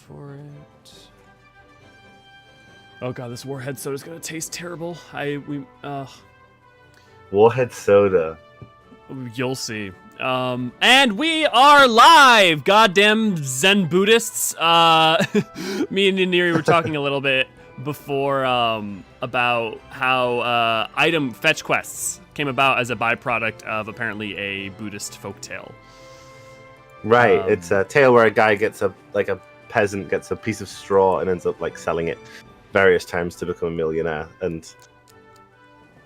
for it. Oh god, this Warhead soda's gonna taste terrible. Warhead soda. You'll see. And we are live, goddamn Zen Buddhists. Me and Neri were talking a little bit before about how item fetch quests came about as a byproduct of apparently a Buddhist folktale. Right, it's a tale where a guy gets a peasant gets a piece of straw and ends up like selling it various times to become a millionaire. And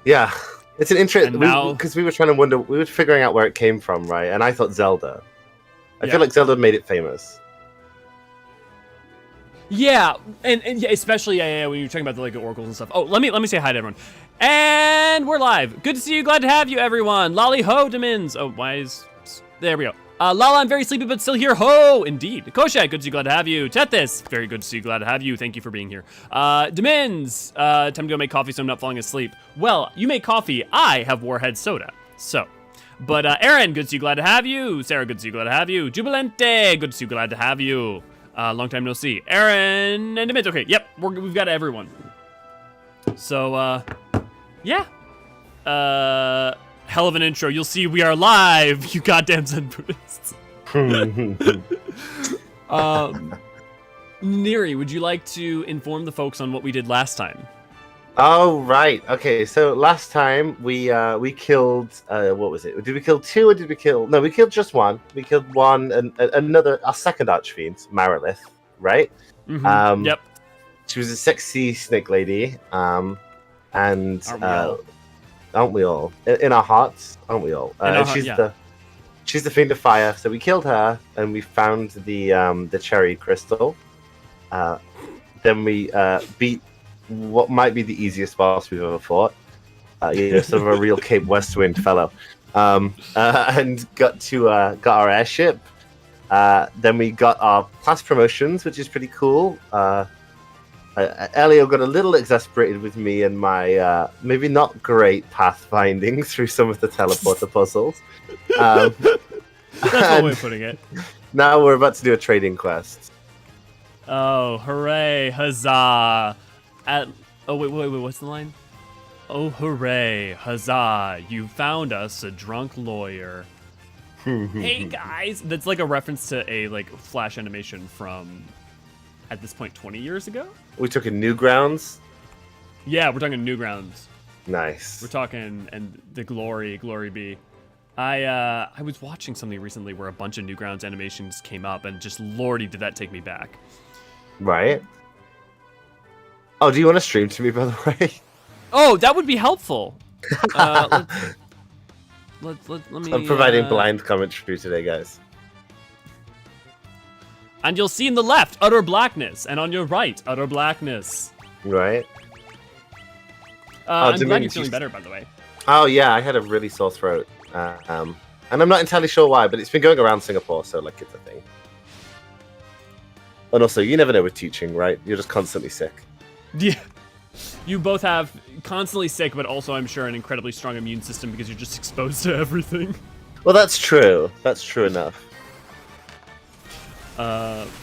yeah, it's an interesting because we were trying to wonder, we were figuring out where it came from, right? And I thought Zelda. I feel like Zelda made it famous. Yeah, and yeah, especially when you're talking about the like oracles and stuff. Oh, let me say hi to everyone. And we're live. Good to see you. Glad to have you, everyone. Lolly ho, Demins. Oh, why is there we go. Lala, I'm very sleepy, but still here. Ho, indeed. Koshak, good to see you. Glad to have you. Tethys, very good to see you. Glad to have you. Thank you for being here. Demins, time to go make coffee so I'm not falling asleep. Well, you make coffee. I have Warhead soda. So, but Aaron, good to see you. Glad to have you. Sarah, good to see you. Glad to have you. Jubilante, good to see you. Glad to have you. Long time no see. Aaron and Demins. Okay, yep, we've got everyone. So, yeah. Hell of an intro. You'll see we are live, you goddamn Zen Buddhists. Neri, would you like to inform the folks on what we did last time? Oh, right. Okay, so last time we killed, what was it? Did we kill two or did we kill... No, we killed just one. We killed one and another, our second archfiend, Marilith, right? Mm-hmm. Yep. She was a sexy snake lady, and... Aren't we all? In our hearts, aren't we all? She's the fiend of fire. So we killed her, and we found the cherry crystal. Then we beat what might be the easiest boss we've ever fought. Sort of a real Cape Westwind fellow. And got our airship. Then we got our class promotions, which is pretty cool. Elio got a little exasperated with me and my maybe not great pathfinding through some of the teleporter puzzles. That's one way of putting it. Now we're about to do a trading quest. Oh, hooray, huzzah. Wait, what's the line? Oh, hooray, huzzah, you found us a drunk lawyer. Hey, guys. That's like a reference to a like flash animation from... at this point 20 years ago. We took in Newgrounds. Yeah, we're talking Newgrounds. Nice. We're talking and the glory be. I was watching something recently where a bunch of Newgrounds animations came up, and just lordy did that take me back. Right. Oh, do you want to stream to me, by the way? Oh, that would be helpful. Let me. I'm providing blind commentary today, guys. And you'll see in the left, utter blackness. And on your right, utter blackness. Right. I'm glad you're feeling better, by the way. Oh, yeah, I had a really sore throat. And I'm not entirely sure why, but it's been going around Singapore, so, like, it's a thing. And also, you never know with teaching, right? You're just constantly sick. Yeah. You both have constantly sick, but also, I'm sure, an incredibly strong immune system because you're just exposed to everything. Well, that's true. That's true enough.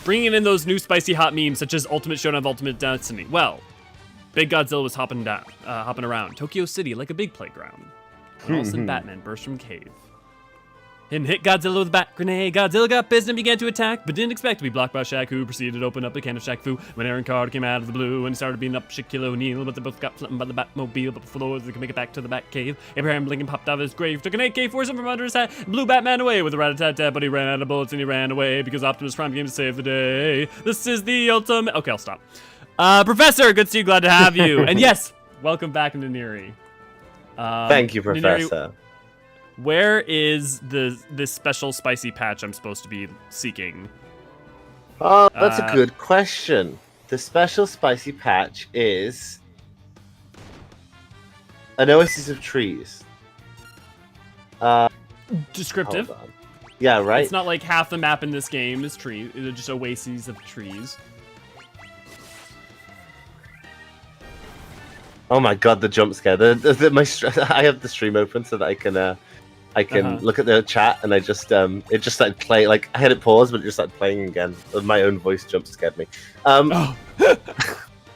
Bringing in those new spicy hot memes such as Ultimate Shonen of Ultimate Destiny. Well, Big Godzilla was hopping around Tokyo City like a big playground. When all of a sudden Batman burst from cave. And hit Godzilla with a bat grenade. Godzilla got pissed and began to attack, but didn't expect to be blocked by Shaq, who proceeded to open up the can of Shaq Fu when Aaron Carter came out of the blue and started beating up Shaquille O'Neal, but they both got flattened by the Batmobile, but before they could make it back to the Bat Cave, Abraham Lincoln popped out of his grave, took an AK-47 from under his hat, blew Batman away with a rat-a-tat-tat, but he ran out of bullets and he ran away because Optimus Prime came to save the day. This is the ultimate... Okay, I'll stop. Professor, good to see you, glad to have you. And yes, welcome back into Neri. Thank you, Professor. Neri, where is this special spicy patch I'm supposed to be seeking? Oh, that's a good question. The special spicy patch is an oasis of trees. Descriptive. Hold on. Yeah, right? It's not like half the map in this game is trees. They're just oases of trees. Oh my god, the jump scare. I have the stream open so that I can I can look at the chat, and I just it just started playing. Like I had it paused, but it just started playing again. My own voice jump scared me.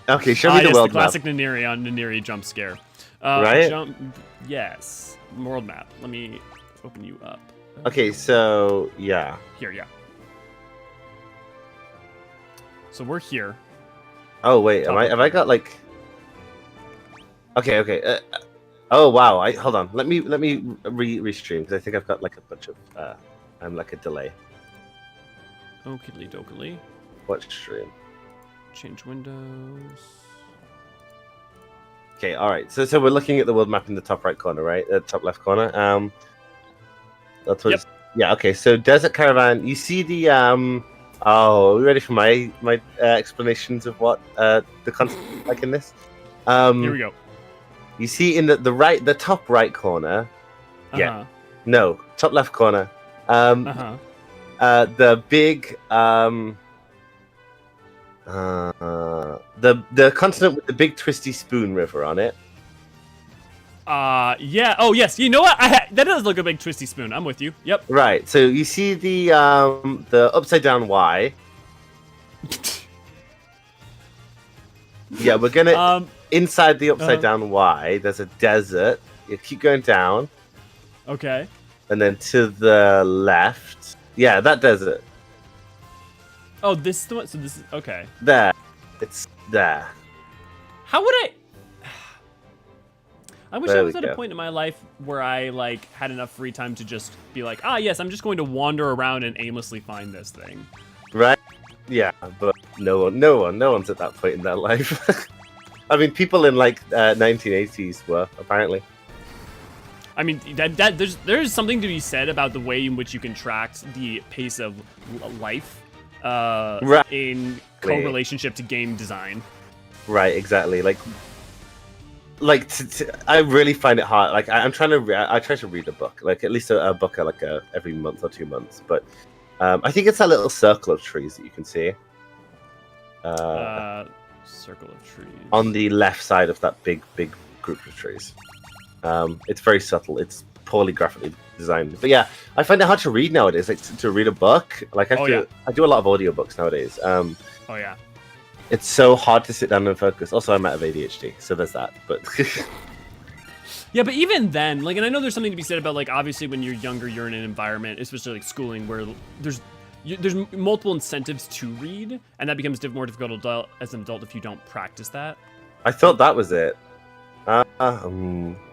Okay, show me the world the classic map. Ninieri on Ninieri jump scare. Right? Yes. World map. Let me open you up. Okay, so yeah. Here, yeah. So we're here. Oh wait, have I got like? Okay. Oh wow! Hold on. Let me restream because I think I've got like a bunch of like a delay. Oakley dokley. Watch stream. Change windows. Okay, all right. So we're looking at the world map in the top right corner, right? Top left corner. That's what. Yep. Yeah. Okay. So desert caravan. You see the Oh, are we ready for my explanations of what the concept like in this? Here we go. You see in the top right corner. Yeah. No, top left corner. The big the continent with the big twisty spoon river on it. Yeah. Oh, yes. You know what? That does look a big twisty spoon. I'm with you. Yep. Right. So you see the upside down Y. Yeah, we're gonna inside the upside down Y. There's a desert. You keep going down. Okay. And then to the left. Yeah, that desert. Oh, this is the one. So this is okay. There. It's there. How would I wish I was at a point in my life where I like had enough free time to just be like, yes, I'm just going to wander around and aimlessly find this thing. Right? Yeah, but no one's at that point in their life. I mean, people in like 1980s were apparently. I mean, there's something to be said about the way in which you can track the pace of life in co-relationship to game design. Right, exactly. Like I really find it hard. Like I try to read a book, like at least a book like every month or 2 months. But I think it's that little circle of trees that you can see. Circle of trees on the left side of that big group of trees. It's very subtle. It's poorly graphically designed. But yeah, I find it hard to read nowadays. Like to read a book. Like I do a lot of audiobooks nowadays. Oh yeah. It's so hard to sit down and focus. Also, I'm out of ADHD, so there's that. But yeah, but even then, like, and I know there's something to be said about, like, obviously when you're younger, you're in an environment, especially like schooling, where there's multiple incentives to read, and that becomes more difficult as an adult if you don't practice that. I thought that was it. I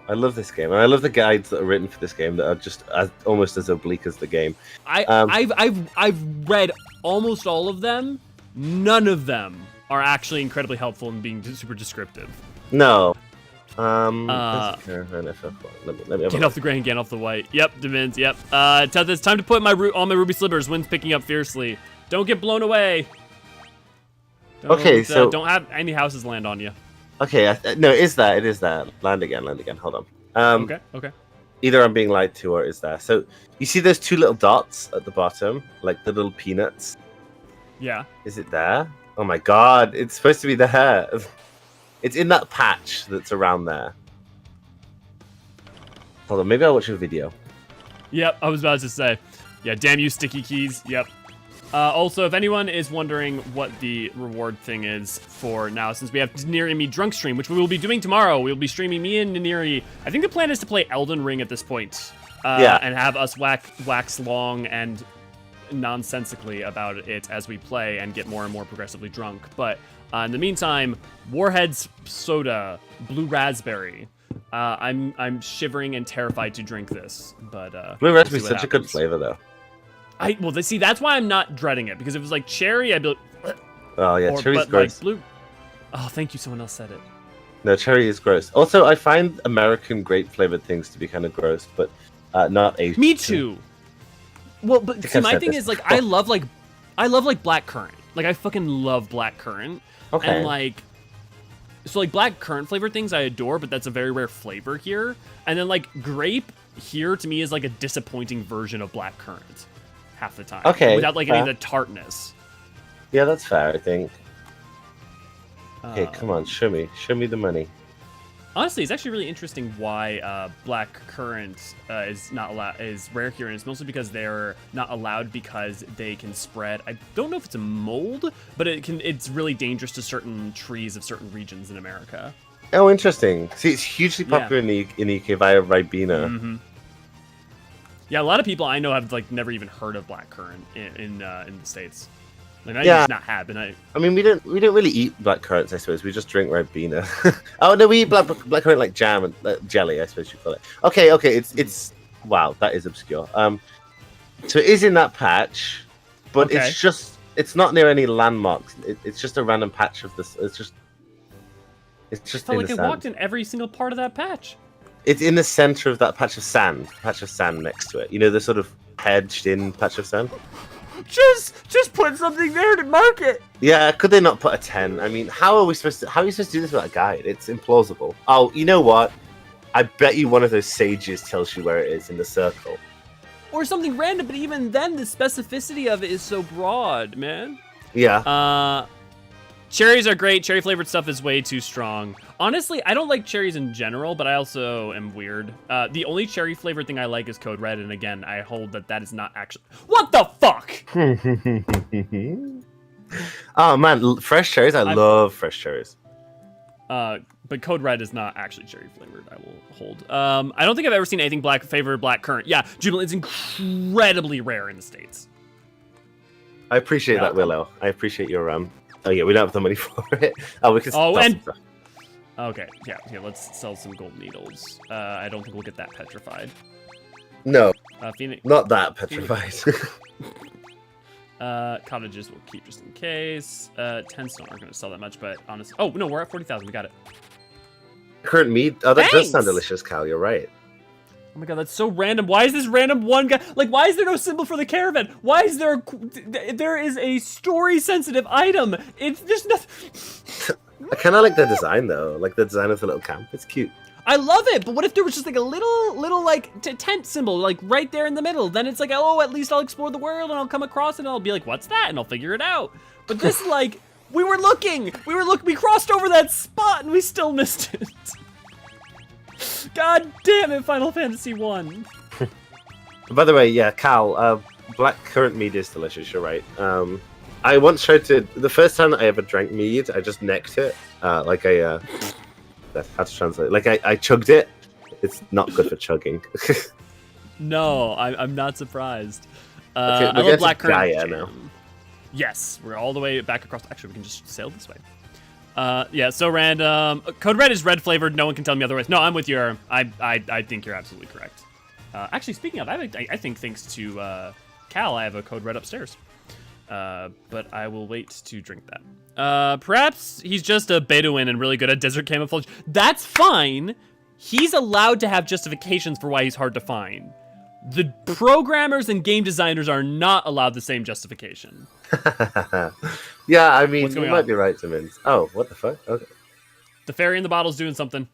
love this game, and I love the guides that are written for this game that are just almost as oblique as the game. I've read almost all of them. None of them are actually incredibly helpful in being super descriptive. No. Let me get off the gray and get off the white. Yep, Divins, yep. It's time to put all my ruby slivers. Wind's picking up fiercely. Don't get blown away. Don't have any houses land on you. Okay, no, it is that. Land again. Hold on. Okay. Either I'm being lied to or it is there. So, you see those two little dots at the bottom? Like the little peanuts? Yeah. Is it there? Oh my god, it's supposed to be there. It's in that patch that's around there. Hold on, maybe I'll watch a video. Yep, I was about to say. Yeah, damn you, sticky keys. Yep. Also, if anyone is wondering what the reward thing is for now, since we have Ninieri and me drunk stream, which we will be doing tomorrow, we'll be streaming me and Ninieri. I think the plan is to play Elden Ring at this point. And have us wax long and nonsensically about it as we play and get more and more progressively drunk. But in the meantime, Warhead's soda, blue raspberry. I'm shivering and terrified to drink this. But blue raspberry is such a good flavor, though. See, that's why I'm not dreading it, because if it was like cherry, I'd be like, oh yeah, cherry's gross. Like blue. Oh, thank you. Someone else said it. No, cherry is gross. Also, I find American grape flavored things to be kind of gross, but not Asian. Me too. Well, but see, my thing is like I love black currant. Like I fucking love black currant. Okay. And like black currant flavored things I adore, but that's a very rare flavor here. And then like grape here to me is like a disappointing version of black currant half the time. Okay. Without like any of the tartness. Yeah, that's fair, I think. Okay, come on, show me the money. Honestly, it's actually really interesting why black currant is rare here, and it's mostly because they're not allowed because they can spread. I don't know if it's a mold, but it's really dangerous to certain trees of certain regions in America. Oh, interesting. See, it's hugely popular in the UK via Ribena. Mm-hmm. Yeah, a lot of people I know have like never even heard of blackcurrant in the States. Like, I just not have, and I mean, we don't really eat blackcurrants, I suppose. We just drink Ribena. Oh no, we eat blackcurrant like jam and jelly, I suppose you call it. Okay, it's wow, that is obscure. So it is in that patch, but it's not near any landmarks. It's just a random patch of this. It's just I felt like I walked in every single part of that patch. It's in the center of that patch of sand next to it. You know, the sort of hedged-in patch of sand. Just put something there to mark it. Yeah, could they not put a 10? I mean, how are you supposed to do this without a guide? It's implausible. Oh, you know what? I bet you one of those sages tells you where it is in the circle. Or something random, but even then, the specificity of it is so broad, man. Yeah. Cherries are great. Cherry flavored stuff is way too strong. Honestly, I don't like cherries in general, but I also am weird. The only cherry flavored thing I like is Code Red, and again, I hold that is not actually. What the fuck? Oh man, fresh cherries! I love fresh cherries. But Code Red is not actually cherry flavored. I will hold. I don't think I've ever seen anything flavored black currant. Yeah, Jubilant is incredibly rare in the States. I appreciate that, Willow. I appreciate your Oh yeah, we don't have the money for it. Oh, we can. Okay, yeah. Here, let's sell some gold needles. I don't think we'll get that petrified. No, Phoenix, not that petrified. Cottages we'll keep just in case. 10 stone aren't going to sell that much, but honestly, oh no, we're at 40,000. We got it. Current meat. Oh, that does sound delicious, Cal. You're right. Oh my god, that's so random. Why is this random one guy? Like, why is there no symbol for the caravan? Why is there there is a story-sensitive item? It's just nothing. I kind of like the design, though. Like, the design of the little camp. It's cute. I love it, but what if there was just, like, a little like, tent symbol, like, right there in the middle? Then it's like, oh, at least I'll explore the world, and I'll come across it, and I'll be like, what's that? And I'll figure it out. But this, like, we crossed over that spot, and we still missed it. God damn it, Final Fantasy 1. By the way, yeah, Cal, black currant mead is delicious, you're right. I once tried to... The first time that I ever drank mead, I just necked it. Like I... That's how to translate. Like, I chugged it. It's not good for chugging. No, I'm not surprised. Okay, I love black currant Gaia now. Yes, we're all the way back across. Actually, we can just sail this way. Yeah, so random. Code Red is red flavored. No one can tell me otherwise. No, I'm with you. I think you're absolutely correct. Actually, speaking of, I think thanks to Cal, I have a Code Red upstairs. But I will wait to drink that. Perhaps he's just a Bedouin and really good at desert camouflage. That's fine. He's allowed to have justifications for why he's hard to find. The programmers and game designers are not allowed the same justification. Yeah, I mean, you might be right, Simmons. Oh, what the fuck? Okay. The fairy in the bottle's doing something.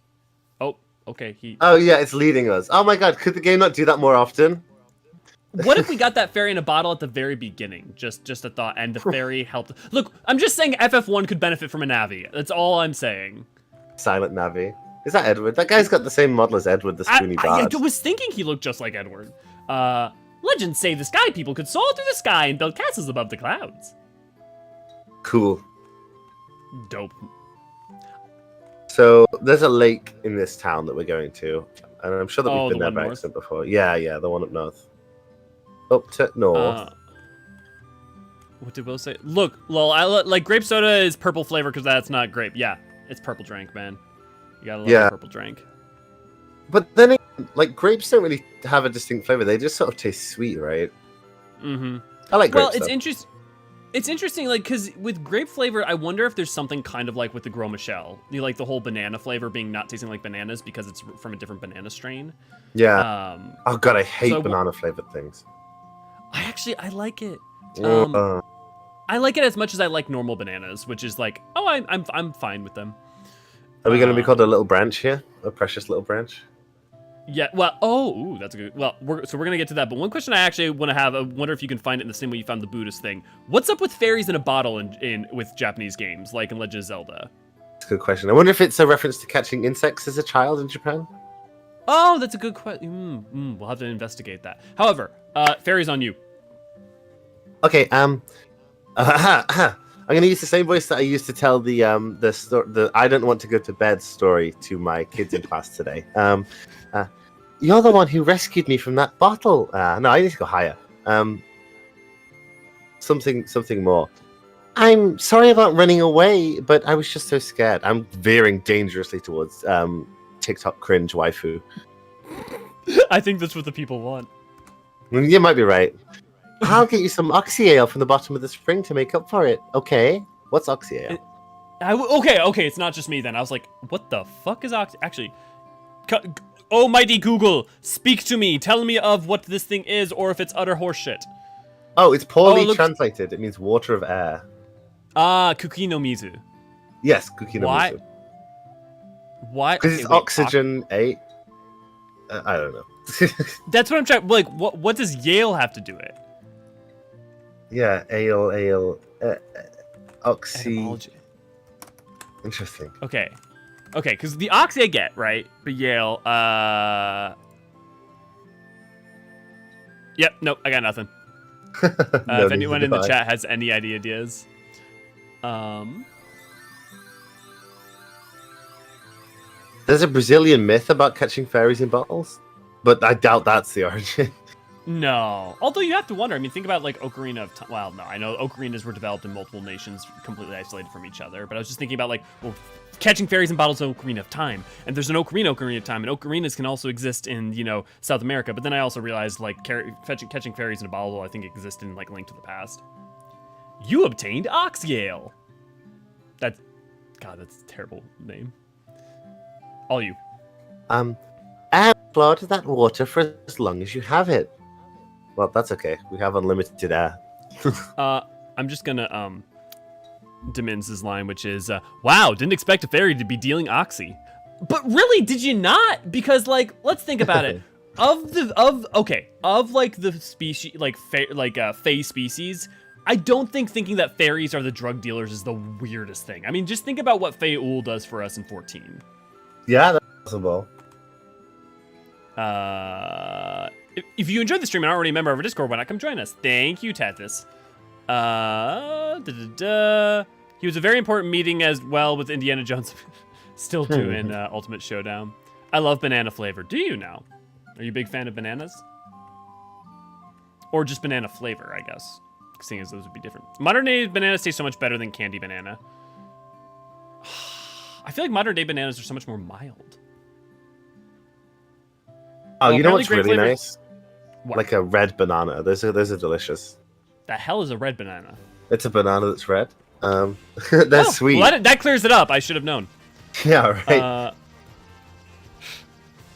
Oh, okay. Oh, yeah, it's leading us. Oh my god, could the game not do that more often? What if we got that fairy in a bottle at the very beginning? Just a thought, and the fairy helped. Look, I'm just saying FF1 could benefit from a Navi. That's all I'm saying. Silent Navi. Is that Edward? That guy's got the same model as Edward, the spoony bard. I was thinking he looked just like Edward. Legends say the sky people could soar through the sky and build castles above the clouds. Cool. Dope. So, there's a lake in this town that we're going to. And I'm sure that we've been there by accident before. Yeah, the one up north. Up to north. What did Will say? Look, lol, like grape soda is purple flavor because that's not grape. Yeah, it's purple drink, man. You gotta love purple drink. But then, like, grapes don't really have a distinct flavor. They just sort of taste sweet, right? Mm-hmm. I like grapes. Well, it's interesting, like, because with grape flavor, I wonder if there's something kind of like with the Gros Michel. Like the whole banana flavor being not tasting like bananas because it's from a different banana strain. Yeah. Oh, God, I hate banana-flavored things. I like it. I like it as much as I like normal bananas, which is like, oh, I'm fine with them. Are we going to be called a little branch here? A precious little branch? Yeah, well, that's a good. Well, we're going to get to that. But one question I actually want to have, I wonder if you can find it in the same way you found the Buddhist thing. What's up with fairies in a bottle with Japanese games, like in Legend of Zelda? a good question. I wonder if it's a reference to catching insects as a child in Japan. Oh, that's a good question. We'll have to investigate that. However, fairies on you. Okay. I'm gonna use the same voice that I used to tell the I don't want to go to bed story to my kids in class today. You're the one who rescued me from that bottle. No, I need to go higher. Something more. I'm sorry about running away, but I was just so scared. I'm veering dangerously towards TikTok cringe waifu. I think that's what the people want. You might be right. I'll get you some oxy ale from the bottom of the spring to make up for it. Okay. What's oxy ale? Okay. It's not just me then. I was like, what the fuck is oxy? Actually, almighty Google, speak to me. Tell me of what this thing is, or if it's utter horseshit. Oh, it's poorly translated. It means water of air. Kuki no mizu. Yes, kuki no mizu. Why? Because it's oxygen 8. I don't know. That's what I'm trying. Like, what does Yale have to do it? Yeah, ale, oxy. Etymology. Interesting. Okay, because the oxy I get, right? But Yale, Yep, nope, I got nothing. If anyone in the chat has any ideas. There's a Brazilian myth about catching fairies in bottles, but I doubt that's the origin. No. Although you have to wonder. I mean, think about like Ocarina of Time. Well, no, I know ocarinas were developed in multiple nations completely isolated from each other, but I was just thinking about like, well, catching fairies in bottles is Ocarina of Time, and there's an Ocarina of Time, and ocarinas can also exist in, South America, but then I also realized like catching fairies in a bottle, I think existed in like Link to the Past. You obtained Oxyale. That's a terrible name. All you. Air that water for as long as you have it. Well, that's okay. We have unlimited air. I'm just gonna Demins' line, which is, wow, didn't expect a fairy to be dealing oxy. But really, did you not? Because like, let's think about it. Of the species, fae species, I don't thinking that fairies are the drug dealers is the weirdest thing. I mean, just think about what Fae-Ul does for us in 14. Yeah, that's possible. If you enjoyed the stream and aren't already a member of our Discord, why not come join us? Thank you, Tathis. He was a very important meeting as well with Indiana Jones. Still doing Ultimate Showdown. I love banana flavor. Do you now? Are you a big fan of bananas? Or just banana flavor, I guess. Seeing as those would be different. Modern day bananas taste so much better than candy banana. I feel like modern day bananas are so much more mild. Oh, you know what's really nice? What? Like a red banana. Those are delicious. The hell is a red banana? It's a banana that's red. They're sweet. Well, that clears it up. I should have known. Yeah, right.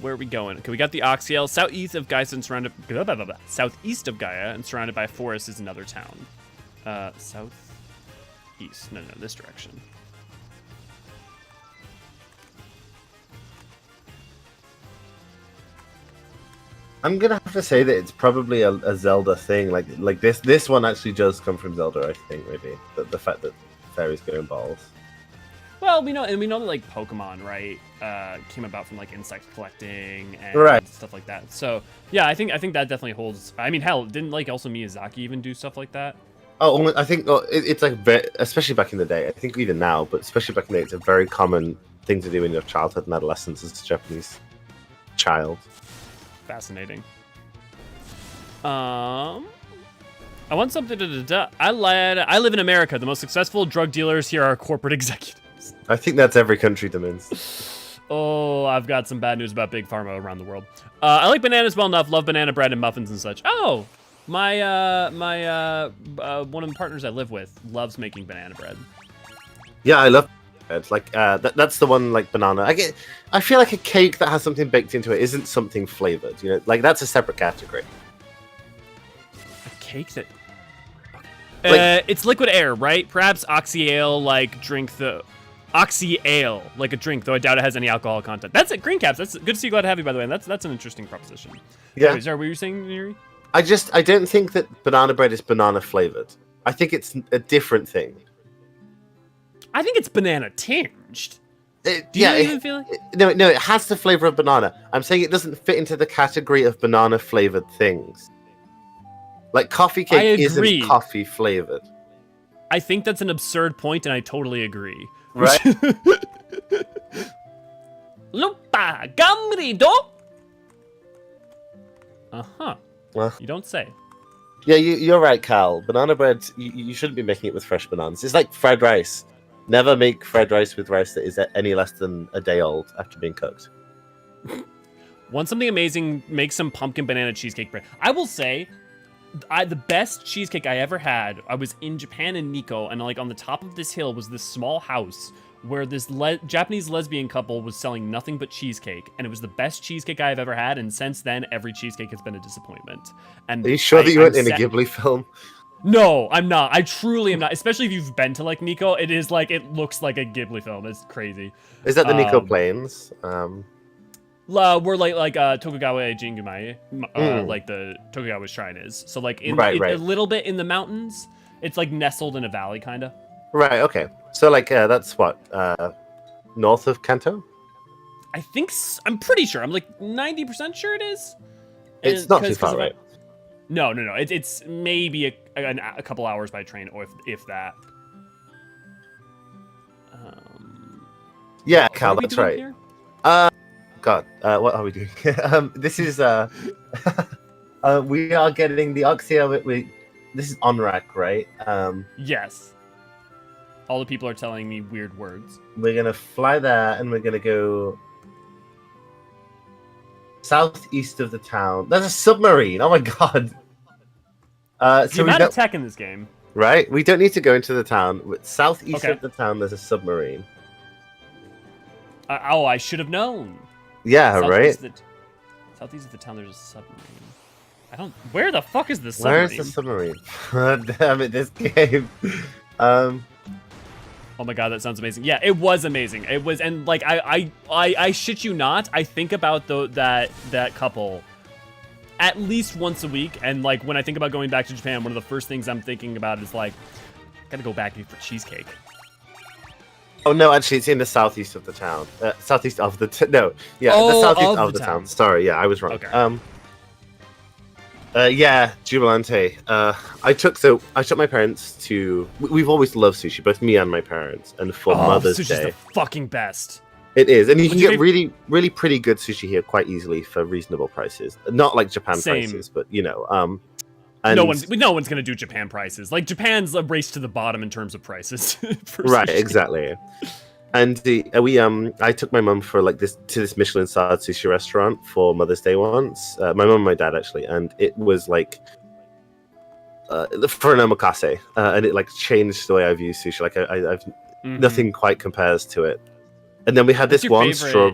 Where are we going? Okay, we got the Oxyale. Southeast of Gaia and surrounded. Southeast of Gaia and surrounded by forests is another town. Southeast. No, this direction. I'm gonna have to say that it's probably a Zelda thing. Like this one actually does come from Zelda, I think. Maybe the fact that fairies go in balls. Well, we know that like Pokemon, right, came about from like insect collecting and stuff like that. So yeah, I think that definitely holds. I mean, hell, didn't like also Miyazaki even do stuff like that? Oh, I think it's like especially back in the day. I think even now, but especially back in the day, it's a very common thing to do in your childhood and adolescence as a Japanese child. Fascinating. I want something to. I live in America. The most successful drug dealers here are corporate executives. I think that's every country, Demins. Oh, I've got some bad news about Big Pharma around the world. I like bananas well enough. Love banana bread and muffins and such. Oh, my one of the partners I live with loves making banana bread. Yeah, I love bread. Like that's the one like banana. I feel like a cake that has something baked into it isn't something flavored. You know, like that's a separate category. A cake that. It's liquid air, right? Perhaps Oxyale, like drink the Oxyale, like a drink, though I doubt it has any alcohol content. That's it, Green Caps. That's good to see you. Glad to have you, by the way. And that's an interesting proposition. Yeah. Anyways, what were you saying, Neri? I don't think that banana bread is banana flavored. I think it's a different thing. I think it's banana tinged. Do you even feel like? No, it has the flavor of banana. I'm saying it doesn't fit into the category of banana flavored things. Like coffee cake isn't coffee flavored. I think that's an absurd point, and I totally agree. Right? Lupa gamrido. Uh-huh. Well, you don't say. Yeah, you're right, Cal. Banana bread, you shouldn't be making it with fresh bananas. It's like fried rice. Never make fried rice with rice that is any less than a day old after being cooked. Want something amazing, make some pumpkin banana cheesecake bread. I will say, the best cheesecake I ever had, I was in Japan in Nikko, and like on the top of this hill was this small house where this Japanese lesbian couple was selling nothing but cheesecake, and it was the best cheesecake I've ever had, and since then, every cheesecake has been a disappointment. And are you sure that you weren't in a Ghibli film? No, I'm not. I truly am not. Especially if you've been to like Nikko, it is like, it looks like a Ghibli film. It's crazy. Is that the Nikko Plains? We're like Tokugawa Jingumai, like the Tokugawa Shrine is. So like a little bit in the mountains. It's like nestled in a valley, kind of. Right. Okay. So like that's what north of Kanto. I think I'm pretty sure. I'm like 90% sure it is. It's not too far, right? No. It's maybe a couple hours by train, or if that. Yeah, Cal, that's right. Here? God, what are we doing? This is we are getting the Oxia. This is Onrak, right? Yes. All the people are telling me weird words. We're gonna fly there, and we're gonna go southeast of the town. There's a submarine. Oh my god! So the amount of tech in this game. Right, we don't need to go into the town. Southeast of the town, there's a submarine. I should have known. Yeah, right. Southeast of the town, there's a submarine. Where the fuck is the submarine? Where's the submarine? Damn it, this game. Oh my god, that sounds amazing. Yeah, it was amazing. It was, and like I shit you not, I think about that couple at least once a week, and like when I think about going back to Japan, one of the first things I'm thinking about is like, gotta go back for cheesecake. Oh no, actually, it's in the southeast of the town. Southeast of the the southeast of the town. Sorry, yeah, I was wrong. Okay. Yeah, Jubilante. I took my parents to. We've always loved sushi, both me and my parents, and for Mother's Day. Sushi's the fucking best. It is, and you can get really, really pretty good sushi here quite easily for reasonable prices. Not like Japan prices, but you know. And no one's gonna do Japan prices. Like Japan's a race to the bottom in terms of prices. Right, exactly. And I took my mum for like this Michelin-starred sushi restaurant for Mother's Day once. My mum and my dad actually, and it was like for an omakase, and it like changed the way I view sushi. Like I've nothing quite compares to it. And then we had this one straw.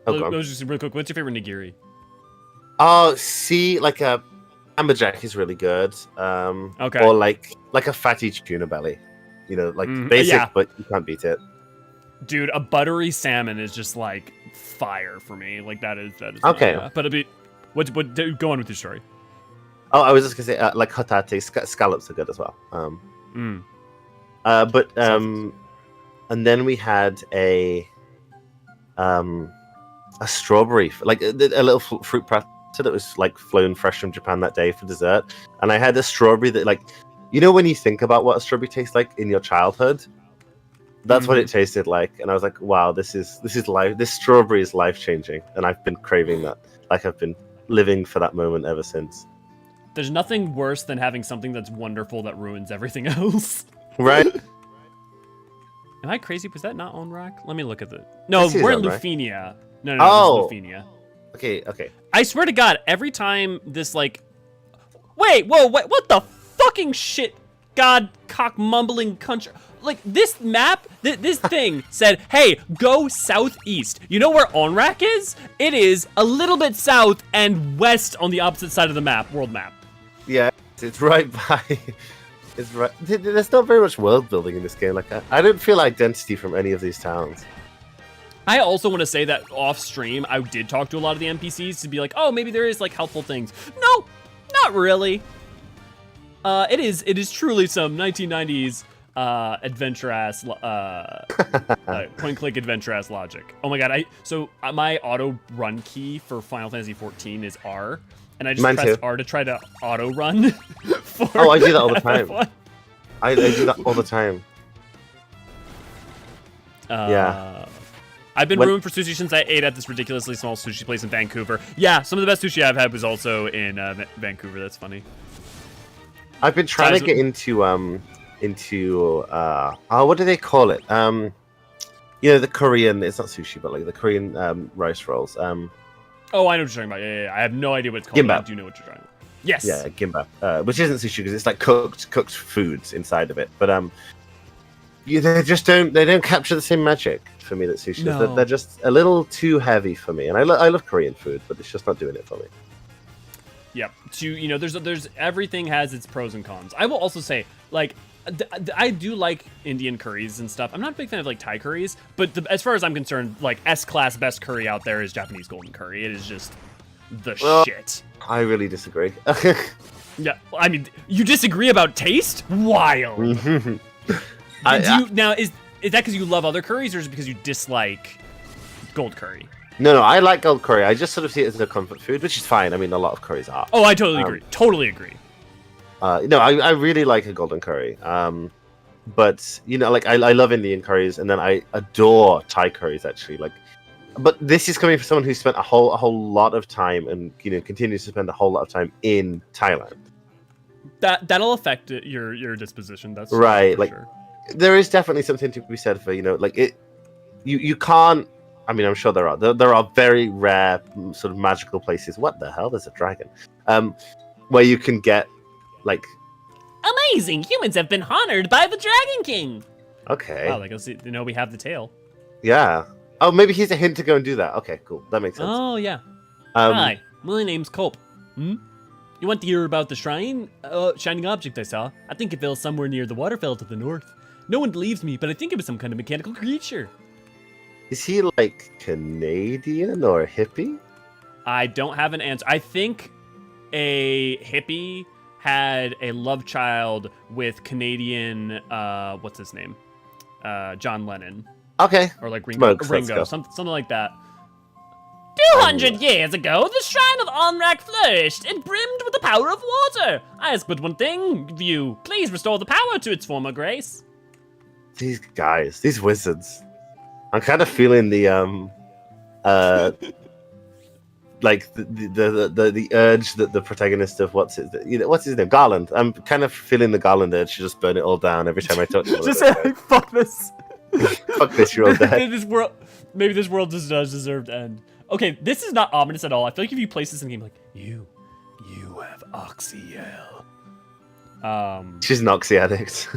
Just real quick, what's your favorite nigiri? Oh, see, like a amberjack is really good. Okay. Or like a fatty tuna belly. You know, like basic, but you can't beat it. Dude, a buttery salmon is just like fire for me. Like that is okay. But go on with your story. Oh, I was just gonna say like hotate scallops are good as well. And then we had a strawberry, like a little fruit platter that was like flown fresh from Japan that day for dessert, and I had a strawberry that, like, you know when you think about what a strawberry tastes like in your childhood, that's what it tasted like, and I was like, wow, this is life. This strawberry is life changing, and I've been craving that. Like I've been living for that moment ever since. There's nothing worse than having something that's wonderful that ruins everything else. Right. Am I crazy? Was that not Onrak? Let me look at it. No, we're in Lufenia. No, oh. This is Lufenia. Okay. I swear to God, every time this like... Wait, what the fucking shit? God, cock mumbling country... Like, this map, this thing said, hey, go southeast. You know where Onrak is? It is a little bit south and west on the opposite side of the map, world map. Yeah, it's right by... It's right. There's not very much world building in this game. Like, I don't feel identity from any of these towns. I also want to say that off stream, I did talk to a lot of the NPCs to be like, oh, maybe there is like helpful things. No, not really. It is truly some 1990s adventure ass point click adventure ass logic. Oh my god, my auto run key for Final Fantasy 14 is R, and I just pressed R to try to auto run. I do that all the time. I do that all the time. Yeah. I've been ruined for sushi since I ate at this ridiculously small sushi place in Vancouver. Yeah, some of the best sushi I've had was also in Vancouver. That's funny. I've been trying to get into what do they call it? The Korean. It's not sushi, but like the Korean rice rolls. Oh, I know what you're talking about. Yeah. I have no idea what it's called. Gimbap. I do know what you're talking about. Yes. Yeah, gimbap, which isn't sushi because it's like cooked foods inside of it. But they just don't capture the same magic for me that sushi does. No. They're just a little too heavy for me, and I love Korean food, but it's just not doing it for me. Yep. There's everything has its pros and cons. I will also say, like, I do like Indian curries and stuff. I'm not a big fan of like Thai curries, but as far as I'm concerned, like S-class best curry out there is Japanese golden curry. It is just the shit. I really disagree. Yeah, I mean, you disagree about taste? Wild. Now is that because you love other curries, or is it because you dislike gold curry? No, I like gold curry. I just sort of see it as a comfort food, which is fine. I mean, a lot of curries are. Oh, I totally agree. Totally agree. No, I really like a golden curry. But like I love Indian curries, and then I adore Thai curries actually. Like, but this is coming from someone who spent a whole lot of time and continues to spend a whole lot of time in Thailand. That'll affect your disposition. That's right. Like, sure. There is definitely something to be said for like it. You can't. I mean, I'm sure there are very rare sort of magical places. What the hell? There's a dragon. Where you can get like amazing. Humans have been honored by the Dragon King. Okay. Wow, like we have the tail. Yeah. Oh, maybe he's a hint to go and do that. Okay, cool. That makes sense. Oh yeah. Hi, my name's Cope. You want to hear about the shrine? Shining object I saw. I think it fell somewhere near the waterfall to the north. No one believes me, but I think it was some kind of mechanical creature. Is he like Canadian or hippie? I don't have an answer. I think a hippie had a love child with Canadian, what's his name? John Lennon. Okay. Or like Ringo, something like that. 200 years ago, the shrine of Onrak flourished. It brimmed with the power of water. I ask but one thing, View. Please restore the power to its former grace. These guys, these wizards. I'm kind of feeling the like the urge that the protagonist of what's his name, Garland. I'm kind of feeling the Garland urge to just burn it all down every time I touch it. Just say, fuck this. Fuck this, you're all dead. Maybe this world just does deserve to end. Okay, this is not ominous at all. I feel like if you place this in the game, like you have Oxyel. She's an Oxy addict.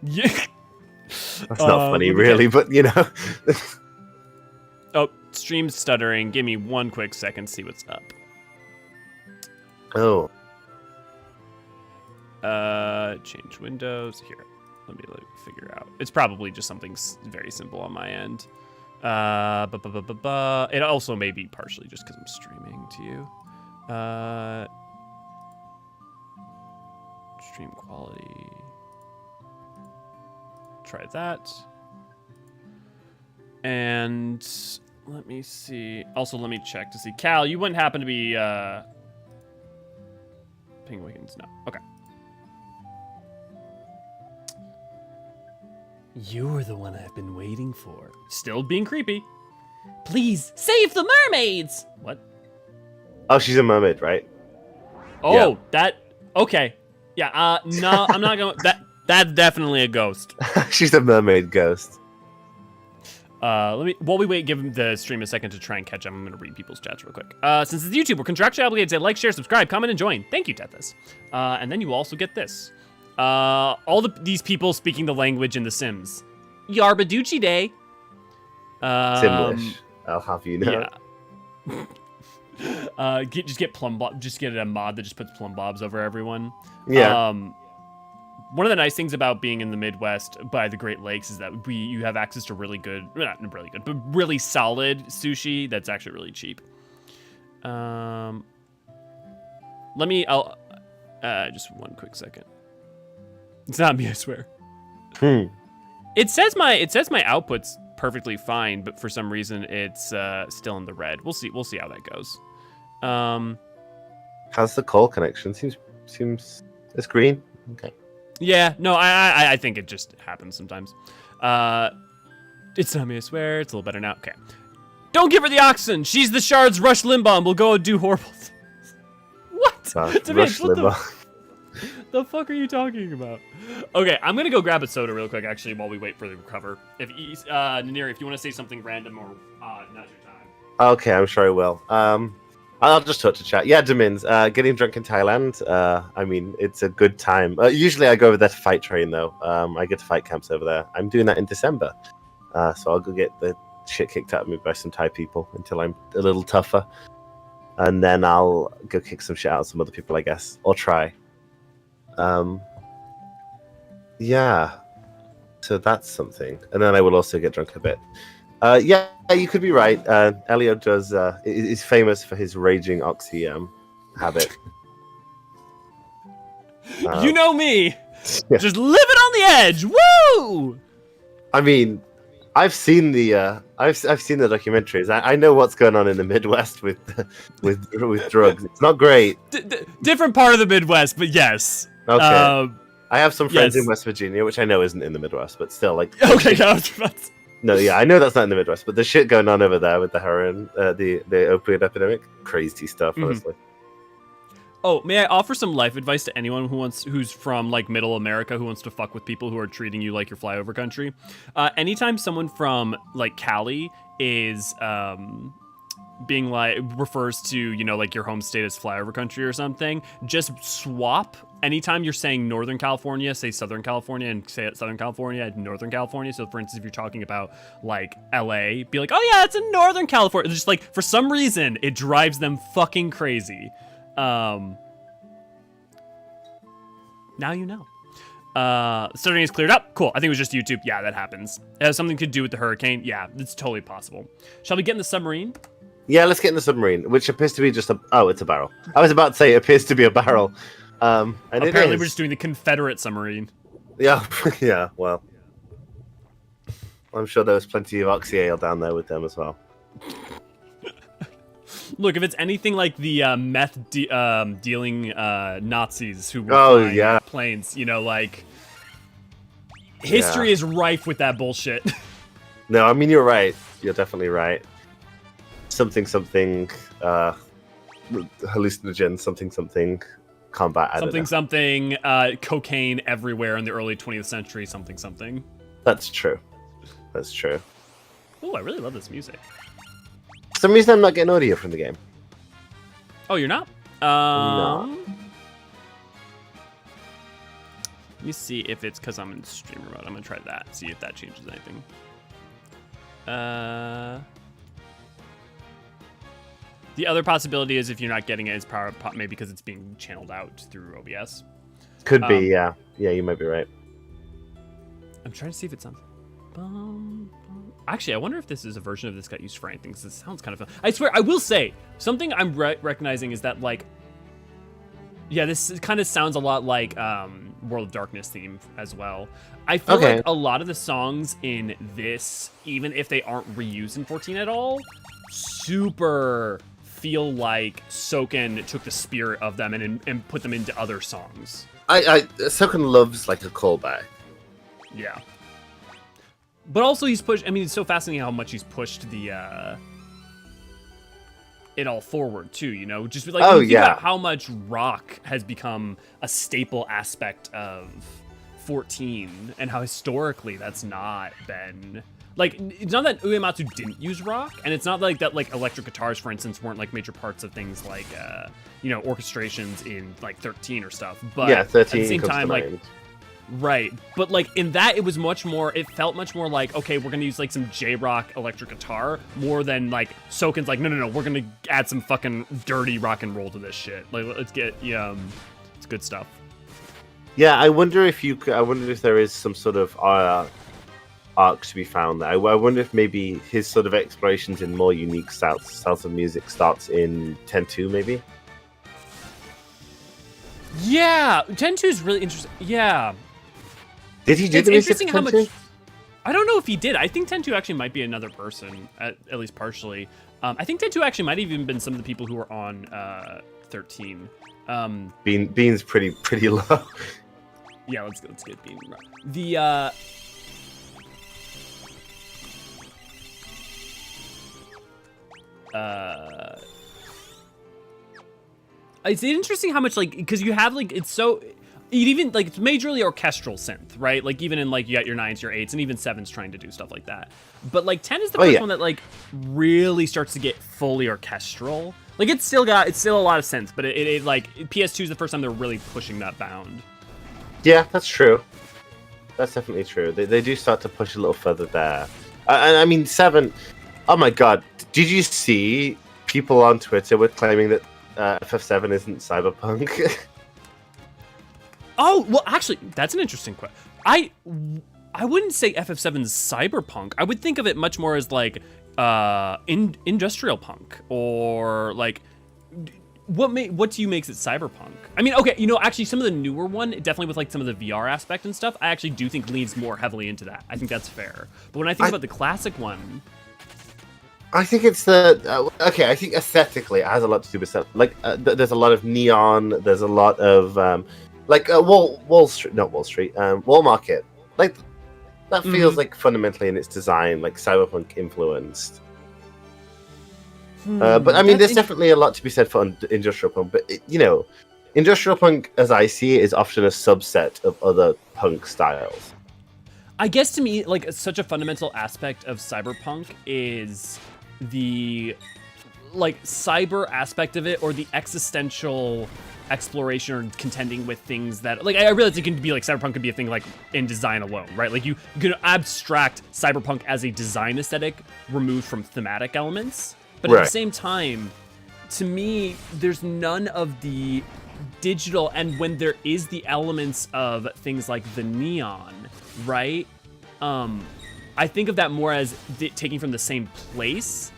Yeah. That's not funny, really, but Oh, stream's stuttering. Give me one quick second, see what's up. Oh. Change windows. Here, let me figure out. It's probably just something very simple on my end. It also may be partially just because I'm streaming to you. Stream quality. Try that. And let me see. Also, let me check to see. Cal, you wouldn't happen to be Penguins? No. Okay. You're the one I've been waiting for. Still being creepy. Please save the mermaids. What? Oh, she's a mermaid, right? Oh, yeah. Okay. Yeah. No, I'm not going. That's definitely a ghost. She's a mermaid ghost. While we wait, give the stream a second to try and catch up. I'm going to read people's chats real quick. Since it's YouTube, we're contractually obligated to say like, share, subscribe, comment, and join. Thank you, Tethys. And then you will also get this. These people speaking the language in The Sims. Yarbaduchi Day. Simlish. I'll have you know. Yeah. Just get a mod that just puts plum bobs over everyone. Yeah. One of the nice things about being in the Midwest by the Great Lakes is that you have access to really good, not really good, but really solid sushi that's actually really cheap. I'll just one quick second. It's not me, I swear. It says my output's perfectly fine, but for some reason it's still in the red. We'll see how that goes. How's the call connection? Seems it's green. Okay. Yeah, no, I think it just happens sometimes. It's not me, I swear. It's a little better now. Okay. Don't give her the oxen. She's the Shard's Rush Limbaugh and will go and do horrible things. What? Rush Limbaugh. The fuck are you talking about? Okay, I'm gonna go grab a soda real quick, actually, while we wait for the recover. If Naniri, if you want to say something random or now's your time. Okay, I'm sure I will. I'll just talk to chat. Yeah, Demins, getting drunk in Thailand. I mean, it's a good time. Usually I go over there to fight train, though. I get to fight camps over there. I'm doing that in December. So I'll go get the shit kicked out of me by some Thai people until I'm a little tougher. And then I'll go kick some shit out of some other people, I guess. Or try. Yeah. So that's something. And then I will also get drunk a bit. Yeah, you could be right. Elio is famous for his raging oxy habit. You know me. Yeah. Just living on the edge. Woo! I mean, I've seen the I've seen the documentaries. I know what's going on in the Midwest with drugs. It's not great. Different part of the Midwest, but yes. Okay. I have some friends in West Virginia, which I know isn't in the Midwest, but still, like. Okay, no, yeah, I know that's not in the Midwest, but the shit going on over there with the heroin, the opioid epidemic, crazy stuff, honestly. Oh, may I offer some life advice to anyone who's from like Middle America who wants to fuck with people who are treating you like your flyover country? Anytime someone from like Cali is being like refers to, you know, like your home state as flyover country or something, just swap. Anytime you're saying Northern California, say Southern California, and say Southern California, Northern California. So for instance, if you're talking about like LA, be like, oh yeah, it's in Northern California. It's just like, for some reason, it drives them fucking crazy. Now you know. Starting is cleared up. Cool. I think it was just YouTube. Yeah, that happens. It has something to do with the hurricane. Yeah, it's totally possible. Shall we get in the submarine? Yeah, let's get in the submarine, which appears to be just it's a barrel. I was about to say it appears to be a barrel. And apparently we're just doing the Confederate submarine. Yeah, yeah, well. I'm sure there was plenty of oxy ale down there with them as well. Look, if it's anything like the meth dealing Nazis who were flying planes, you know, like, history is rife with that bullshit. No, I mean, you're right. You're definitely right. Something, hallucinogen, something, combat. Something, cocaine everywhere in the early 20th century, something. That's true. Oh, I really love this music. For some reason, I'm not getting audio from the game. Oh, you're not? No. Let me see if it's because I'm in streamer mode. I'm going to try that, see if that changes anything. The other possibility is if you're not getting it, it's maybe because it's being channeled out through OBS. Could be, yeah. Yeah, you might be right. I'm trying to see if it's on. Actually, I wonder if this is a version of this got used for anything, because it sounds kind of fun. I swear, I will say, something I'm recognizing is that, like, yeah, this kind of sounds a lot like World of Darkness theme as well. I feel like a lot of the songs in this, even if they aren't reused in 14 at all, super feel like Soken took the spirit of them and put them into other songs. Soken loves, like, a callback. Yeah. But also he's pushed, I mean, it's so fascinating how much he's pushed the, it all forward too, you know? Just like, think about how much rock has become a staple aspect of 14 and how historically that's not been, like, it's not that Uematsu didn't use rock, and it's not like that, like, electric guitars, for instance, weren't, like, major parts of things like, you know, orchestrations in, like, 13 or stuff. But yeah, 13 at the same time, like, right, but like in that, it felt much more like, okay, we're gonna use like some J-rock electric guitar more than like Soken's like, no, we're gonna add some fucking dirty rock and roll to this shit. Like, let's get, it's good stuff. Yeah, I wonder if there is some sort of arc to be found there. I wonder if maybe his sort of explorations in more unique styles of music starts in 10-2 maybe. Yeah, 10-2 is really interesting. Yeah. Did he do it's the interesting how much. Tentu? I don't know if he did. I think Tentu actually might be another person, at least partially. I think Tentu actually might have even been some of the people who were on 13. Bean's pretty low. Yeah, let's get Bean. The it's interesting how much, like, because you have, like, it's so, it even, like, it's majorly orchestral synth, right? Like, even in, like, you got your 9s, your 8s, and even 7s trying to do stuff like that. But, like, 10 is the first one that, like, really starts to get fully orchestral. Like, it's still a lot of synth, but it like, PS2 is the first time they're really pushing that bound. Yeah, that's true. That's definitely true. They do start to push a little further there. And I mean, 7, oh my god, did you see people on Twitter were claiming that FF7 isn't Cyberpunk? Oh, well, actually, that's an interesting question. I wouldn't say FF7 is Cyberpunk. I would think of it much more as, like, industrial punk, or, like, what to you makes it Cyberpunk? I mean, okay, actually, some of the newer one, definitely with, like, some of the VR aspect and stuff, I actually do think leans more heavily into that. I think that's fair. But when I think about the classic one, I think it's the okay. I think aesthetically, it has a lot to do with stuff. Like, there's a lot of neon. There's a lot of Wall Street, not Wall Street, Wall Market. Like, that feels like fundamentally in its design, like Cyberpunk influenced. But I mean, there's definitely a lot to be said for industrial punk. But industrial punk, as I see it, is often a subset of other punk styles. I guess to me, like, such a fundamental aspect of Cyberpunk is the, like, cyber aspect of it, or the existential exploration or contending with things that, like, I realize it can be, like, Cyberpunk could be a thing, like, in design alone, right? Like, you can abstract Cyberpunk as a design aesthetic removed from thematic elements, but at the same time, to me, there's none of the digital, and when there is the elements of things like the neon, right? I think of that more as taking from the same place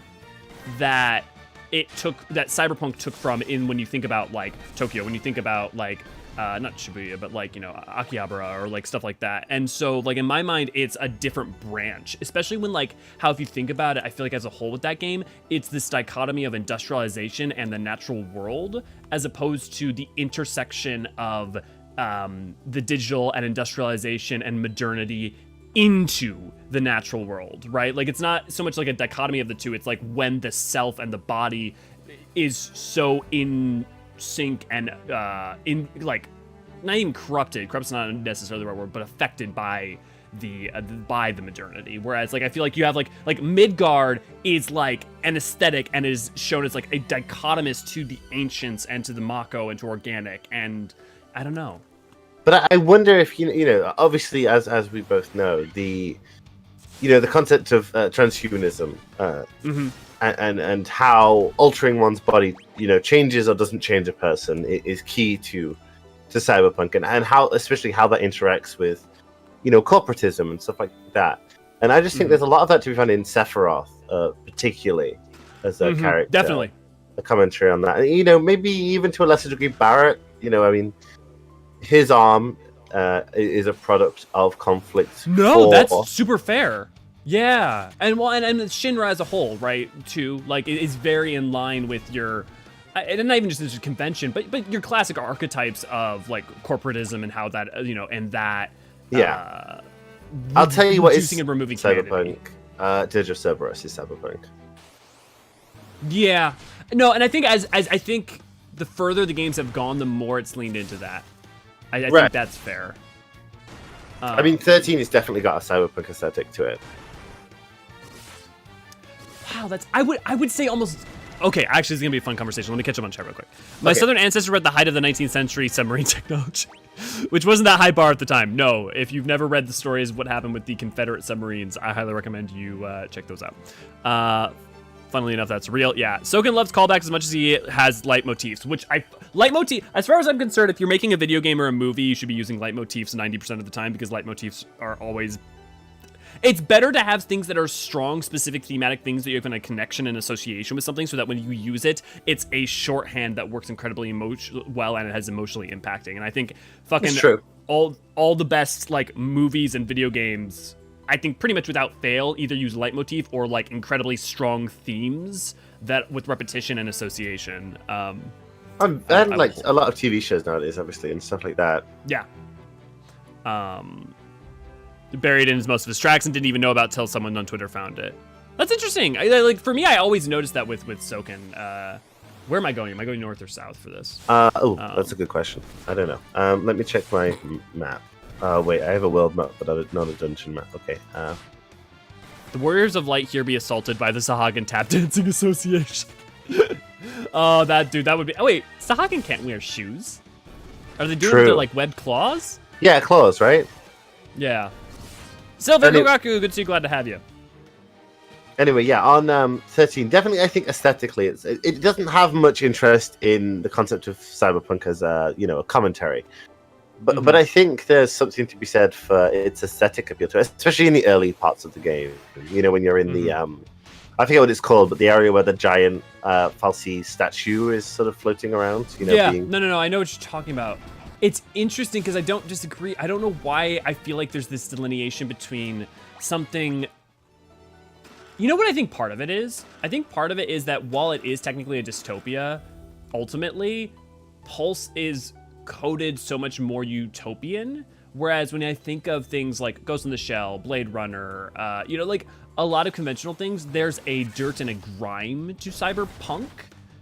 that Cyberpunk took from when you think about, like, Tokyo, when you think about, like, not Shibuya, but, like, Akihabara, or, like, stuff like that. And so, like, in my mind, it's a different branch, especially when, like, how, if you think about it, I feel like as a whole with that game, it's this dichotomy of industrialization and the natural world, as opposed to the intersection of the digital and industrialization and modernity into the natural world, right? Like, it's not so much like a dichotomy of the two. It's like when the self and the body is so in sync and in, like, not even corrupted. Corrupt's not necessarily the right word, but affected by the modernity. Whereas, like, I feel like you have like Midgard is like an aesthetic and is shown as, like, a dichotomous to the ancients and to the Mako and to organic, and I don't know. But I wonder if obviously, as we both know, the concept of transhumanism and how altering one's body changes or doesn't change a person is key to Cyberpunk, and how, especially how that interacts with corporatism and stuff like that. And I just think there's a lot of that to be found in Sephiroth, particularly as a character. Definitely a commentary on that, and maybe even to a lesser degree Barrett. I mean, his arm is a product of conflict. No, that's super fair. Yeah, and Shinra as a whole, right? Too, like, it is very in line with your, and not even just this convention, but your classic archetypes of, like, corporatism and how that and that. Yeah, I'll tell you what is and removing Cyberpunk. Dirge of Cerberus is Cyberpunk. Yeah, no, and I think as I think the further the games have gone, the more it's leaned into that. I think that's fair. I mean, 13 has definitely got a Cyberpunk aesthetic to it. Wow, I would say almost. Okay, actually, it's gonna be a fun conversation. Let me catch up on chat real quick. My southern ancestors were at the height of the 19th century submarine technology, which wasn't that high bar at the time. No, if you've never read the stories of what happened with the Confederate submarines, I highly recommend you check those out. Funnily enough, that's real. Yeah, Soken loves callbacks as much as he has leitmotifs, which as far as I'm concerned, if you're making a video game or a movie, you should be using leitmotifs 90% of the time, because leitmotifs are always. It's better to have things that are strong, specific thematic things that you have a connection and association with something, so that when you use it, it's a shorthand that works incredibly well and it has emotionally impacting. And I think fucking all the best like movies and video games, I think pretty much without fail, either use leitmotif or like incredibly strong themes that with repetition and association. And like a lot of TV shows nowadays, obviously, and stuff like that. Yeah. Buried in most of his tracks and didn't even know about till someone on Twitter found it. That's interesting. Like for me, I always noticed that with Soken. Where am I going? Am I going north or south for this? That's a good question. I don't know. Let me check my map. Wait, I have a world map, but not a dungeon map. Okay. The Warriors of Light here be assaulted by the Sahagin Tap Dancing Association. Oh, that would be... Oh, wait. Sahagin can't wear shoes. Are they doing the, like, webbed claws? Yeah, claws, right? Yeah. Silver Gogaku, good to see you. Glad to have you. Anyway, yeah, on 13, definitely I think aesthetically, it doesn't have much interest in the concept of cyberpunk as a commentary. But I think there's something to be said for its aesthetic appeal to it, especially in the early parts of the game. When you're in the I forget what it's called, but the area where the giant Falsi statue is sort of floating around. Yeah, no, I know what you're talking about. It's interesting because I don't disagree. I don't know why I feel like there's this delineation between something... You know what I think part of it is? I think part of it is that while it is technically a dystopia, ultimately, Pulse is coded so much more utopian. Whereas when I think of things like Ghost in the Shell, Blade Runner, like a lot of conventional things, there's a dirt and a grime to cyberpunk,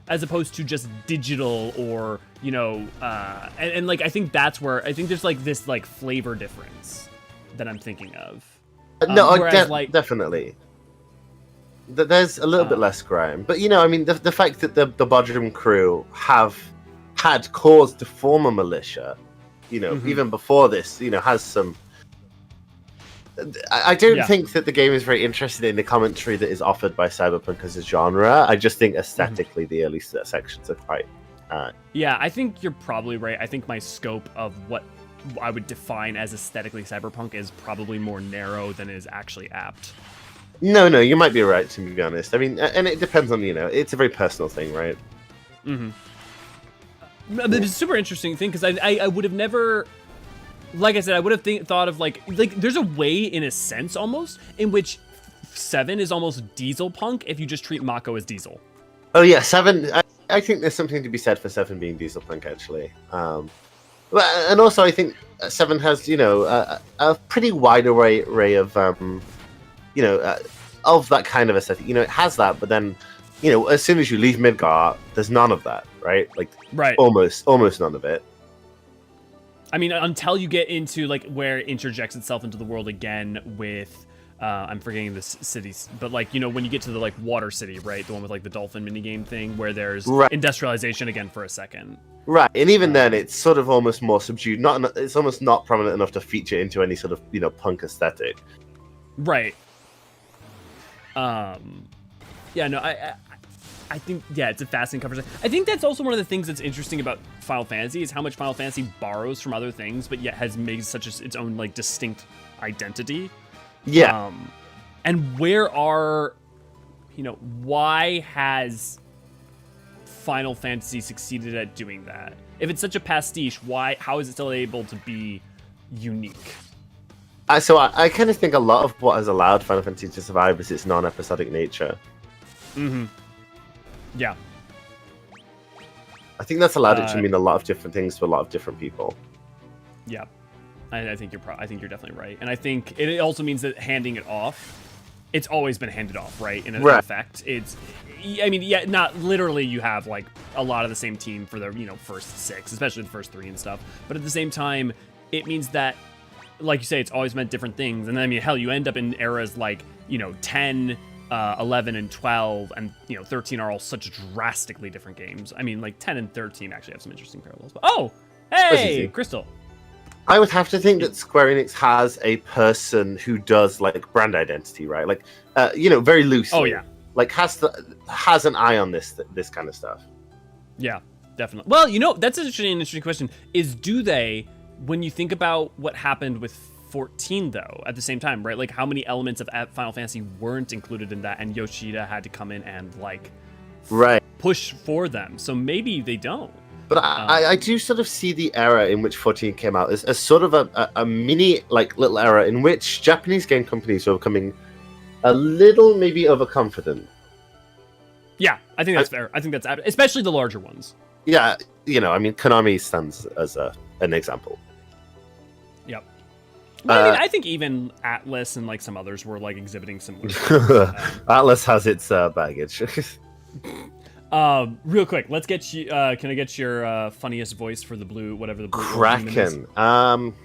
as opposed to just digital or, and like, I think that's where, I think there's like this like flavor difference that I'm thinking of. Definitely. There's a little bit less grime, but the fact that the Bodrum crew have had cause to form a militia, even before this, has some. I don't think that the game is very interested in the commentary that is offered by cyberpunk as a genre. I just think aesthetically the early sections are quite. Yeah, I think you're probably right. I think my scope of what I would define as aesthetically cyberpunk is probably more narrow than is actually apt. No, you might be right, to be honest. I mean, and it depends on, it's a very personal thing, right? Mm-hmm. It's a super interesting thing, because I would have never... Like I said, I would have thought of, like, there's a way, in a sense, almost, in which 7 is almost diesel punk if you just treat Mako as diesel. Oh, yeah, 7... I think there's something to be said for 7 being diesel punk, actually. And also, I think 7 has, a pretty wide array of... of that kind of aesthetic. It has that, but then, as soon as you leave Midgar, there's none of that, right? Like, almost none of it. I mean, until you get into, like, where it interjects itself into the world again with, I'm forgetting the cities, but, like, when you get to the, like, water city, right? The one with, like, the dolphin minigame thing, where there's industrialization again for a second. Right, and even then, it's sort of almost more subdued. It's almost not prominent enough to feature into any sort of, punk aesthetic. Right. I think, it's a fascinating conversation. I think that's also one of the things that's interesting about Final Fantasy is how much Final Fantasy borrows from other things, but yet has made its own, like, distinct identity. Yeah. And where are, why has Final Fantasy succeeded at doing that? If it's such a pastiche, how is it still able to be unique? So I kind of think a lot of what has allowed Final Fantasy to survive is its non-episodic nature. Mm-hmm. Yeah. I think that's allowed it to mean a lot of different things to a lot of different people. Yeah. I think you're definitely right. And I think it also means that handing it off, it's always been handed off, right? In effect, not literally you have, like, a lot of the same team for the, first 6, especially the first 3 and stuff. But at the same time, it means that, like you say, it's always meant different things. And then, I mean, hell, you end up in eras like, 10, 11, and 12, and, 13 are all such drastically different games. I mean, like, 10 and 13 actually have some interesting parallels. But, oh, hey, Crystal. I would have to think that Square Enix has a person who does, like, brand identity, right? Like, very loosely. Oh, yeah. Like, has an eye on this kind of stuff. Yeah, definitely. Well, that's actually an interesting question. Do they, when you think about what happened with 14, though, at the same time, right? Like, how many elements of Final Fantasy weren't included in that, and Yoshida had to come in and, like, push for them. So maybe they don't. But I do sort of see the era in which 14 came out as sort of a mini, like, little era in which Japanese game companies were becoming a little maybe overconfident. Yeah, I think that's fair. I think that's especially the larger ones. Yeah, I mean, Konami stands as an example. Yep. Well, I think even Atlas and like some others were like exhibiting similar. Atlas has its baggage. Real quick, let's get you. Can I get your funniest voice for the blue, whatever the blue Kraken?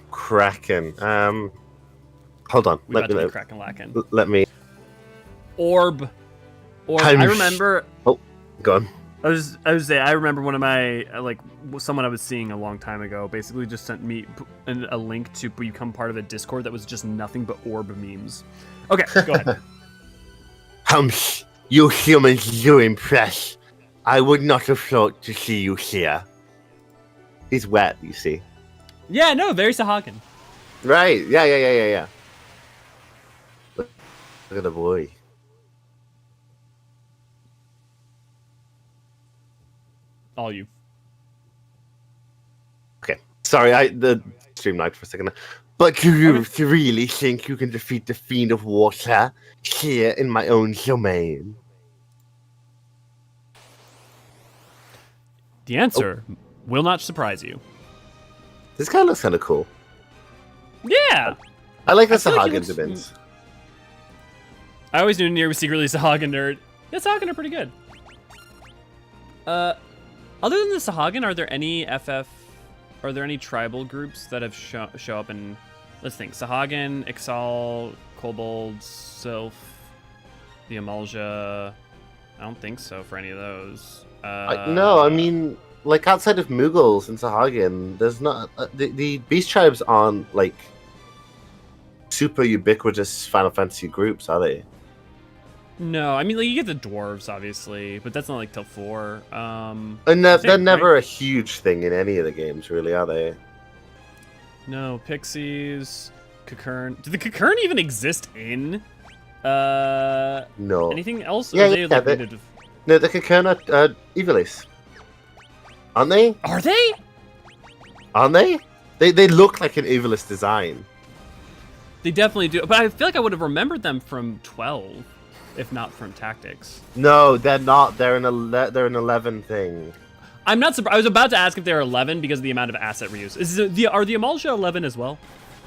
Kraken. Hold on. Let me Kraken Lackin. Let me. Orb. I remember. Oh, go on. I was saying, I remember one of my someone I was seeing a long time ago basically just sent me a link to become part of a Discord that was just nothing but orb memes. Okay, go ahead. You humans do impress. I would not have thought to see you here. He's wet, you see. Yeah, no, very Sahagan. Right. Yeah. Look at the boy. All you. Okay. Sorry, the stream lagged for a second. But do you really think you can defeat the Fiend of Water here in my own domain? The answer will not surprise you. This guy looks kind of cool. Yeah! I like the Sahagan dimensions. I always knew Nier was secretly a Sahagan nerd. Yeah, Sahagan are pretty good. Other than the Sahagan, are there any tribal groups that have show up in, let's think, Sahagan, Ixal, Kobold, Sylph, the Amalja? I don't think so for any of those. No, I mean, like, outside of Mughals and Sahagan, there's not... the Beast Tribes aren't, like, super ubiquitous Final Fantasy groups, are they? No, I mean, like, you get the dwarves, obviously, but that's not, like, till 4. And they're never a huge thing in any of the games, really, are they? No, Pixies, Kakern... Do the Kakern even exist in... No. Anything else? No, the Kakern are Evilis. Aren't they? Are they? Aren't they? They look like an Evilis design. They definitely do, but I feel like I would have remembered them from 12. If not from Tactics. No, they're not. They're an 11 thing. I'm not surprised. I was about to ask if they're 11 because of the amount of asset reuse. Are the Amalja 11 as well?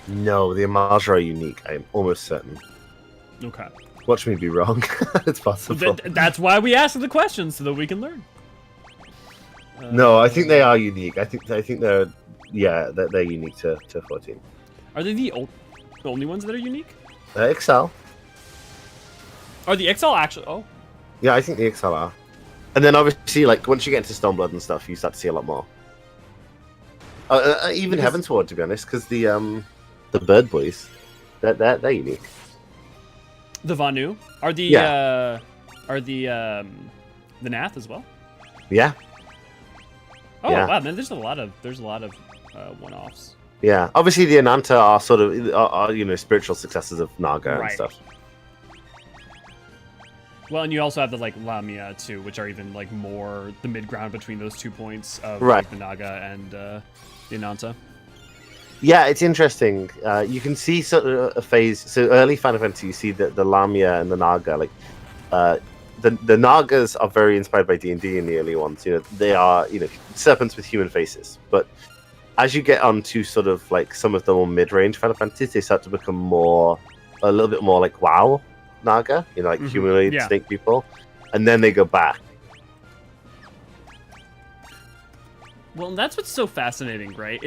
No, the Amalja are unique. I am almost certain. Okay. Watch me be wrong. It's possible. That's why we ask the questions, so that we can learn. No, I think they are unique. I think they're they're unique to 14. Are they the only ones that are unique? Excel. Are the XL actually? Oh. Yeah, I think the XL are. And then obviously, like, once you get into Stormblood and stuff, you start to see a lot more. Even Heavensward, to be honest, because the Bird Boys, they're unique. The Vanu are the Nath as well. Yeah. Oh wow, man! There's a lot of one-offs. Yeah, obviously the Ananta are sort of spiritual successors of Naga and stuff. Well, and you also have the Lamia too, which are even more the mid ground between those 2 points of the Naga and the Ananta. Yeah, it's interesting. You can see sort of a phase. So early Final Fantasy, you see the Lamia and the Naga. The Nagas are very inspired by D&D in the early ones. They are serpents with human faces. But as you get onto sort of some of the more mid-range Final Fantasies, they start to become a little bit more like WoW Naga, humanoid snake people, and then they go back. Well, and that's what's so fascinating, right?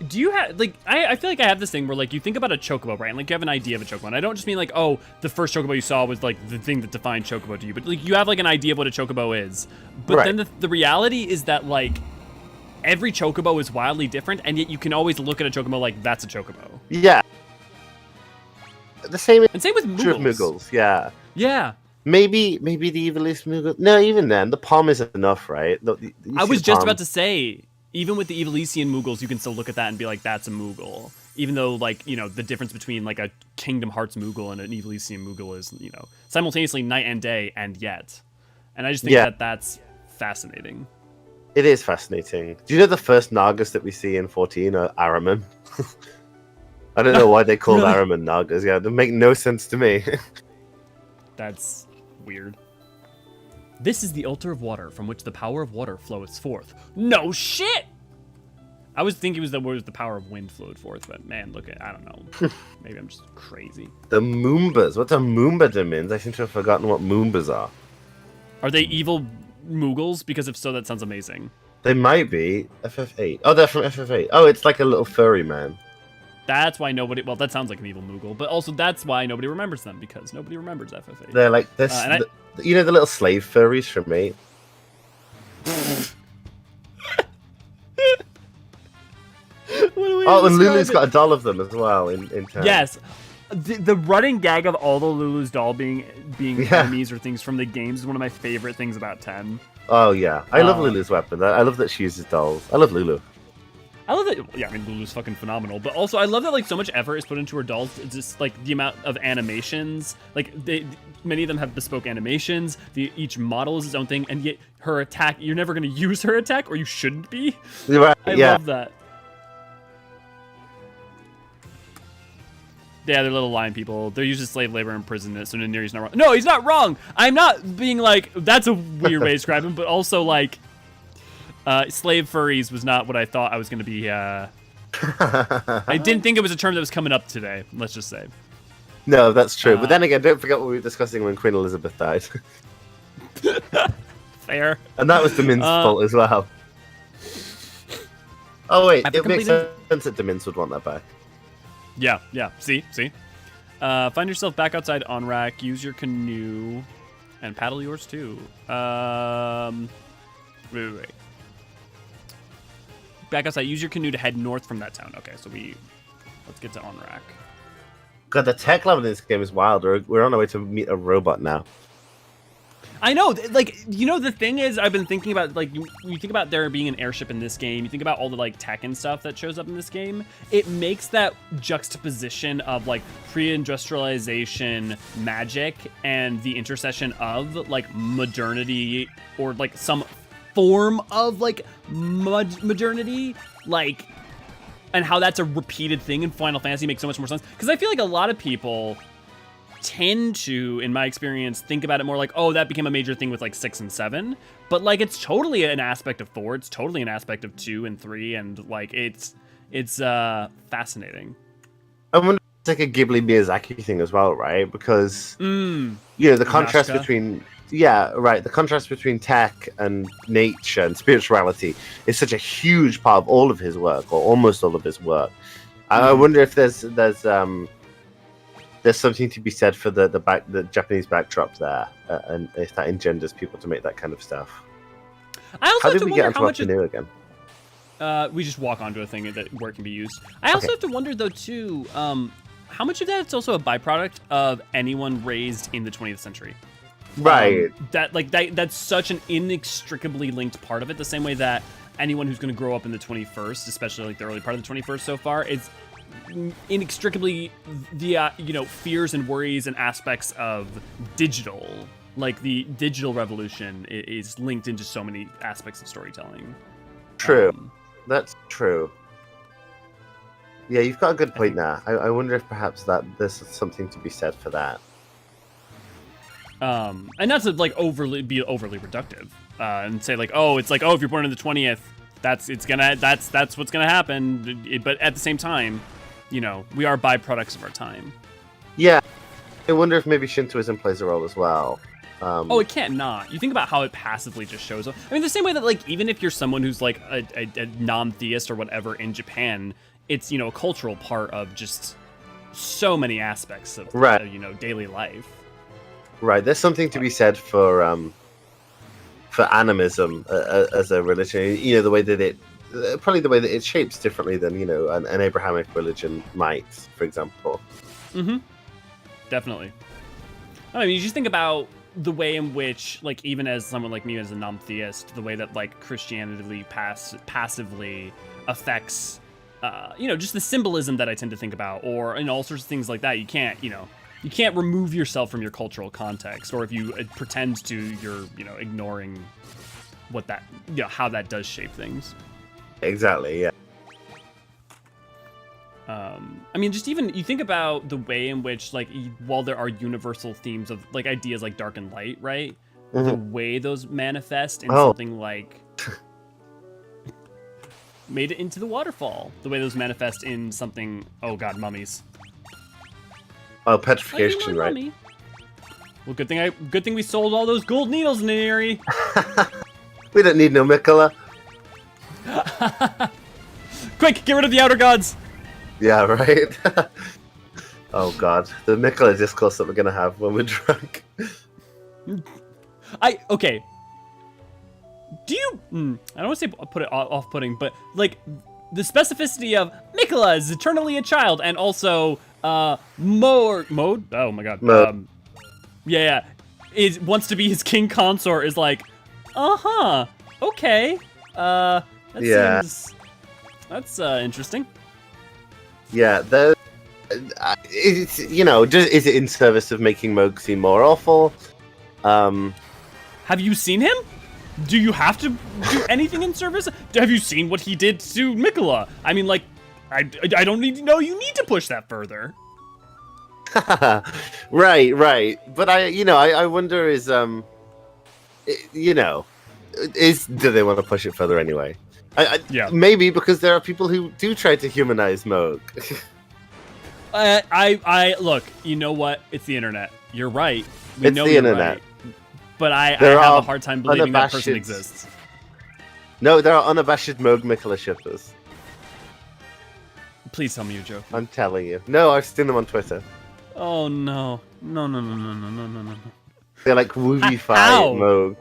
Do you have I feel like I have this thing where you think about a chocobo, right? And you have an idea of a chocobo. And I don't just mean the first chocobo you saw was the thing that defined chocobo to you, but you have an idea of what a chocobo is. But then the reality is that every chocobo is wildly different, and yet you can always look at a chocobo that's a chocobo. Yeah. The same with Mughals. Yeah. Yeah. Maybe the Evilist Mughal. No, even then, the palm is enough, right? I was just about to say, even with the Evilisian Mughals, you can still look at that and be that's a Mughal. Even though, the difference between a Kingdom Hearts Mughal and an Evilisian Mughal is, simultaneously night and day, and yet. And I just think that's fascinating. It is fascinating. Do you know the first Nagas that we see in 14 are Araman? I don't know why they called Really? Araman Nagas. Yeah, they make no sense to me. That's weird. This is the altar of water from which the power of water flows forth. No shit! I was thinking it was the power of wind flowed forth, but man, look at, I don't know. Maybe I'm just crazy. The Moombas. What's a Moomba demons? I seem to have forgotten what Moombas are. Are they evil Moogles? Because if so, that sounds amazing. They might be. FF8. Oh, they're from FF8. Oh, it's like a little furry man. That's why nobody, well, that sounds like an evil Moogle, but also that's why nobody remembers them, because nobody remembers FF8. They're like this, you know, the little slave furries from 8? Oh, and Lulu's got a doll of them as well in 10. Yes. The running gag of all the Lulu's doll being enemies or things from the games is one of my favorite things about 10. Oh, yeah. I love Lulu's weapon. I love that she uses dolls. I love Lulu. I love that, yeah, I mean, Lulu's fucking phenomenal, but also I love that, like, so much effort is put into her dolls. It's just, like, the amount of animations, like, many of them have bespoke animations, each model is its own thing, and yet her attack, you're never going to use her attack, or you shouldn't be. Right, I love that. Yeah, they're little lion people. They're used as slave labor and imprisonment, so Nini's not wrong. No, he's not wrong! I'm not being like, that's a weird way to describe him, but also, like, slave furries was not what I thought I was going to be. I didn't think it was a term that was coming up today, let's just say. No, that's true. But then again, don't forget what we were discussing when Queen Elizabeth died. Fair. And that was Domin's fault as well. Oh, wait. It makes sense that Domins would want that back. Yeah. See? Find yourself back outside Onrak. Use your canoe. And paddle yours, too. Wait. Back outside. Use your canoe to head north from that town. Okay, so let's get to Onrak. God, the tech level in this game is wild. We're on our way to meet a robot now. I know, like, you know, the thing is, I've been thinking about, like, you think about there being an airship in this game, you think about all the, like, tech and stuff that shows up in this game, it makes that juxtaposition of, like, pre-industrialization magic and the intersection of, like, modernity or, like, some form of, like, modernity, like, and how that's a repeated thing in Final Fantasy makes so much more sense. Because I feel like a lot of people tend to, in my experience, think about it more like, oh, that became a major thing with like 6 and 7, but like it's totally an aspect of 4, it's totally an aspect of 2 and 3, and like it's fascinating. I wonder if it's like a Ghibli Miyazaki thing as well, right? Because you know, the contrast between the contrast between tech and nature and spirituality is such a huge part of all of his work, or almost all of his work. I wonder if there's something to be said for the Japanese backdrop there, and if that engenders people to make that kind of stuff. I also How did we get onto what to do again? We just walk onto a thing where it can be used. I also have to wonder though too, how much of that is also a byproduct of anyone raised in the 20th century. Right. That's such an inextricably linked part of it. The same way that anyone who's going to grow up in the 21st, especially like the early part of the 21st so far, is inextricably the fears and worries and aspects of digital, like the digital revolution is linked into so many aspects of storytelling. True. That's true. Yeah, you've got a good point there. I wonder if perhaps that there's something to be said for that. And not to like be overly reductive and say like, oh, it's like, oh, if you're born in the 20th, that's what's gonna happen. But at the same time, you know, we are byproducts of our time. Yeah. I wonder if maybe Shintoism plays a role as well. It can't not. You think about how it passively just shows up. I mean, the same way that, like, even if you're someone who's, like, a non-theist or whatever in Japan, it's, you know, a cultural part of just so many aspects of, daily life. Right. There's something to be said for animism as a religion. You know, the way that it shapes differently than, you know, an Abrahamic religion might, for example. Mm-hmm. Definitely. I mean, you just think about the way in which, like, even as someone like me as a non-theist, the way that, like, Christianity passively affects, just the symbolism that I tend to think about, or, all sorts of things like that. You can't remove yourself from your cultural context, or if you pretend to, you're, ignoring what that, how that does shape things. Exactly, yeah. I mean, just even, you think about the way in which, like, while there are universal themes of, like, ideas like dark and light, right? Mm-hmm. The way those manifest in something like made it into the waterfall. The way those manifest in something, oh god, mummies. Oh, petrification, right? Mummy. Well, good thing we sold all those gold needles in the area. We don't need no Mikola. Quick, get rid of the outer gods. Yeah, right? Oh god, the Mikola discourse that we're gonna have when we're drunk. Okay. Do you, I don't want to say put it off-putting, but like the specificity of Mikola is eternally a child, and also mode. Oh my god. Mode. Yeah. Is wants to be his king consort is like, okay. Seems, that's interesting. Yeah, it's, is it in service of making Moog seem more awful? Have you seen him? Do you have to do anything in service? Have you seen what he did to Mikola? I mean, like, I don't need to know. You need to push that further. Right. But I wonder do they want to push it further anyway? Yeah. Maybe because there are people who do try to humanize Moog. I look, you know what? It's the internet. You're right. It's the internet. Right. But I have a hard time believing that person exists. No, there are unabashed Moog Mikola shippers. Please tell me you're joking. I'm telling you. No, I've seen them on Twitter. Oh no. No. They're like woobified Moog.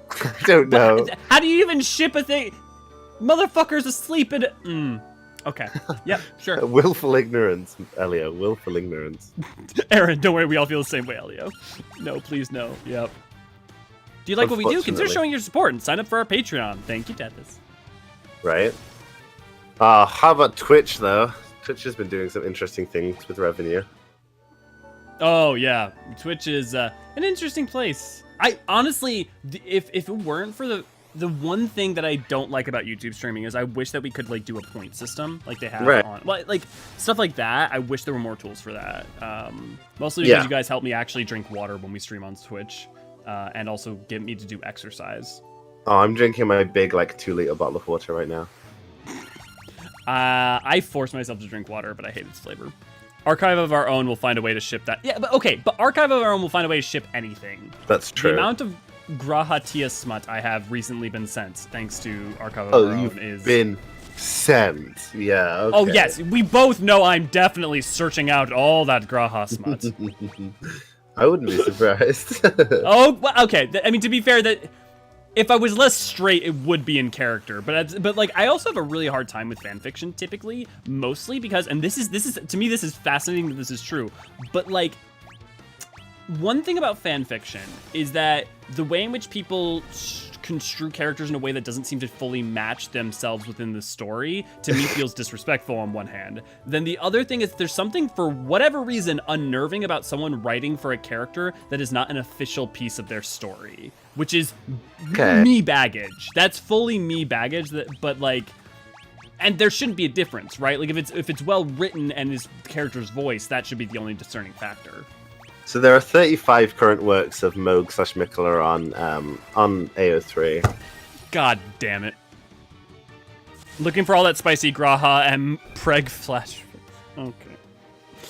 I don't know. How do you even ship a thing? Motherfucker's asleep in Okay. Yep, sure. Willful ignorance, Elio. Willful ignorance. Aaron, don't worry. We all feel the same way, Elio. No, please, no. Yep. Do you like what we do? Consider showing your support and sign up for our Patreon. Thank you, Tethys. Right. How about Twitch, though? Twitch has been doing some interesting things with revenue. Oh, yeah. Twitch is an interesting place. I honestly, if it weren't for the one thing that I don't like about YouTube streaming is I wish that we could like do a point system like they have on like stuff like that. I wish there were more tools for that. Mostly because you guys help me actually drink water when we stream on Twitch, and also get me to do exercise. Oh, I'm drinking my big like 2-liter bottle of water right now. I force myself to drink water, but I hate its flavor. Archive of Our Own will find a way to ship that. Yeah, but okay, but Archive of Our Own will find a way to ship anything. That's true. The amount of Grahatia smut I have recently been sent, thanks to Archive of Our Own, is... been sent. Yeah, okay. Oh, yes, we both know I'm definitely searching out all that Graha smut. I wouldn't be surprised. Oh, okay, I mean, to be fair, that if I was less straight, it would be in character. But like, I also have a really hard time with fanfiction, typically, mostly because, and this is to me, this is fascinating that this is true, but like, one thing about fanfiction is that the way in which people construe characters in a way that doesn't seem to fully match themselves within the story, to me feels disrespectful on one hand. Then the other thing is there's something, for whatever reason, unnerving about someone writing for a character that is not an official piece of their story, which is me baggage. That's fully me baggage, but like, and there shouldn't be a difference, right? Like if it's well written and is the character's voice, that should be the only discerning factor. So there are 35 current works of Moog/Mikola on AO3. God damn it. Looking for all that spicy Graha and Preg flash. Okay.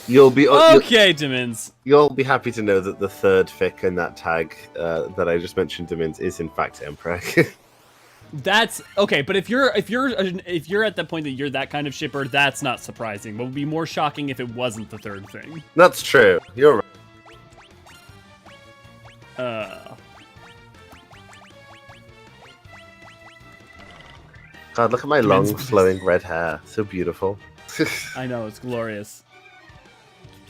You'll be okay, Demins. You'll be happy to know that the third fic in that tag that I just mentioned, Demins, is in fact Mpreg. That's okay, but if you're at the point that you're that kind of shipper, that's not surprising. What would be more shocking if it wasn't the third thing. That's true. You're right. God, look at my long, flowing red hair. So beautiful. I know, it's glorious.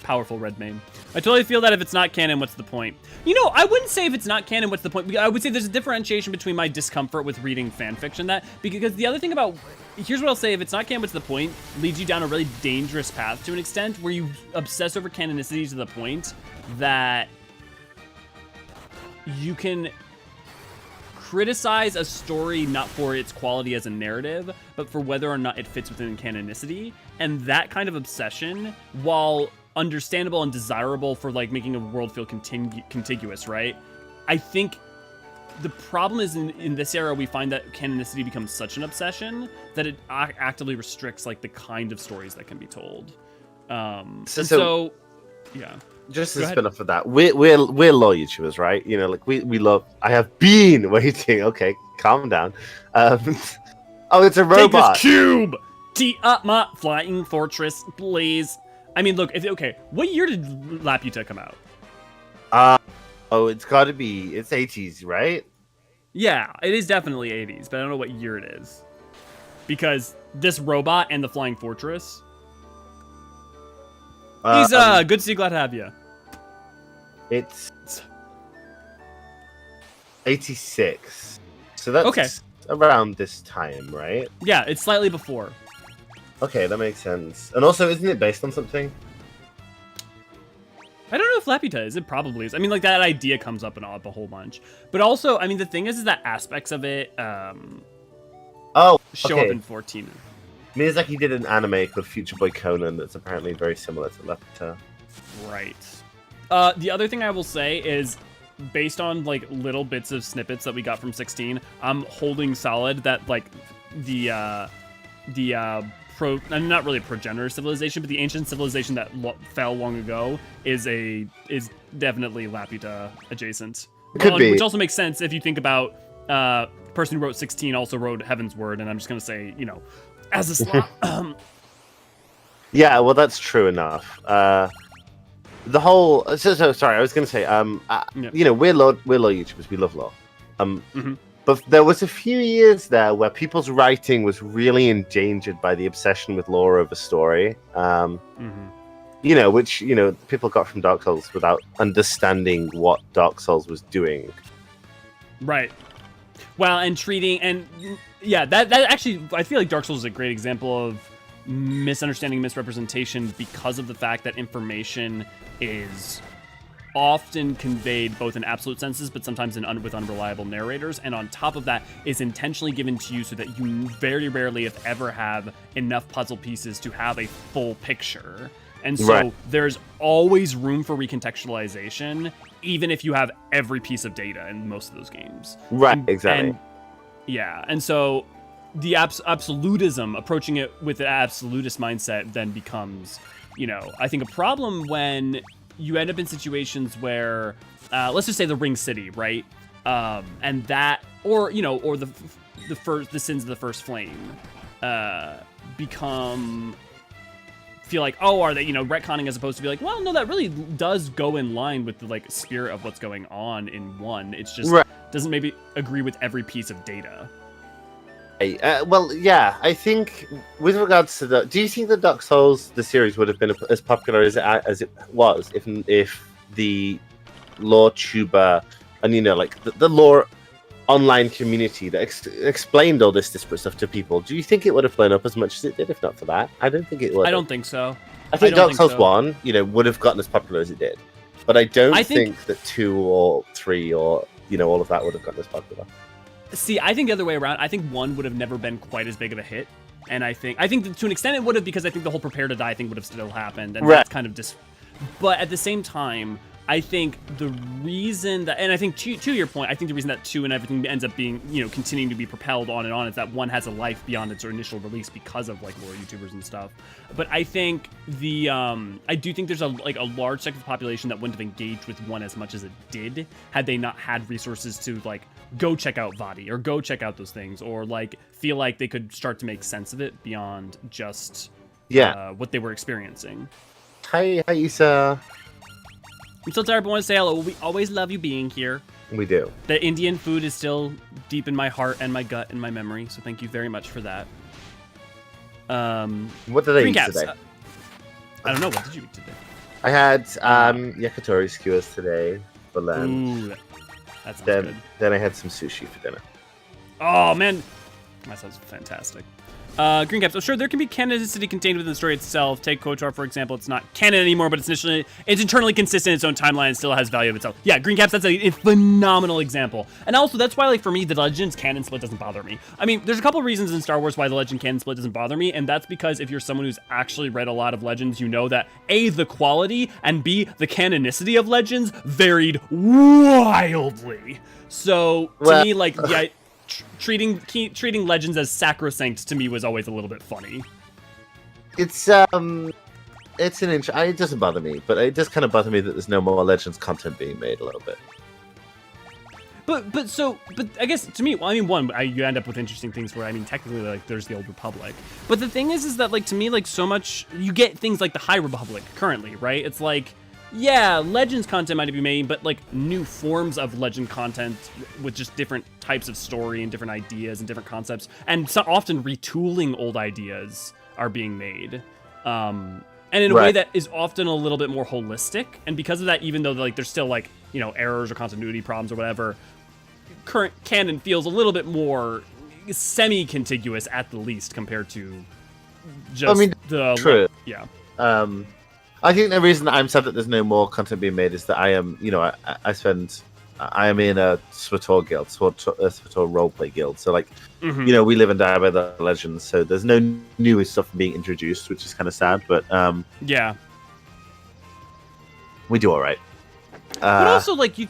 Powerful red mane. I totally feel that if it's not canon, what's the point? You know, I wouldn't say if it's not canon, what's the point? I would say there's a differentiation between my discomfort with reading fanfiction because the other thing about, here's what I'll say, if it's not canon, what's the point, leads you down a really dangerous path to an extent where you obsess over canonicity to the point that you can criticize a story not for its quality as a narrative, but for whether or not it fits within canonicity. And that kind of obsession, while understandable and desirable for like making a world feel contiguous, right? I think the problem is in this era, we find that canonicity becomes such an obsession that it actively restricts like the kind of stories that can be told. So yeah. Just to spin off of that, we're law YouTubers, right? You know, like we love. I have been waiting. Okay, calm down. Oh, it's a robot. Take this cube. Tee up my flying fortress, please. I mean, look. What year did Laputa come out? It's got to be. It's 80s, right? Yeah, it is definitely 80s, but I don't know what year it is because this robot and the flying fortress. He's good to see you, glad to have you. It's 86. So that's around this time, right? Yeah, it's slightly before. Okay, that makes sense. And also, isn't it based on something? I don't know if Laputa is. It probably is. I mean, like, that idea comes up in a whole bunch. But also, I mean, the thing is that aspects of it show up in 14. Miyazaki did an anime called Future Boy Conan that's apparently very similar to Laputa. Right. The other thing I will say is, based on like little bits of snippets that we got from 16, I'm holding solid that like not really progenitor civilization, but the ancient civilization that fell long ago is definitely Laputa adjacent. Could be. Which also makes sense if you think about the person who wrote 16 also wrote Heaven's Word, and I'm just gonna say, you know, as a slot. Yeah, well, that's true enough. The whole sorry, I was gonna say, you know, we're law YouTubers, we love law. But there was a few years there where people's writing was really endangered by the obsession with lore over story. You know, which, you know, people got from Dark Souls without understanding what Dark Souls was doing. Right. Well, and that actually, I feel like Dark Souls is a great example of misunderstanding, misrepresentation, because of the fact that information is often conveyed both in absolute senses, but sometimes with unreliable narrators, and on top of that is intentionally given to you so that you very rarely, if ever, have enough puzzle pieces to have a full picture. And so there's always room for recontextualization, even if you have every piece of data in most of those games. Right, exactly. And so the absolutism, approaching it with an absolutist mindset, then becomes, you know, I think a problem when you end up in situations where, let's just say the Ring City, right? And that, or, you know, or the sins of the First Flame feel like, oh, are they, you know, retconning, as opposed to be like, well, no, that really does go in line with the like spirit of what's going on in one. It's just doesn't maybe agree with every piece of data. Well, yeah, I think with regards to do you think that Dark Souls, the series, would have been as popular as it was if the lore tuber and, you know, like the lore online community that explained all this disparate stuff to people, do you think it would have blown up as much as it did if not for that? I don't think it would. I don't think so. I think Dark Souls 1, you know, would have gotten as popular as it did. But I don't think that 2 or 3 or, you know, all of that would have gotten as popular. See, I think the other way around. I think 1 would have never been quite as big of a hit. And I think to an extent it would have, because I think the whole prepare to die thing would have still happened. And that's kind of but at the same time, I think the reason that, and I think to your point, I think the reason that 2 and everything ends up being, you know, continuing to be propelled on and on, is that 1 has a life beyond its initial release because of like lore YouTubers and stuff. But I think I do think there's a large segment of the population that wouldn't have engaged with 1 as much as it did had they not had resources to like go check out Vadi or go check out those things, or like feel like they could start to make sense of it beyond just what they were experiencing. Hi Isa. I'm still tired, but I want to say hello. We always love you being here. We do. The Indian food is still deep in my heart and my gut and my memory, so thank you very much for that. What did I eat today? I don't know. What did you eat today? I had yakitori skewers today for lunch. Ooh, that sounds good. Then I had some sushi for dinner. Oh, man. That sounds fantastic. Green Caps. Oh, sure, there can be canonicity contained within the story itself. Take KOTOR, for example. It's not canon anymore, but it's internally consistent in its own timeline and still has value of itself. Yeah, Green Caps, that's a phenomenal example. And also, that's why, like, for me, the Legends canon split doesn't bother me. I mean, there's a couple reasons in Star Wars why the Legend canon split doesn't bother me, and that's because if you're someone who's actually read a lot of Legends, you know that A, the quality, and B, the canonicity of Legends varied wildly. So, to me, like, yeah... treating Legends as sacrosanct to me was always a little bit funny. It's an inch. It doesn't bother me, but it does kind of bother me that there's no more Legends content being made a little bit. But I guess to me, well, I mean, you end up with interesting things where, I mean, technically, like, there's the Old Republic. But the thing is that, like, to me, like, so much, you get things like the High Republic currently, right? It's like, yeah, Legends content might be made, but, like, new forms of Legend content with just different types of story and different ideas and different concepts, and so often retooling old ideas are being made. And in a way that is often a little bit more holistic. And because of that, even though, like, there's still, like, you know, errors or continuity problems or whatever, current canon feels a little bit more semi-contiguous at the least compared to just true. Yeah. I think the reason that I'm sad that there's no more content being made is that I am, you know, I am in a SWTOR guild, SWTOR roleplay guild. So, like, you know, we live and die by the Legends. So there's no new stuff being introduced, which is kind of sad. But yeah, we do all right. But also, like, you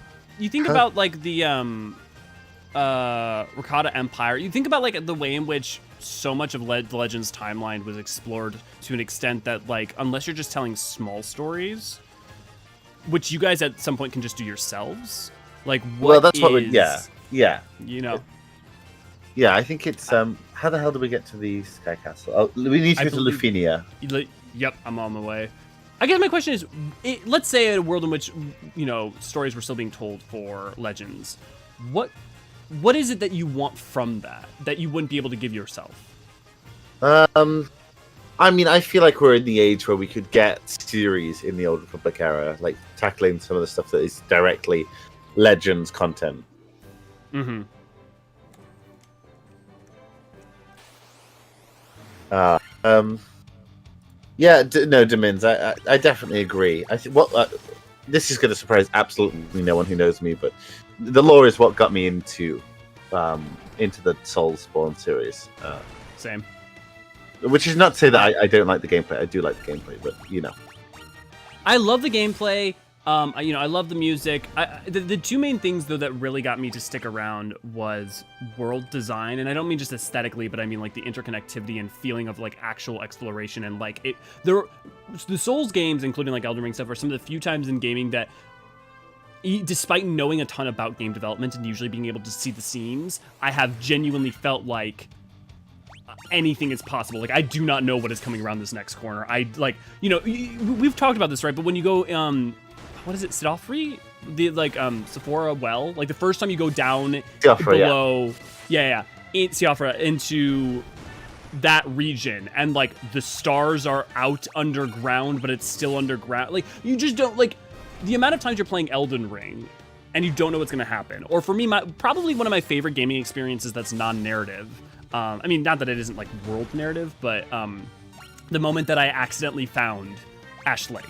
think about, like, the Rakata Empire. You think about, like, the way in which so much of the Legends timeline was explored to an extent that, like, unless you're just telling small stories, which you guys at some point can just do yourselves, like, you know. Yeah, I think it's how the hell do we get to the Sky Castle? Oh, we need to go to Lufinia. Yep, I'm on my way. I guess my question is, let's say in a world in which, you know, stories were still being told for Legends, what is it that you want from that you wouldn't be able to give yourself? I mean, I feel like we're in the age where we could get series in the Old Republic era, like tackling some of the stuff that is directly Legends content. Mm-hmm. Yeah, Domins, I definitely agree. I think this is going to surprise absolutely no one who knows me, but the lore is what got me into the Soulspawn series. Same. Which is not to say that I don't like the gameplay. I do like the gameplay, but you know. I love the gameplay. You know, I love the music. The two main things, though, that really got me to stick around was world design, and I don't mean just aesthetically, but I mean, like, the interconnectivity and feeling of, like, actual exploration, and, like, the Souls games, including, like, Elden Ring stuff, are some of the few times in gaming that, despite knowing a ton about game development and usually being able to see the seams, I have genuinely felt like anything is possible. Like, I do not know what is coming around this next corner. You know, we've talked about this, right? But when you go, what is it, Sidofri? The, like, Sephora well? Like, the first time you go down below... Yeah. Siofra, into that region, and, like, the stars are out underground, but it's still underground. Like, you just don't, like... The amount of times you're playing Elden Ring and you don't know what's going to happen. Or for me, probably one of my favorite gaming experiences that's non-narrative. I mean, not that it isn't, like, world narrative, but the moment that I accidentally found Ash Lake.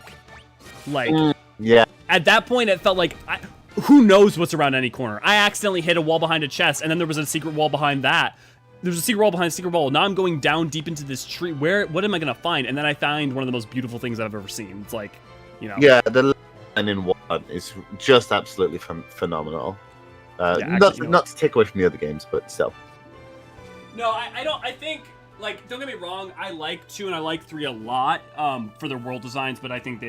Like, yeah. At that point, it felt like, who knows what's around any corner. I accidentally hit a wall behind a chest, and then there was a secret wall behind that. There's a secret wall behind a secret wall. Now I'm going down deep into this tree. What am I going to find? And then I find one of the most beautiful things I've ever seen. It's like, you know. Yeah, the line in one is just absolutely phenomenal. Not to take away from the other games, but still. No, I don't. I think, like, don't get me wrong, I like 2 and I like 3 a lot for their world designs, but I think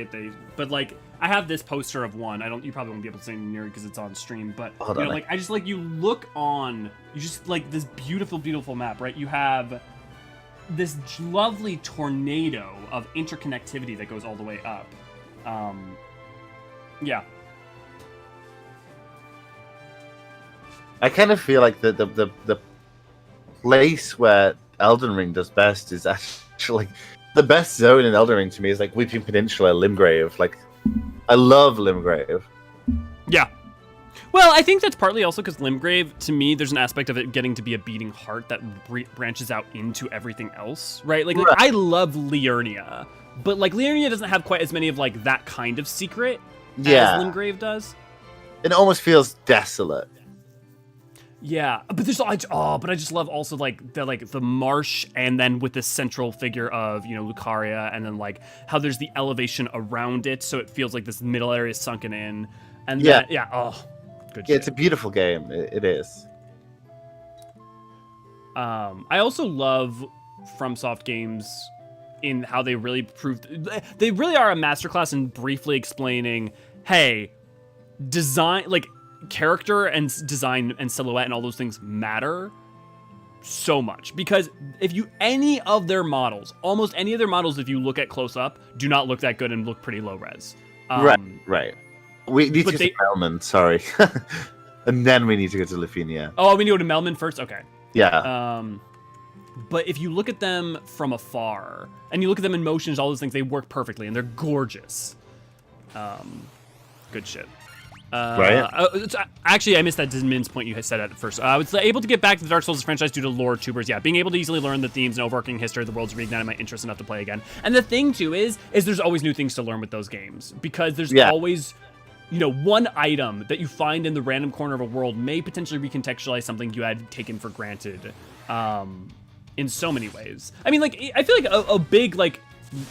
but, like, I have this poster of 1. You probably won't be able to see it near because it's on stream, but you know, like, I just, like, you look on, you just, like, this beautiful, beautiful map, right? You have this lovely tornado of interconnectivity that goes all the way up. Yeah. I kind of feel like the place where Elden Ring does best is actually, like, the best zone in Elden Ring to me is, like, Weeping Peninsula, Limgrave. Like, I love Limgrave. Yeah. Well, I think that's partly also because Limgrave, to me, there's an aspect of it getting to be a beating heart that branches out into everything else, right? Like I love Liurnia, but like Liurnia doesn't have quite as many of like that kind of secret as Limgrave does. It almost feels desolate. Yeah, but there's but I just love also like the marsh, and then with this central figure of Lucaria, and then like how there's the elevation around it, so it feels like this middle area is sunken in, and good shit. It's a beautiful game. It is. I also love FromSoft games in how they really they really are a masterclass in briefly explaining, hey, design like. Character and design and silhouette and all those things matter so much, because almost any of their models, if you look at close up, do not look that good and look pretty low res. Right. We need to go to Melman, sorry. And then we need to go to Lithuania. Oh, we need to go to Melman first? Okay. Yeah. But if you look at them from afar, and you look at them in motions, all those things, they work perfectly, and they're gorgeous. Good shit. Right. Actually, I missed that Min's point you had said at first. I was able to get back to the Dark Souls franchise due to lore tubers. Yeah, being able to easily learn the themes and overarching history of the worlds reignited my interest enough to play again. And the thing too is there's always new things to learn with those games, because there's always, one item that you find in the random corner of a world may potentially recontextualize something you had taken for granted. In so many ways. I mean, like, I feel like a big, like,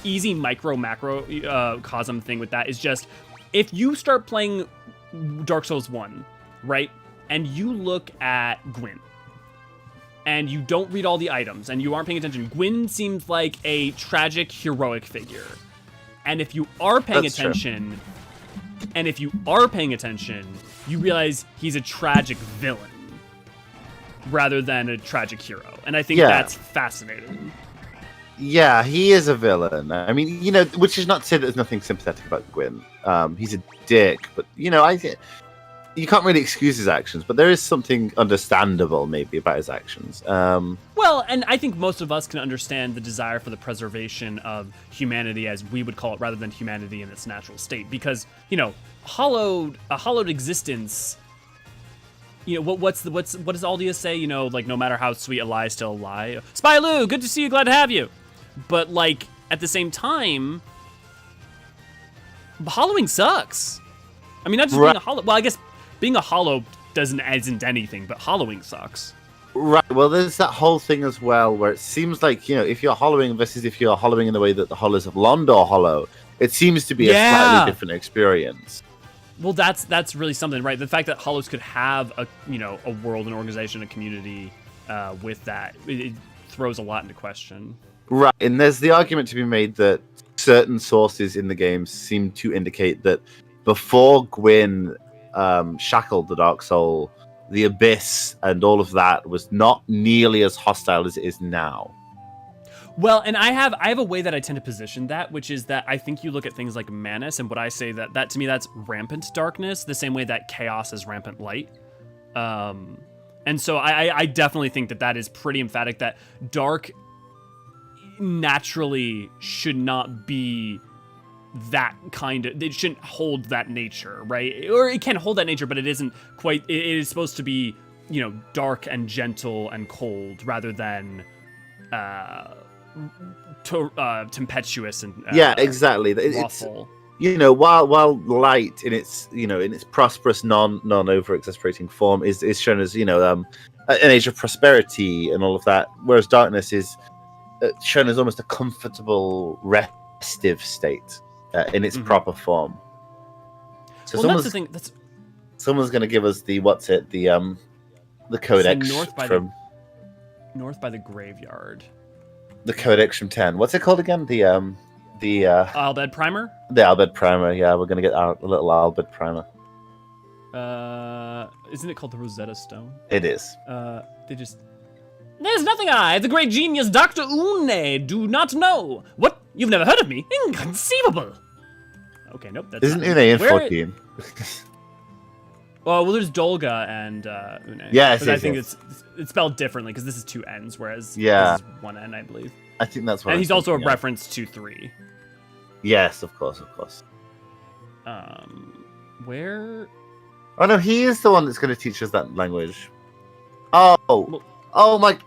easy macro cosm thing with that is just, if you start playing Dark Souls 1, right? And you look at Gwyn, and you don't read all the items, and you aren't paying attention. Gwyn seems like a tragic, heroic figure. And if you are paying attention, you realize he's a tragic villain rather than a tragic hero. And I think that's fascinating. Yeah, he is a villain. I mean, which is not to say that there's nothing sympathetic about Gwyn. He's a dick, but you can't really excuse his actions, but there is something understandable maybe about his actions. Well, and I think most of us can understand the desire for the preservation of humanity, as we would call it, rather than humanity in its natural state, because a hollowed existence. What does Aldia say? Like, no matter how sweet a lie, still a lie. Spy Lou, good to see you, glad to have you. But like at the same time, hollowing sucks. I mean, not just being a hollow. Well, I guess being a hollow isn't anything, but hollowing sucks. Right. Well, there's that whole thing as well, where it seems like if you're hollowing versus if you're hollowing in the way that the hollows of Londor hollow, it seems to be a slightly different experience. Well, that's really something, right? The fact that hollows could have a world, an organization, a community with that, it throws a lot into question. Right, and there's the argument to be made that certain sources in the game seem to indicate that before Gwyn shackled the Dark Soul, the Abyss and all of that was not nearly as hostile as it is now. Well, and I have a way that I tend to position that, which is that I think you look at things like Manus, and what I say that to me, that's rampant darkness, the same way that chaos is rampant light. And so I definitely think that is pretty emphatic, that dark naturally should not be that kind of, it shouldn't hold that nature, right? Or it can hold that nature, but it isn't quite, it is supposed to be, dark and gentle and cold rather than tempestuous and exactly. lawful. While light in its in its prosperous non over exasperating form is shown as an age of prosperity and all of that, whereas darkness is shown as almost a comfortable restive state in its proper form. So that's the thing. Someone's going to give us the codex north by the graveyard. The codex from 10. What's it called again? The Albed Primer? The Albed Primer, yeah, we're gonna get a little Albed Primer. Isn't it called the Rosetta Stone? It is. There's nothing I, the great genius Dr. Une, do not know. What? You've never heard of me? Inconceivable. Okay, nope. That's Isn't Une in 14? Well, there's Dolga and Une. Yes, but I think it's spelled differently because this is 2 N's, whereas this is 1 N, I believe. I think that's what. And he's also a reference to 3. Yes, of course. Where? Oh no, he is the one that's going to teach us that language. Oh my!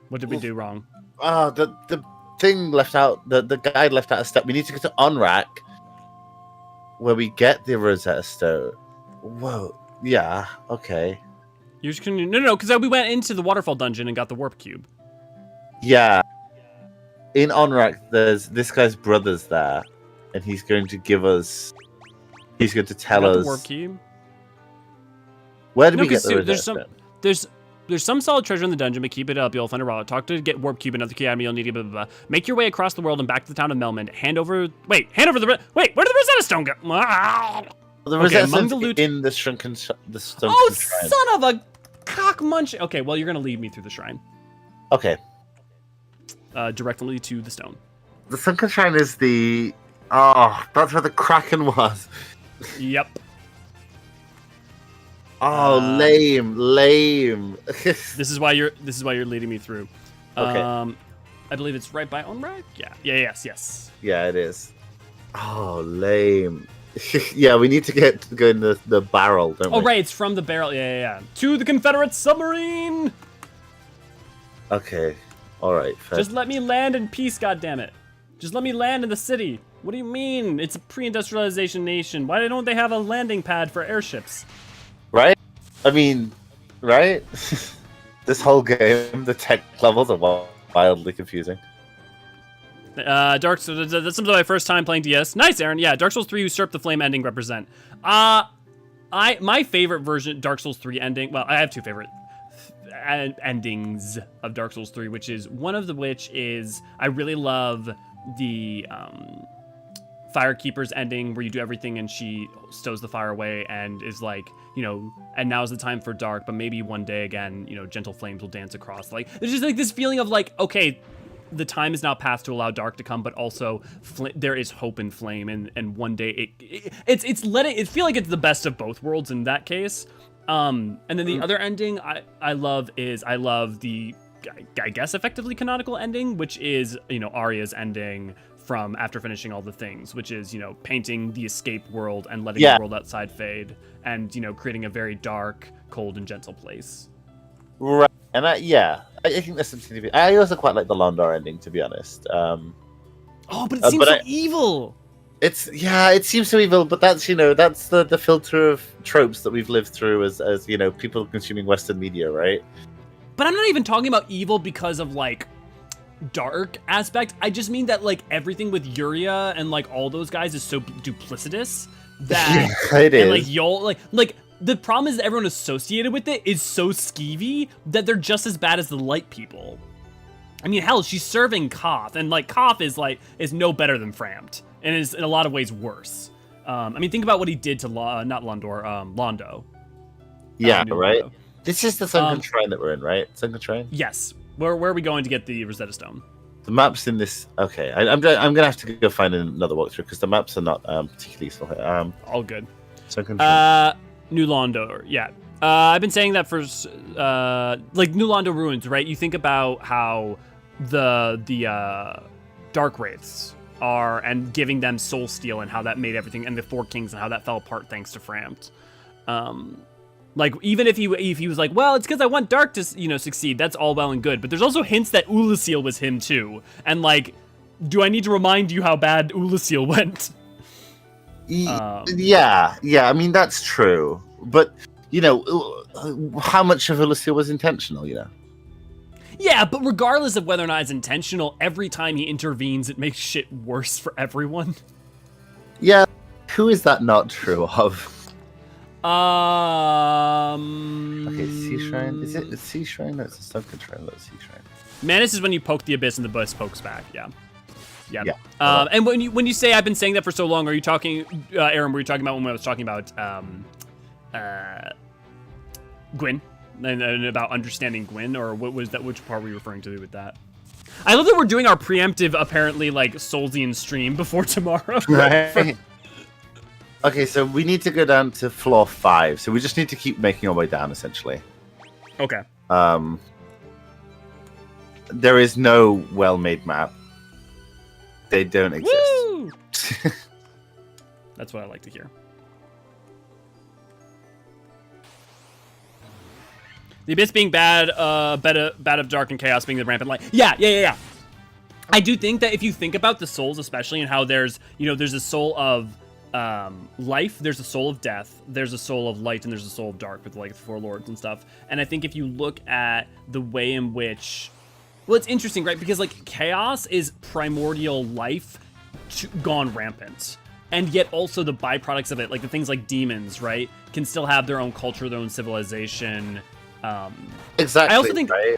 What did we do wrong? The thing left out. The guide left out a step. We need to go to Onrak, where we get the Rosetta Stone. Whoa. Yeah. Okay. You just couldn't. No, because we went into the waterfall dungeon and got the warp cube. Yeah. In Onrak, there's this guy's brother's there, and he's going to give us. He's going to tell us. The warp cube. Where did we get the Rosetta Stone? There's some solid treasure in the dungeon, but keep it up. You'll find a wallet. Talk to get warp cube and other key item. You'll need to blah, blah, blah. Make your way across the world and back to the town of Melmond. Hand over the. Where did the Rosetta Stone go? The Rosetta Stone's in the sunken shrine. Son of a cock munch. Okay, well, you're gonna lead me through the shrine. Okay. Directly to the stone. The sunken shrine is the. Oh, that's where the Kraken was. Yep. Oh, lame. This is why you're leading me through. Okay. I believe it's right by Onrak. Yeah. Yes. Yeah, it is. Oh, lame. Yeah, we need to go in the barrel, don't we? Oh, right, it's from the barrel. Yeah. To the Confederate submarine. Okay. All right. Fair. Just let me land in peace, goddammit. Just let me land in the city. What do you mean? It's a pre-industrialization nation. Why don't they have a landing pad for airships? Right? I mean, right? This whole game, the tech levels are wildly confusing. Dark Souls, that's my first time playing DS. Nice, Aaron. Yeah, Dark Souls 3 Usurp the Flame ending represent. My favorite version, Dark Souls 3 ending, well, I have two favorite endings of Dark Souls 3, which is, one of which is, I really love the Firekeeper's ending, where you do everything and she stows the fire away and is like, and now's the time for dark, but maybe one day again, gentle flames will dance across. Like, there's just like this feeling of like, okay, the time is now past to allow dark to come, but also there is hope in flame, and one day it feel like it's the best of both worlds in that case. And then the other ending I love the, I guess, effectively canonical ending, which is, Arya's ending from after finishing all the things, which is, painting the escape world and letting the world outside fade, and, creating a very dark, cold, and gentle place. Right. And I think that's something to be. I also quite like the Londor ending, to be honest. But it seems so evil. It seems so evil, but that's that's the filter of tropes that we've lived through as people consuming Western media, right? But I'm not even talking about evil because of like dark aspect. I just mean that like everything with Yuria and like all those guys is so duplicitous that it is. And like y'all like the problem is that everyone associated with it is so skeevy that they're just as bad as the light people. I mean, hell, she's serving Koth, and like Koth is no better than Frampt, and is in a lot of ways worse. I mean, think about what he did to not Londor, Londo. Yeah, right. Londo. This is the Sunken Shrine that we're in, right? Sunken Shrine. Yes. Where are we going to get the Rosetta Stone? The maps in this. Okay, I'm gonna have to go find another walkthrough because the maps are not particularly useful here. All good. Sunken Shrine. New Londo, yeah. I've been saying that for like New Londo ruins, right? You think about how the Dark Wraiths are, and giving them soul steel, and how that made everything, and the Four Kings, and how that fell apart thanks to Frampt. Like, even if he was like, well, it's because I want Dark to succeed, that's all well and good, but there's also hints that Ulasil was him too, and like, do I need to remind you how bad Ulasil went? Yeah, I mean, that's true, but how much of Ulasil was intentional, Yeah, but regardless of whether or not it's intentional, every time he intervenes, it makes shit worse for everyone. Yeah, who is that not true of? Okay, Sea Shrine. Is it a Sea Shrine? No, it's a Sunken Shrine. That's Sea Shrine. Manus is when you poke the abyss and the abyss pokes back. Yeah. And when you say I've been saying that for so long, are you talking, Aaron? Were you talking about when I was talking about Gwyn and about understanding Gwyn, or what was that? Which part were you referring to with that? I love that we're doing our preemptive, apparently like Soulsian stream before tomorrow. Right. Okay, so we need to go down to floor 5. So we just need to keep making our way down, essentially. Okay. There is no well-made map. They don't exist. Woo! That's what I like to hear. The Abyss being bad, bad of dark and chaos being the rampant light. Yeah. I do think that if you think about the souls, especially, and how there's a soul of life, there's a soul of death, there's a soul of light, and there's a soul of dark with like the four lords and stuff. And I think if you look at the way in which, well, it's interesting, right? Because like chaos is primordial life gone rampant. And yet also the byproducts of it, like the things like demons, right, can still have their own culture, their own civilization. Exactly. I also think, right?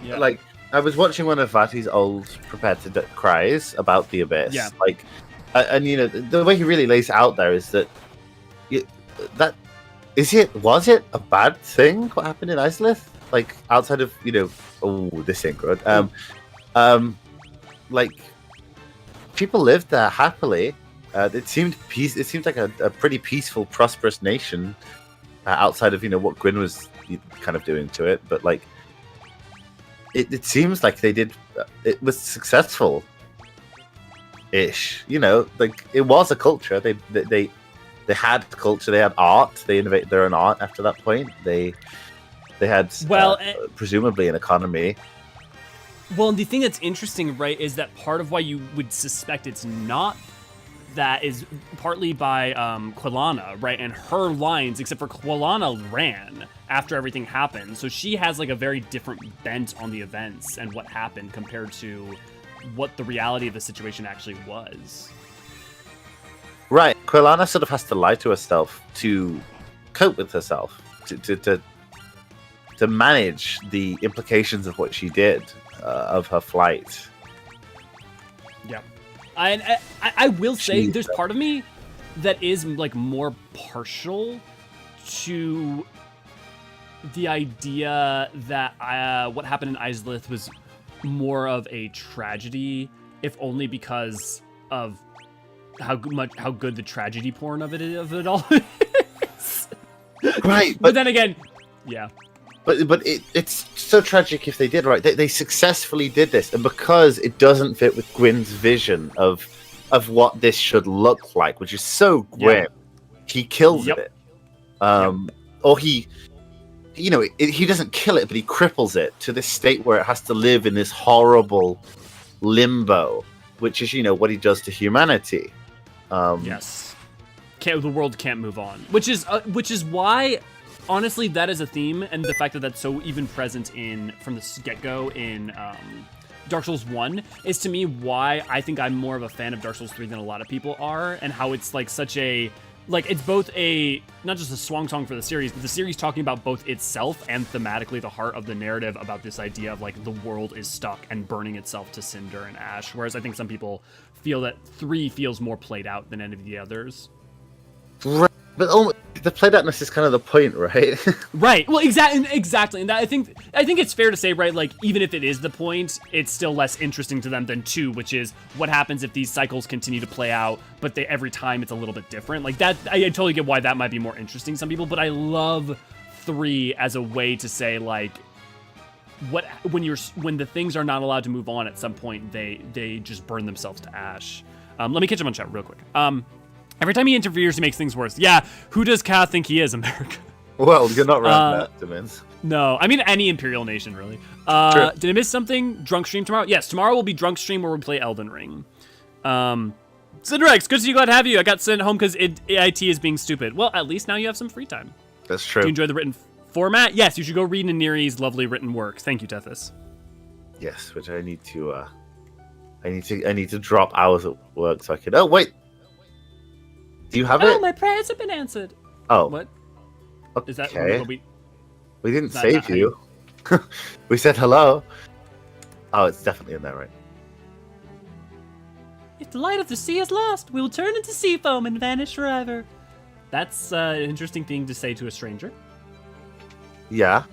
Yeah. Like, I was watching one of Vati's old prepared to cries about the Abyss. Yeah. Like, and the way he really lays it out there is that was it a bad thing what happened in Izalith? Like, outside of this ain't good. Like, people lived there happily. It seemed like a pretty peaceful, prosperous nation outside of what Gwyn was kind of doing to it. But like, it seems like they did. It was successful, ish. Like it was a culture. They had culture. They had art. They innovated their own art after that point. They had presumably an economy. Well, and the thing that's interesting, right, is that part of why you would suspect it's not that is partly by Quilana, right? And her lines, except for Quilana ran after everything happened. So she has like a very different bent on the events and what happened compared to what the reality of the situation actually was. Right. Quilana sort of has to lie to herself to cope with herself, to manage the implications of what she did, of her flight. Yeah. I will say there's part of me that is like more partial to the idea that what happened in Izalith was more of a tragedy, if only because of how good the tragedy porn of it all is. Right, but then again, yeah. But it's so tragic if they did, right? They successfully did this, and because it doesn't fit with Gwyn's vision of what this should look like, which is so Gwyn, he kills it. Or he doesn't kill it, but he cripples it to this state where it has to live in this horrible limbo, which is what he does to humanity. Yes, the world can't move on, which is why. Honestly, that is a theme, and the fact that that's so even present from the get-go in Dark Souls 1 is to me why I think I'm more of a fan of Dark Souls 3 than a lot of people are, and how it's like such a, like, it's both not just a swan song for the series, but the series talking about both itself and thematically the heart of the narrative about this idea of like the world is stuck and burning itself to cinder and ash, whereas I think some people feel that 3 feels more played out than any of the others. Right. But the played outness is kind of the point, right? Right. Well, exactly. And that, I think it's fair to say, right, like, even if it is the point, it's still less interesting to them than 2, which is what happens if these cycles continue to play out, but every time it's a little bit different. Like, that, I totally get why that might be more interesting to some people, but I love 3 as a way to say, like, when the things are not allowed to move on at some point, they just burn themselves to ash. Let me catch up on chat real quick. Every time he interferes, he makes things worse. Yeah, who does Ka think he is, America? Well, you're not right, that, Demons. No, I mean any imperial nation, really. Did I miss something? Drunk stream tomorrow? Yes, tomorrow will be drunk stream where we play Elden Ring. Sidrex, good to see you, glad to have you. I got sent home because AIT is being stupid. Well, at least now you have some free time. That's true. Do you enjoy the written format? Yes, you should go read Nini's lovely written work. Thank you, Tethys. Yes, which I need to drop hours at work so I can. Oh wait. Do you have it? Oh, my prayers have been answered. Oh. What? Okay. Is that what we didn't save you. We said hello. Oh, it's definitely in there, right? If the light of the sea is lost, we will turn into sea foam and vanish forever. That's an interesting thing to say to a stranger. Yeah.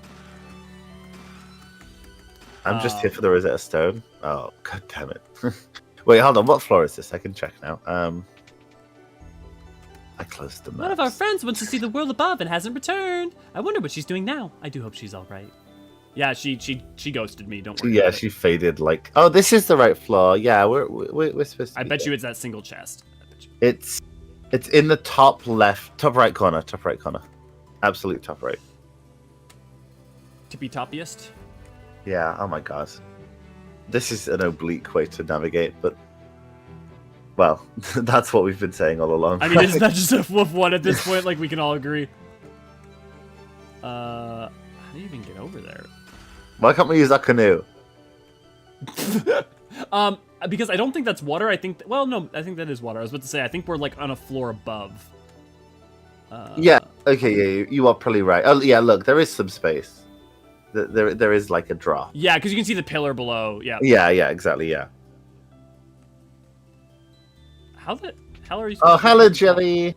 I'm just here for the Rosetta Stone. Oh, god damn it. Wait, hold on. What floor is this? I can check now. I closed the maps. One of our friends wants to see the world above and hasn't returned. I wonder what she's doing now. I do hope she's all right. Yeah, she ghosted me. Don't worry. Yeah, she faded. Like, oh, this is the right floor. Yeah, we're supposed to. I bet you it's that single chest. It's in the top right corner. Top right corner. Absolute top right. tippy-toppiest. Yeah, oh my god. This is an oblique way to navigate, but... Well, that's what we've been saying all along. I mean, isn't that just a woof one at this point? Like, we can all agree. How do you even get over there? Why can't we use our canoe? Because I don't think that's water. I think... well, no, I think that is water. I was about to say, I think we're, like, on a floor above. Yeah, okay, yeah, you are probably right. Oh, yeah, look, there is some space. There is, like, a drop. Yeah, because you can see the pillar below. Yeah. Yeah, exactly, yeah. How the hell are you... Oh, hello, Jelly!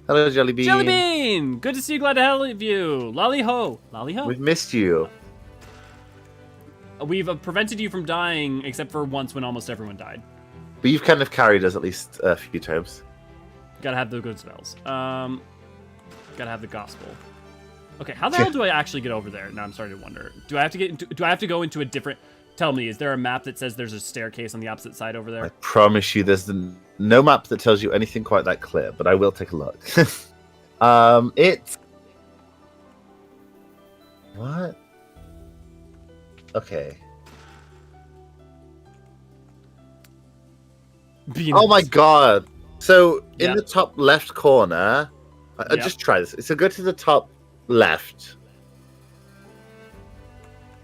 Hello, Jelly Bean. Jelly Bean! Good to see you, glad to have you. Lolly ho. Lolly ho. We've missed you. We've prevented you from dying, except for once when almost everyone died. But you've kind of carried us at least a few times. Gotta have the good spells. Gotta have the gospel. Okay, how the hell do I actually get over there? Now I'm starting to wonder. Do I have to go into a different... Tell me, is there a map that says there's a staircase on the opposite side over there? I promise you there's no map that tells you anything quite that clear, but I will take a look. It's... What? Okay. Oh my god! So, in the top left corner... I just try this. So go to the top left.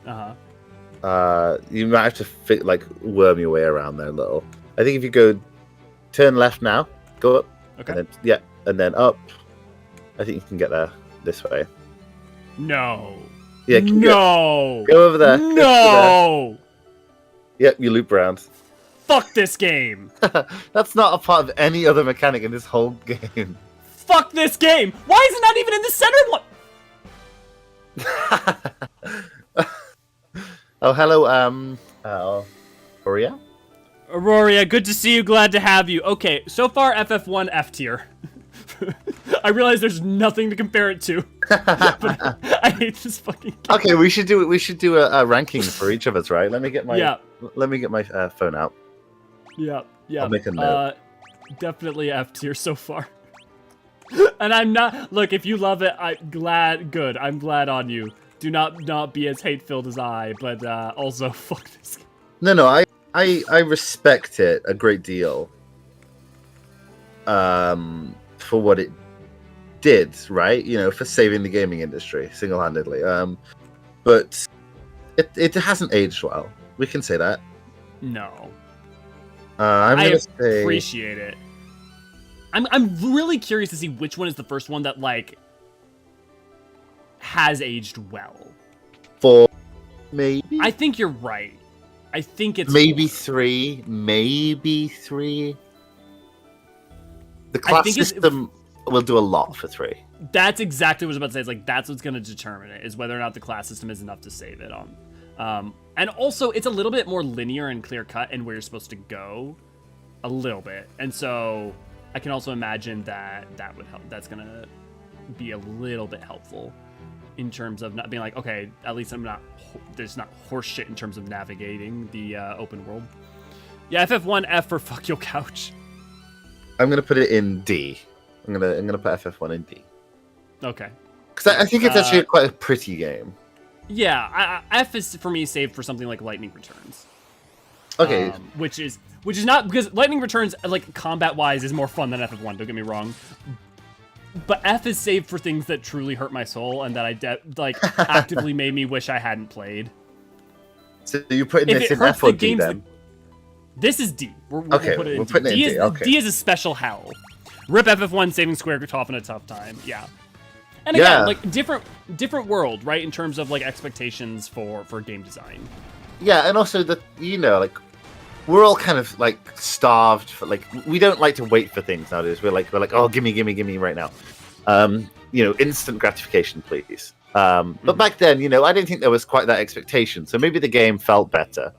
You might have to worm your way around there a little. I think if you go turn left now, go up. Okay. And then, and then up. I think you can get there this way. No. Yeah. No. Go over there. No. Yep, you loop around. Fuck this game. That's not a part of any other mechanic in this whole game. Fuck this game! Why is it not even in the center one? Oh, hello, Aurea? Auroria, good to see you, glad to have you. Okay, so far FF1 F tier. I realize there's nothing to compare it to. But I hate this fucking game. Okay, we should do a ranking for each of us, right? Let me get my phone out. Yeah. I'll make a note. Definitely F tier so far. And I'm not... Look, if you love it, I'm glad on you. Do not be as hate-filled as I, but also, fuck this game. No, I respect it a great deal. For what it did, right? You know, for saving the gaming industry, single-handedly. But it hasn't aged well. We can say that. No. I appreciate it. I'm really curious to see which one is the first one that, like, has aged well. 4, maybe? I think you're right. I think it's... Maybe 3. Maybe 3. The class system will do a lot for 3. That's exactly what I was about to say. It's like, that's what's going to determine it, is whether or not the class system is enough to save it on. And also, it's a little bit more linear and clear-cut in where you're supposed to go. A little bit. And so... I can also imagine that would help. That's gonna be a little bit helpful in terms of not being like, okay, at least there's not horse shit in terms of navigating the open world. Yeah, FF1 F for fuck your couch. I'm gonna put it in D. I'm gonna put FF1 in D. Okay. Because I think it's actually quite a pretty game. Yeah, F is for me saved for something like Lightning Returns. Okay. Which is not, because Lightning Returns, like, combat-wise, is more fun than FF1, don't get me wrong. But F is saved for things that truly hurt my soul and that actively made me wish I hadn't played. So you're putting this in F or D, then? This is D. We're putting it in D. Okay. D is a special hell. Rip FF1 saving Square off in a tough time, yeah. And again, like, different world, right, in terms of, like, expectations for game design. Yeah, and also, like, we're all kind of, like, starved for, like, we don't like to wait for things nowadays. We're like, oh, gimme right now. Instant gratification, please. But back then, I didn't think there was quite that expectation. So maybe the game felt better.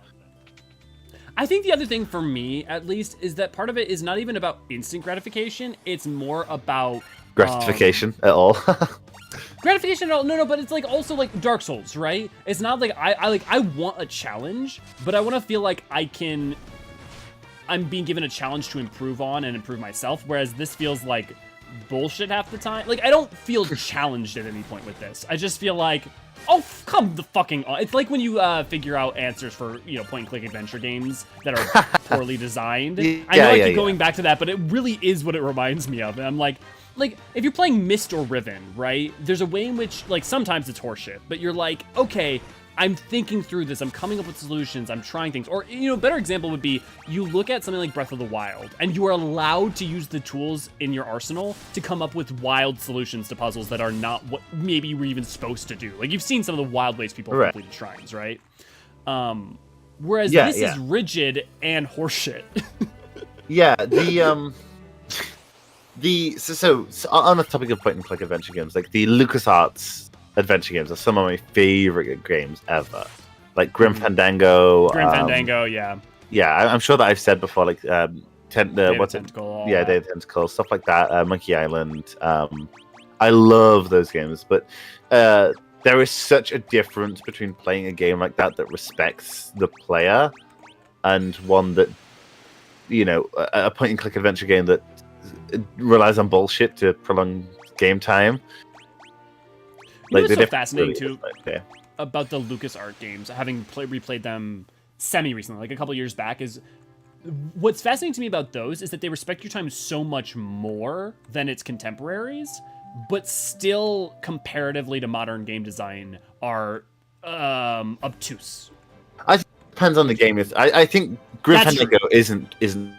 I think the other thing for me, at least, is that part of it is not even about instant gratification. It's more about... Gratification at all. Gratification at all? No, but it's like also like Dark Souls, right? It's not like I want a challenge, but I want to feel like I'm being given a challenge to improve on and improve myself, whereas this feels like bullshit half the time. Like, I don't feel challenged at any point with this. I just feel like, oh, come the fucking on. It's like when you figure out answers for, point-and-click adventure games that are poorly designed. I know I keep going back to that, but it really is what it reminds me of. And I'm like, if you're playing Myst or Riven, right? There's a way in which, sometimes it's horseshit, but you're like, okay, I'm thinking through this. I'm coming up with solutions. I'm trying things. Or, a better example would be you look at something like Breath of the Wild, and you are allowed to use the tools in your arsenal to come up with wild solutions to puzzles that are not what maybe you were even supposed to do. Like, you've seen some of the wild ways people have completed shrines, right? Whereas this is rigid and horseshit. So on the topic of point-and-click adventure games, like the LucasArts adventure games are some of my favorite games ever. Like Grim Fandango. Yeah. Yeah, I'm sure that I've said before, like, Day of Tentacle, Day of Tentacle, stuff like that. Monkey Island. I love those games, but there is such a difference between playing a game like that respects the player and one that, a point-and-click adventure game that relies on bullshit to prolong game time. What's so fascinating too about the LucasArts games, having replayed them semi-recently, like a couple years back, is what's fascinating to me about those is that they respect your time so much more than its contemporaries, but still comparatively to modern game design are obtuse. I think it depends on the game. I think Grim Fandango isn't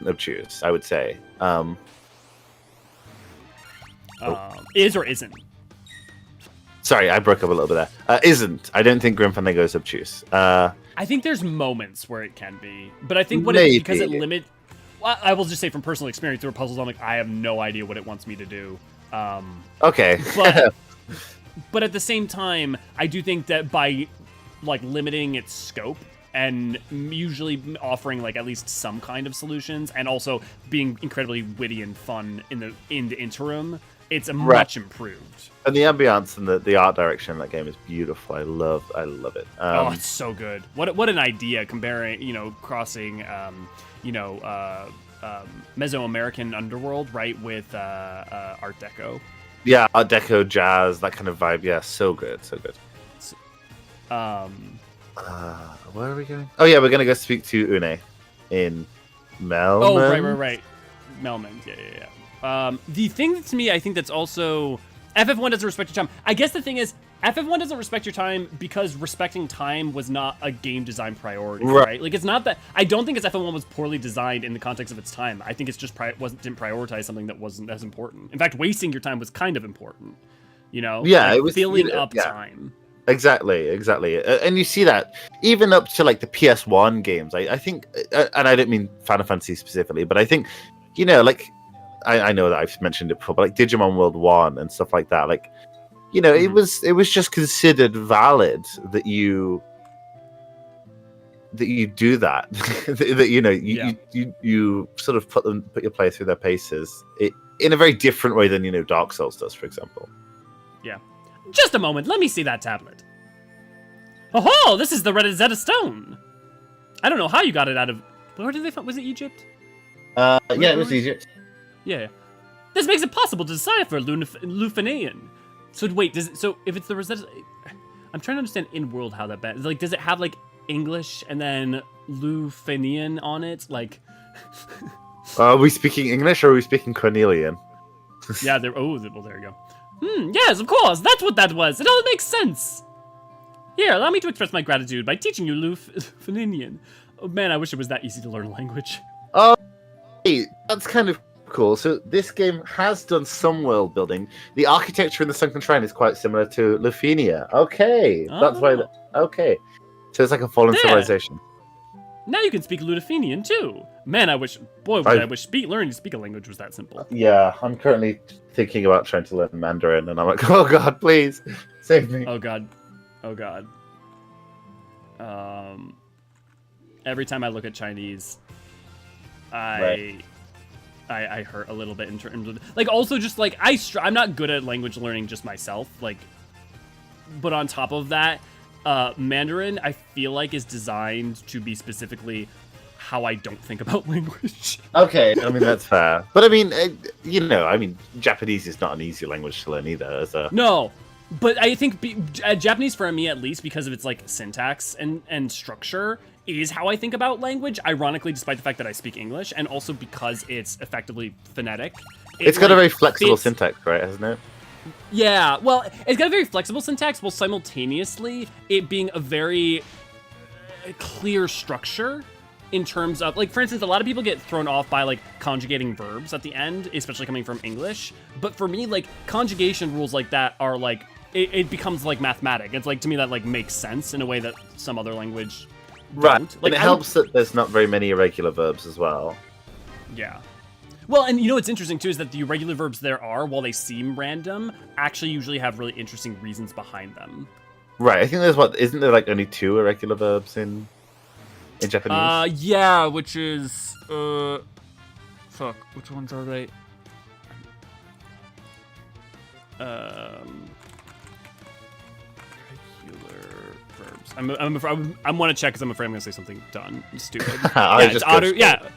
obtuse, I would say. Is or isn't? Sorry, I broke up a little bit there. Isn't. I don't think Grim Fandango is obtuse. I think there's moments where it can be, but I think because it limits. Well, I will just say from personal experience, there were puzzles I'm like, I have no idea what it wants me to do. Okay. But at the same time, I do think that by limiting its scope and usually offering at least some kind of solutions, and also being incredibly witty and fun in the interim, it's much improved. And the ambiance and the art direction in that game is beautiful. I love it. It's so good. What an idea, comparing, crossing, Mesoamerican underworld, right, with Art Deco. Yeah, Art Deco, jazz, that kind of vibe. Yeah, so good. Where are we going? Oh yeah, we're gonna go speak to Une in Melman. Oh, right. Melman, yeah. The thing to me, I think that's also FF1 doesn't respect your time. I guess the thing is, FF1 doesn't respect your time because respecting time was not a game design priority, right? It's not that. I don't think FF1 was poorly designed in the context of its time. I think it's just didn't prioritize something that wasn't as important. In fact, wasting your time was kind of important. Yeah, it was filling up time. Exactly. And you see that even up to the PS1 games. I think, and I don't mean Final Fantasy specifically, but I think, I know that I've mentioned it before, but Digimon World 1 and stuff like that, it was just considered valid that you do that. that you sort of put your player through their paces in a very different way than Dark Souls does, for example. Yeah. Just a moment, let me see that tablet. Oh, this is the Rosetta Stone. I don't know how you got it out of. Where did they find? Was it Egypt? Yeah, it was Egypt. Yeah. This makes it possible to decipher Lufenian. So wait, so if it's the Rosetta, I'm trying to understand in world how that bad. Does it have English and then Lufenian on it? Are we speaking English or are we speaking Cornelian? Yeah, there you go. Yes, of course, that's what that was. It all makes sense. Here, allow me to express my gratitude by teaching you Lufenian. Oh man, I wish it was that easy to learn a language. Oh, hey, that's kind of cool. So this game has done some world building. The architecture in the Sunken Shrine is quite similar to Lufenia. Okay, that's why. Okay, so it's like a fallen civilization. Now you can speak Ludefinian too. Man, I wish learning to speak a language was that simple. Yeah, I'm currently thinking about trying to learn Mandarin, and I'm like, oh god, please save me. Oh god. Every time I look at Chinese, I hurt a little bit in terms of also just I'm not good at language learning just myself, but on top of that, Mandarin I feel is designed to be specifically how I don't think about language. Okay, I mean that's fair, but I mean Japanese is not an easy language to learn either. No, But I think Japanese, for me at least, because of its like syntax and structure, is how I think about language. Ironically, despite the fact that I speak English, and also because it's effectively phonetic. It's got a very flexible syntax, right? Hasn't it? Yeah. Well, it's got a very flexible syntax, while simultaneously it being a very clear structure. In terms of, like, for instance, a lot of people get thrown off by, like, conjugating verbs at the end, especially coming from English. But for me, like, conjugation rules like that are, like, it becomes, like, mathematic. It's, like, to me, that, like, makes sense in a way that some other language right. don't. Like, and it helps that there's not very many irregular verbs as well. Yeah. Well, and you know what's interesting, too, is that the irregular verbs there are, while they seem random, actually usually have really interesting reasons behind them. Right. I think isn't there, like, only 2 irregular verbs in Japanese? Yeah, which is, fuck, which ones are they? Regular verbs. I want to check because I'm afraid I'm gonna say something dumb, stupid. Yeah, it's aru. Yeah,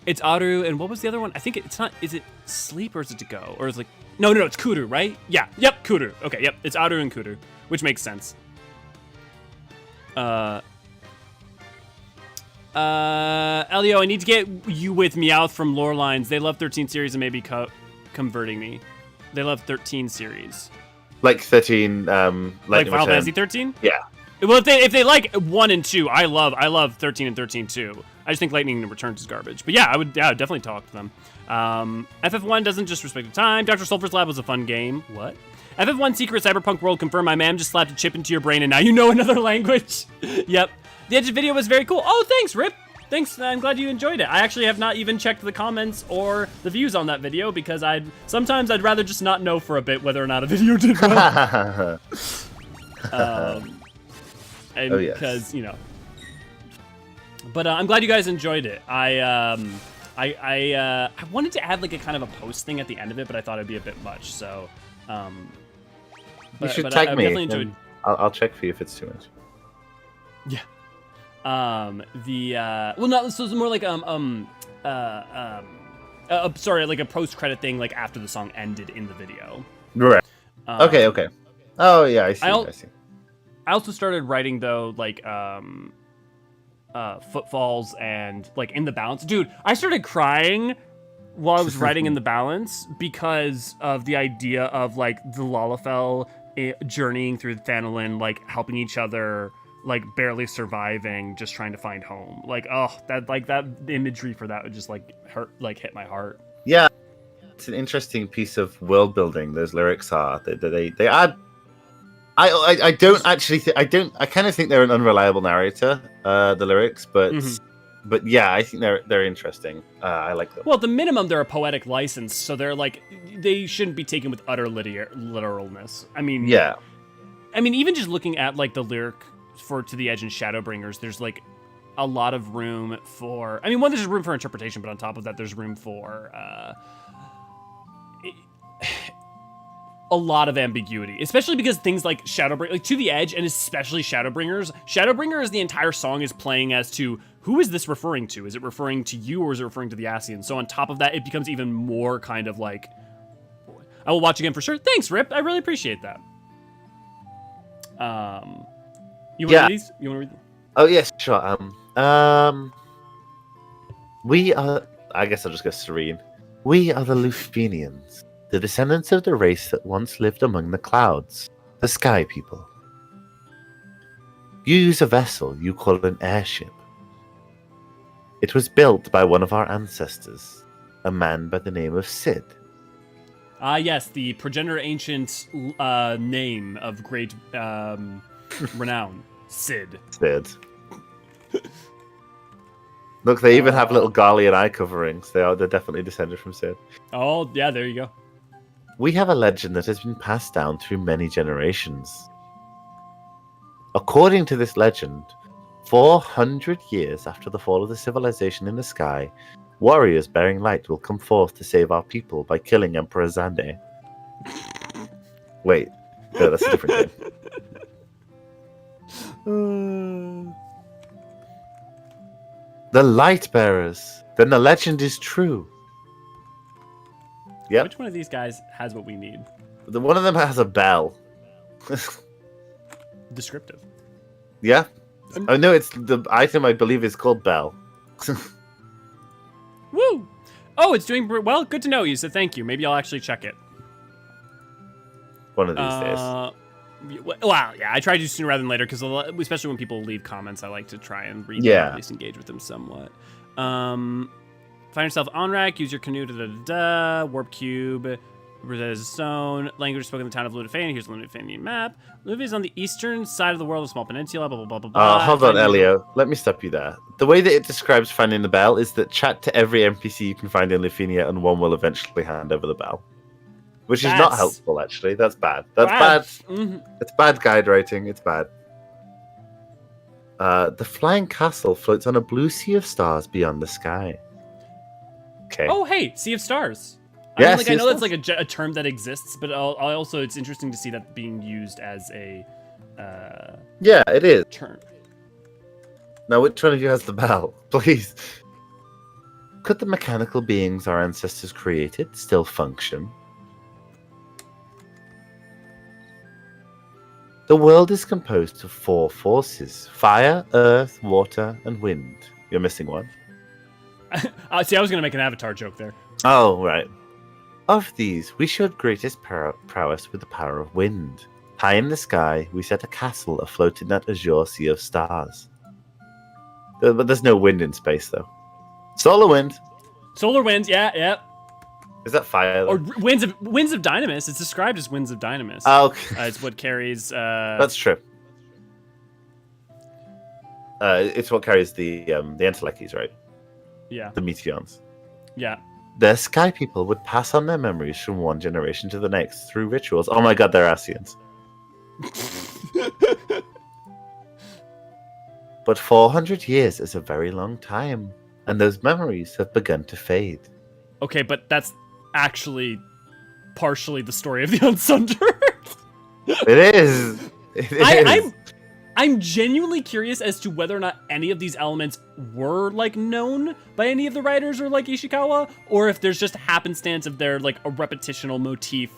it's aru, and what was the other one? I think it's not. Is it sleep or is it to go? Or is it like no, it's kuru, right? Yeah, yep, kuru. Okay, yep, it's aru and kuru, which makes sense. Elio, I need to get you with Meowth from Lore Lines. They love 13 series and maybe converting me. They love 13 series. Like 13, like Final Fantasy 13? Yeah. Well, if they like 1 and 2, I love 13 and 13 too. I just think Lightning Returns is garbage. But yeah, I would definitely talk to them. FF1 doesn't just respect the time. Dr. Sulphur's Lab was a fun game. What? FF1 Secret Cyberpunk World confirmed my ma'am just slapped a chip into your brain and now you know another language. Yep. The Edge video was very cool. Oh, thanks, Rip. Thanks. I'm glad you enjoyed it. I actually have not even checked the comments or the views on that video because sometimes I'd rather just not know for a bit whether or not a video did well. Because, you know. But I'm glad you guys enjoyed it. I wanted to add like a kind of a post thing at the end of it, but I thought it'd be a bit much. So, you should tag me. I'll check for you if it's too much. Yeah. Well, no, this was more like sorry, like a post-credit thing, like after the song ended in the video. Right. Okay. Oh yeah, I see. I also started writing though, like footfalls and like in the balance. Dude, I started crying while I was writing in the balance because of the idea of like the Lalafell journeying through Hydaelyn, like helping each other. Like barely surviving, just trying to find home. Like, oh, that imagery for that would just like hit my heart. Yeah, it's an interesting piece of world building. Those lyrics are they add. I don't actually I kind of think they're an unreliable narrator. The lyrics, but yeah, I think they're interesting. I like them. Well, at the minimum, they're a poetic license, so they're like they shouldn't be taken with utter literalness. I mean, yeah. I mean, even just looking at like the lyric. For To the Edge and Shadowbringers, there's like a lot of room for. I mean, one, there's room for interpretation, but on top of that, there's room for a lot of ambiguity, especially because things like Shadowbringer, like To the Edge, and especially Shadowbringers. Shadowbringers, the entire song is playing as to who is this referring to? Is it referring to you or is it referring to the Ascians? So on top of that, it becomes even more kind of like. I will watch again for sure. Thanks, Rip. I really appreciate that. You want to read these? You want to read them? Oh, yes, sure. We are... I guess I'll just go serene. We are the Lufenians, the descendants of the race that once lived among the clouds, the Sky People. You use a vessel you call an airship. It was built by one of our ancestors, a man by the name of Sid. Ah, yes, the progenitor ancient name of great... renown. Sid. Look, they even have little Garlean eye coverings. They're definitely descended from Sid. Oh, yeah, there you go. We have a legend that has been passed down through many generations. According to this legend, 400 years after the fall of the civilization in the sky, warriors bearing light will come forth to save our people by killing Emperor Zande. Wait, no, that's a different game. The light bearers. Then the legend is true. Yep. Which one of these guys has what we need? One of them has a bell. Descriptive. Yeah. Oh no, it's the item I believe is called Bell. Woo! Oh, it's doing well. Good to know you. So thank you. Maybe I'll actually check it. One of these days. Wow, yeah, I try to do sooner rather than later because especially when people leave comments, I like to try and read them, or at least engage with them somewhat. Find yourself on rack. Use your canoe. Warp cube. Zone. Language spoken in the town of Ludifania. Here's the Ludifania map. Ludifania is on the eastern side of the world, a small peninsula. Blah blah blah blah. Hold on, Elio. Let me stop you there. The way that it describes finding the bell is that chat to every NPC you can find in Lithuania, and one will eventually hand over the bell. Which is not helpful, actually. That's bad. That's bad. Mm-hmm. It's bad guide writing. It's bad. The flying castle floats on a blue sea of stars beyond the sky. Okay. Oh, hey, Sea of Stars. Yeah, I know that's like a term that exists, but also it's interesting to see that being used as a yeah, it is. term. Now, which one of you has the bell? Please. Could the mechanical beings our ancestors created still function? The world is composed of 4 forces: fire, earth, water, and wind. You're missing one. See, I was going to make an Avatar joke there. Oh, right. Of these, we showed greatest prowess with the power of wind. High in the sky, we set a castle afloat in that azure sea of stars. But there's no wind in space, though. Solar wind. Solar winds, yeah. Is that fire? Though? Or winds of Dynamis. It's described as winds of Dynamis. Oh, okay. It's what carries. That's true. It's what carries the Entelechies, right? Yeah. The Meteons. Yeah. The Sky People would pass on their memories from one generation to the next through rituals. Oh my god, they're Asians. But 400 years is a very long time, and those memories have begun to fade. Okay, but that's actually partially the story of the Unsundered. It is. I'm genuinely curious as to whether or not any of these elements were like known by any of the writers or like Ishikawa, or if there's just happenstance of their like a repetitional motif,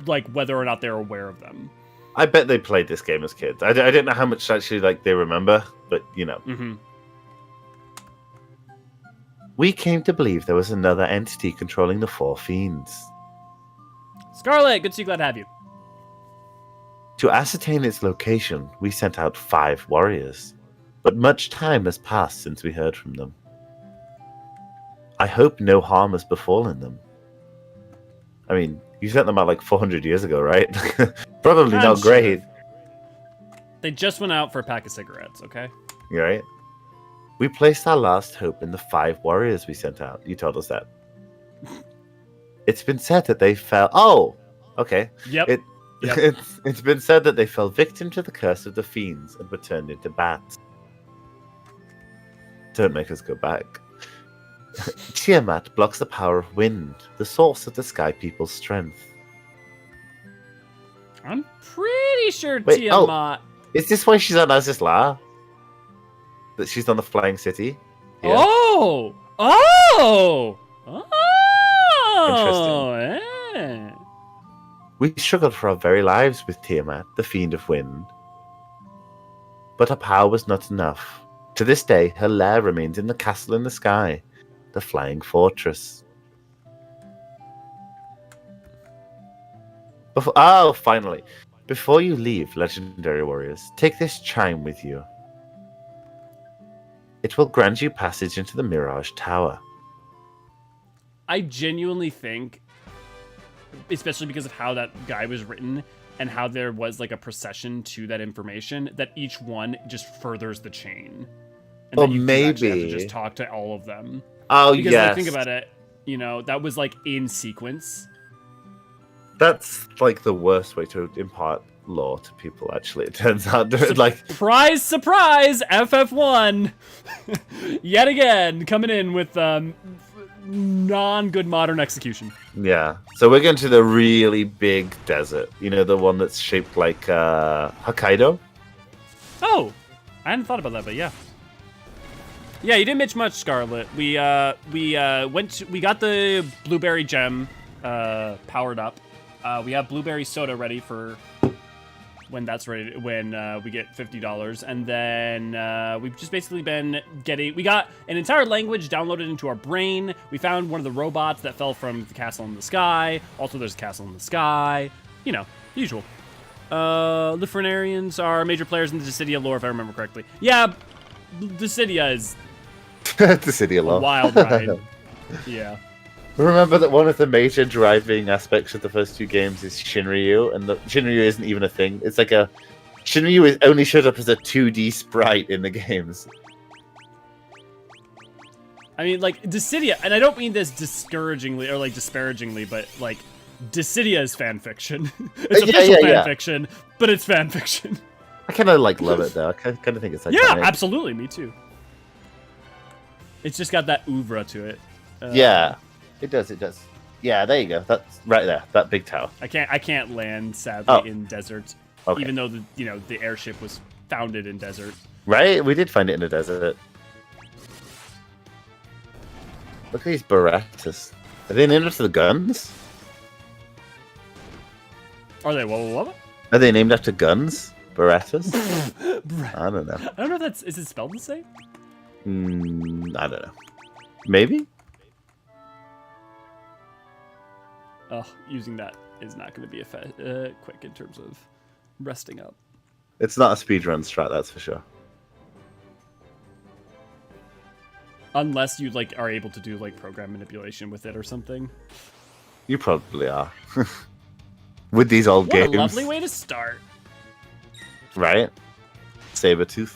like whether or not they're aware of them. I bet they played this game as kids. I don't know how much actually like they remember, but you know. Mm-hmm. We came to believe there was another entity controlling the 4 fiends. Scarlet, good to see you. Glad to have you. To ascertain its location, we sent out 5 warriors, but much time has passed since we heard from them. I hope no harm has befallen them. I mean, you sent them out like 400 years ago, right? Probably not great. They just went out for a pack of cigarettes, okay? Right? We placed our last hope in the 5 warriors we sent out. You told us that. It's been said that they fell... Oh! Okay. Yep. It's been said that they fell victim to the curse of the fiends and were turned into bats. Don't make us go back. Tiamat blocks the power of wind, the source of the Sky People's strength. I'm pretty sure Wait, Tiamat... Is this why she's on Aziz La? That she's on the Flying City? Yeah. Interesting. Yeah. We struggled for our very lives with Tiamat, the Fiend of Wind. But her power was not enough. To this day, her lair remains in the castle in the sky, the Flying Fortress. Finally. Before you leave, legendary warriors, take this chime with you. It will grant you passage into the Mirage Tower. I genuinely think, especially because of how that guy was written and how there was like a procession to that information, that each one just furthers the chain. And Or that you maybe have to just talk to all of them. Oh, because yes. Because think about it, you know, that was like in sequence. That's like the worst way to impart lore to people, actually. It turns out surprise, surprise, FF1 yet again coming in with non-good modern execution. Yeah. So we're going to the really big desert. You know, the one that's shaped like Hokkaido? Oh, I hadn't thought about that, but yeah. Yeah, you didn't mention much, Scarlet. We got the blueberry gem powered up. We have blueberry soda ready for when that's ready, when we get $50, and then we've just basically been we got an entire language downloaded into our brain. We found one of the robots that fell from the castle in the sky. Also, there's a castle in the sky. You know, usual. Lifrenarians are major players in the Dissidia lore, if I remember correctly. Yeah, Dissidia is Dissidia lore. A wild ride. Yeah. Remember that one of the major driving aspects of the first 2 games is Shinryu, and Shinryu isn't even a thing. It's like Shinryu only showed up as a 2D sprite in the games. I mean, like, Dissidia, and I don't mean this discouragingly or, like, disparagingly, but, like, Dissidia is fan fiction. It's official fan fiction, but it's fan fiction. I kind of, like, love it, though. I kind of think it's like yeah, absolutely, me too. It's just got that oeuvre to it. Yeah. It does. Yeah, there you go. That's right there. That big tower. I can't land sadly in desert, okay. Even though the airship was founded in desert. Right, we did find it in a desert. Look at these Berettas. Are they named after the guns? Are they what? Are they named after guns? Berettas? I don't know. I don't know if is it spelled the same? I don't know. Maybe. Oh, using that is not going to be quick in terms of resting up. It's not a speedrun strat, that's for sure. Unless you like are able to do like program manipulation with it or something. You probably are. With these old games. What a lovely way to start. Right? Sabretooth.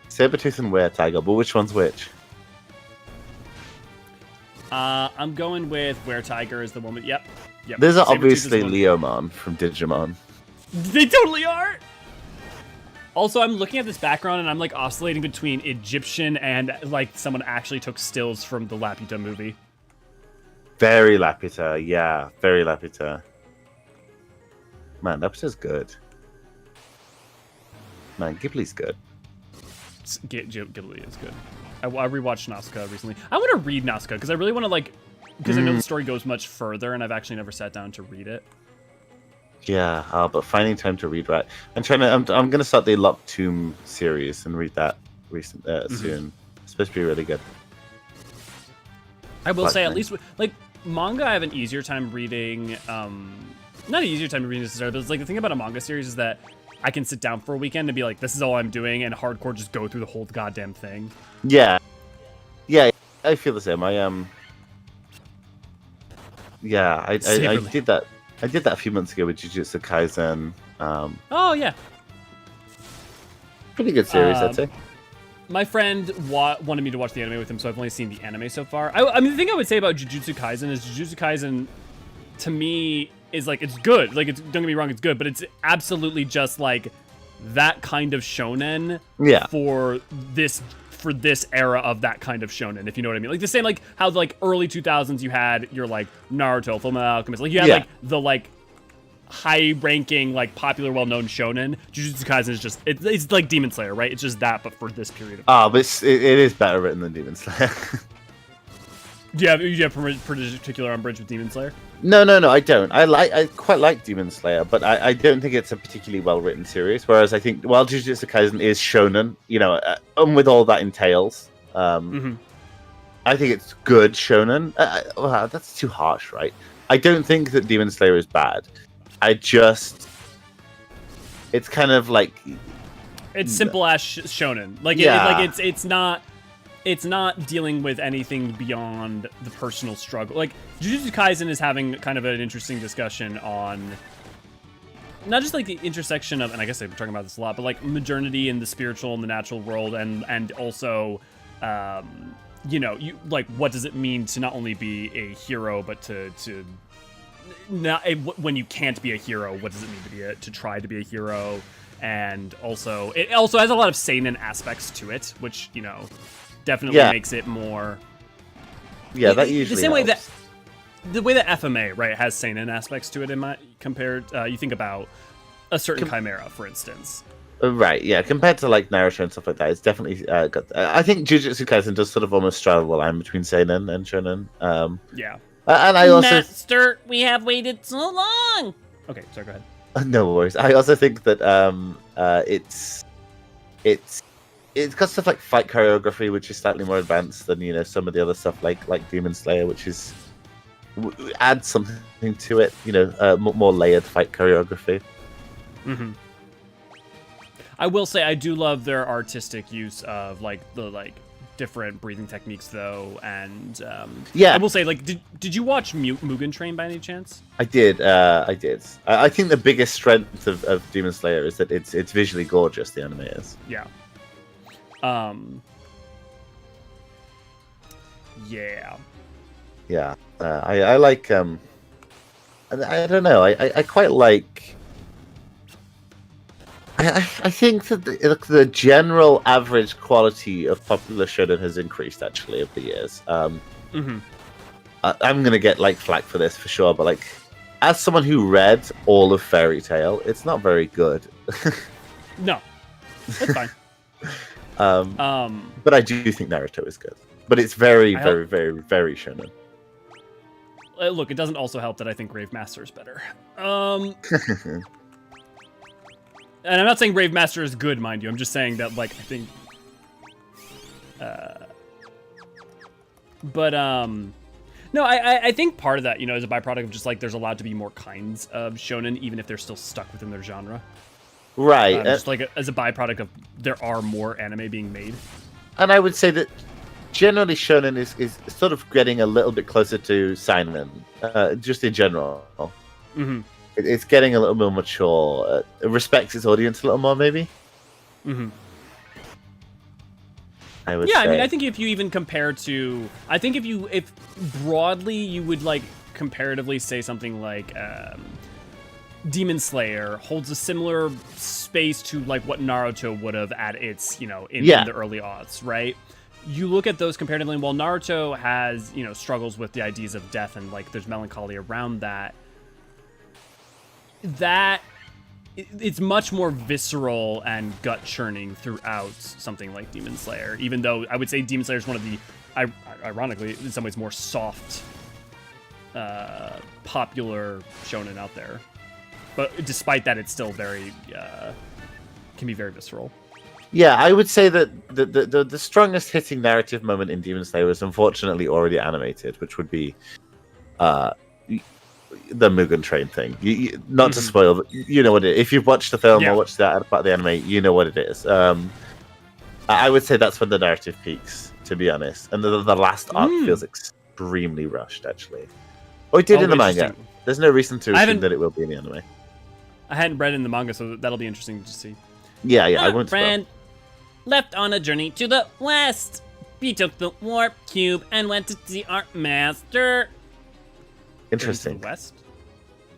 Sabretooth and Were-Tiger, but which one's which? I'm going with Were-Tiger is the one with... Yep. These are obviously Leomon from Digimon. They totally are! Also, I'm looking at this background and I'm like oscillating between Egyptian and like someone actually took stills from the Laputa movie. Very Laputa, yeah. Very Laputa. Man, Laputa's good. Man, Ghibli's good. Ghibli is good. I rewatched Nausicaa recently. I want to read Nausicaa because I really want to like, because I know the story goes much further, and I've actually never sat down to read it. Yeah, but finding time to read, right? I'm gonna start the Lock Tomb series and read that soon. It's supposed to be really good. I will say, at least like manga, I have an easier time reading. Not an easier time reading necessarily, but it's like the thing about a manga series is that I can sit down for a weekend and be like, this is all I'm doing, and hardcore just go through the whole goddamn thing. Yeah, I feel the same. I did that. I did that a few months ago with Jujutsu Kaisen. Oh yeah, pretty good series, I'd say. My friend wanted me to watch the anime with him, so I've only seen the anime so far. I mean, the thing I would say about Jujutsu Kaisen is Jujutsu Kaisen, to me, is like, it's good. Like, don't get me wrong, it's good, but it's absolutely just like that kind of shonen for this era of that kind of shonen, if you know what I mean. Like the same, like how like early 2000s you had your like Naruto, Fullmetal Alchemist, like you had like the like high-ranking, like popular, well-known shonen. Jujutsu Kaisen is just it's like Demon Slayer, right? It's just that, but for this period of time. But it is better written than Demon Slayer. Do you have particular umbrage with Demon Slayer? No, I don't. I quite like Demon Slayer, but I don't think it's a particularly well-written series. Whereas I think, while Jujutsu Kaisen is shonen, you know, with all that entails, I think it's good shonen. Well, that's too harsh, right? I don't think that Demon Slayer is bad. It's kind of like... It's simple-ass shonen. Like, it's not dealing with anything beyond the personal struggle. Like, Jujutsu Kaisen is having kind of an interesting discussion on not just like the intersection of, and I guess I've been talking about this a lot, but like modernity and the spiritual and the natural world, and also, you know, what does it mean to not only be a hero, but to not when you can't be a hero, what does it mean to try to be a hero? And also, it also has a lot of seinen aspects to it, which, you know, definitely makes it more. Yeah, that usually the same helps. way that the way that FMA has seinen aspects to it. Compared, you think about a certain Chimera, for instance. Right, yeah. Compared to like Naruto and stuff like that, it's definitely got. I think Jujutsu Kaisen does sort of almost straddle the line between seinen and shonen. Yeah. And I also Master, we have waited so long. Okay, sorry. Go ahead. No worries. I also think that it's got stuff like fight choreography, which is slightly more advanced than some of the other stuff like Demon Slayer, which is adds something to it. More layered fight choreography. Mm-hmm. I will say I do love their artistic use of the different breathing techniques though, and I will say did you watch Mugen Train by any chance? I did. I think the biggest strength of Demon Slayer is that it's visually gorgeous. The anime is. Yeah. Yeah. Yeah. I like. I don't know. I quite like. I think that the general average quality of popular shonen has increased actually over the years. Mm-hmm. I'm gonna get flack for this for sure, but as someone who read all of Fairy Tail, it's not very good. No, that's fine. But I do think Naruto is good. But it's very, very, very, very shonen. Look, it doesn't also help that I think Rave Master is better. And I'm not saying Rave Master is good, mind you. I'm just saying that, I think... No, I think part of that, is a byproduct of just, there's allowed to be more kinds of shonen, even if they're still stuck within their genre. Right. Just, as a byproduct of there are more anime being made. And I would say that generally shonen is sort of getting a little bit closer to seinen, just in general. Mm-hmm. It's getting a little more mature. It respects its audience a little more, maybe. Mm-hmm. I would say. I mean, I think if you even compare to... I think if broadly you would, comparatively say something like Demon Slayer holds a similar space to, what Naruto would have at its, in the early aughts, right? You look at those comparatively, while Naruto has, struggles with the ideas of death and, there's melancholy around that, it's much more visceral and gut churning throughout something like Demon Slayer, even though I would say Demon Slayer is one of the, ironically, in some ways more soft, popular shonen out there. But despite that, it's still very, can be very visceral. Yeah, I would say that the strongest hitting narrative moment in Demon Slayer is unfortunately already animated, which would be the Mugen Train thing. Not to spoil, but you know what it is. If you've watched the film or watched that part of the anime, you know what it is. I would say that's when the narrative peaks, to be honest. And the last arc feels extremely rushed, actually. Oh, it did in the manga. There's no reason to assume that it will be in the anime. I hadn't read in the manga, so that'll be interesting to see. Yeah, I won't spoil. Left on a journey to the west. We took the warp cube and went to see our master. Interesting. The west?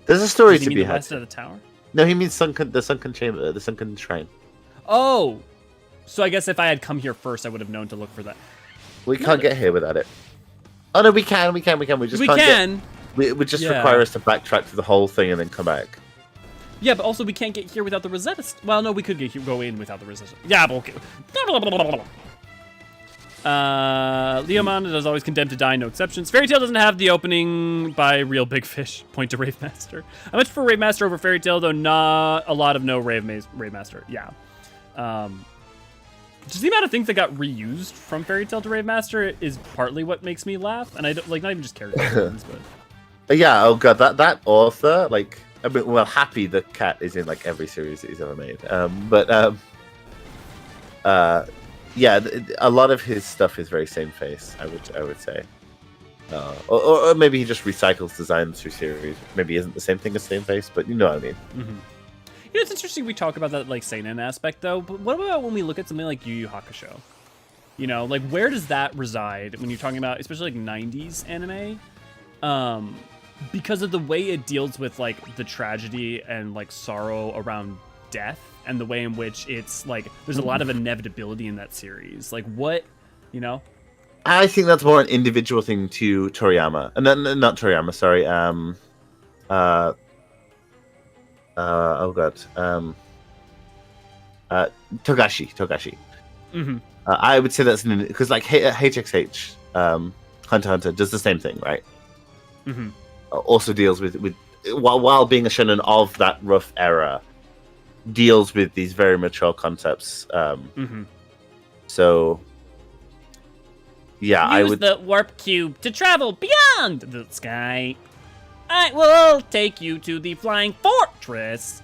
There's a story to be the had. West of the tower? No, he means the sunken chamber, the sunken shrine. Oh, so I guess if I had come here first, I would have known to look for that. We can't get here without it. Oh no, we can. We just can't. It would just require us to backtrack to the whole thing and then come back. Yeah, but also we can't get here without the Rosetta. Well, no, we could go in without the Rosetta. Yeah, but okay. Leomon is always condemned to die, no exceptions. Fairy Tail doesn't have the opening by Real Big Fish. Point to Rave Master. I much prefer Rave Master over Fairy Tail, though not a lot of no Rave Master. Yeah. Just the amount of things that got reused from Fairy Tail to Rave Master is partly what makes me laugh, and I don't not even just characters, but yeah. Oh god, that author, Happy the cat is in every series that he's ever made. Yeah, a lot of his stuff is very same face. I would say, or maybe he just recycles designs through series. Maybe isn't the same thing as same face, but you know what I mean. Mm-hmm. It's interesting we talk about that seinen aspect though. But what about when we look at something like Yu Yu Hakusho? Where does that reside when you're talking about, especially 90s anime? Because of the way it deals with the tragedy and sorrow around death, and the way in which it's there's a lot of inevitability in that series. What, I think that's more an individual thing to Toriyama, and not Toriyama. Sorry. Togashi. Mm-hmm. I would say that's because HXH, Hunter x Hunter does the same thing, right? Mm-hmm. Also deals with while being a shonen of that rough era, deals with these very mature concepts. So, yeah, I would use the warp cube to travel beyond the sky. I will take you to the flying fortress.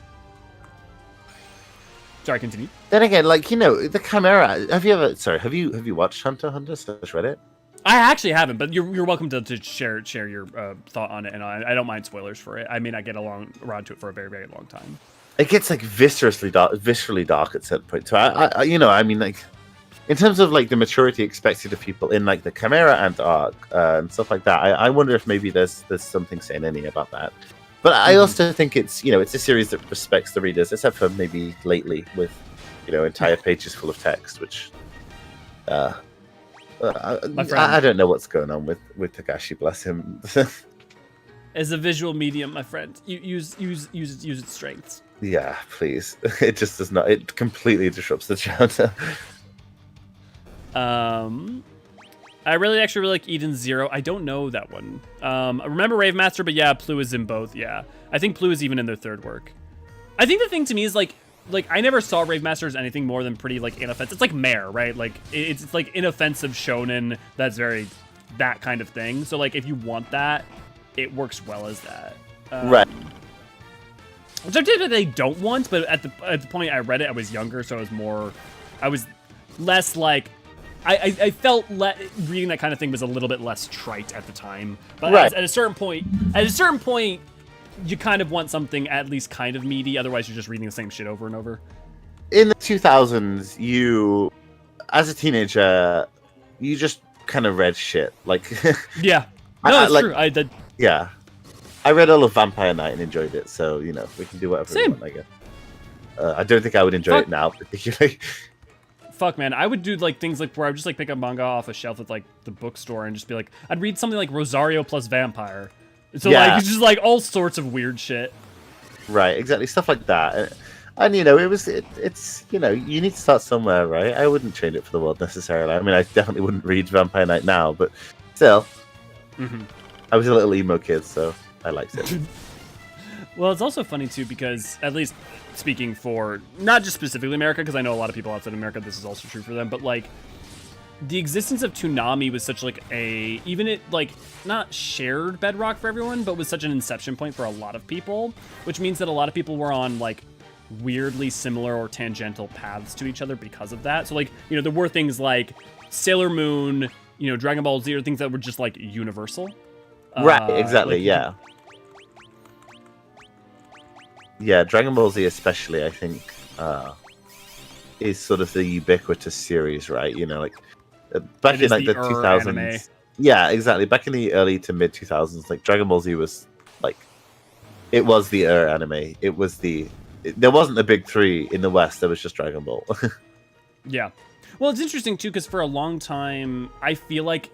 Sorry, continue. Then again, like, you know, the Chimera. Have you watched Hunter x Hunter? Just read it. I actually haven't, but you're welcome to share your thought on it, and I don't mind spoilers for it. I may not get around to it for a very, very long time. It gets like viscerally dark at certain point. So I you know, I mean, like, in terms of like the maturity expected of people in like the Chimera Ant arc and stuff like that, I wonder if maybe there's something seinen about that. But I also think it's, you know, it's a series that respects the readers, except for maybe lately with, you know, entire pages full of text, which I don't know what's going on with Takashi, bless him. As a visual medium, my friend, use its strengths. Yeah, please. It just does not. It completely disrupts the chapter. I really like Eden Zero. I don't know that one. I remember Rave Master, but yeah, Plu is in both. Yeah, I think Plu is even in their third work. I think the thing to me is like I never saw Rave Master as anything more than pretty like inoffensive. It's like Mare, right? Like it's like inoffensive shonen that's very that kind of thing. So like if you want that, it works well as that. Right. Which I typically don't want, but at the point I read it, I was younger, so I was less like. I felt reading that kind of thing was a little bit less trite at the time. But right. at a certain point, you kind of want something at least kind of meaty. Otherwise, you're just reading the same shit over and over. In the 2000s, you, as a teenager, you just kind of read shit. Like, yeah, no, that's true. I did. Yeah, I read all of Vampire Knight and enjoyed it. So you know, we can do whatever we want. I guess. I don't think I would enjoy it now, particularly. Fuck, man, I would do like things like where I would just like pick up manga off a shelf at like the bookstore and just be like, I'd read something like Rosario plus Vampire. So like it's just like all sorts of weird shit. Right, exactly, stuff like that. And you know, it's you know, you need to start somewhere, right? I wouldn't change it for the world necessarily. I mean, I definitely wouldn't read Vampire Knight now, but still, I was a little emo kid, so I liked it. Well, it's also funny too because at least speaking for not just specifically America, because I know a lot of people outside of America, this is also true for them, but like the existence of Toonami was such like even it like not shared bedrock for everyone, but was such an inception point for a lot of people, which means that a lot of people were on like weirdly similar or tangential paths to each other because of that. So like, you know, there were things like Sailor Moon, you know, Dragon Ball Z, or things that were just like universal. Right, exactly, yeah. Yeah, Dragon Ball Z especially, I think, is sort of the ubiquitous series, right? You know, like back in like the 2000s. Anime. Yeah, exactly. Back in the early to mid 2000s, like Dragon Ball Z was like, it was the anime. It was there wasn't the big three in the West. There was just Dragon Ball. Yeah. Well, it's interesting too because for a long time, I feel like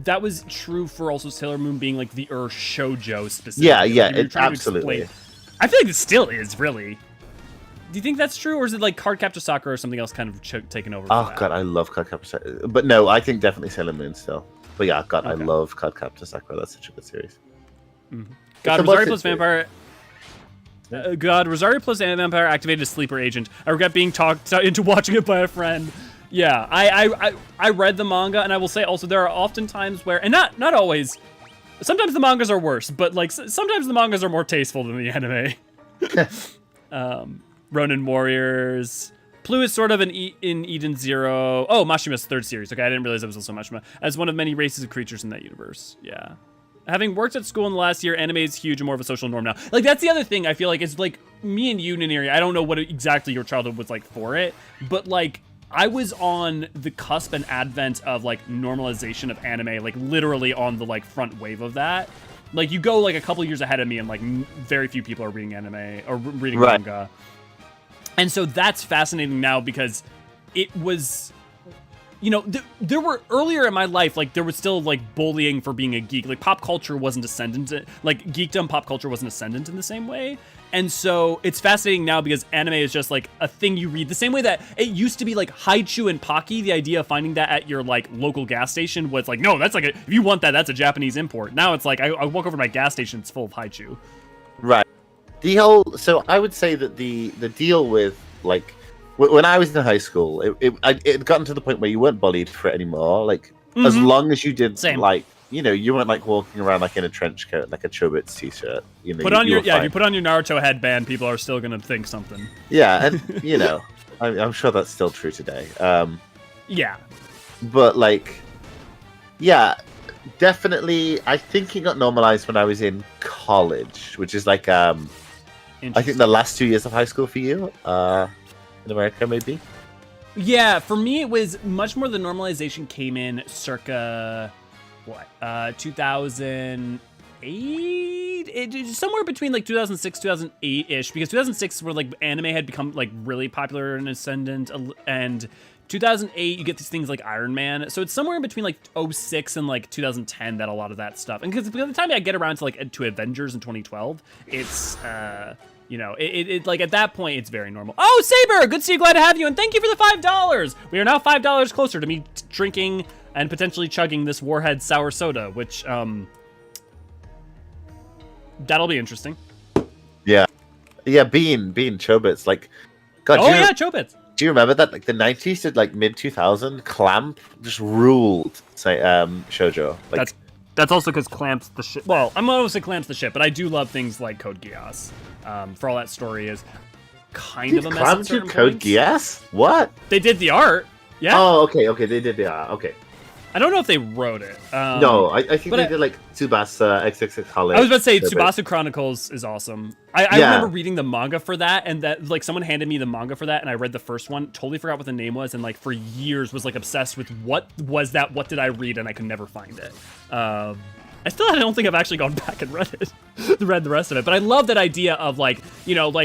that was true for also Sailor Moon being like the shoujo specifically. Yeah, like, absolutely. I feel like it still is, really. Do you think that's true, or is it like Cardcaptor Sakura or something else kind of taken over? Oh god, I love Cardcaptor Sakura. But no, I think definitely Sailor Moon still. But yeah, god, okay. I love Cardcaptor Sakura. That's such a good series. God, Rosario plus Vampire. God, Rosario plus Vampire activated a sleeper agent. I regret being talked into watching it by a friend. Yeah, I read the manga, and I will say also there are often times where, and not always. Sometimes the mangas are worse, but like sometimes the mangas are more tasteful than the anime. Ronin Warriors. Plu is sort of in Eden Zero. Oh, Mashima's third series. Okay, I didn't realize it was also Mashima. As one of many races of creatures in that universe. Yeah. Having worked at school in the last year, anime is huge and more of a social norm now. Like, that's the other thing I feel like is like me and you, Niniri. I don't know what exactly your childhood was like for it, but like I was on the cusp and advent of like normalization of anime, like literally on the like front wave of that. Like you go like a couple years ahead of me and like very few people are reading anime or reading manga. And so that's fascinating now because it was, you know, there were earlier in my life, like there was still like bullying for being a geek. Like pop culture wasn't ascendant, like geekdom pop culture wasn't ascendant in the same way. And so it's fascinating now because anime is just like a thing you read the same way that it used to be like Haichu and Pocky. The idea of finding that at your like local gas station was like, no, that's like if you want that, that's a Japanese import. Now it's like I walk over to my gas station, it's full of Haichu. So I would say that the deal with like when I was in high school, it had gotten to the point where you weren't bullied for it anymore. Like as long as you did like you weren't like walking around like in a trench coat, like a Chobits t-shirt. You know, if you put on your Naruto headband, people are still gonna think something. Yeah, and I'm sure that's still true today. Yeah, but like, yeah, definitely. I think it got normalized when I was in college, which is like I think the last 2 years of high school for you, in America maybe. Yeah, for me it was much more. The normalization came in circa 2008, somewhere between like 2006 2008-ish, because 2006 where like anime had become like really popular and ascendant, and 2008 you get these things like Iron Man, so it's somewhere in between like 2006 and like 2010 that a lot of that stuff, and because by the time I get around to like to Avengers in 2012, it's it like at that point it's very normal. Oh, Saber, good to see you, glad to have you, and thank you for the $5. We are now $5 closer to me drinking and potentially chugging this Warhead sour soda, which that'll be interesting. Yeah, being Chobits, like, God. Chobits. Do you remember that, like, the 90s to like mid 2000, Clamp just ruled, say, shoujo. Like, that's also because Clamp's the shit. Well, I'm not gonna say Clamp's the shit, but I do love things like Code Geass. For all that story is kind of a mess. Clamp did Code Geass? What? They did the art. Yeah. Oh, okay, they did the art. Okay. I don't know if they wrote it. No, I think they did like Tsubasa, XXX College. I was about to say Tsubasa Chronicles is awesome. I remember reading the manga for that, and that like someone handed me the manga for that, and I read the first one, totally forgot what the name was, and like for years was like obsessed with what was that, what did I read, and I could never find it. I don't think I've actually gone back and read the rest of it, but I love that idea of like,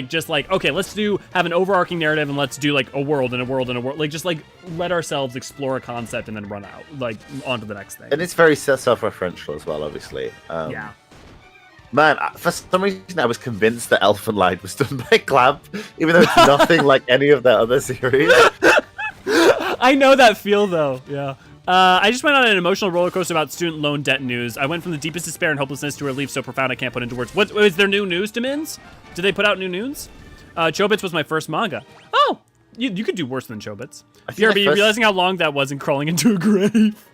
just like, okay, let's have an overarching narrative and let's do like a world and a world and a world, like just like let ourselves explore a concept and then run out, like on to the next thing. And it's very self-referential as well, obviously. Yeah. Man, for some reason I was convinced that Elfen Lied was done by Clamp, even though it's nothing like any of their other series. I know that feel though, yeah. I just went on an emotional roller coaster about student loan debt news. I went from the deepest despair and hopelessness to a relief so profound I can't put into words. What is there new news, Demins? Did they put out new news? Chobits was my first manga. Oh, you could do worse than Chobits. BRB, realizing how long that was and crawling into a grave.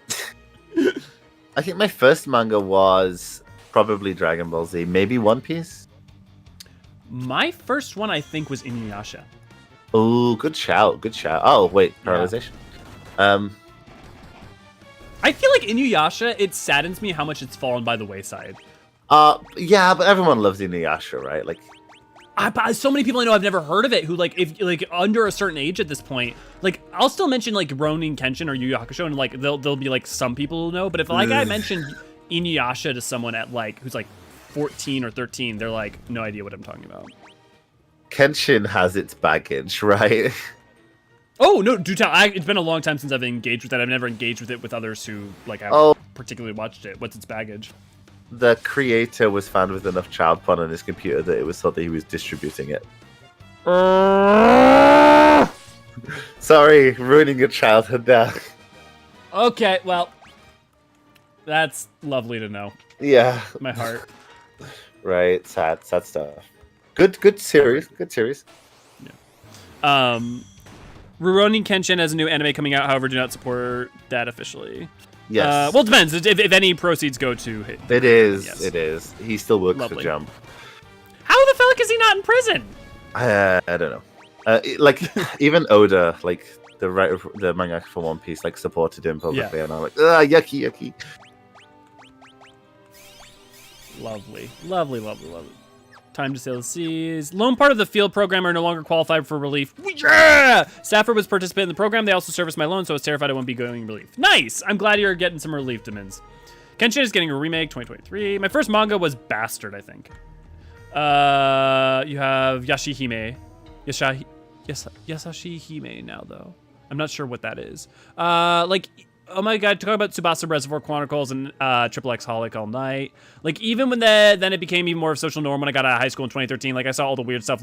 I think my first manga was probably Dragon Ball Z, maybe One Piece. My first one, I think, was Inuyasha. Oh, good shout. Oh, wait, Paralyzation. Yeah. I feel like Inuyasha, it saddens me how much it's fallen by the wayside. Yeah, but everyone loves Inuyasha, right? Like, so many people I know I've never heard of it who like if like under a certain age at this point, like I'll still mention like Ronin Kenshin or Yu Yu Hakusho, and like there'll be like some people who know, but if like I mentioned Inuyasha to someone at like who's like 14 or 13, they're like no idea what I'm talking about. Kenshin has its baggage, right? Oh no, do tell. It's been a long time since I've engaged with that. I've never engaged with it with others who like have particularly watched it. What's its baggage? The creator was found with enough child porn on his computer that it was thought that he was distributing it. Sorry, ruining your childhood there. Okay, well, that's lovely to know. Yeah, my heart. Right, sad stuff. Good series. Yeah. Rurouni Kenshin has a new anime coming out, however, do not support that officially. Yes. Well, it depends. If any proceeds go to him. It is. He still works for Jump. How the fuck is he not in prison? I don't know. Like, even Oda, like, the writer, the manga for One Piece, like, supported him publicly, and I'm like, yucky. Lovely. Time to sail the seas. Lone part of the field program are no longer qualified for relief. Yeah! Stafford was participating in the program. They also serviced my loan, so I was terrified I wouldn't be going relief. Nice! I'm glad you're getting some relief, Demins. Kenshin is getting a remake, 2023. My first manga was Bastard, I think. You have Yashihime. Yasashihime now, though. I'm not sure what that is. Oh my god, talking about Tsubasa Reservoir Chronicles and Triple X Holic all night. Like, even when then it became even more of a social norm when I got out of high school in 2013. Like, I saw all the weird stuff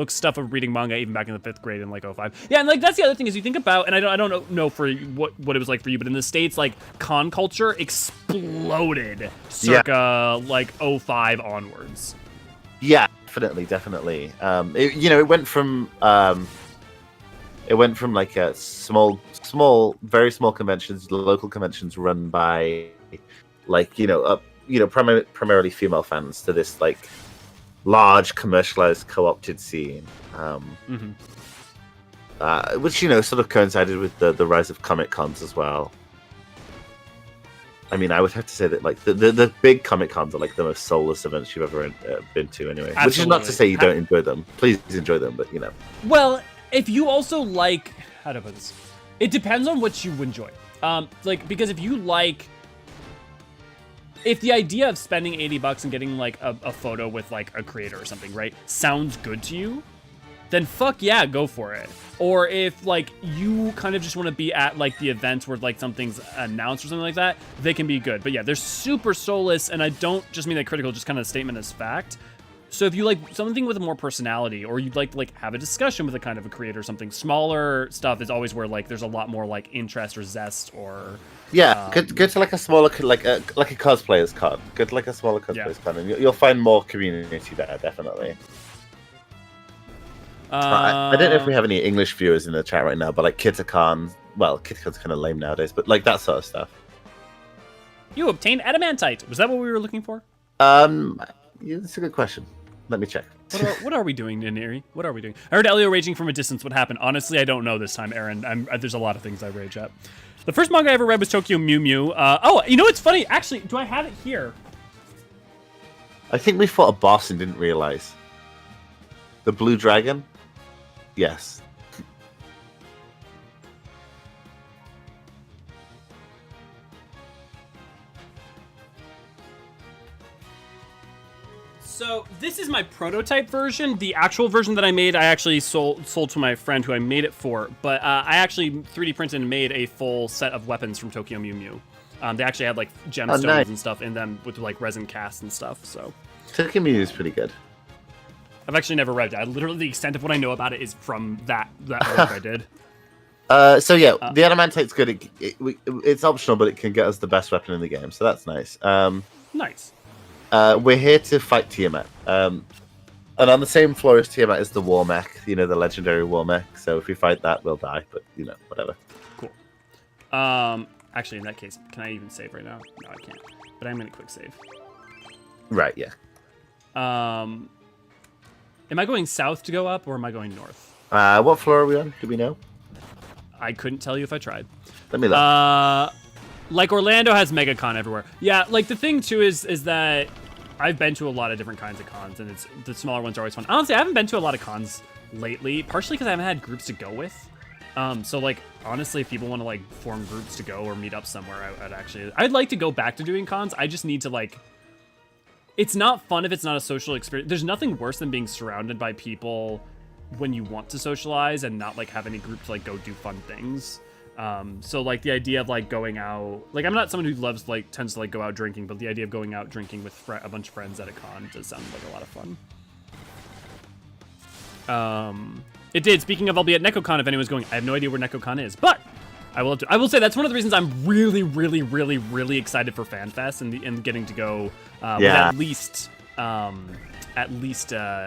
stuff of reading manga even back in the 5th grade in, like, 2005. Yeah, and, like, that's the other thing is you think about, and I don't know for what it was like for you, but in the States, like, con culture exploded circa, like, 2005 onwards. Yeah, definitely. It went from like a very small conventions, local conventions run by like primarily female fans to this like large commercialized co-opted scene, which sort of coincided with the rise of comic cons as well. I mean, I would have to say that like the big comic cons are like the most soulless events you've ever been to, anyway. Absolutely. Which is not to say you don't enjoy them. Please enjoy them, but Well, if you also like, how do I put this? It depends on what you enjoy. Because if the idea of spending $80 and getting like a photo with like a creator or something, right, sounds good to you, then fuck yeah, go for it. Or if like you kind of just want to be at like the events where like something's announced or something like that, they can be good. But yeah, they're super soulless, and I don't just mean that critical, just kind of a statement as fact. So if you like something with more personality, or you'd like to like have a discussion with a kind of a creator or something, smaller stuff is always where like there's a lot more like interest or zest or go to like a smaller like a cosplayers con. Go to like a smaller cosplayers con, and you'll find more community there, definitely. I don't know if we have any English viewers in the chat right now, but like Kitacon, well, Kitacon's kind of lame nowadays, but like that sort of stuff. You obtained adamantite. Was that what we were looking for? That's a good question. Let me check. What are we doing, Neri? What are we doing? I heard Elio raging from a distance. What happened? Honestly, I don't know this time, Aaron. There's a lot of things I rage at. The first manga I ever read was Tokyo Mew Mew. You know what's funny? Actually, do I have it here? I think we fought a boss and didn't realize. The blue dragon? Yes. So this is my prototype version. The actual version that I made, I actually sold to my friend who I made it for. But I actually 3D printed and made a full set of weapons from Tokyo Mew Mew. They actually had like gemstones and stuff in them with like resin casts and stuff. So Tokyo Mew is pretty good. I've actually never read it. Literally, the extent of what I know about it is from that work I did. The adamantite's good. It's optional, but it can get us the best weapon in the game, so that's nice. Nice. We're here to fight Tiamat. And on the same floor as Tiamat is the war mech, the legendary war mech. So if we fight that, we'll die, but whatever. Cool. Actually, in that case, can I even save right now? No, I can't. But I'm gonna quick save. Right. Yeah. Am I going south to go up, or am I going north? What floor are we on? Do we know? I couldn't tell you if I tried. Let me look. Like Orlando has MegaCon everywhere. Yeah, like the thing too is that I've been to a lot of different kinds of cons, and the smaller ones are always fun. Honestly, I haven't been to a lot of cons lately, partially because I haven't had groups to go with. So like honestly, if people want to like form groups to go or meet up somewhere, I'd like to go back to doing cons. I just need to like. It's not fun if it's not a social experience. There's nothing worse than being surrounded by people when you want to socialize and not like have any group to like go do fun things. So like the idea of like going out, like I'm not someone who tends to like go out drinking, but the idea of going out drinking with a bunch of friends at a con does sound like a lot of fun. It did. Speaking of, I'll be at NecoCon if anyone's going. I have no idea where NecoCon is, but I will say that's one of the reasons I'm really, really, really, really excited for FanFest and getting to go with at least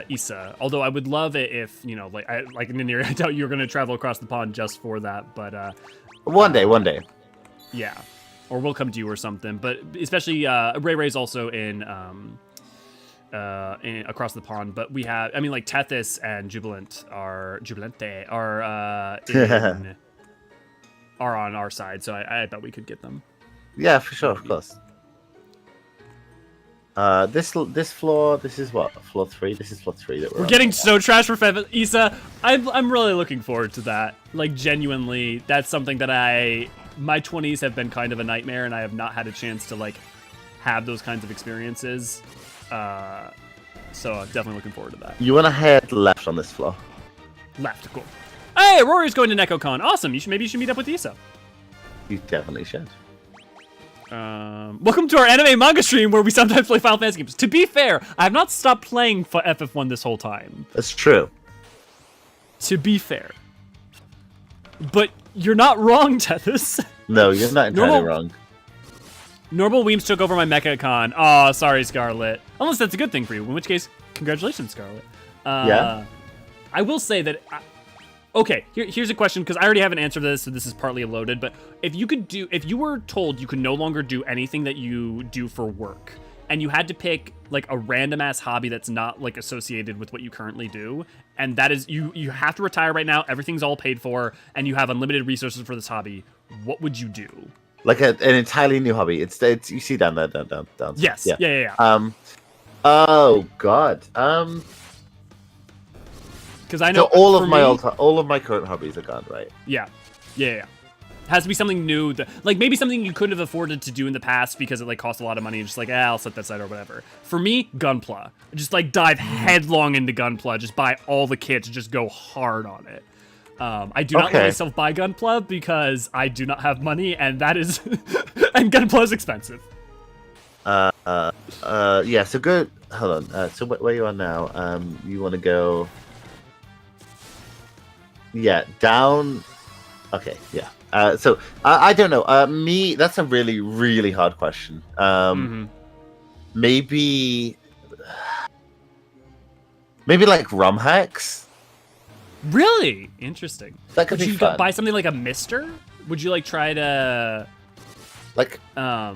Issa. Although I would love it if like Ninir, I doubt you're going to travel across the pond just for that, but one day. Yeah, or we'll come to you or something. But especially Ray Ray's also in across the pond. But we have, like Tethys and Jubilante are on our side, so I bet we could get them. Yeah, for sure, of course. This floor, this is what, floor 3? This is floor 3 that we're getting so trash for Issa. I'm really looking forward to that. Like, genuinely, that's something that my 20s have been kind of a nightmare, and I have not had a chance to like have those kinds of experiences. So I'm definitely looking forward to that. You want to head left on this floor? Left, cool. Hey, Rory's going to NecoCon. Awesome. Maybe you should meet up with Issa. You definitely should. Welcome to our anime manga stream where we sometimes play Final Fantasy games. To be fair, I have not stopped playing FF1 this whole time. That's true. To be fair. But you're not wrong, Tethys. No, you're not entirely wrong. Normal Weems took over my MechaCon. Oh, sorry, Scarlet. Unless that's a good thing for you, in which case, Congratulations, Scarlett. Yeah. I will say that. Okay, here's a question, because I already have an answer to this, so this is partly loaded. But if you were told you could no longer do anything that you do for work, and you had to pick like a random ass hobby that's not like associated with what you currently do, and that is you have to retire right now, everything's all paid for, and you have unlimited resources for this hobby, what would you do? Like an entirely new hobby. It's you see down there, down. Yes. Yeah. Oh God. Because I know so all of my current hobbies are gone, right? Yeah. It has to be something new, like maybe something you couldn't have afforded to do in the past because it like cost a lot of money, and just like, I'll set that aside or whatever. For me, Gunpla. Just like dive headlong into Gunpla, just buy all the kits, just go hard on it. I do not let myself buy Gunpla because I do not have money, and that is and Gunpla is expensive. Yeah, so good. Hold on. So where you are now? You want to go? Yeah, down. Okay, yeah. So I don't know. Me, that's a really, really hard question. Maybe like ROM hacks. Really interesting. That could be fun. Would you buy something like a Mister? Would you like try to like I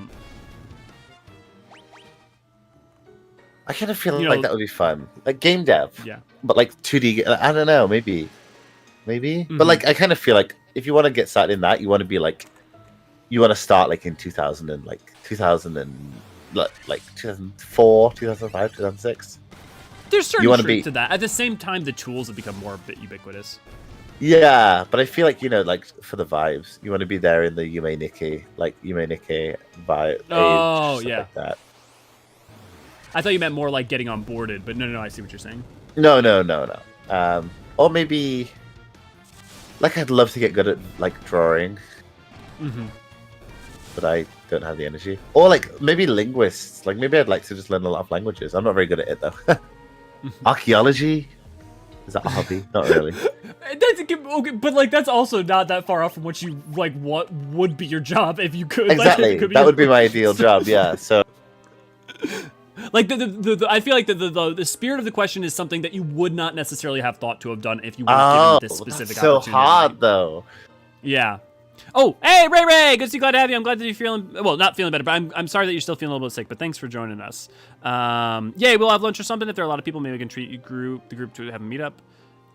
kind of feel like that would be fun, like game dev. Yeah. But like 2D. I don't know. Maybe. But like I kind of feel like if you want to get started in that, you want to be like, you want to start like in 2000 and like 2004, 2005, 2006. There's certain truth to that. At the same time, the tools have become more ubiquitous. Yeah, but I feel like, like for the vibes, you want to be there in the Yume Nikki vibe. Oh, age, yeah. Like that. I thought you meant more like getting onboarded, but no, I see what you're saying. No. Or maybe, like, I'd love to get good at like drawing, but I don't have the energy. Or like maybe linguists. Like maybe I'd like to just learn a lot of languages. I'm not very good at it though. Archaeology. Is that a hobby? Not really. That's okay, but like that's also not that far off from what you like. What would be your job if you could? Exactly, like, that would be my ideal job. Yeah. So, like I feel like the spirit of the question is something that you would not necessarily have thought to have done if you weren't given this specific so opportunity. hard though. Yeah. Oh, hey, Ray! Good to see you. Glad to have you. I'm glad that you're feeling well, not feeling better, but I'm sorry that you're still feeling a little bit sick. But thanks for joining us. Yeah, we'll have lunch or something. If there are a lot of people, maybe we can treat the group to have a meetup.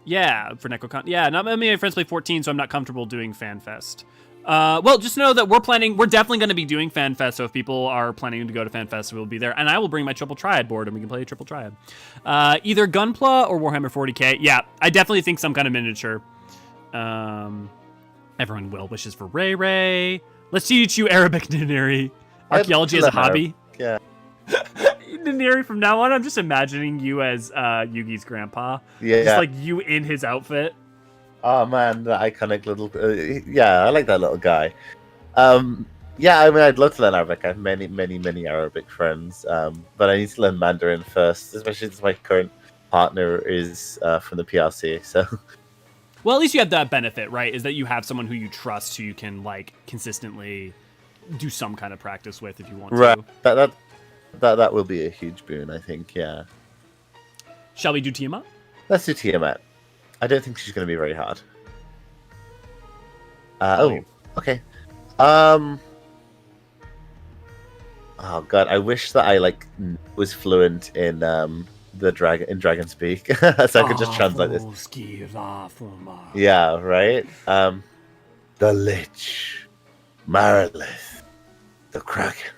Yeah, for NecroCon. Yeah, not many of my friends play 14, so I'm not comfortable doing FanFest. Well, just know that we're definitely going to be doing FanFest. So if people are planning to go to FanFest, we'll be there, and I will bring my Triple Triad board, and we can play a Triple Triad. Either Gunpla or Warhammer 40k. Yeah, I definitely think some kind of miniature. Everyone well wishes for Ray. Let's teach you Arabic, Niniri. Archaeology as a hobby. Yeah. Niniri, from now on, I'm just imagining you as Yugi's grandpa. Yeah. Just like you in his outfit. Oh man, the iconic little. Yeah, I like that little guy. Yeah, I mean, I'd love to learn Arabic. I have many Arabic friends, but I need to learn Mandarin first, especially since my current partner is from the PRC. So. Well, at least you have that benefit, right? Is that you have someone who you trust, who you can like consistently do some kind of practice with if you want to. Right. That will be a huge boon, I think. Yeah. Shall we do Tiamat? Let's do Tiamat. I don't think she's going to be very hard. Okay. Oh god, I wish that I was fluent in Dragon Speak, so I could just translate this. Yeah, right. The Lich, Marilith, the Kraken.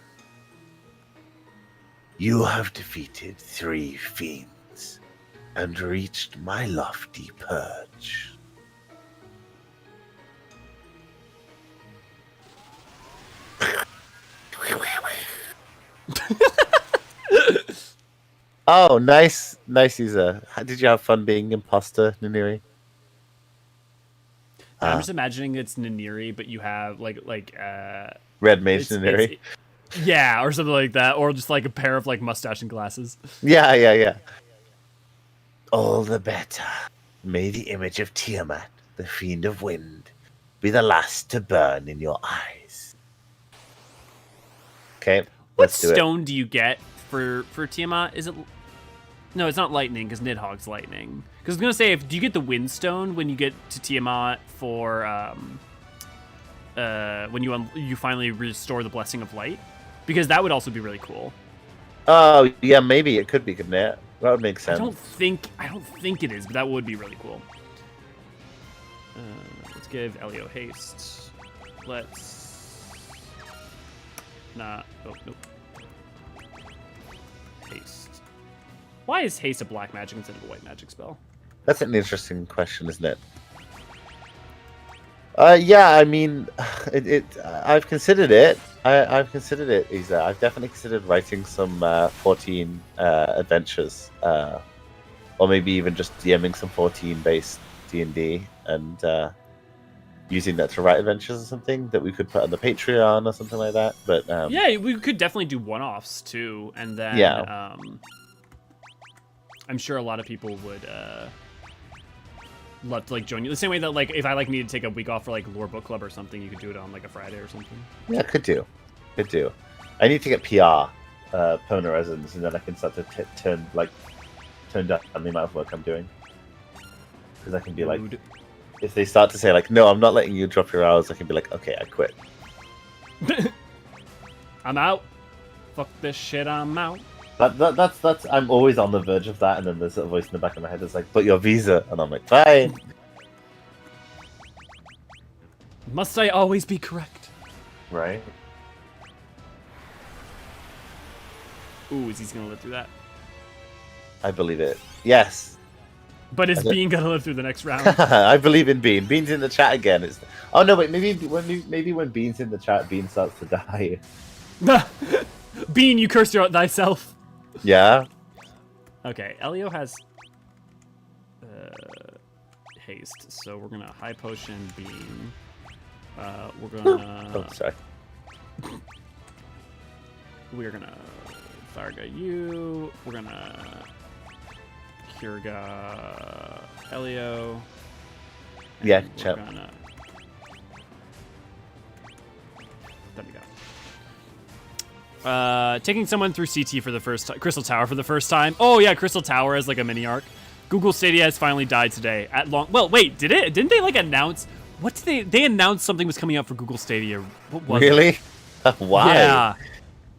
You have defeated 3 fiends and reached my lofty perch. Oh, nice user. Did you have fun being imposter, Niniri? I'm just imagining it's Niniri, but you have like Red Mage Niniri. Yeah, or something like that, or just like a pair of like mustache and glasses. Yeah. All the better. May the image of Tiamat, the fiend of wind, be the last to burn in your eyes. Okay. What stone do you get for Tiamat? Is it No, it's not lightning, because Nidhogg's lightning. Because I was going to say, do you get the Windstone when you get to Tiamat for, when you finally restore the Blessing of Light? Because that would also be really cool. Oh, yeah, maybe it could be, couldn't it? That would make sense. I don't think it is, but that would be really cool. Let's give Elio haste. Let's not. Oh, nope. Haste. Why is haste a black magic instead of a white magic spell? That's an interesting question, isn't it? Yeah, I mean, I've considered it. I've considered it, Isa. I've definitely considered writing some 14 adventures, or maybe even just DMing some 14-based D&D and using that to write adventures or something that we could put on the Patreon or something like that. But yeah, we could definitely do one-offs too, and then I'm sure a lot of people would love to like join you. The same way that like if I like need to take a week off for like lore book club or something, you could do it on like a Friday or something. Yeah, could do. I need to get PR, Pona Resins, and then I can start to turn down the amount of work I'm doing. Because I can be like, if they start to say like, no, I'm not letting you drop your hours, I can be like, okay, I quit. I'm out. Fuck this shit, I'm out. That's I'm always on the verge of that, and then there's a voice in the back of my head that's like, but your visa, and I'm like, fine. Must I always be correct? Right. Ooh, is he gonna live through that? I believe it. Yes. But is Bean gonna live through the next round? I believe in Bean. Bean's in the chat again. Oh no, wait. Maybe when Bean's in the chat, Bean starts to die. Bean, you cursed thyself. Yeah. Okay, Elio has haste, so we're gonna high potion Bean. We're gonna. Oh, sorry. We're gonna Tharga you. We're gonna Kurga Elio. Yeah, chat. There we go. Taking someone through CT for the first time, Crystal Tower for the first time. Oh yeah, Crystal Tower is like a mini arc. Google Stadia has finally died today. Well, wait, did it? Didn't they like announce? What did they announced something was coming out for Google Stadia? What was really? It? Why? Yeah.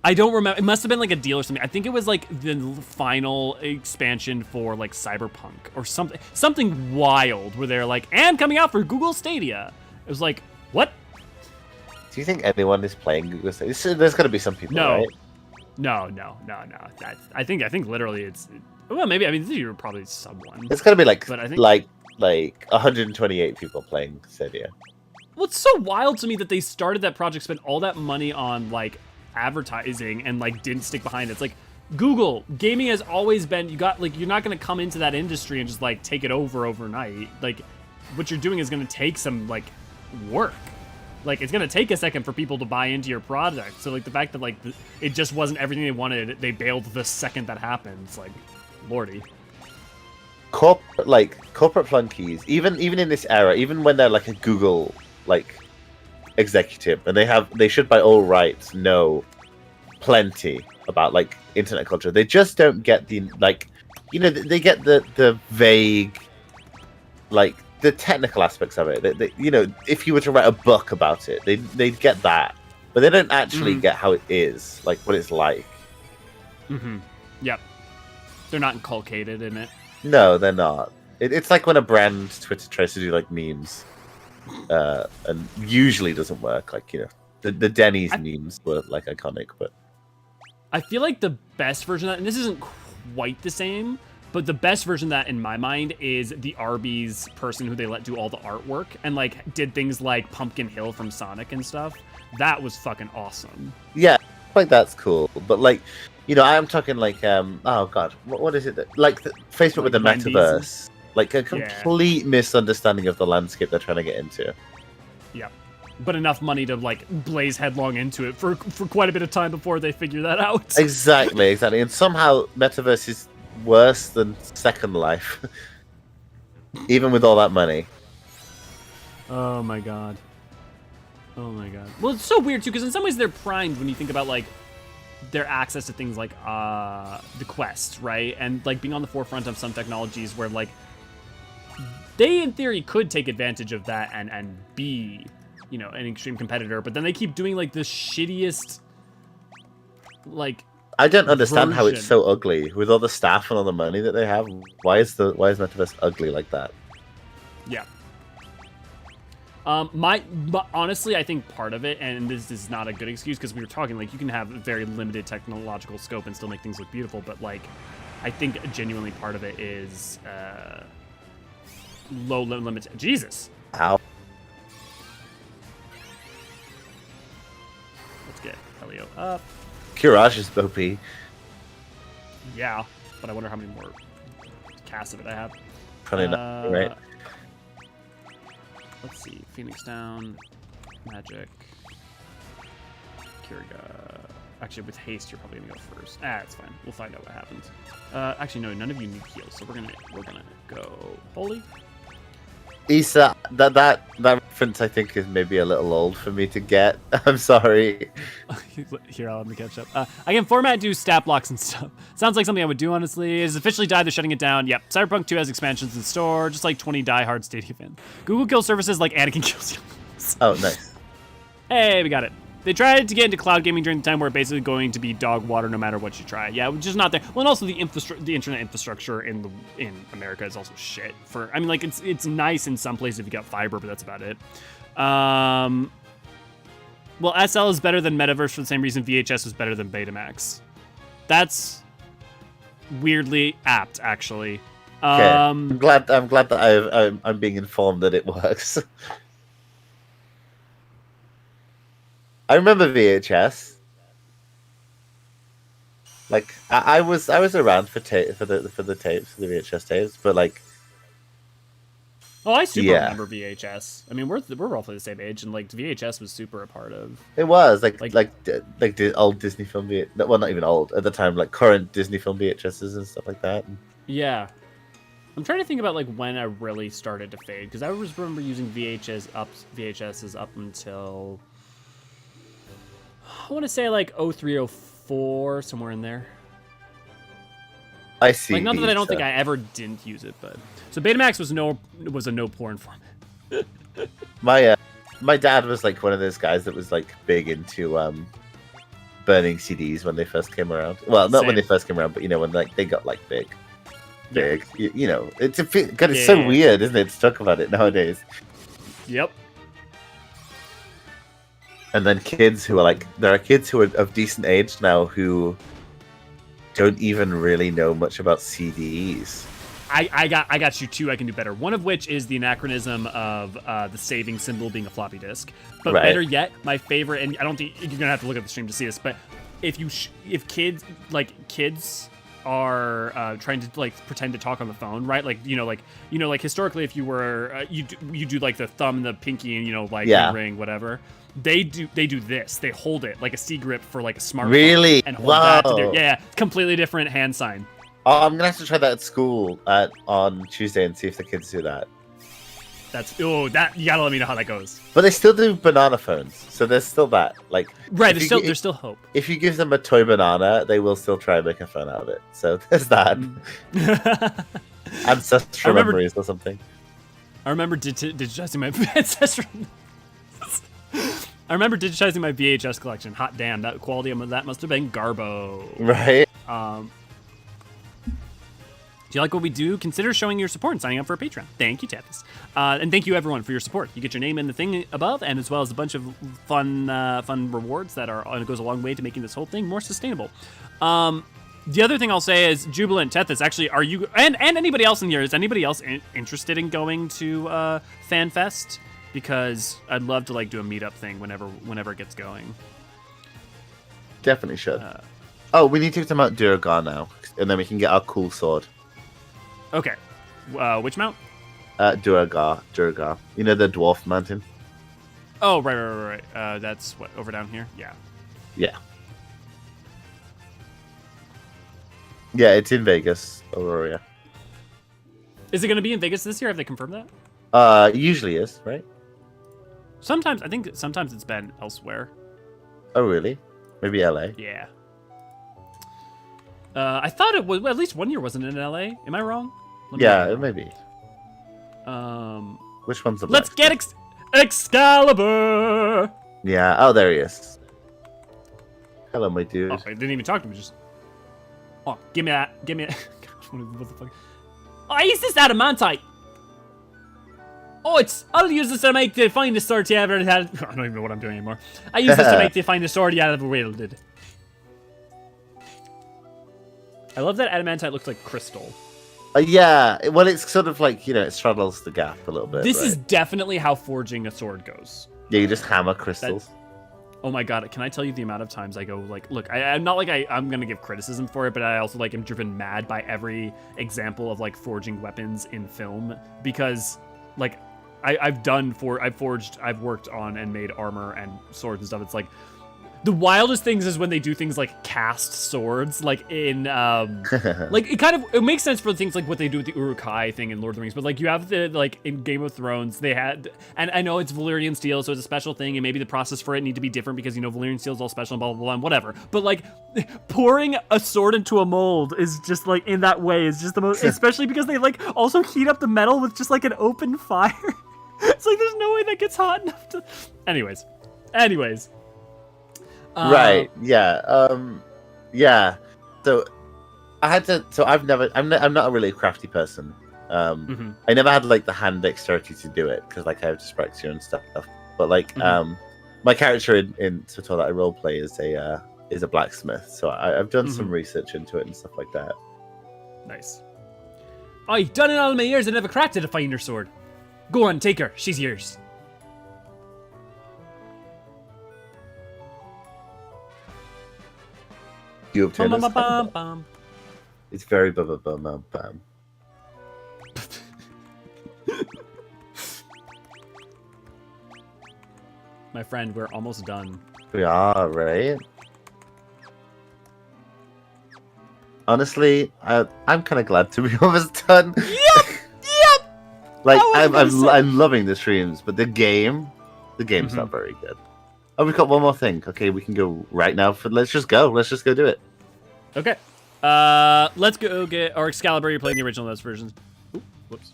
I don't remember. It must have been like a deal or something. I think it was like the final expansion for like Cyberpunk or something wild where they're like, and coming out for Google Stadia. It was like, what? Do you think anyone is playing Google Stadia? There's got to be some people, right? No. I think literally it's. Well, maybe. I mean, you're probably someone. It's got to be like, but I think, like 128 people playing Stadia. Well, it's so wild to me that they started that project, spent all that money on like advertising and like didn't stick behind it. It's like Google gaming has always been, you're not going to come into that industry and just like take it over overnight. Like what you're doing is going to take some like work. Like it's going to take a second for people to buy into your product. So like the fact that like it just wasn't everything they wanted, they bailed the second that happened. It's like, lordy. Corporate flunkies, even in this era, even when they're like a Google like executive, and they should by all rights know plenty about like internet culture. They just don't get the like, they get the vague, like the technical aspects of it. They, if you were to write a book about it, they'd get that, but they don't actually get how it is, like what it's like. Mm-hmm. Yep. They're not inculcated in it. No, they're not. It's like when a brand Twitter tries to do like memes, and usually doesn't work. Like the Denny's memes were like iconic, but I feel like the best version of that, and this isn't quite the same, but the best version of that in my mind is the Arby's person who they let do all the artwork and like did things like Pumpkin Hill from Sonic and stuff. That was fucking awesome. Yeah, like that's cool, but like. I'm talking like, oh god, what is it? Like Facebook like with the metaverse, like a complete misunderstanding of the landscape they're trying to get into. Yeah, but enough money to like blaze headlong into it for quite a bit of time before they figure that out. Exactly, and somehow metaverse is worse than Second Life, even with all that money. Oh my god. Well, it's so weird too, because in some ways they're primed when you think about like their access to things like the Quest, right? And like being on the forefront of some technologies where like they in theory could take advantage of that and be, you know, an extreme competitor, but then they keep doing like the shittiest like I don't understand how it's so ugly with all the staff and all the money that they have. Why is Metaverse ugly like that? Yeah. But honestly, I think part of it, and this is not a good excuse because we were talking like you can have a very limited technological scope and still make things look beautiful, but like I think genuinely part of it is low limits. Jesus. Ow. Let's get Helio up. Courage is OP. Yeah, but I wonder how many more casts of it I have. Probably not, right? Let's see. Phoenix down. Magic. Kiriga. Actually, with haste, you're probably gonna go first. It's fine. We'll find out what happens. Actually, no. None of you need heals, so we're gonna go holy. Issa, that reference I think is maybe a little old for me to get. I'm sorry. Here, I'll let me catch up. I can format do stat blocks and stuff. Sounds like something I would do, honestly. It's officially died, they're shutting it down. Yep, Cyberpunk 2 has expansions in store, just like 20 diehard Stadia fans. Google kills services like Anakin kills you. Oh, nice. Hey, we got it. They tried to get into cloud gaming during the time where it's basically going to be dog water no matter what you try. Yeah, which is not there. Well, and also the internet infrastructure in America is also shit. I mean, like it's nice in some places if you got fiber, but that's about it. Well, SL is better than Metaverse for the same reason VHS was better than Betamax. That's weirdly apt, actually. Okay. I'm glad that I'm being informed that it works. I remember VHS. Like I was around for the tapes, for the VHS tapes, but like. Oh, I super remember VHS. I mean, we're roughly the same age, and like VHS was super a part of. It was like the old Disney film well, not even old at the time, like current Disney film VHSs and stuff like that. Yeah. I'm trying to think about like when I really started to fade, because I always remember using VHSs up until I want to say like 03, 04, somewhere in there. I see. Like, not that I don't think I ever didn't use it, but so Betamax was a no porn format. My dad was like one of those guys that was like big into burning CDs when they first came around. Well, not when they first came around, but you know when like they got like big. You know, it's so weird, isn't it, to talk about it nowadays? Yep. And then kids who are like, there are kids who are of decent age now who don't even really know much about CDs. I got you two I can do better. One of which is the anachronism of the saving symbol being a floppy disk. But better yet, my favorite, and I don't think you're gonna have to look at the stream to see this, but if kids are trying to like pretend to talk on the phone, right? Like historically, if you were you do like the thumb and the pinky and ring, whatever. They do this. They hold it like a C grip for like a smartphone. Really? And hold that to their completely different hand sign. Oh, I'm gonna have to try that at school on Tuesday and see if the kids do that. That you gotta let me know how that goes. But they still do banana phones, so there's still that. Like, right, there's still hope. If you give them a toy banana, they will still try and make a phone out of it. So there's that. Ancestral memories or something. I remember digitizing my ancestral. I remember digitizing my VHS collection. Hot damn, that quality of that must have been garbo. Right. Do you like what we do? Consider showing your support and signing up for a Patreon. Thank you, Tathis. And thank you, everyone, for your support. You get your name in the thing above, and as well as a bunch of fun rewards that goes a long way to making this whole thing more sustainable. The other thing I'll say is, Jubilant, Tethys, actually, are you, and anybody else in here, is anybody else interested in going to FanFest? Because I'd love to do a meetup thing whenever it gets going. Definitely should. We need to get to Mount Durgar now, and then we can get our cool sword. Okay. Which mount? Durgar. You know the dwarf mountain? Oh, right. That's what, over down here? Yeah. Yeah. Yeah, it's in Vegas, Aurora. Is it going to be in Vegas this year? Have they confirmed that? Usually is, right? Sometimes it's been elsewhere. Oh, really? Maybe LA? Yeah. I thought it was at least 1 year wasn't in LA. Am I wrong? Yeah, maybe. Which one's the Let's get Excalibur! Yeah, oh, there he is. Hello, my dude. Oh, I didn't even talk to him, just... Oh, give me that. Give me that. What the fuck? Oh, I use this adamantite! Oh, I'll use this to make the finest sword you ever had. I don't even know what I'm doing anymore. I use this to make the finest sword you ever wielded. I love that adamantite looks like crystal. Yeah, well, it's sort of like, it straddles the gap a little bit. This is definitely how forging a sword goes. Yeah, you just hammer crystals. Oh my god, can I tell you the amount of times I go, like, look, I'm not like I'm gonna give criticism for it, but I also, like, am driven mad by every example of, like, forging weapons in film, because, like, I've worked on and made armor and swords and stuff. It's like, the wildest things is when they do things like cast swords, like in, like, it makes sense for things like what they do with the Uruk-hai thing in Lord of the Rings, but, like, you have the, like, in Game of Thrones, they had, and I know it's Valyrian steel, so it's a special thing, and maybe the process for it need to be different because, Valyrian steel is all special and blah, blah, blah, and whatever, but, like, pouring a sword into a mold is just, like, in that way, is just the most, especially because they, like, also heat up the metal with just, like, an open fire. It's like, there's no way that gets hot enough to, anyways. Right. Yeah. Yeah. So I'm not a really crafty person. I never had like the hand dexterity to do it because like I have dyspraxia and stuff. But like my character in Total that I roleplay is a blacksmith, so I've done some research into it and stuff like that. Nice. I've done it all my years. I never crafted a finer sword. Go on, take her. She's yours. You obtain It's very bum. My friend, we're almost done. We are, right? Honestly, I'm kind of glad to be almost done. Yep. Like I'm loving the streams, but the game's not very good. Oh, we've got one more thing. Okay, we can go right now. Let's just go do it. Okay. Let's go get our Excalibur. You're playing the original those versions. Ooh, whoops.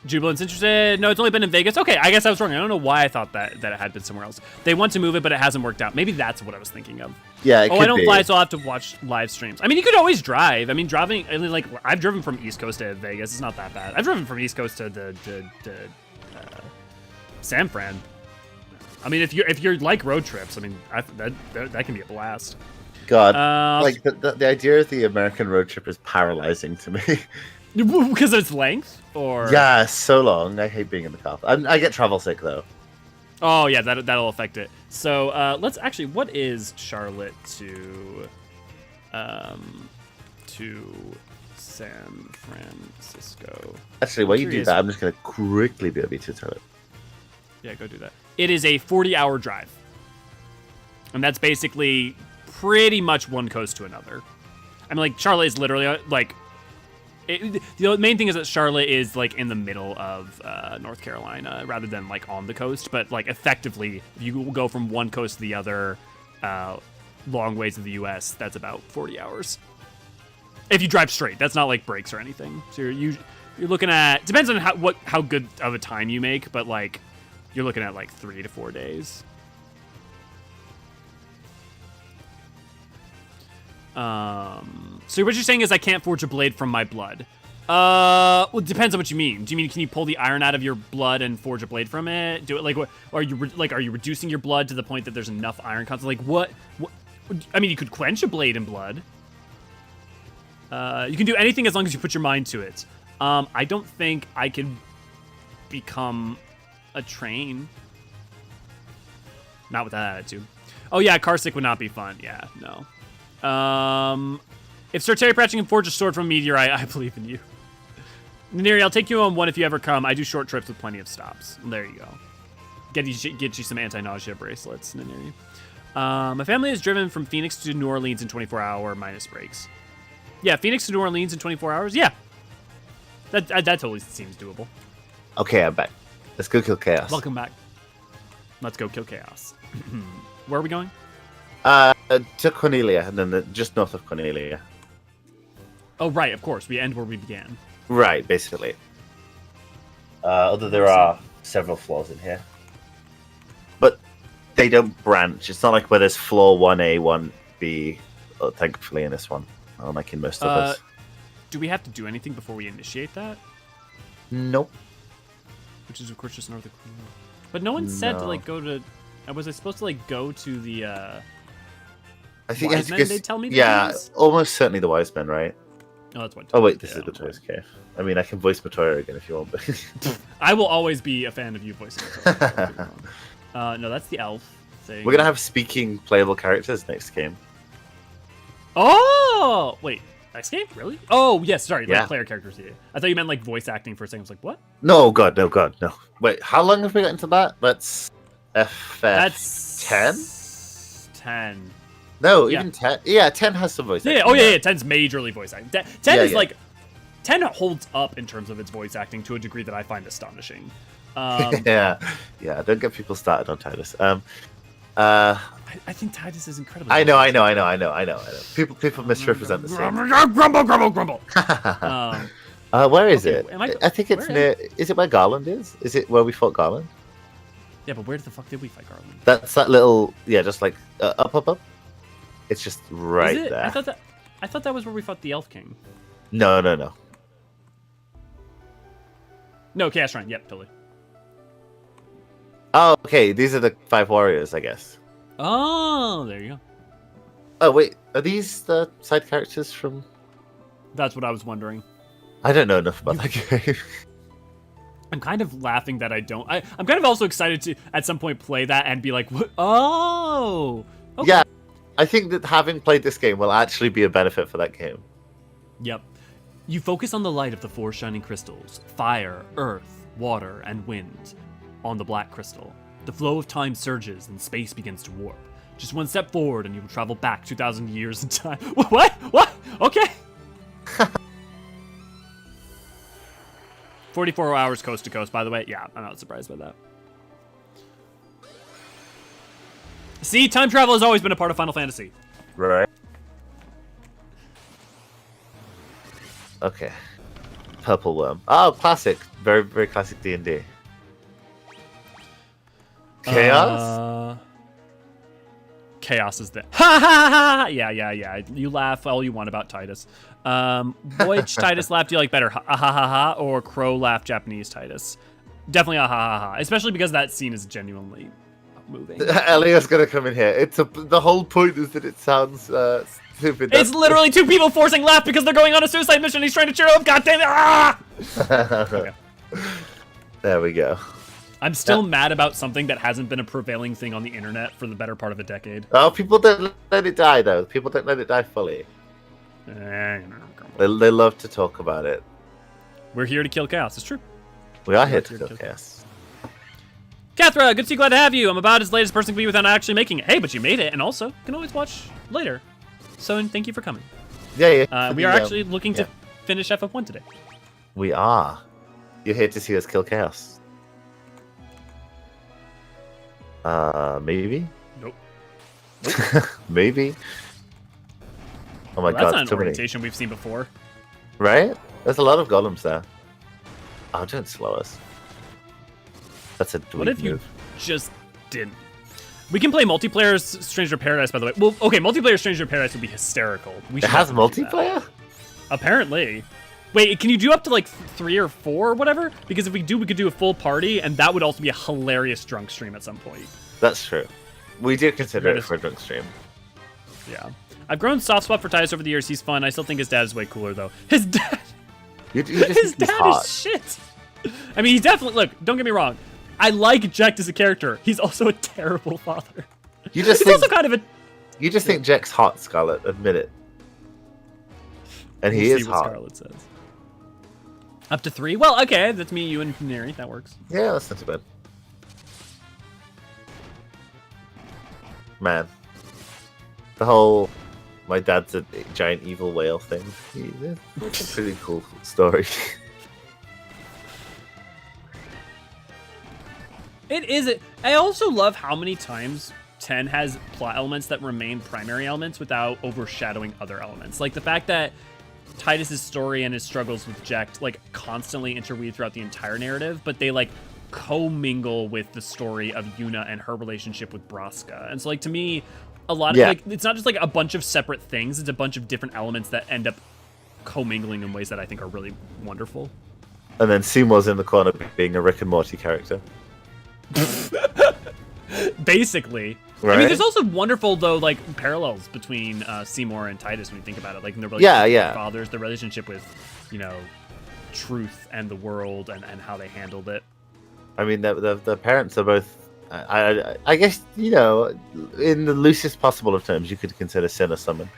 Jubilant's interested. No, it's only been in Vegas. Okay, I guess I was wrong. I don't know why I thought that it had been somewhere else. They want to move it, but it hasn't worked out. Maybe that's what I was thinking of. Yeah, I don't fly, so I'll have to watch live streams. I mean, you could always drive. I mean, driving, like, I've driven from East Coast to Vegas. It's not that bad. I've driven from East Coast to San Fran. I mean, if you're like road trips, I mean, that can be a blast. God, like the idea of the American road trip is paralyzing to me. Because of its length, or yeah, so long. I hate being in the car. I get travel sick though. Oh yeah, that'll affect it. So let's actually, what is Charlotte to San Francisco? Actually, while you do that, I'm just gonna quickly be able to tell it. Yeah, go do that. It is a 40-hour drive, and that's basically pretty much one coast to another. I mean, like, Charlotte is literally like. The main thing is that Charlotte is like in the middle of North Carolina rather than like on the coast, but like effectively, if you go from one coast to the other, long ways of the U.S., that's about 40 hours. If you drive straight, that's not like breaks or anything. So you're looking at, depends on how good of a time you make, but like you're looking at like 3 to 4 days. So what you're saying is I can't forge a blade from my blood. Well, it depends on what you mean. Do you mean can you pull the iron out of your blood and forge a blade from it? Do it like what? Are you reducing your blood to the point that there's enough iron content? Like what? I mean, you could quench a blade in blood. You can do anything as long as you put your mind to it. I don't think I could become a train. Not with that attitude. Oh yeah, Karsic would not be fun. Yeah, no. If Sir Terry Pratchett can forge a sword from a meteorite, I believe in you. Neri, I'll take you on one if you ever come. I do short trips with plenty of stops. There you go. Get you some anti-nausea bracelets, Neri. My family is driven from Phoenix to New Orleans in 24-hour minus breaks. Yeah, Phoenix to New Orleans in 24 hours? Yeah. That totally seems doable. Okay, I'm back. Let's go kill chaos. Welcome back. Let's go kill chaos. Where are we going? To Cornelia, and then just north of Cornelia. Oh, right, of course. We end where we began. Right, basically. Although there are several floors in here. But they don't branch. It's not like where there's floor 1A, 1B, thankfully, in this one. Unlike in most of us. Do we have to do anything before we initiate that? Nope. Which is, of course, just north of Cornelia. But no one said to, like, go to... Was I supposed to, like, go to the, I think Wise Men, they tell me to yeah, do this? Almost certainly the Wise Men, right? Oh, that's what. Oh wait, this is the Toys Cave. I mean, I can voice Matoya again if you want, but I will always be a fan of you voicing Matoya. No, that's the elf thing. We're gonna have speaking playable characters next game. Oh wait, next game? Really? Oh yes, sorry, Yeah. like player characters. Yeah. I thought you meant like voice acting for a second. I was like, what? No, God, no. Wait, how long have we got into that? That's That's 10? 10. No, Yeah. even 10. Yeah, 10 has some voice Yeah. acting. Oh yeah. 10's majorly voice acting. 10 is yeah. like 10 holds up in terms of its voice acting to a degree that I find astonishing. Yeah. Don't get people started on Titus. I think Titus is incredible. I know. People misrepresent the same. Grumble. Where is Okay, it? I think it's near. Is it where Garland is? Is it where we fought Garland? Yeah, but where the fuck did we fight Garland? That's that little. Yeah, just like up. It's just right Is it? there. I thought that was where we fought the Elf King. No. No, Chaos Shrine. Yep, totally. Oh, okay. These are the 5 warriors, I guess. Oh, there you go. Oh wait, are these the side characters from? That's what I was wondering. I don't know enough about that game. I'm kind of laughing that I don't. I'm kind of also excited to at some point play that and be like, what? Oh, okay. Yeah, I think that having played this game will actually be a benefit for that game. Yep. You focus on the light of the 4 shining crystals: fire, earth, water, and wind. On the black crystal, the flow of time surges and space begins to warp. Just one step forward and you will travel back 2,000 years in time. What? Okay. 44 hours coast to coast, by the way. Yeah, I'm not surprised by that. See, time travel has always been a part of Final Fantasy. Right. Okay. Purple worm. Oh, classic. Very, very classic D&D. Chaos? Chaos is there. Ha ha ha! Yeah. You laugh all you want about Titus. Which Titus laugh do you like better? Ha ha ha ha or Crow laugh Japanese Titus? Definitely a ha ha ha. Especially because that scene is genuinely moving. Elio's gonna come in here. The whole point is that it sounds stupid. It's literally 2 people forcing laugh because they're going on a suicide mission. He's trying to cheer up. God damn it! Ah! Okay. There we go. I'm still mad about something that hasn't been a prevailing thing on the internet for the better part of a decade. Oh, people don't let it die, though. People don't let it die fully. They love to talk about it. We're here to kill chaos. It's true. We are here to kill chaos. Kathra, good to see you. Glad to have you. I'm about as late as a person can be without actually making it. Hey, but you made it, and also you can always watch later. So, and thank you for coming. Yeah. We are actually looking to finish FF1 today. We are. You're here to see us kill chaos. Maybe? Nope. Maybe. Oh my god, That's not an orientation we've seen before. Right? There's a lot of golems there. Oh, don't slow us. That's a dweeb What if you move. just didn't? We can play multiplayer Stranger Paradise, by the way. Well, okay, multiplayer Stranger Paradise would be hysterical. It has multiplayer? Apparently. Wait, can you do up to like 3 or 4 or whatever? Because if we do, we could do a full party, and that would also be a hilarious drunk stream at some point. That's true. We do consider it for a drunk stream. Yeah. I've grown soft spot for Titus over the years. He's fun. I still think his dad is way cooler, though. His dad... his dad is shit. I mean, he's definitely... Look, don't get me wrong. I like Jack as a character. He's also a terrible father. You just he's also kind of a... You just think Jack's hot, Scarlet. Admit it. And he is hot. Scarlet says. Up to 3? Well, okay. That's me, you, and Neri. That works. Yeah, that's not too bad. Man. The whole... My dad's a giant evil whale thing. It's a pretty cool story. It is. I also love how many times 10 has plot elements that remain primary elements without overshadowing other elements. Like the fact that Titus's story and his struggles with Jecht like constantly interweave throughout the entire narrative, but they like commingle with the story of Yuna and her relationship with Braska. And so like to me, a lot of like it's not just like a bunch of separate things, it's a bunch of different elements that end up commingling in ways that I think are really wonderful. And then Seymour's in the corner being a Rick and Morty character. Basically. Right? I mean, there's also wonderful, though, like, parallels between Seymour and Titus when you think about it. Like, in their relationship with their fathers, their relationship with, you know, truth and the world and how they handled it. I mean, the parents are both... I guess, you know, in the loosest possible of terms, you could consider Sin a summon.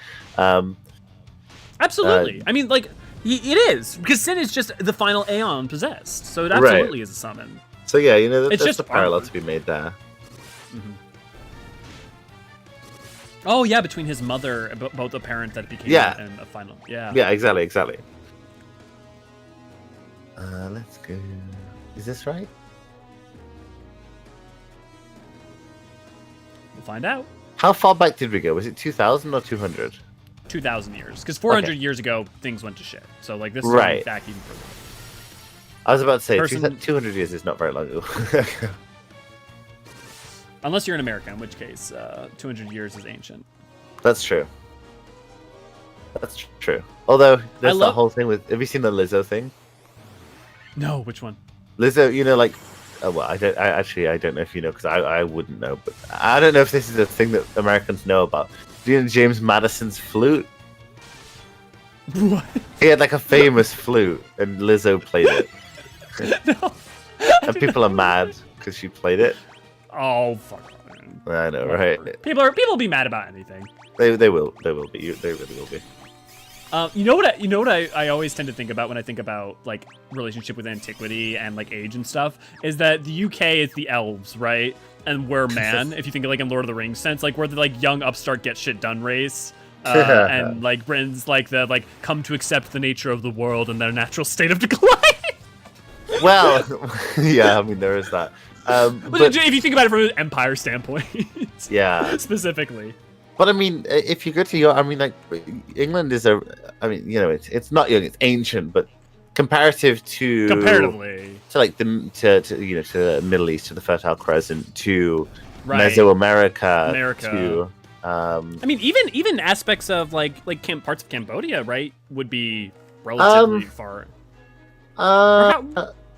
Absolutely. I mean, like, it is. Because Sin is just the final Aeon possessed. So it absolutely is a summon. So, yeah, you know, it's there's just a parallel to be made there. Mm-hmm. Oh, yeah, between his mother, both a parent that became and a final. Yeah. Yeah, exactly. Let's go. Is this right? We'll find out. How far back did we go? Was it 2000 or 200? 2,000 years. Because 400 years ago, things went to shit. So, like, this is back even further. I was about to say, 200 years is not very long ago. Unless you're an American, in which case 200 years is ancient. That's true. Although, there's that whole thing with... Have you seen the Lizzo thing? No, which one? Lizzo, you know, like... well, I don't know if you know, because I wouldn't know. But I don't know if this is a thing that Americans know about. Do you know James Madison's flute? What? He had like a famous flute, and Lizzo played it. No. And people are mad because she played it. Oh, fuck. I know, right? People will be mad about anything. They will be. They really will be. You know what I always tend to think about when I think about like relationship with antiquity and like age and stuff is that the UK is the elves, right? And we're man, if you think of like in Lord of the Rings sense, like we're the like young upstart get shit done race. And like Britain's like the like come to accept the nature of the world and their natural state of decline. Well, yeah, I mean there is that. But if you think about it from an empire standpoint, yeah, specifically. But I mean, if you go to Europe, I mean, like England is you know, it's not young, it's ancient, but comparatively to like to you know, to the Middle East, to the Fertile Crescent, to Mesoamerica, to I mean, even aspects of like parts of Cambodia, right, would be relatively far.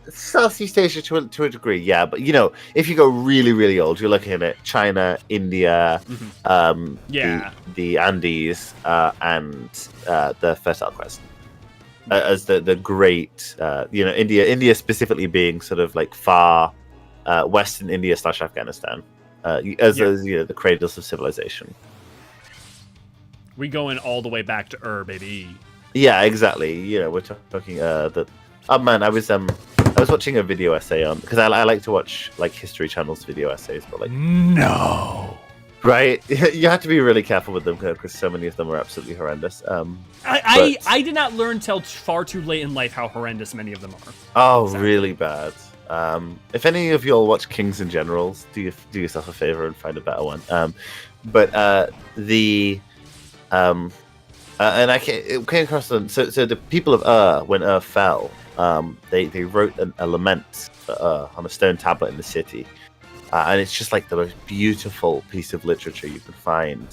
Southeast Asia to a degree, yeah, but you know, if you go really, really old, you're looking at China, India, the Andes, and the Fertile Crescent as the great, you know, India specifically being sort of like far Western India / Afghanistan, as you know, the cradles of civilization. We going all the way back to baby. Yeah, exactly. You know, we're talking oh man, I was watching a video essay on, because I like to watch like History Channel's video essays, but like no, right? You have to be really careful with them because so many of them are absolutely horrendous. I did not learn till far too late in life how horrendous many of them are. Oh, really bad. If any of y'all watch Kings and Generals, do yourself a favor and find a better one. And it came across them. So the people of when fell, they wrote a lament on a stone tablet in the city, and it's just like the most beautiful piece of literature you can find,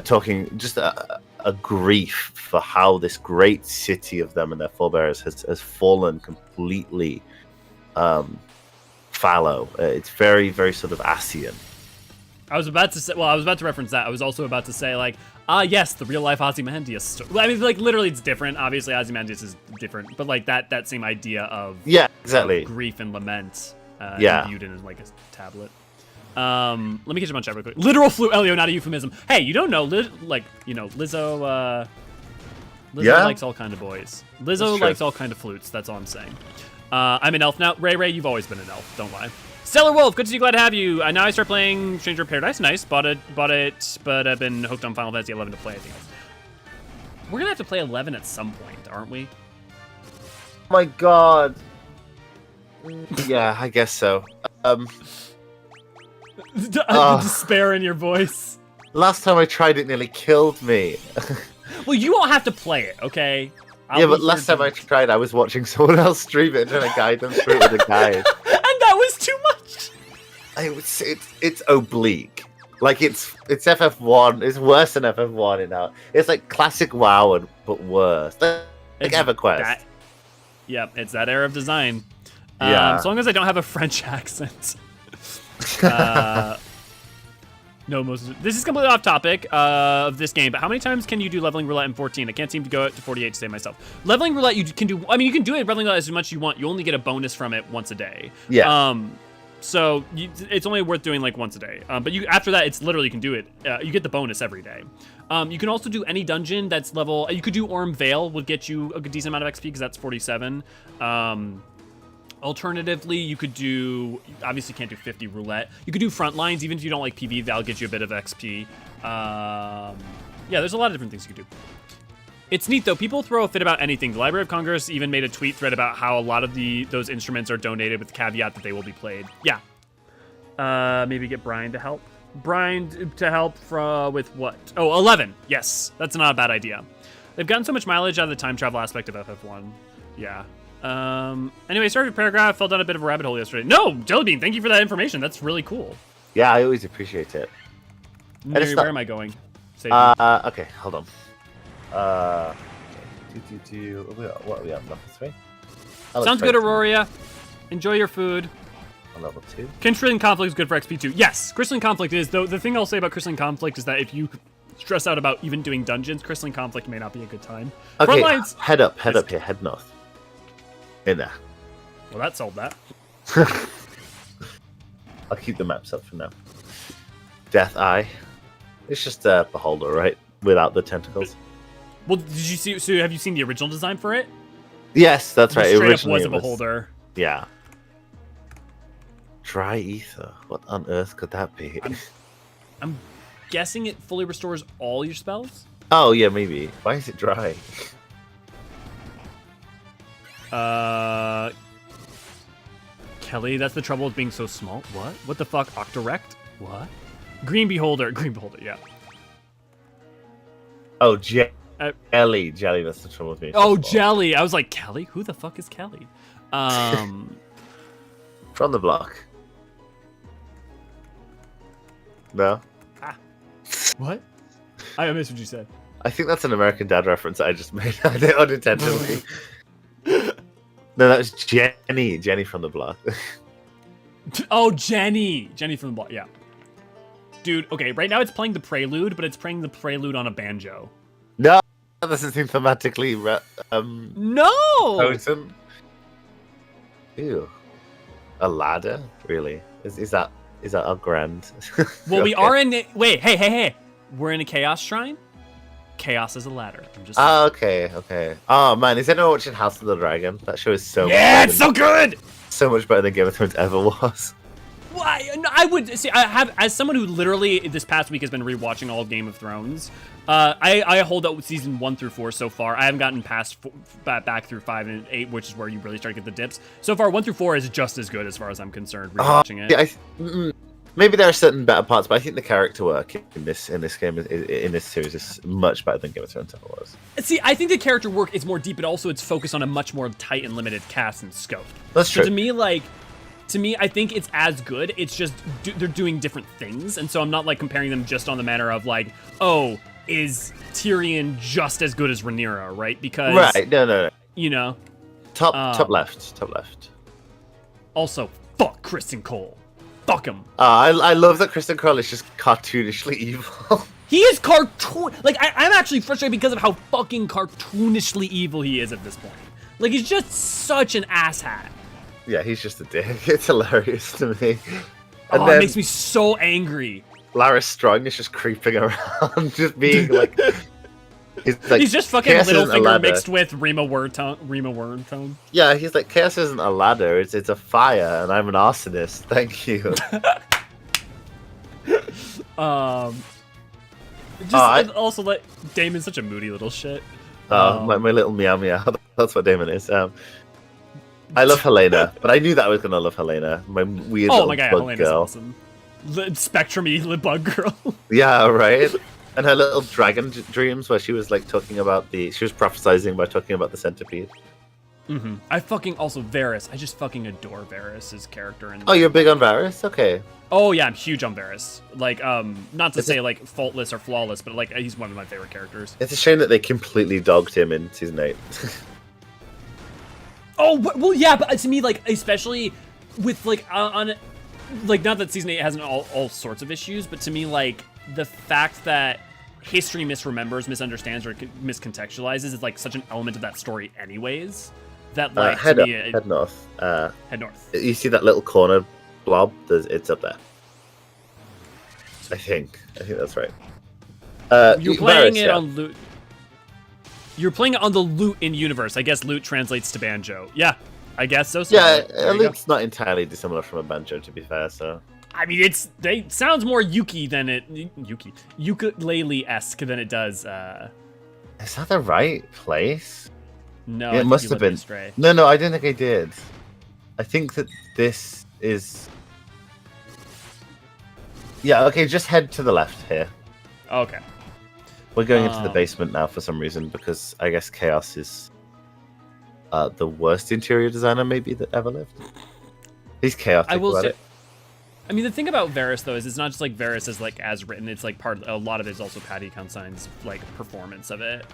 talking just a grief for how this great city of them and their forebears has fallen completely fallow. It's very, very sort of Asian. I was about to reference that. I was also about to say, like, yes, the real life Ozymandias story. I mean, like, literally it's different. Obviously, Ozymandias is different, but like that same idea of exactly grief and lament, imbued in like a tablet. Let me get you a bunch of real quick. Literal flute, Elio, not a euphemism. Hey, you don't know, Lizzo. Lizzo likes all kind of boys. Lizzo likes all kind of flutes. That's all I'm saying. I'm an elf now. Ray, you've always been an elf. Don't lie. Stellar Wolf, good to see you. Glad to have you. Now I start playing Stranger of Paradise. Nice. Bought it, but I've been hooked on Final Fantasy 11 to play. I think we're gonna have to play 11 at some point, aren't we? Oh my God. Yeah, I guess so. The despair in your voice. Last time I tried it nearly killed me. Well, you won't have to play it, okay? Yeah, but last time I tried, I was watching someone else stream it and trying to guide them through it with a guide. And that was too much! It's oblique. Like, it's FF1. It's worse than FF1 now. It's like classic WoW, but worse. Like EverQuest. Yep, it's that era of design. Yeah. As long as I don't have a French accent. No, this is completely off topic of this game, but how many times can you do leveling roulette in 14? I can't seem to go to 48 to save myself. Leveling roulette, you can do. I mean, you can do it leveling roulette as much as you want. You only get a bonus from it once a day. Yeah. So it's only worth doing like once a day. But after that, it's literally you can do it. You get the bonus every day. You can also do any dungeon that's level. You could do Orm Vale, would get you a decent amount of XP because that's 47. Alternatively, you could do, obviously can't do 50 roulette. You could do front lines, even if you don't like PV, that'll get you a bit of XP. Yeah, there's a lot of different things you could do. It's neat though, people throw a fit about anything. The Library of Congress even made a tweet thread about how a lot of those instruments are donated with the caveat that they will be played. Yeah. Maybe get Brian to help. Brian to help with what? Oh, 11. Yes, that's not a bad idea. They've gotten so much mileage out of the time travel aspect of FF1. Yeah. Anyway, started a paragraph, fell down a bit of a rabbit hole yesterday. No, Jellybean, thank you for that information. That's really cool. Yeah, I always appreciate it. Where am I going? Okay, hold on. What are we at? Level 3? Sounds good, Aurora. Enjoy your food. Level 2. Crystalline Conflict is good for XP too. Yes, Crystalline Conflict is, though the thing I'll say about Crystalline Conflict is that if you stress out about even doing dungeons, Crystalline Conflict may not be a good time. Okay, head up here, head north. In there. Well, that solved that. I'll keep the maps up for now. Death Eye. It's just a beholder, right? Without the tentacles. Well, did you see? So, have you seen the original design for it? Yes, that's right. Straight Originally up was a beholder. Yeah. Dry ether. What on earth could that be? I'm guessing it fully restores all your spells. Oh yeah, maybe. Why is it dry? Kelly, that's the trouble with being so small. What? What the fuck? Octorect? What? Green Beholder. Green Beholder, yeah. Oh, Jelly. Jelly, that's the trouble with me. Oh, Jelly. I was like, Kelly? Who the fuck is Kelly? From the block. No? What? I missed what you said. I think that's an American Dad reference I just made unintentionally. No, that was Jenny. Jenny from the block. Oh, Jenny. Jenny from the block, yeah. Dude, okay, right now it's playing the prelude, but it's playing the prelude on a banjo. No, that doesn't seem thematically no! potent. Ew. A ladder? Really? Is that a grand? Well, okay. We are in it. Wait, hey. We're in a chaos shrine. Chaos is a ladder. I'm just okay. Oh man, is anyone watching House of the Dragon? That show is so it's so good. So much better than Game of Thrones ever was. Well, I would say I have, as someone who literally this past week has been rewatching all of Game of Thrones. I hold out with season 1 through 4 so far. I haven't gotten past back through 5 and 8, which is where you really start to get the dips. So far, 1 through 4 is just as good as far as I'm concerned. Rewatching it. Yeah, maybe there are certain better parts, but I think the character work in this game in this series is much better than Game of Thrones ever was. See, I think the character work is more deep, but also it's focused on a much more tight and limited cast and scope. That's true. So to me, I think it's as good. It's just they're doing different things, and so I'm not like comparing them just on the matter of like, oh, is Tyrion just as good as Rhaenyra, right? Because no. You know, top left. Also, fuck Kristen Cole. Fuck him. I love that Kristen Cole is just cartoonishly evil. He is cartoon. Like I'm actually frustrated because of how fucking cartoonishly evil he is at this point. Like he's just such an asshat. Yeah, he's just a dick. It's hilarious to me. And it makes me so angry. Laris Strong is just creeping around, just being like... He's just fucking Littlefinger mixed with Rima Wormtongue. Yeah, he's like, chaos isn't a ladder, it's a fire, and I'm an arsonist. Thank you. Also, like, Damon's such a moody little shit. My little meow meow. That's what Damon is. I love Helena, but I knew that I was gonna love Helena. My weird little bug girl. Awesome. Spectrum-y bug girl. Yeah, right. And her little dragon dreams, where she was like talking about she was prophesizing by talking about the centipede. Mm-hmm. I fucking also Varys. I just fucking adore Varys' character. Oh, you're big on Varys? Okay. Oh yeah, I'm huge on Varys. Like, not to say like faultless or flawless, but like he's one of my favorite characters. It's a shame that they completely dogged him in season 8. Oh well, yeah, but to me, like especially with like on like not that season 8 hasn't all sorts of issues, but to me like the fact that history misremembers, misunderstands, or miscontextualizes is like such an element of that story, anyways. That like head to up, me, head north. Head north. You see that little corner blob? It's up there. I think that's right. You're playing Varys, it on loot. You're playing it on the loot in universe. I guess loot translates to banjo. Yeah, I guess so. Yeah, loot's not entirely dissimilar from a banjo, to be fair. So. I mean, it sounds more ukulele-esque than it does. Is that the right place? No, yeah, it must have been. No, I didn't think I did. I think that this is. Yeah, okay, just head to the left here. Okay. We're going into the basement now for some reason, because I guess Chaos is the worst interior designer maybe that ever lived. He's chaotic about it. I mean, the thing about Varys though is it's not just like Varys is like as written. It's like a lot of it is also Paddy Consign's like performance of it.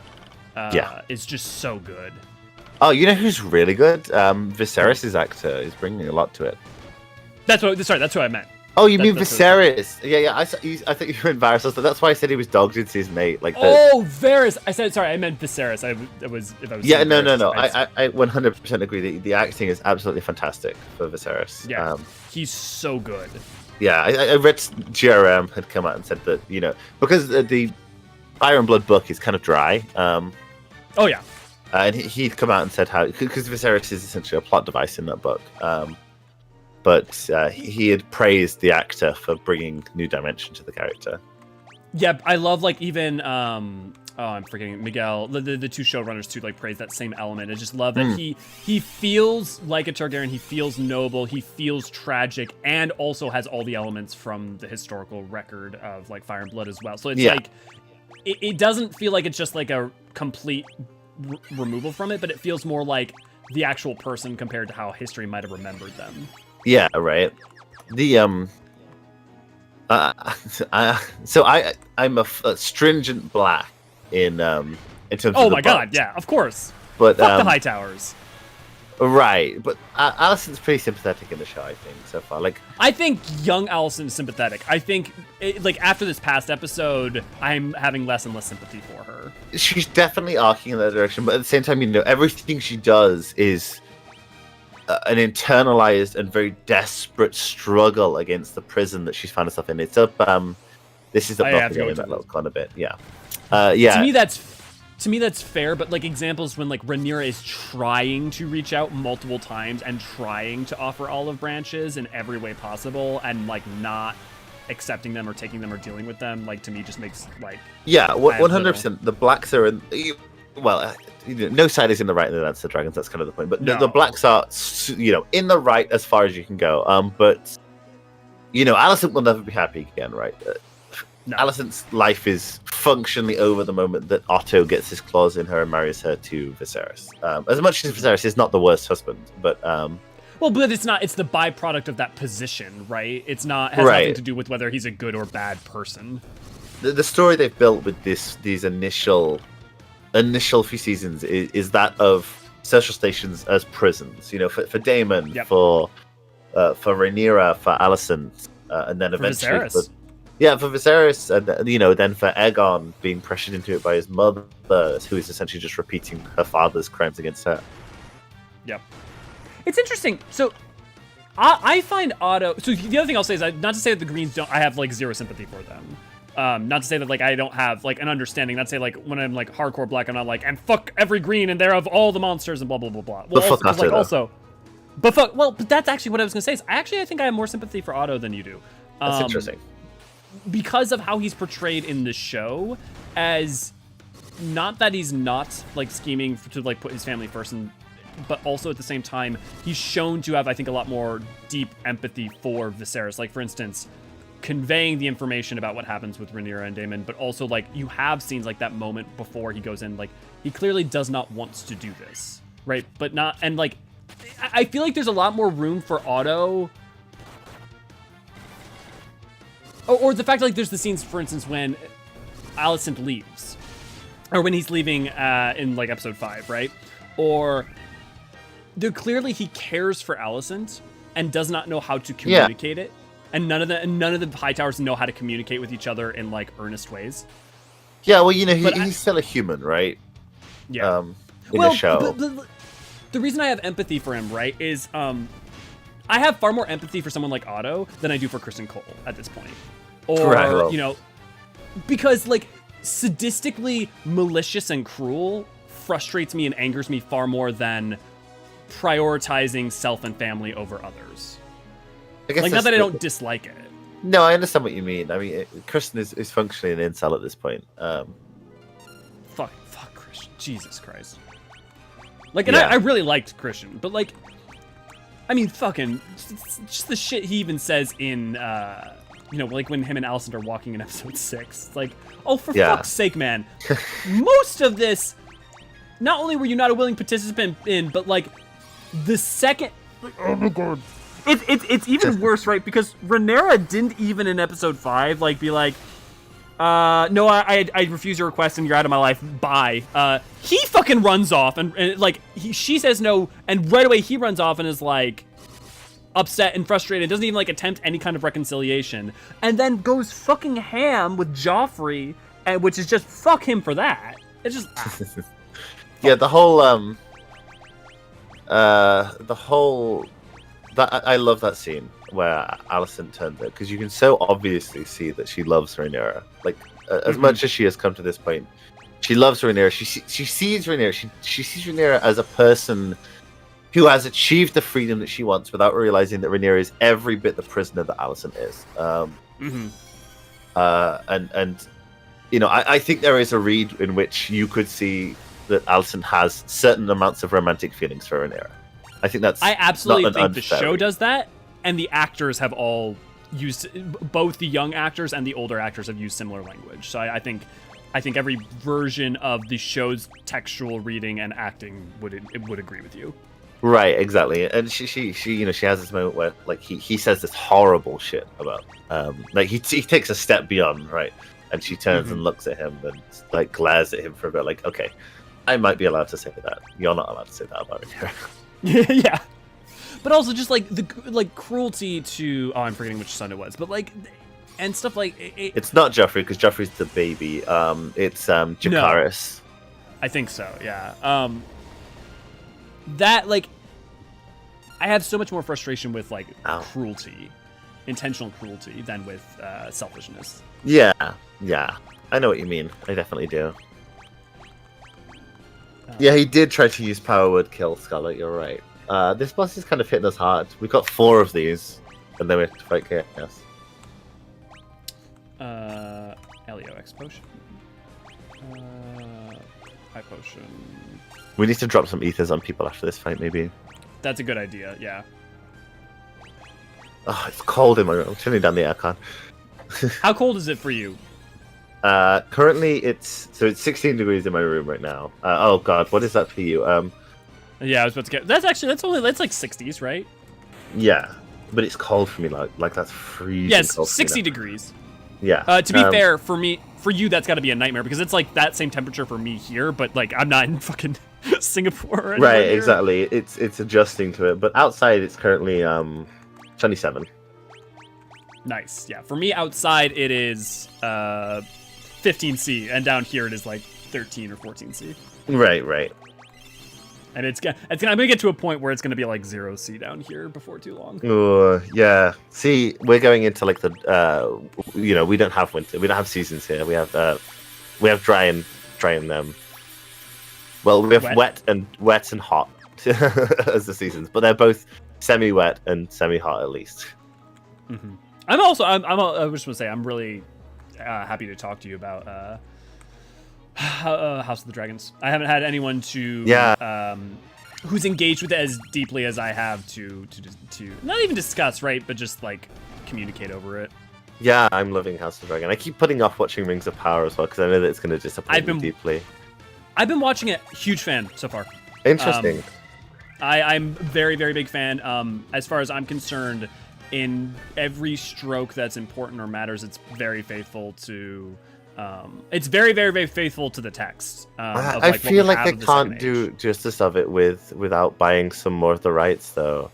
Yeah, it's just so good. Oh, you know who's really good? Viserys' actor is bringing a lot to it. That's what I meant. Oh, you mean Viserys? Yeah. I thought you were in Varys. So that's why I said he was dogged in season 8. Like, Varys. I meant Viserys. Yeah, no. I 100% agree. The acting is absolutely fantastic for Viserys. Yeah, he's so good. Yeah, I read GRM had come out and said that because the Fire and Blood book is kind of dry. Oh yeah. And he'd come out and said how because Viserys is essentially a plot device in that book. But he had praised the actor for bringing new dimension to the character. Yeah, I love like even I'm forgetting Miguel, the two showrunners too, like praise that same element. I just love that he feels like a Targaryen, he feels noble, he feels tragic, and also has all the elements from the historical record of like Fire and Blood as well. So it's like it doesn't feel like it's just like a complete removal from it, but it feels more like the actual person compared to how history might have remembered them. Yeah, right. The so I'm a stringent black in terms of oh my god, yeah, of course. But fuck the high towers. Right, but Alicent's pretty sympathetic in the show, I think, so far. Like, I think young Alicent's sympathetic. I think, like, after this past episode, I'm having less and less sympathy for her. She's definitely arcing in that direction, but at the same time, everything she does is an internalized and very desperate struggle against the prison that she's found herself in. It's up. This is up in that little corner bit. Yeah. To me, that's fair, but like examples when like Rhaenyra is trying to reach out multiple times and trying to offer olive branches in every way possible, and like not accepting them or taking them or dealing with them, like to me just makes like 100%. The blacks are in. Well, no side is in the right in the Dance of Dragons. That's kind of the point. But the blacks are, in the right as far as you can go. But Alicent will never be happy again, right? No. Alicent's life is functionally over the moment that Otto gets his claws in her and marries her to Viserys. As much as Viserys is not the worst husband, but but it's not. It's the byproduct of that position, right? It's not has nothing to do with whether he's a good or bad person. The story they've built with these initial few seasons is that of social stations as prisons. For Daemon, for Rhaenyra, for Alicent, and then eventually for Viserys, and then for Aegon being pressured into it by his mother, who is essentially just repeating her father's crimes against her. Yep. It's interesting. So I find Otto. So the other thing I'll say is not to say that the Greens don't. I have like zero sympathy for them. Not to say that like I don't have like an understanding. Not to say like when I'm like hardcore black, I'm not like and fuck every Green and they're of all the monsters and blah blah blah blah. Well, but that's actually what I was gonna say. Is I think I have more sympathy for Otto than you do. That's interesting. Because of how he's portrayed in the show, as not that he's not like scheming to like put his family first, but also at the same time he's shown to have I think a lot more deep empathy for Viserys. Like for instance, conveying the information about what happens with Rhaenyra and Daemon, but also like you have scenes like that moment before he goes in, like he clearly does not want to do this, right? But not, and like I feel like there's a lot more room for Otto, or the fact like there's the scenes, for instance, when Alicent leaves, or when he's leaving in like episode 5, right? Or there clearly he cares for Alicent and does not know how to communicate it. And none of the High Towers know how to communicate with each other in like earnest ways. Yeah, well, he's still a human, right? Yeah. In the show. But the reason I have empathy for him, right, is I have far more empathy for someone like Otto than I do for Kristen Cole at this point. Or, because like sadistically malicious and cruel frustrates me and angers me far more than prioritizing self and family over others. Like, not that I don't dislike it. No, I understand what you mean. I mean, Kristen is functionally an incel at this point. Fuck, Christian. Jesus Christ. Like, and I really liked Christian, but like, I mean, fucking, just the shit he even says in, like when him and Alicent are walking in episode 6. It's like, oh, for fuck's sake, man. Most of this, not only were you not a willing participant in, but like, the second, like, oh my god. It's even worse, right? Because Rhaenyra didn't even in episode 5 like be like, no, I refuse your request and you're out of my life. Bye. He fucking runs off and like she says no, and right away he runs off and is like upset and frustrated. Doesn't even like attempt any kind of reconciliation, and then goes fucking ham with Joffrey, which is just fuck him for that. It's just yeah, the whole I love that scene where Alicent turns it, because you can so obviously see that she loves Rhaenyra. Like, as much as she has come to this point, she loves Rhaenyra. She sees Rhaenyra. She sees Rhaenyra as a person who has achieved the freedom that she wants without realizing that Rhaenyra is every bit the prisoner that Alicent is. I think there is a read in which you could see that Alicent has certain amounts of romantic feelings for Rhaenyra. I think that's. I absolutely think the show does that, and the actors have all used, both the young actors and the older actors have used similar language. So I think every version of the show's textual reading and acting would agree with you. Right, exactly, and she has this moment where like he says this horrible shit about like he takes a step beyond, right, and she turns and looks at him and like glares at him for a bit, like, okay, I might be allowed to say that. You're not allowed to say that about Rhaenyra. Yeah, but also just like the cruelty to I'm forgetting which son it was, but like and stuff like it's not Joffrey, because Joffrey's the baby. It's Jacaerys. No, I think so. Yeah. That like I have so much more frustration with like cruelty, intentional cruelty, than with selfishness. Yeah, I know what you mean. I definitely do. Yeah, he did try to use power word kill Scarlet, you're right. This boss is kind of hitting us hard. We've got 4 of these, and then we have to fight Chaos. Elio X potion. High potion. We need to drop some ethers on people after this fight, maybe. That's a good idea, yeah. Oh, it's cold in my room. I'm turning down the aircon. How cold is it for you? Currently it's 16 degrees in my room right now. Oh god, what is that for you? Yeah, I was about to get. That's like 60s, right? Yeah, but it's cold for me. Like that's freezing. Yes, cold 60 degrees. Yeah. To be fair, for you, that's got to be a nightmare, because it's like that same temperature for me here, but like I'm not in fucking Singapore. Right, exactly. It's adjusting to it, but outside it's currently 27. Nice. Yeah, for me outside it is 15C, and down here it is like 13 or 14C. Right. And I'm gonna get to a point where it's gonna be like 0C down here before too long. Yeah. See, we're going into like the we don't have winter, we don't have seasons here. We have dry and well, we have wet and hot as the seasons, but they're both semi-wet and semi-hot at least. Mm-hmm. I was just gonna say I'm really happy to talk to you about House of the Dragons. I haven't had anyone who's engaged with it as deeply as I have to not even discuss, right, but just like communicate over it. Yeah, I'm loving House of Dragon. I keep putting off watching Rings of Power as well because I know that it's going to disappoint me deeply. I've been watching it. Huge fan so far. Interesting. I'm very, very big fan. As far as I'm concerned, in every stroke that's important or matters, it's very faithful to. It's very, very, very faithful to the text. I feel like I can't do justice of it without buying some more of the rights, though.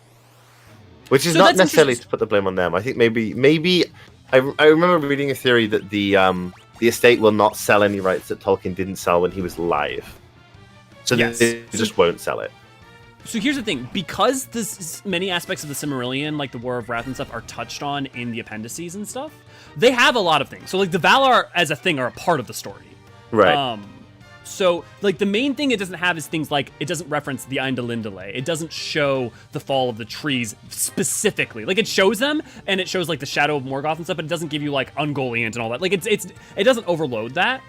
Which is not necessarily to put the blame on them. I think maybe I remember reading a theory that the estate will not sell any rights that Tolkien didn't sell when he was alive. So they just won't sell it. So here's the thing, because many aspects of the Silmarillion, like the War of Wrath and stuff, are touched on in the appendices and stuff, they have a lot of things. So like the Valar as a thing are a part of the story. Right. So like the main thing it doesn't have is things like it doesn't reference the Eindalindale. It doesn't show the fall of the trees specifically. Like it shows them and it shows like the shadow of Morgoth and stuff, but it doesn't give you like Ungoliant and all that. Like it doesn't overload that.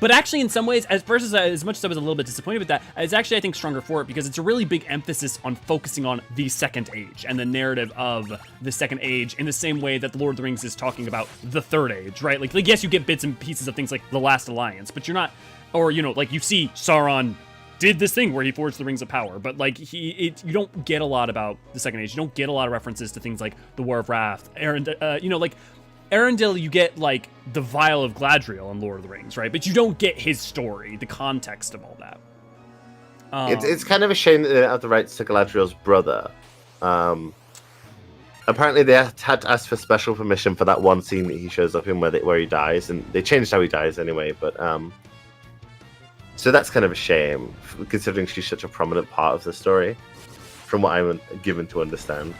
But actually, in some ways, as much as I was a little bit disappointed with that, it's actually, I think, stronger for it because it's a really big emphasis on focusing on the Second Age and the narrative of the Second Age in the same way that The Lord of the Rings is talking about the Third Age, right? Like yes, you get bits and pieces of things like The Last Alliance, but you're not, or, like you see Sauron did this thing where he forged the Rings of Power, but like you don't get a lot about the Second Age. You don't get a lot of references to things like the War of Wrath, like Arendelle, you get, like, the Vial of Galadriel in Lord of the Rings, right? But you don't get his story, the context of all that. It's kind of a shame that they don't have the rights to Galadriel's brother. Apparently, they had to ask for special permission for that one scene that he shows up in where he dies, and they changed how he dies anyway, but... So that's kind of a shame, considering she's such a prominent part of the story, from what I'm given to understand.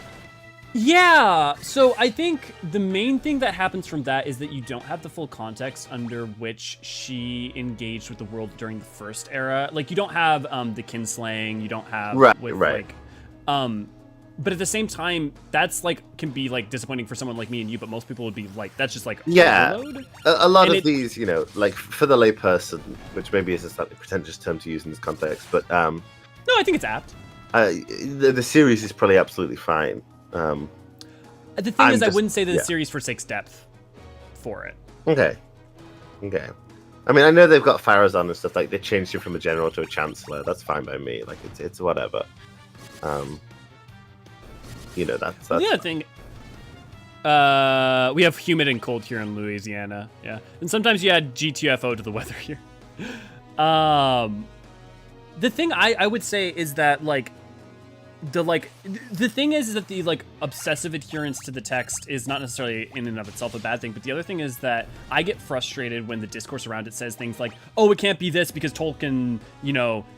Yeah, so I think the main thing that happens from that is that you don't have the full context under which she engaged with the world during the first era. Like, you don't have the kinslaying, you don't have but at the same time, that's like can be like disappointing for someone like me and you, but most people would be like, that's just like overload. A lot of these, like for the layperson, which maybe is a slightly pretentious term to use in this context, but no, I think it's apt. The series is probably absolutely fine. The thing is, I wouldn't say that the series forsakes depth for it. Okay. I mean, I know they've got Pharazôn and stuff, like they changed him from a general to a chancellor. That's fine by me. Like it's whatever. That's the other thing. We have humid and cold here in Louisiana. Yeah, and sometimes you add GTFO to the weather here. The thing I would say is that the thing is that the obsessive adherence to the text is not necessarily in and of itself a bad thing, but the other thing is that I get frustrated when the discourse around it says things like, oh, it can't be this because Tolkien,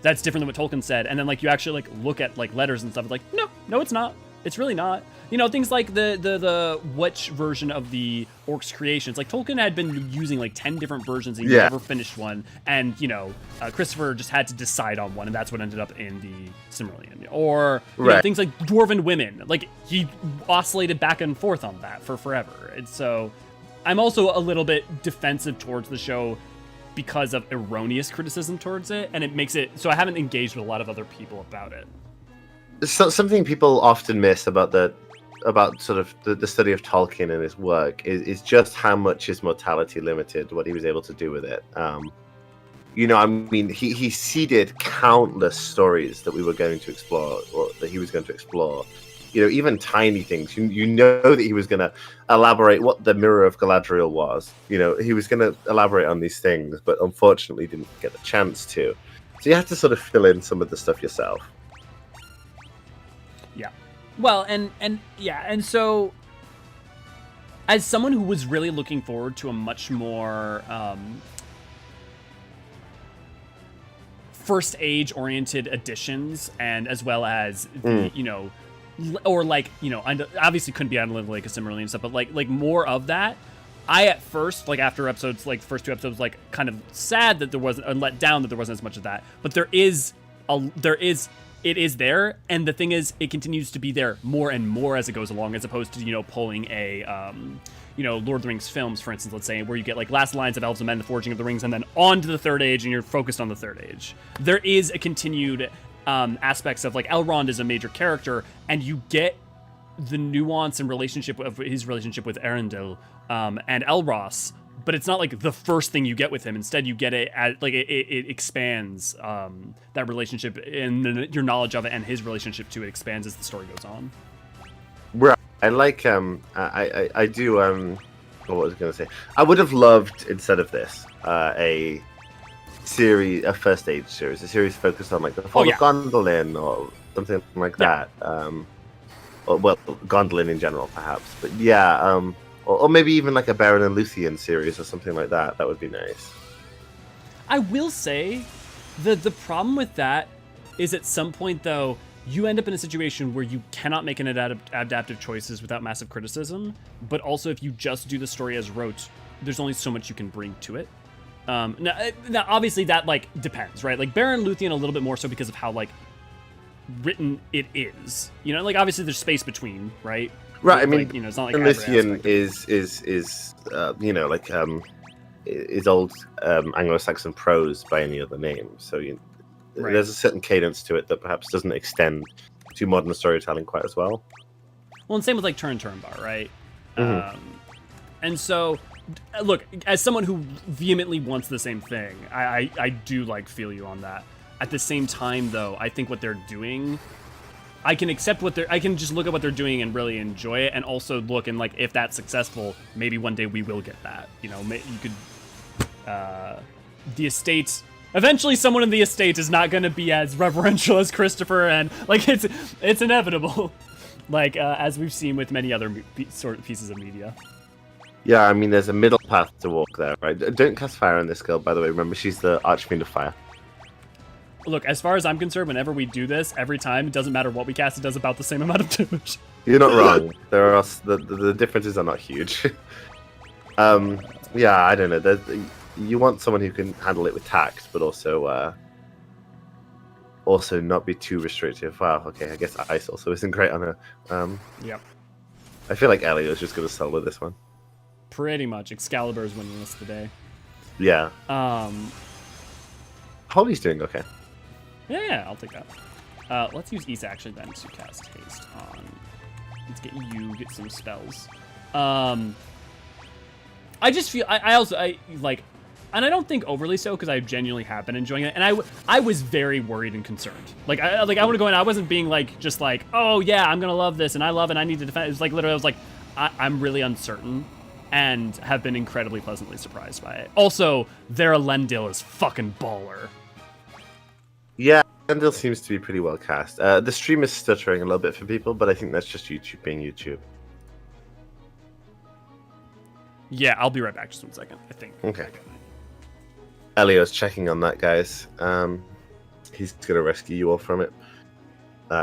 that's different than what Tolkien said, and then you actually look at letters and stuff, it's no, it's not. It's really not. Things like the Witch version of the Orcs creations. Tolkien had been using 10 different versions and he never finished one. And, Christopher just had to decide on one, and that's what ended up in the Silmarillion. Or things like Dwarven women. He oscillated back and forth on that for forever. And so I'm also a little bit defensive towards the show because of erroneous criticism towards it, and it makes it so I haven't engaged with a lot of other people about it. So, something people often miss about the study of Tolkien and his work is just how much his mortality limited what he was able to do with it. He seeded countless stories that we were going to explore, or that he was going to explore. Even tiny things. That he was going to elaborate what the Mirror of Galadriel was. He was going to elaborate on these things, but unfortunately didn't get the chance to. So you have to sort of fill in some of the stuff yourself. Yeah. Well, and so as someone who was really looking forward to a much more first age oriented editions, and as well as the, obviously couldn't be on Lake of Silmarillion and stuff, but like more of that. I at first, after episodes, the first two episodes, kind of sad that there wasn't, and let down that there wasn't as much of that. But it is there, and the thing is, it continues to be there more and more as it goes along, as opposed to, pulling a, Lord of the Rings films, for instance, let's say, where you get, Last Alliance of Elves and Men, The Forging of the Rings, and then on to the Third Age, and you're focused on the Third Age. There is a continued aspects of, Elrond is a major character, and you get the nuance and relationship of his relationship with Arundel and Elros, but it's not like the first thing you get with him. Instead, you get it as like it expands that relationship, and your knowledge of it and his relationship to it expands as the story goes on. Right. I like I do what was I going to say? I would have loved, instead of this, a first age series, a series focused on like the fall of Gondolin or something like that. Or, well, Gondolin in general, perhaps. But yeah, or maybe even like a Baron and Luthien series or something like that. That would be nice. I will say, the problem with that is at some point though, you end up in a situation where you cannot make an adaptive choices without massive criticism, but also if you just do the story as wrote, there's only so much you can bring to it. Now obviously that like depends, right? Like Baron Luthien a little bit more so because of how like written it is. You know, like obviously there's space between, right? Right, I mean, like, you know, it's not like Luthien is you know, like is old Anglo-Saxon prose by any other name, so there's a certain cadence to it that perhaps doesn't extend to modern storytelling quite as well. Well, and same with like Turnbar, right? Mm-hmm. And so, look, as someone who vehemently wants the same thing, I do like feel you on that. At the same time, though, I think what they're doing, I can accept I can just look at what they're doing and really enjoy it, and also look and like if that's successful, maybe one day we will get that. You know, you could, the estate. Eventually, someone in the estate is not going to be as reverential as Christopher, and like it's inevitable, like as we've seen with many other sort of pieces of media. Yeah, I mean, there's a middle path to walk there, right? Don't cast fire on this girl, by the way. Remember, she's the Archfiend of Fire. Look, as far as I'm concerned, whenever we do this, every time, it doesn't matter what we cast, it does about the same amount of damage. You're not wrong. There are the differences are not huge. Yeah, I don't know. You want someone who can handle it with tact, but also not be too restrictive. Wow, okay, I guess ice also isn't great on her. Yep. I feel like Elio's just going to solo this one. Pretty much. Excalibur's winning this today. Yeah. Holly's doing okay. Yeah, I'll take that. Let's use Issa actually then to cast haste on. Let's get some spells. I just feel I like. And I don't think overly so, because I genuinely have been enjoying it. And I was very worried and concerned. Like I want to go in. I wasn't being like just like, oh yeah, I'm gonna love this and I love it. And I need to defend. It was like literally, I was like, I'm really uncertain, and have been incredibly pleasantly surprised by it. Also, their Elendil is fucking baller. Yeah, Elendil seems to be pretty well cast. The stream is stuttering a little bit for people, but I think that's just YouTube being YouTube. Yeah, I'll be right back. Just 1 second. I think. Okay. Elio's checking on that, guys. He's going to rescue you all from it.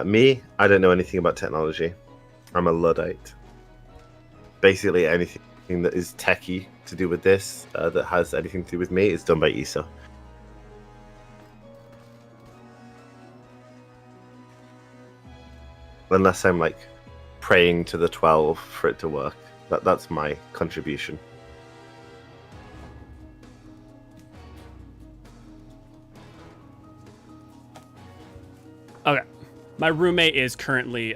Me, I don't know anything about technology. I'm a Luddite. Basically, anything that is techie to do with this, that has anything to do with me, is done by Issa. Unless I'm, like, praying to the 12 for it to work. That's my contribution. Okay, my roommate is currently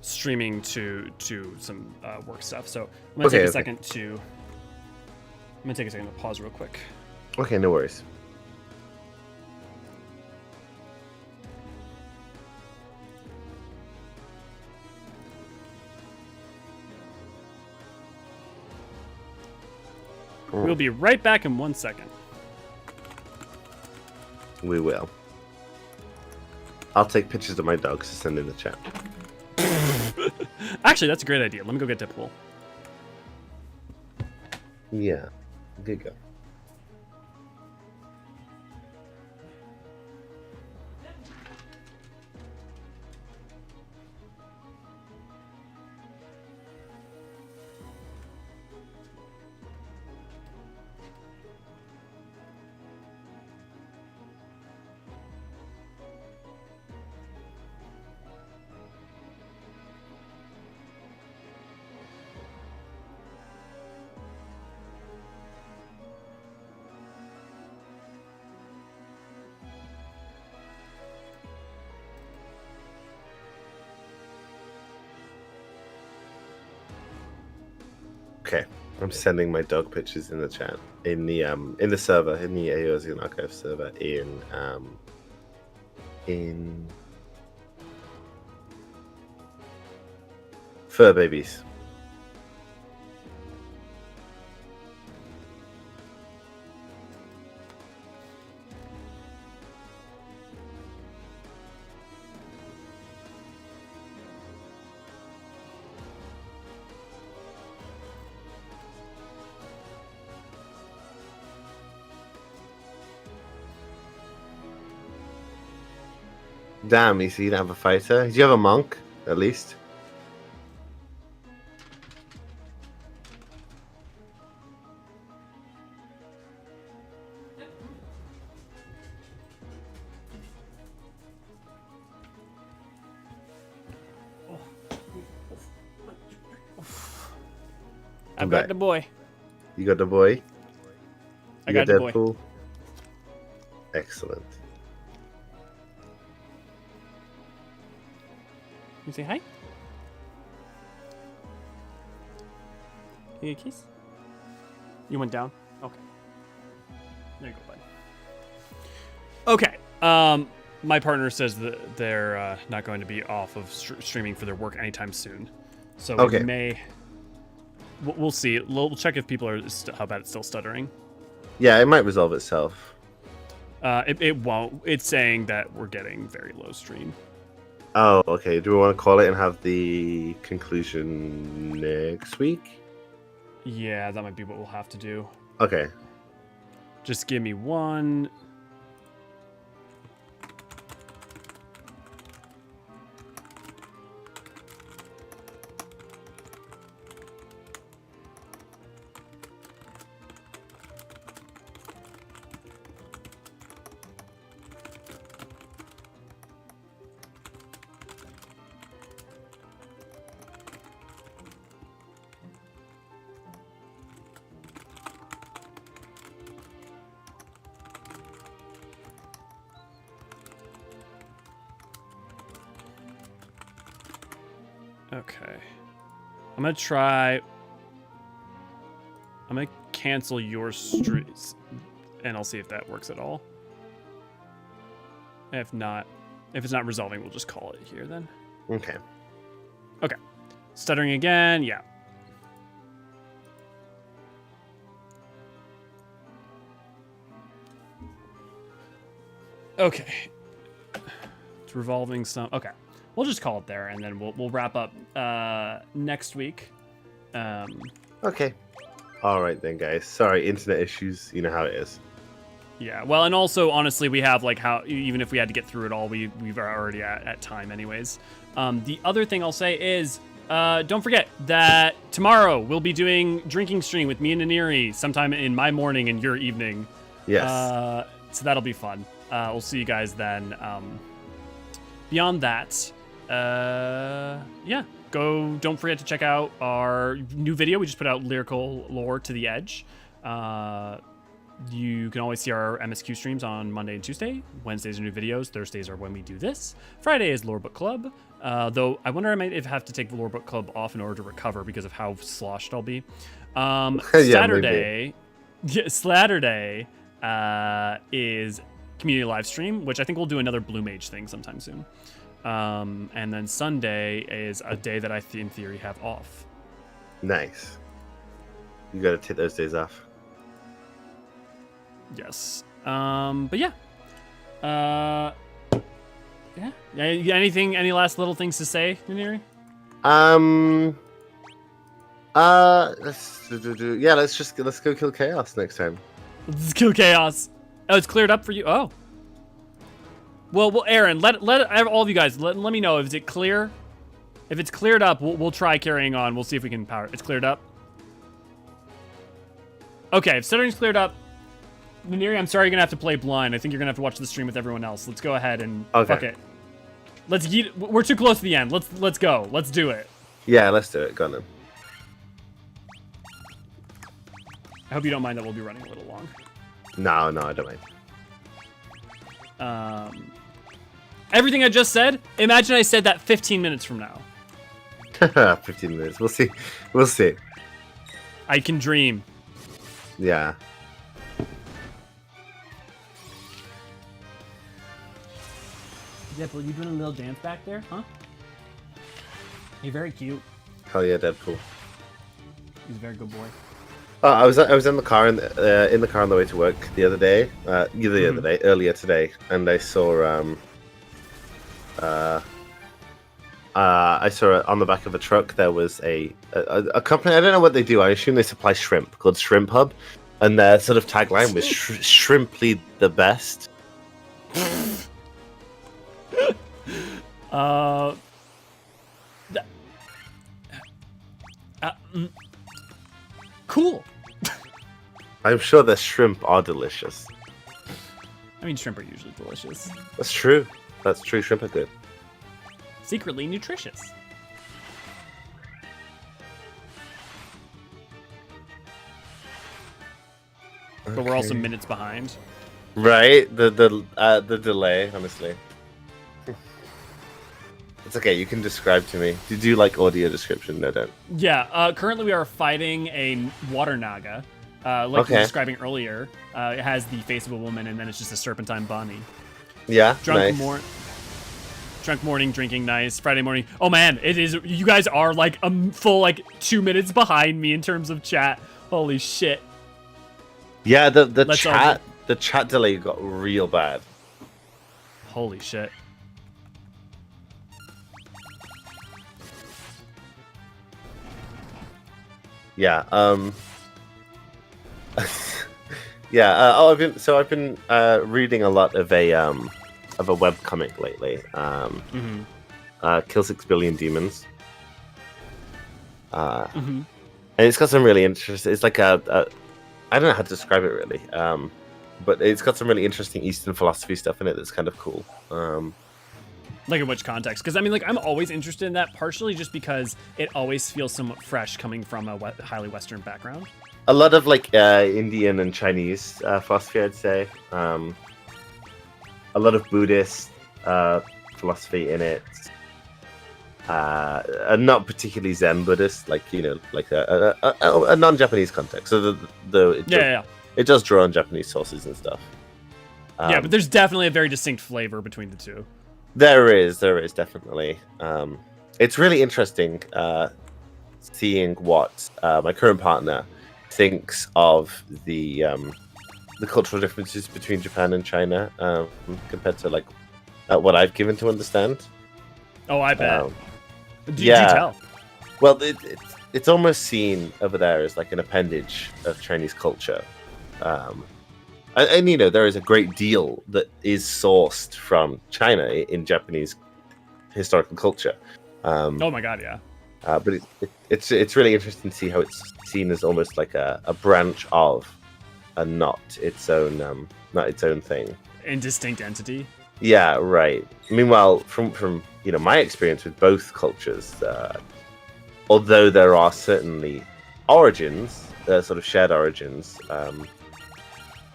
streaming to some work stuff, so I'm gonna take a second to. I'm gonna take a second to pause real quick. Okay, no worries. We'll be right back in 1 second. We will. I'll take pictures of my dogs to send in the chat. Actually, that's a great idea. Let me go get Deadpool. Yeah, good go. Okay, I'm sending my dog pictures in the chat, in the server, in the Eorzean archive server, in fur babies. Damn, you see, you don't have a fighter. Do you have a monk, at least? I've got the boy. You got the boy? I got the boy. Deadpool? Excellent. You say hi? You need a kiss? You went down? Okay. There you go, bud. Okay. My partner says that they're not going to be off of streaming for their work anytime soon. So we may... We'll see. We'll check if people are... how bad it's still stuttering. Yeah, it might resolve itself. It won't. It's saying that we're getting very low stream. Oh, okay. Do we want to call it and have the conclusion next week? Yeah, that might be what we'll have to do. Okay. Just give me one. Okay. I'm going to cancel your streams, and I'll see if that works at all. If it's not resolving, we'll just call it here then. Okay. Okay. Stuttering again, yeah. Okay. It's revolving some. Okay. We'll just call it there, and then we'll wrap up next week. Okay. All right then, guys. Sorry, internet issues. You know how it is. Yeah. Well, and also, honestly, we have like how even if we had to get through it all, we've already at time anyways. The other thing I'll say is, don't forget that tomorrow we'll be doing drinking stream with me and Naniri sometime in my morning and your evening. Yes. So that'll be fun. We'll see you guys then. Beyond that. Yeah, don't forget to check out our new video. We just put out Lyrical Lore to the Edge. You can always see our MSQ streams on Monday and Tuesday. Wednesdays are new videos. Thursdays are when we do this. Friday is Lore Book Club. Though I wonder I might have to take the Lore Book Club off in order to recover because of how sloshed I'll be. Saturday is community live stream, which I think we'll do another Blue Mage thing sometime soon. And then Sunday is a day that I, in theory, have off. Nice. You gotta take those days off. Yes. But yeah. Yeah. Any last little things to say, Naniri? Let's go kill Chaos next time. Let's kill Chaos. Oh, it's cleared up for you. Oh. Well, Aaron, let all of you guys let me know if it's clear. If it's cleared up, we'll try carrying on. We'll see if we can power it. It's cleared up. Okay, if stuttering's cleared up, Naniri, I'm sorry you're gonna have to play blind. I think you're gonna have to watch the stream with everyone else. Let's go ahead and fuck it. We're too close to the end. Let's go. Let's do it. Yeah, let's do it. Go on then. I hope you don't mind that we'll be running a little long. No, I don't mind. Everything I just said, imagine I said that 15 minutes from now. 15 minutes. We'll see. I can dream. Yeah. Deadpool, you doing a little dance back there, huh? You're very cute. Hell yeah, Deadpool. He's a very good boy. I was in the car in the car on the way to work the other day, earlier today, and I saw on the back of a truck there was a company. I don't know what they do. I assume they supply shrimp, called Shrimp Hub, and their sort of tagline was "Shrimply the best." Cool. I'm sure the shrimp are delicious. I mean, shrimp are usually delicious. That's true. That's true. Shrimp are good. Secretly nutritious. Okay. But we're also minutes behind. Right? The delay, honestly. It's okay, you can describe to me. Did you like audio description? No, don't. Yeah, currently we are fighting a water naga. Like we were describing earlier. It has the face of a woman, and then it's just a serpentine bunny. Yeah, Drunk morning, drinking nice. Friday morning. Oh man, it is. You guys are like a full 2 minutes behind me in terms of chat. Holy shit. Yeah, the chat delay got real bad. Holy shit. Yeah. Yeah. I've been reading a lot of a webcomic lately. Kill 6 Billion Demons. And it's got some really interesting. It's like I don't know how to describe it really. But it's got some really interesting Eastern philosophy stuff in it that's kind of cool. Like in which context? Because I mean, I'm always interested in that, partially just because it always feels somewhat fresh coming from a highly Western background. A lot of Indian and Chinese philosophy, I'd say. A lot of Buddhist philosophy in it. And not particularly Zen Buddhist, like a non-Japanese context. So it does draw on Japanese sources and stuff. Yeah, but there's definitely a very distinct flavor between the two. There is definitely. It's really interesting seeing what my current partner thinks of the cultural differences between Japan and China compared to what I've given to understand. Oh, I bet. Do you tell? Well, it's almost seen over there as like an appendage of Chinese culture. And there is a great deal that is sourced from China in Japanese historical culture. Oh my god, yeah. But it's really interesting to see how it's seen as almost like a branch of, and not its own thing. In distinct entity. Yeah, right. Meanwhile, from my experience with both cultures, although there are certainly origins, sort of shared origins.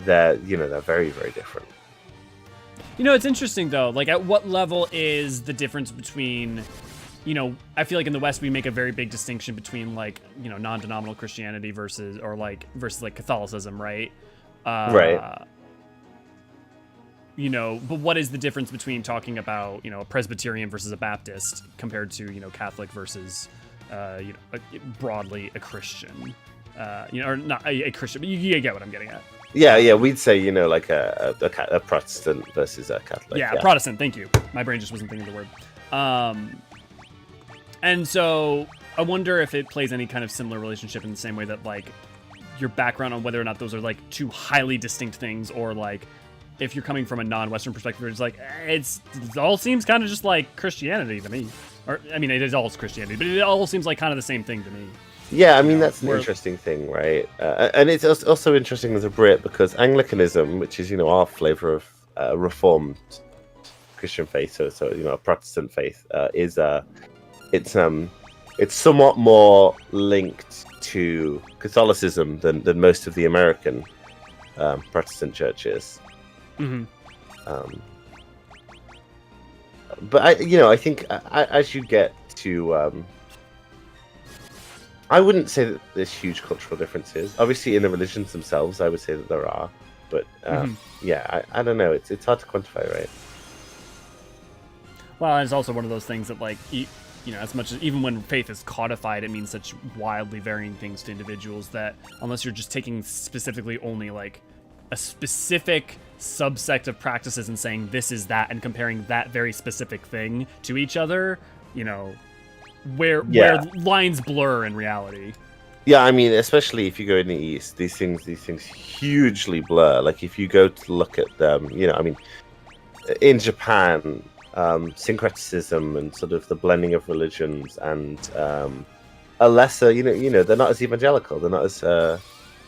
They're very, very different. It's interesting though. At what level is the difference between, I feel like in the West we make a very big distinction between non-denominational Christianity versus Catholicism, right? Right. But what is the difference between talking about a Presbyterian versus a Baptist compared to Catholic versus broadly a Christian, or not a Christian, but you get what I'm getting at. Yeah, we'd say, a Protestant versus a Catholic. Yeah, Protestant, thank you. My brain just wasn't thinking of the word. And so I wonder if it plays any kind of similar relationship in the same way that, your background on whether or not those are, two highly distinct things, or, if you're coming from a non-Western perspective, it's it all seems kind of just like Christianity to me. Or, I mean, it is all Christianity, but it all seems like kind of the same thing to me. Yeah, I mean, that's an interesting thing, right? And it's also interesting as a Brit because Anglicanism, which is, our flavor of Reformed Christian faith, so a Protestant faith, it's somewhat more linked to Catholicism than most of the American Protestant churches. Mm-hmm. But I think as you get to I wouldn't say that there's huge cultural differences. Obviously, in the religions themselves, I would say that there are. But yeah, I don't know. It's hard to quantify, right? Well, it's also one of those things that, like, as much as even when faith is codified, it means such wildly varying things to individuals that unless you're just taking specifically only like a specific subsect of practices and saying this is that and comparing that very specific thing to each other, where lines blur in reality. Yeah, I mean, especially if you go in the East, these things hugely blur. Like if you go to look at them, I mean, in Japan, syncretism and sort of the blending of religions and a lesser, they're not as evangelical, they're not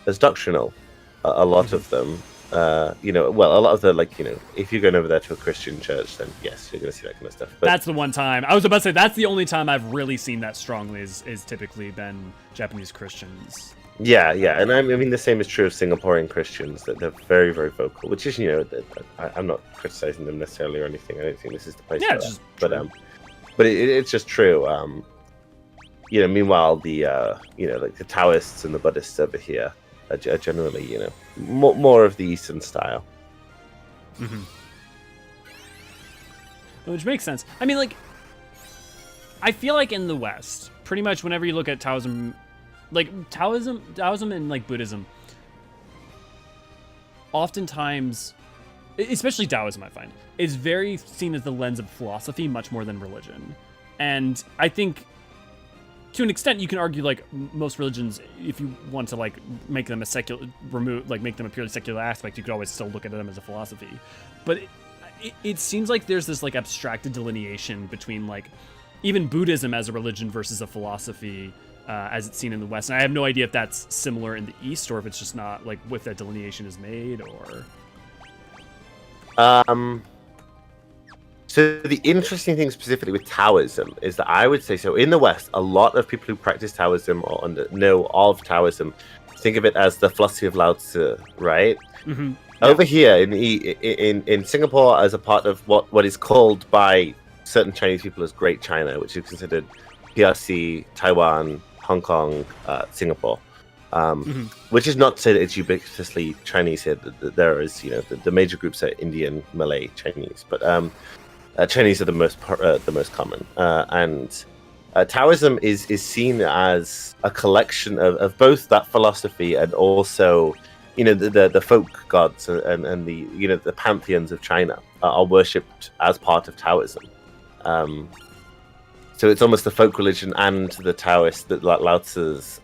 as doctrinal. A lot of them, a lot of the if you're going over there to a Christian church, then yes, you're going to see that kind of stuff. But that's the one time I was about to say that's the only time I've really seen that strongly is typically been Japanese Christians. Yeah, and I mean the same is true of Singaporean Christians, that they're very, very vocal. Which is, I'm not criticizing them necessarily or anything. I don't think this is the place. Yeah, for that. But it's just true. Meanwhile, the the Taoists and the Buddhists over here are generally, more of the Eastern style. Mm-hmm. Which makes sense. I mean, I feel like in the West, pretty much whenever you look at Taoism, Taoism and Buddhism, oftentimes, especially Taoism, I find, is very seen as the lens of philosophy much more than religion. And I think, to an extent, you can argue most religions, if you want to make them make them a purely secular aspect, you could always still look at them as a philosophy. But it seems like there's this abstracted delineation between even Buddhism as a religion versus a philosophy. As it's seen in the West. And I have no idea if that's similar in the East or if it's just not if that delineation is made or. So the interesting thing specifically with Taoism is that I would say so in the West, a lot of people who practice Taoism or know of Taoism think of it as the philosophy of Lao Tzu, right? Mm-hmm. Over here in Singapore, as a part of what is called by certain Chinese people as Great China, which is considered PRC, Taiwan, Hong Kong, Singapore, which is not to say that it's ubiquitously Chinese here. There is, the major groups are Indian, Malay, Chinese, but Chinese are the most common. And Taoism is seen as a collection of both that philosophy and also, the folk gods and the pantheons of China are worshipped as part of Taoism. So it's almost the folk religion and the Taoist, that Lao Tzu's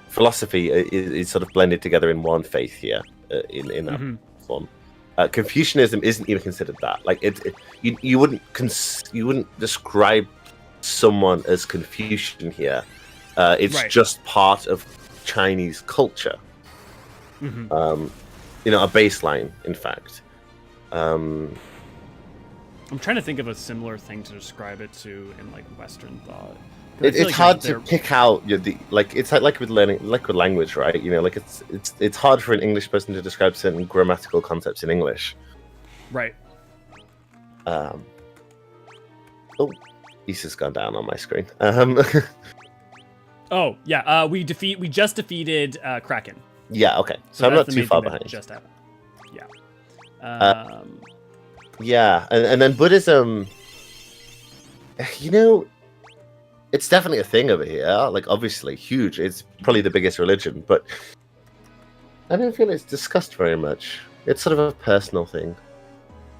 philosophy is sort of blended together in one faith here, in that form. Confucianism isn't even considered that. You wouldn't describe someone as Confucian here. It's just part of Chinese culture. Mm-hmm. A baseline, in fact. I'm trying to think of a similar thing to describe it to in Western thought. It's hard to pick out it's like with learning, with language, right? It's hard for an English person to describe certain grammatical concepts in English. Right. Issa's gone down on my screen. Oh yeah, we just defeated Kraken. Yeah, okay. So I'm not too far behind. Just happened. Yeah. Yeah, and then Buddhism, it's definitely a thing over here. Obviously, huge. It's probably the biggest religion, but I don't feel it's discussed very much. It's sort of a personal thing.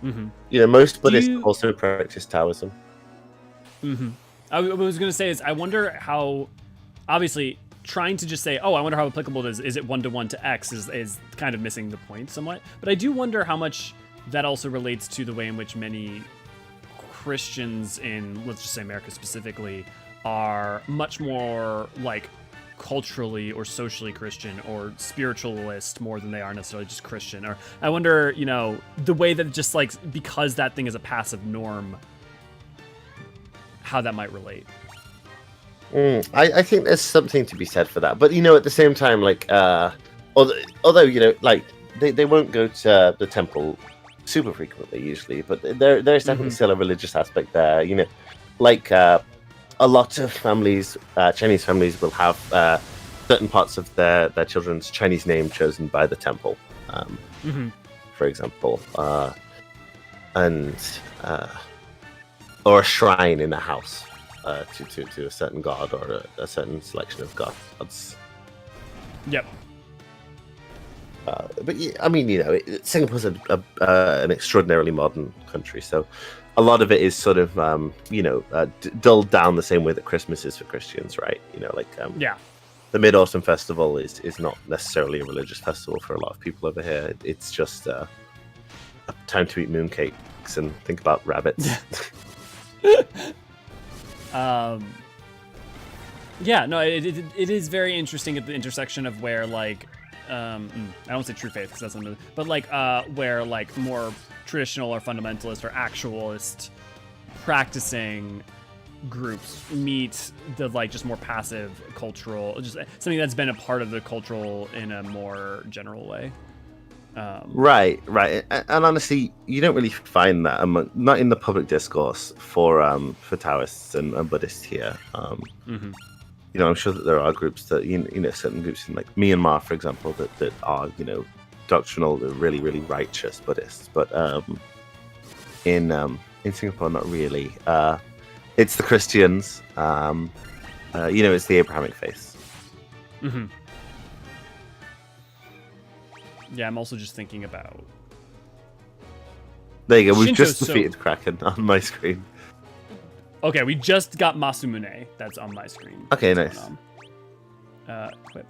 Mm-hmm. Most Buddhists also practice Taoism. Mm-hmm. I was going to say I wonder how, obviously, trying to just say, I wonder how applicable it is it 1-to-1 to X is kind of missing the point somewhat. But I do wonder how much that also relates to the way in which many Christians in, let's just say America specifically, are much more culturally or socially Christian or spiritualist more than they are necessarily just Christian. Or I wonder, the way that just because that thing is a passive norm, how that might relate. I think there's something to be said for that. But, at the same time, although they won't go to the temple super frequently usually, but there's definitely still a religious aspect there. a lot of families, Chinese families, will have certain parts of their children's Chinese name chosen by the temple, for example, and or a shrine in a house to a certain god or a certain selection of gods. Yep. But I mean, Singapore's an extraordinarily modern country, so a lot of it is sort of, dulled down the same way that Christmas is for Christians, right? The Mid-Autumn Festival is not necessarily a religious festival for a lot of people over here. It's just a time to eat mooncakes and think about rabbits. It is very interesting at the intersection of where, like, I don't say true faith because that's another, but like where like more traditional or fundamentalist or actualist practicing groups meet the like just more passive cultural, just something that's been a part of the cultural in a more general way. Right, and honestly, you don't really find that not in the public discourse for Taoists and Buddhists here. I'm sure that there are groups that certain groups in like Myanmar, for example, that are doctrinal, really really righteous Buddhists, but in Singapore, not really. It's the Christians, it's the Abrahamic faith. Yeah, I'm also just thinking about. There you go. We've Shinto's just defeated Kraken on my screen. Okay, we just got Masamune. That's on my screen. Okay, nice. Equip.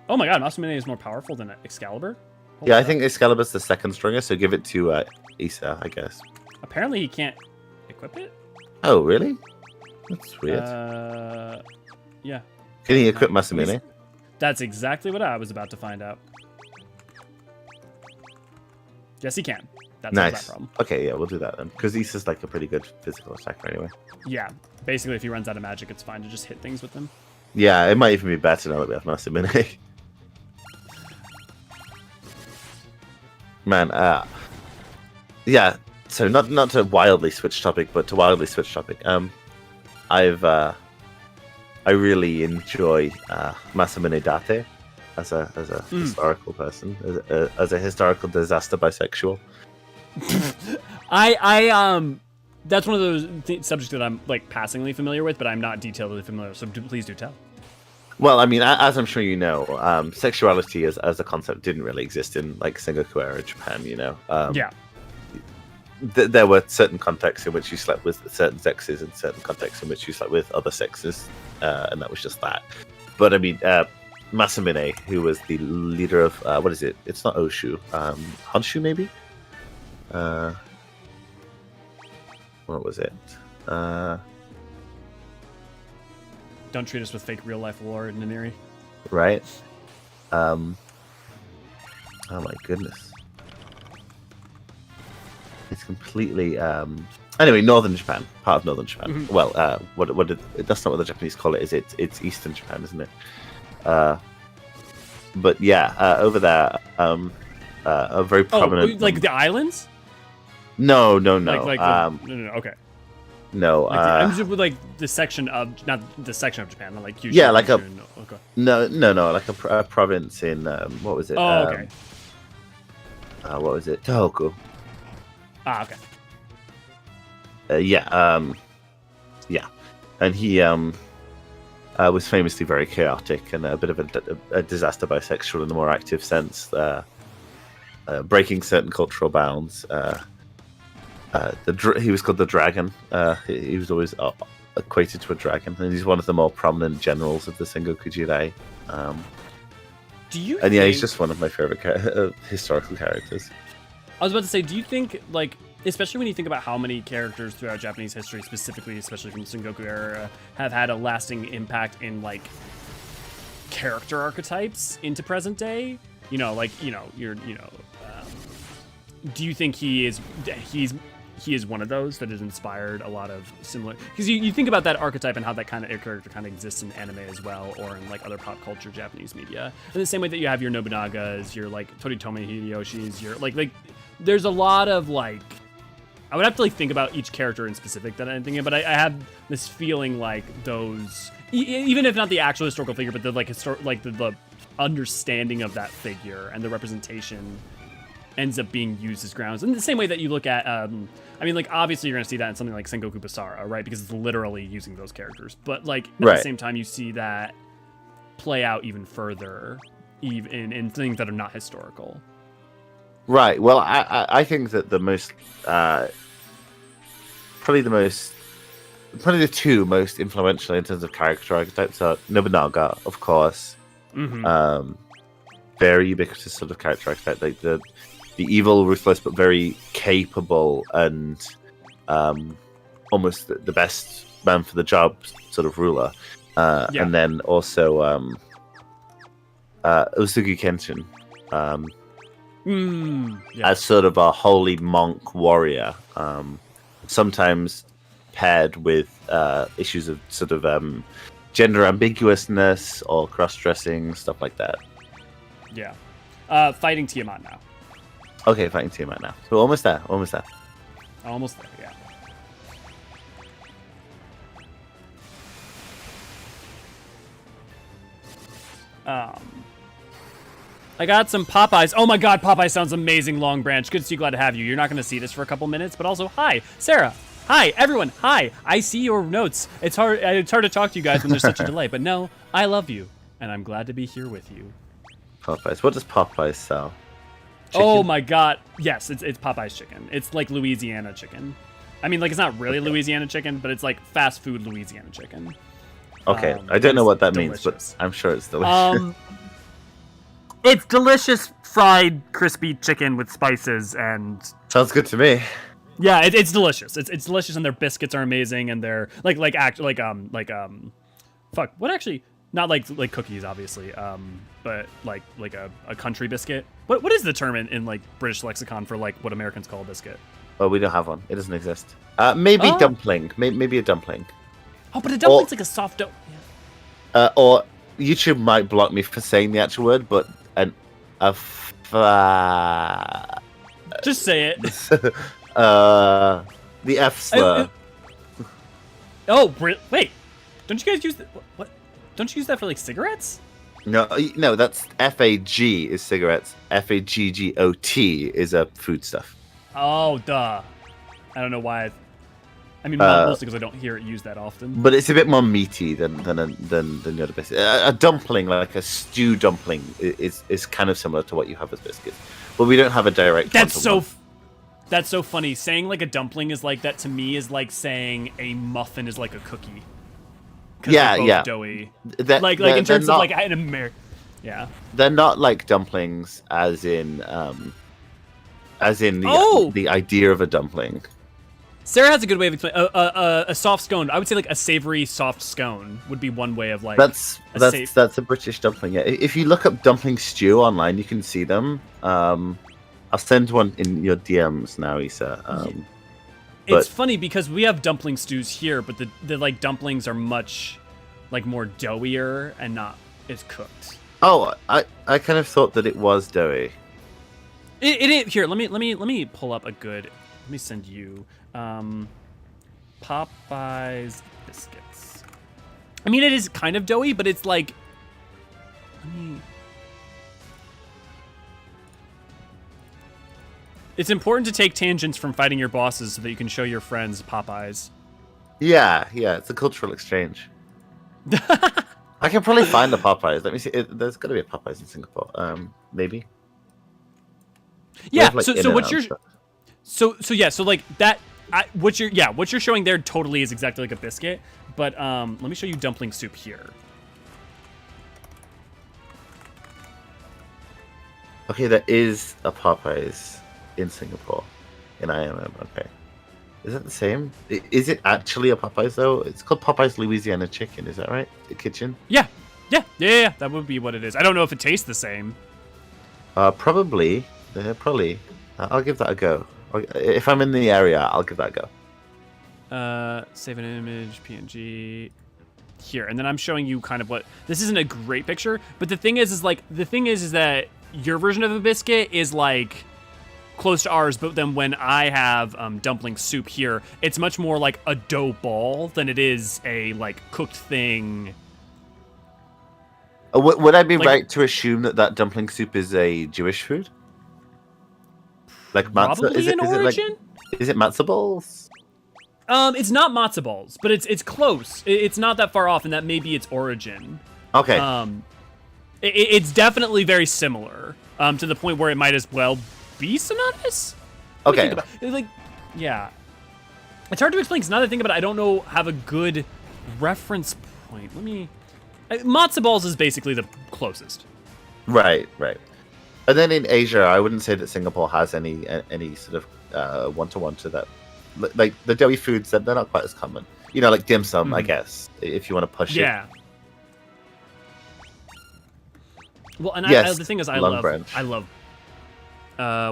Oh my god, Masamune is more powerful than Excalibur? Yeah, I think Excalibur's the second strongest, so give it to Issa, I guess. Apparently he can't equip it? Oh, really? That's weird. Yeah. Can he equip Masamune? That's exactly what I was about to find out. Yes, he can. That's nice. That problem. Okay, yeah, we'll do that then. Because Issa's like a pretty good physical attacker anyway. Yeah. Basically, if he runs out of magic, it's fine to just hit things with him. Yeah, it might even be better now that we have Masamune. Man, yeah. So not to wildly switch topic, but to wildly switch topic. I really enjoy Masamune Date as a historical person, as a historical disaster bisexual. That's one of those subjects that I'm like passingly familiar with, but I'm not detailedly familiar. So please do tell. Well, I mean, as I'm sure you know, sexuality as a concept didn't really exist in like Sengoku era Japan. Yeah. There were certain contexts in which you slept with certain sexes and certain contexts in which you slept with other sexes, and that was just that. But I mean, Masamune, who was the leader of what is it? It's not Oshu, Honshu maybe. What was it? Don't treat us with fake real life lore, Naniri. Right. Oh my goodness. It's completely. Anyway, Northern Japan, part of Northern Japan. Mm-hmm. Well, that's not what the Japanese call it, is it? It's Eastern Japan, isn't it? But yeah, over there, a very prominent. Like the islands? No. No. Okay. No. I'm just with like the section of not the section of Japan, not like Kyushu. Yeah, like okay. No, like a province in what was it? Oh, okay. What was it? Tohoku. Okay. Yeah, and he was famously very chaotic and a bit of a disaster bisexual in the more active sense, breaking certain cultural bounds. He was called the Dragon. He was always equated to a dragon, and he's one of the more prominent generals of the Sengoku Jidai. He's just one of my favorite historical characters. I was about to say, do you think, like, especially when you think about how many characters throughout Japanese history, specifically, especially from the Sengoku era, have had a lasting impact in, like, character archetypes into present day? Do you think he's one of those that has inspired a lot of similar? Because you think about that archetype and how that kind of character kind of exists in anime as well, or in like other pop culture Japanese media. In the same way that you have your Nobinagas, your like Toritomi Hideyoshi's, your like there's a lot of like I would have to like think about each character in specific that I'm thinking, but I have this feeling like those, even if not the actual historical figure, but the like the understanding of that figure and the representation ends up being used as grounds. In the same way that you look at, I mean, like obviously you're gonna see that in something like Sengoku Basara, right? Because it's literally using those characters. But like at the same time, you see that play out even further, even in things that are not historical. Right. Well, I think that the most, probably the two most influential in terms of character archetypes are Nobunaga, of course. Mm-hmm. Very ubiquitous sort of character archetype, like the evil, ruthless, but very capable and almost the best man for the job sort of ruler. And then also Usugi Kenshin. As sort of a holy monk warrior, sometimes paired with issues of sort of gender ambiguousness or cross-dressing, stuff like that. Yeah. Fighting Tiamat now. Okay, fighting Tiamat now. So almost there. Almost there, yeah. I got some Popeyes. Oh my god, Popeye sounds amazing, Long Branch. Good to see you, glad to have you. You're not going to see this for a couple minutes, but also, hi, Sarah. Hi, everyone. Hi. I see your notes. It's hard to talk to you guys when there's such a delay, but no, I love you, and I'm glad to be here with you. Popeyes. What does Popeyes sell? Chicken? Oh my god. Yes, it's Popeye's chicken. It's like Louisiana chicken. I mean, like, it's not really Louisiana chicken, but it's like fast food Louisiana chicken. Okay, I don't know what that means, but I'm sure it's delicious. It's delicious fried crispy chicken with spices and... Sounds good to me. Yeah, it's delicious. It's delicious, and their biscuits are amazing, and they're fuck, what actually? Not like cookies, obviously, but like a country biscuit. What is the term in like British lexicon for like what Americans call a biscuit? Oh, we don't have one. It doesn't exist. Maybe dumpling. Maybe a dumpling. Oh, but a dumpling's like a soft dough. Yeah. Or YouTube might block me for saying the actual word, but just say it. The F slur. Wait. Don't you guys use what? Don't you use that for like cigarettes? No, that's FAG is cigarettes. FAGGOT is a foodstuff. Oh, duh. I don't know why. I mean, mostly because I don't hear it used that often. But it's a bit more meaty than the other biscuit. A dumpling, like a stew dumpling, is kind of similar to what you have as biscuits. But we don't have a direct. That's so funny. Saying like a dumpling is like that to me is like saying a muffin is like a cookie. Yeah, they're both doughy. Like in terms of like an American. Yeah. They're not like dumplings, as in the idea of a dumpling. Sarah has a good way of explaining a soft scone. I would say like a savory soft scone would be one way of like. That's a British dumpling. Yeah. If you look up dumpling stew online, you can see them. I'll send one in your DMs now, Issa. It's funny because we have dumpling stews here, but the like dumplings are much like more doughier and not as cooked. Oh, I kind of thought that it was doughy. It here. Let me pull up a good. Let me send you Popeye's biscuits. I mean, it is kind of doughy, but it's like. It's important to take tangents from fighting your bosses so that you can show your friends Popeyes. Yeah, it's a cultural exchange. I can probably find the Popeyes. Let me see. There's got to be a Popeyes in Singapore. Maybe. Yeah. So what's your? So like that. What you're showing there totally is exactly like a biscuit. But let me show you dumpling soup here. Okay, there is a Popeyes in Singapore, in IMM. Okay, is that the same? Is it actually a Popeyes though? It's called Popeyes Louisiana Chicken. Is that right? The kitchen. Yeah. That would be what it is. I don't know if it tastes the same. Probably. I'll give that a go. If I'm in the area, I'll give that a go. Save an image, PNG. Here, and then I'm showing you kind of what. This isn't a great picture, but the thing is that your version of a biscuit is like close to ours, but then when I have dumpling soup here, it's much more like a dough ball than it is a like cooked thing. Would I be right to assume that dumpling soup is a Jewish food? Like matzah? Probably in origin? Is it matzo balls? It's not matzo balls, but it's close. It's not that far off, and that may be its origin. Okay. It's definitely very similar. To the point where it might as well be synonymous. Okay. Yeah. It's hard to explain because now that I think about it, I don't have a good reference point. Matzo balls is basically the closest. Right. And then in Asia, I wouldn't say that Singapore has any sort of one-to-one to that. Like the doughy foods, they're not quite as common. Like dim sum, I guess, if you want to push it. Yeah. Well, and yes, the thing is, I love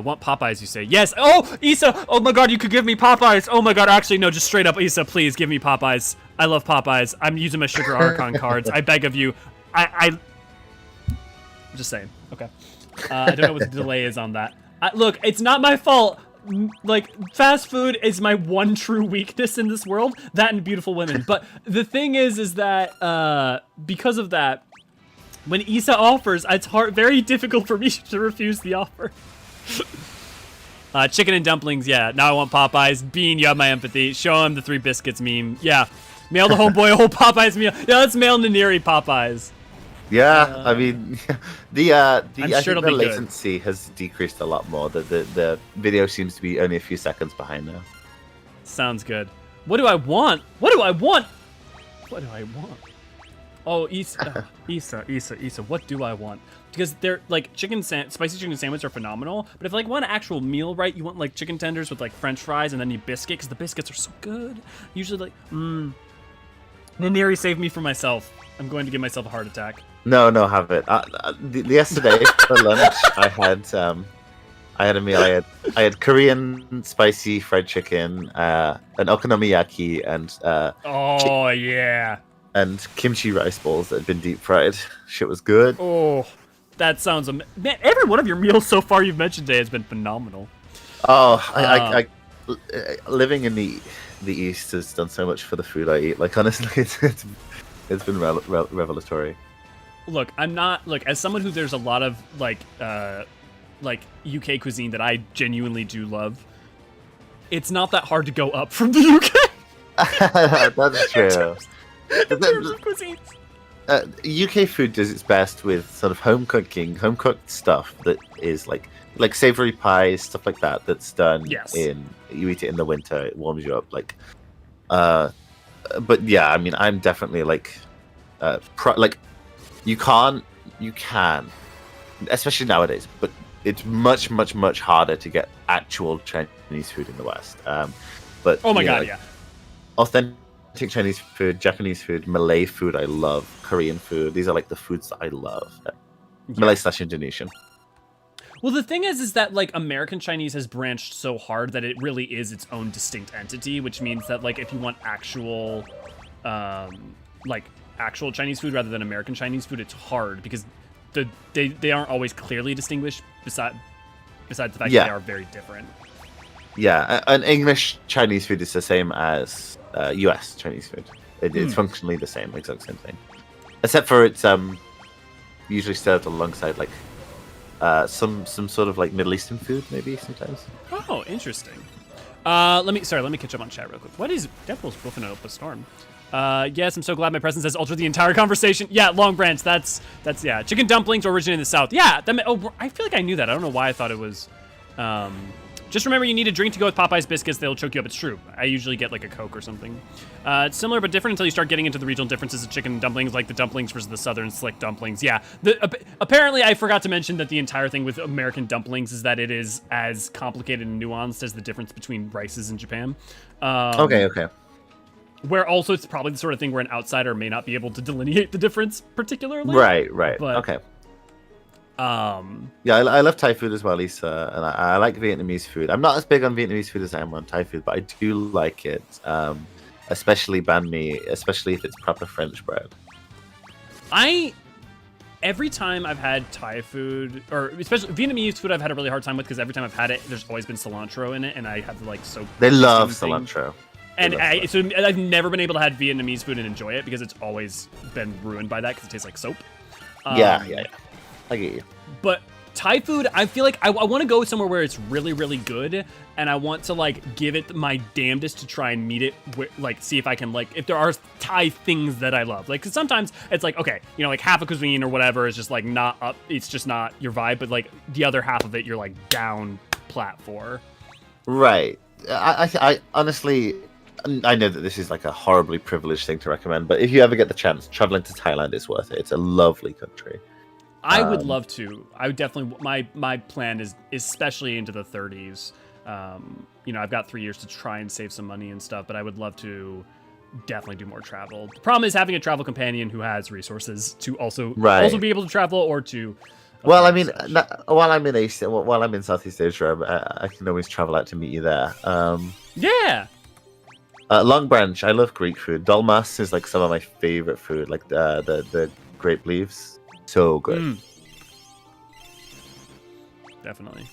want Popeyes, you say. Yes. Oh, Issa. Oh my God, you could give me Popeyes. Oh my God, actually, no, just straight up, Issa, please give me Popeyes. I love Popeyes. I'm using my Sugar Archon cards. I beg of you. I'm just saying. Okay. I don't know what the delay is on that. Look, it's not my fault. Like, fast food is my one true weakness in this world. That and beautiful women. But the thing is that because of that, when Issa offers, it's very difficult for me to refuse the offer. Chicken and dumplings, yeah. Now I want Popeyes. Bean, you have my empathy. Show him the 3 biscuits meme. Yeah. Mail the homeboy a whole Popeyes meal. Yeah, let's mail Naniri Popeyes. Yeah, I mean, I think sure the latency has decreased a lot more. The video seems to be only a few seconds behind now. Sounds good. What do I want? What do I want? Oh, Issa, what do I want? Because they're like spicy chicken sandwiches are phenomenal. But if want an actual meal, right? You want like chicken tenders with like French fries and then you biscuit because the biscuits are so good. Usually Naniri saved me from myself. I'm going to give myself a heart attack. No, have it. Yesterday for lunch, I had a meal. I had Korean spicy fried chicken, an okonomiyaki, and and kimchi rice balls that had been deep fried. Shit was good. Oh, that sounds man. Every one of your meals so far you've mentioned today has been phenomenal. Oh, I living in the East has done so much for the food I eat. Like honestly, it's been revelatory. Look, I'm not as someone who there's a lot of like UK cuisine that I genuinely do love. It's not that hard to go up from the UK. That's true. In terms of cuisines. UK food does its best with sort of home cooked stuff that is like savory pies, stuff like that. That's done you eat it in the winter. It warms you up. But yeah, I mean, I'm definitely you can, especially nowadays. But it's much, much, much harder to get actual Chinese food in the West. But oh my God, yeah. Authentic Chinese food, Japanese food, Malay food, I love. Korean food. These are like the foods that I love. Malay/Indonesian. Well, the thing is that American Chinese has branched so hard that it really is its own distinct entity, which means that if you want actual, actual Chinese food rather than American Chinese food, it's hard because they aren't always clearly distinguished. Besides the fact that they are very different. Yeah, and English Chinese food is the same as U.S. Chinese food. It's functionally the same, exact same thing, except for it's usually served alongside some sort of Middle Eastern food, maybe sometimes. Oh, interesting. Let me catch up on chat real quick. What is Deadpool's wolfing up a storm? Yes, I'm so glad my presence has altered the entire conversation. Yeah, Long Branch. That's yeah. Chicken dumplings originated in the South. Yeah. I feel like I knew that. I don't know why I thought it was. Just remember, you need a drink to go with Popeye's biscuits. They'll choke you up. It's true. I usually get a Coke or something. It's similar but different until you start getting into the regional differences of chicken dumplings, like the dumplings versus the southern slick dumplings. Yeah. Apparently, I forgot to mention that the entire thing with American dumplings is that it is as complicated and nuanced as the difference between rices in Japan. Okay. Where also it's probably the sort of thing where an outsider may not be able to delineate the difference particularly. Right. But, okay. Yeah, I love Thai food as well, Lisa, and I like Vietnamese food. I'm not as big on Vietnamese food as I am on Thai food, but I do like it, especially banh mi, especially if it's proper French bread. I every time I've had Thai food, or especially Vietnamese food, I've had a really hard time with because every time I've had it, there's always been cilantro in it, and I have to like soak. They love cilantro. And so I've never been able to have Vietnamese food and enjoy it because it's always been ruined by that because it tastes like soap. Yeah. I get you. But Thai food, I feel like I want to go somewhere where it's really, really good, and I want to like give it my damnedest to try and meet it, like see if I can like if there are Thai things that I love. Like, cause sometimes it's like, okay, you know, like half a cuisine or whatever is just like not up, it's just not your vibe, but like the other half of it, you're like down plat for. Right. I honestly, I know that this is like a horribly privileged thing to recommend, but if you ever get the chance, traveling to Thailand is worth it. It's a lovely country. I would love to. I would definitely. My plan is especially into the 30s. You know, I've got 3 years to try and save some money and stuff, but I would love to definitely do more travel. The problem is having a travel companion who has resources to also be able to travel or to. Well, I mean, while I'm in Asia, while I'm in Southeast Asia, I can always travel out to meet you there. Yeah. Long Branch. I love Greek food. Dolmas is like some of my favorite food, like the grape leaves. So good. Definitely.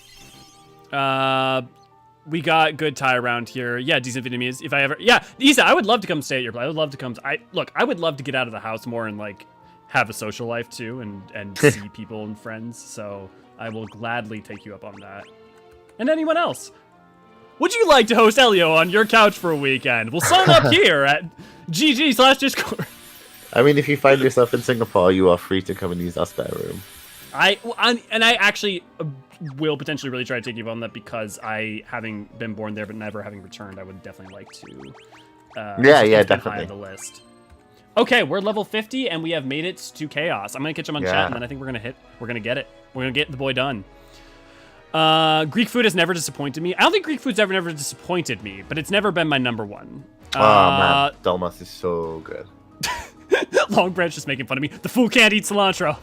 We got good Thai around here. Yeah, decent Vietnamese. If I ever, Isa, I would love to come stay at your place. I would love to come. I would love to get out of the house more and like have a social life too, and see people and friends. So I will gladly take you up on that. And anyone else? Would you like to host Elio on your couch for a weekend? We'll sign up here at GG/Discord. I mean, if you find yourself in Singapore, you are free to come and use our spare room. I actually will potentially really try to take you on that because having been born there but never having returned, I would definitely like to. Definitely. High on the list. Okay, we're level 50 and we have made it to chaos. I'm gonna catch him on chat and then I think we're gonna get it. We're gonna get the boy done. Greek food has never disappointed me. I don't think Greek food's never disappointed me, but it's never been my number one. Oh man, Dolmas is so good. Long Branch just making fun of me. The fool can't eat cilantro.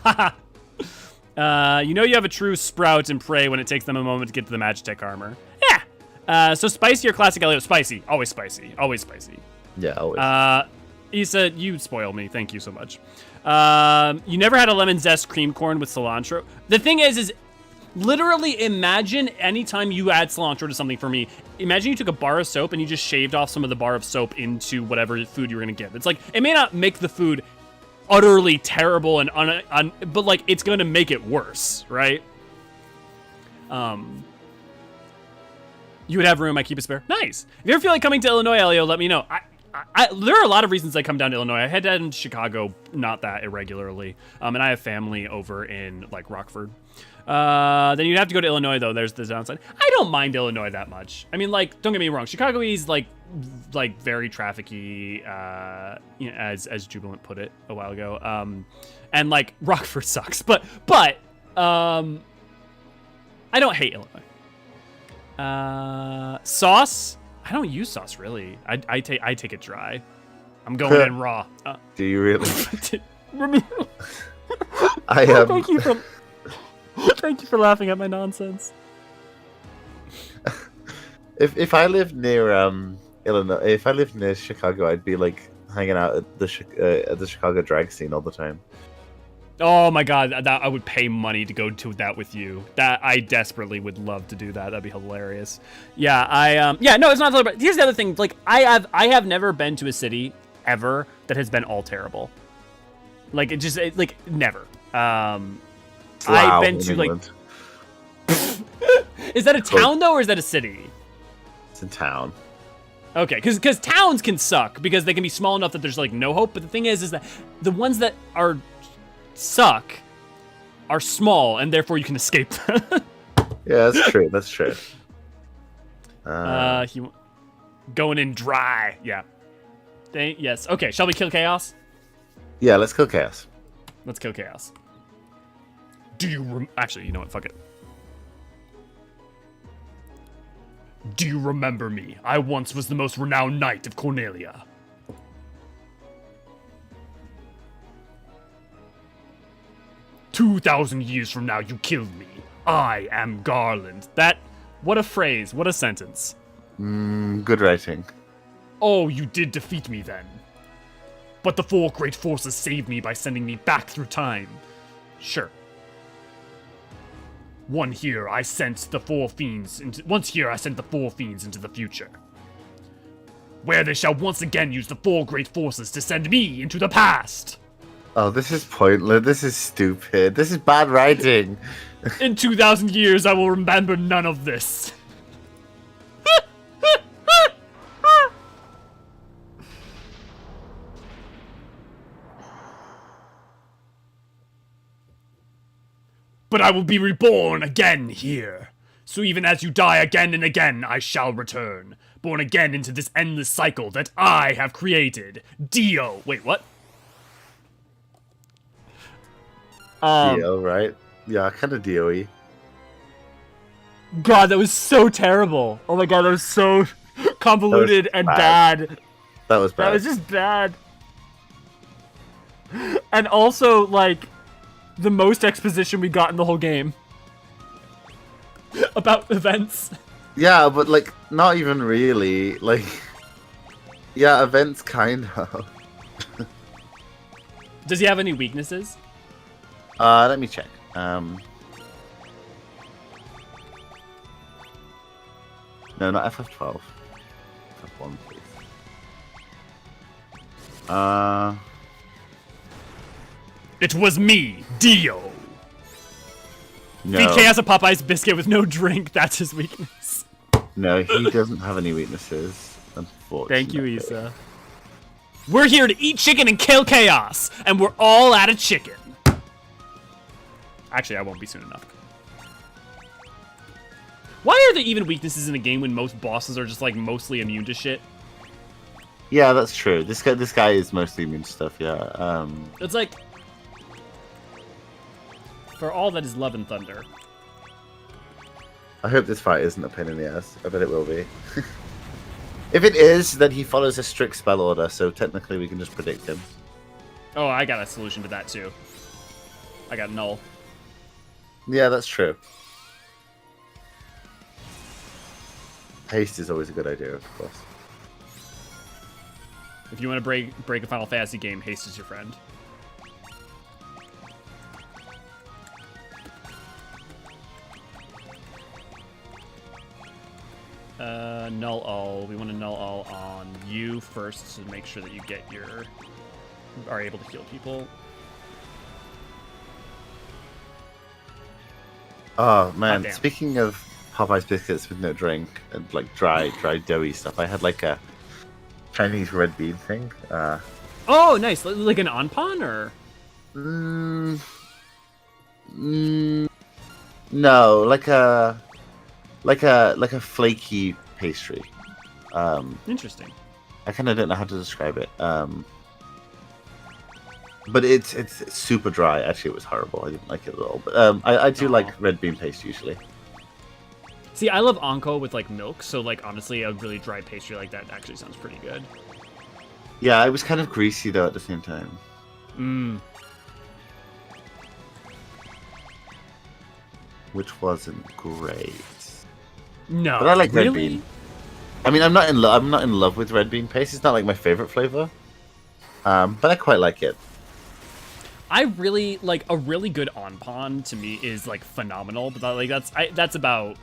You know you have a true sprout and prey when it takes them a moment to get to the Magitech armor. Yeah. So spicy or classic Elliot? Spicy. Always spicy. Always spicy. Yeah, always. Issa, you spoil me. Thank you so much. You never had a lemon zest cream corn with cilantro. The thing is literally imagine anytime you add cilantro to something for me, imagine you took a bar of soap and you just shaved off some of the bar of soap into whatever food you were going to give. It's like, it may not make the food utterly terrible and but like it's going to make it worse, right? You would have room. I keep a spare. Nice. If you ever feel like coming to Illinois, Elio, let me know. There are a lot of reasons I come down to Illinois. I head down to Chicago not that irregularly, and I have family over in like Rockford. Then you'd have to go to Illinois though. There's the downside. I don't mind Illinois that much. I mean, like, don't get me wrong. Chicago is like very trafficky, you know, as Jubilant put it a while ago. And like Rockford sucks, but I don't hate Illinois. Sauce. I don't use sauce really. I take it dry. I'm going in raw. Do you really? Thank you for laughing at my nonsense. If I lived near Illinois, if I lived near Chicago, I'd be like hanging out at the Chicago drag scene all the time. Oh my god, that I would pay money to go to that with you. That I desperately would love to do that. That'd be hilarious. Yeah, no, it's not. But here's the other thing. Like, I have never been to a city ever that has been all terrible. Like, never. I've been to England. Is that a town though, or is that a city? It's a town. Okay, because towns can suck because they can be small enough that there's like no hope. But the thing is that the ones that suck are small, and therefore you can escape them. Yeah, that's true. That's true. Going in dry. Yeah. Yes. Okay. Shall we kill chaos? Yeah, let's kill chaos. Let's kill chaos. Do you actually? You know what? Fuck it. Do you remember me? I once was the most renowned knight of Cornelia. "2,000 years from now, you killed me. I am Garland." What a phrase. What a sentence. Good writing. Oh, you did defeat me then. But the four great forces saved me by sending me back through time. Sure. Once here, I sent the four fiends into the future, where they shall once again use the four great forces to send me into the past. Oh, this is pointless. This is stupid. This is bad writing. In 2,000 years, I will remember none of this. But I will be reborn again here. So even as you die again and again, I shall return, born again into this endless cycle that I have created. Dio. Wait, what? Dio, right? Yeah, kind of Dio-y. God, that was so terrible. Oh my god, that was so convoluted and bad. That was bad. That was just bad. And also, like, the most exposition we got in the whole game. About events. Yeah, but, like, not even really. Like, yeah, events kind of. Does he have any weaknesses? Let me check. No, not FF12. FF1, please. It was me, Dio. No. VK has a Popeye's biscuit with no drink. That's his weakness. No, he doesn't have any weaknesses, unfortunately. Thank you, Issa. We're here to eat chicken and kill chaos, and we're all out of chicken. Actually, I won't be soon enough. Why are there even weaknesses in a game when most bosses are just, like, mostly immune to shit? Yeah, that's true. This guy is mostly immune to stuff, yeah. It's like... For all that is love and thunder. I hope this fight isn't a pain in the ass. I bet it will be. If it is, then he follows a strict spell order, so technically we can just predict him. Oh, I got a solution to that, too. I got null. Yeah, that's true. Haste is always a good idea, of course. If you want to break a Final Fantasy game, haste is your friend. Null all. We want to null all on you first to make sure that you get are able to heal people. Oh man, damn. Speaking of Popeye's biscuits with no drink and like dry doughy stuff, I had like a Chinese red bean thing. Oh, nice. Like an onpon or? No, like a flaky pastry. Interesting. I kind of don't know how to describe it. But it's super dry. Actually, it was horrible. I didn't like it at all. But I do like red bean paste usually. See, I love Anko with like milk, so like honestly, a really dry pastry like that actually sounds pretty good. Yeah, it was kind of greasy though at the same time. Which wasn't great. No, but I like really? red bean. I mean, I'm not in love with red bean paste. It's not like my favorite flavor. But I quite like it. I really like a really good onpon to me is like phenomenal, but like that's about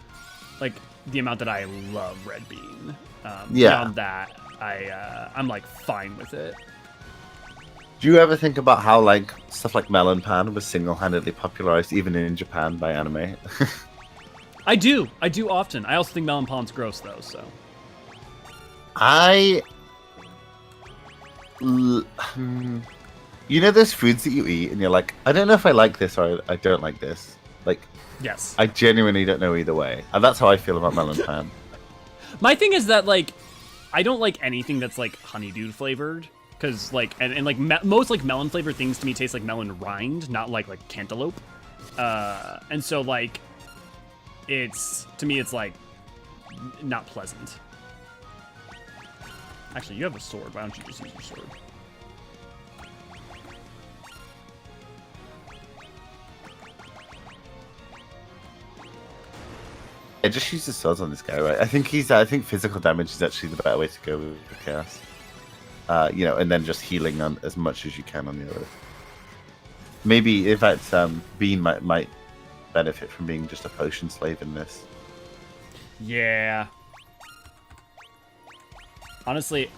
like the amount that I love red bean. Beyond that, I'm like fine with it. Do you ever think about how like stuff like melon pan was single-handedly popularized even in Japan by anime? I do often. I also think melon pan's gross though. So you know those foods that you eat and you're like, I don't know if I like this or I don't like this. Like, yes, I genuinely don't know either way, and that's how I feel about melon pan. My thing is that like I don't like anything that's like honeydew flavored, because like and like most like melon flavored things to me taste like melon rind, not like cantaloupe. And so like to me it's like not pleasant. Actually, you have a sword. Why don't you just use your sword? Yeah, just use the swords on this guy, right? I think physical damage is actually the better way to go with the chaos. And then just healing on as much as you can on the other. Maybe, in fact, Bean might benefit from being just a potion slave in this. Yeah. Honestly,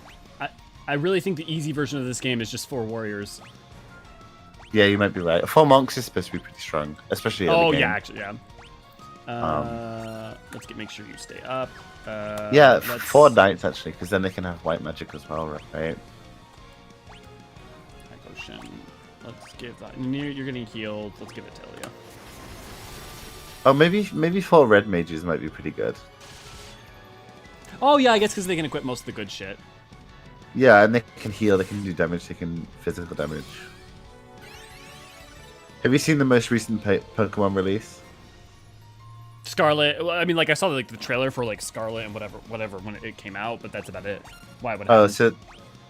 I really think the easy version of this game is just 4 warriors. Yeah, you might be right. 4 monks is supposed to be pretty strong, especially early game. Yeah, actually, yeah. Make sure you stay up. Yeah, 4 knights actually, because then they can have white magic as well, right? High potion. Let's give that. You're getting healed. Let's give it to Ilya. Oh, maybe 4 red mages might be pretty good. Oh yeah, I guess because they can equip most of the good shit. Yeah, and they can heal, they can do damage, they can physical damage. Have you seen the most recent Pokemon release? Scarlet. Well, I mean, like I saw the trailer for like Scarlet and whatever when it came out, but that's about it. Why would? Oh, so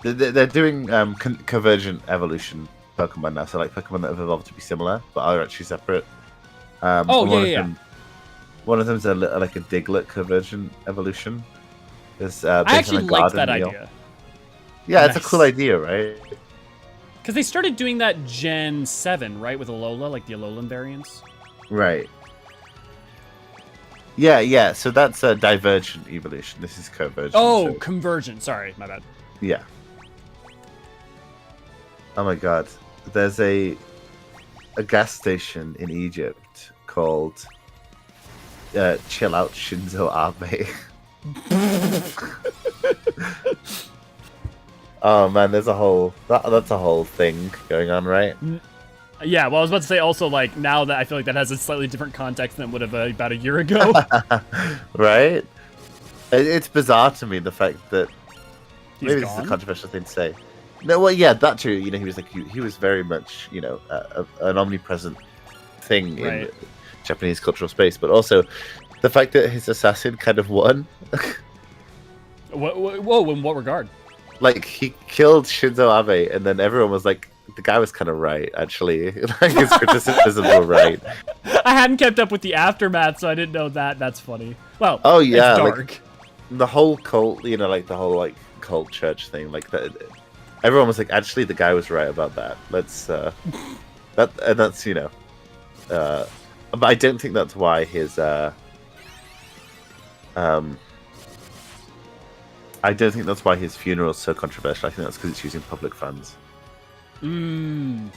they're doing convergent evolution Pokemon now. So like Pokemon that have evolved to be similar but are actually separate. One of them's like a Diglett convergent evolution. I actually liked that idea. Yeah, it's a cool idea, right? Because they started doing that Gen 7, right, with Alola, like the Alolan variants. Right. Yeah. So that's a divergent evolution. This is convergent. Oh, so... convergent. Sorry, my bad. Yeah. Oh my god. There's a gas station in Egypt called Chill Out Shinzo Abe. Oh man, there's a whole that's a whole thing going on, right? Yeah, well, I was about to say also, like, now that I feel like that has a slightly different context than it would have about a year ago. Right? It's bizarre to me, the fact that... He's maybe gone? This is a controversial thing to say. No, well, yeah, that too. You know, he was like he was very much, you know, an omnipresent thing in Japanese cultural space, but also the fact that his assassin kind of won. Whoa, in what regard? Like, he killed Shinzo Abe, and then everyone was like, the guy was kind of right, actually. Like, his criticisms were right. I hadn't kept up with the aftermath, so I didn't know that. That's funny. Well, oh yeah, it's dark. Like, the whole cult, you know, like the whole like cult church thing, like that. Everyone was like, actually, the guy was right about that. Let's that's you know, but I don't think that's why his I don't think that's why his funeral is so controversial. I think that's because it's using public funds. It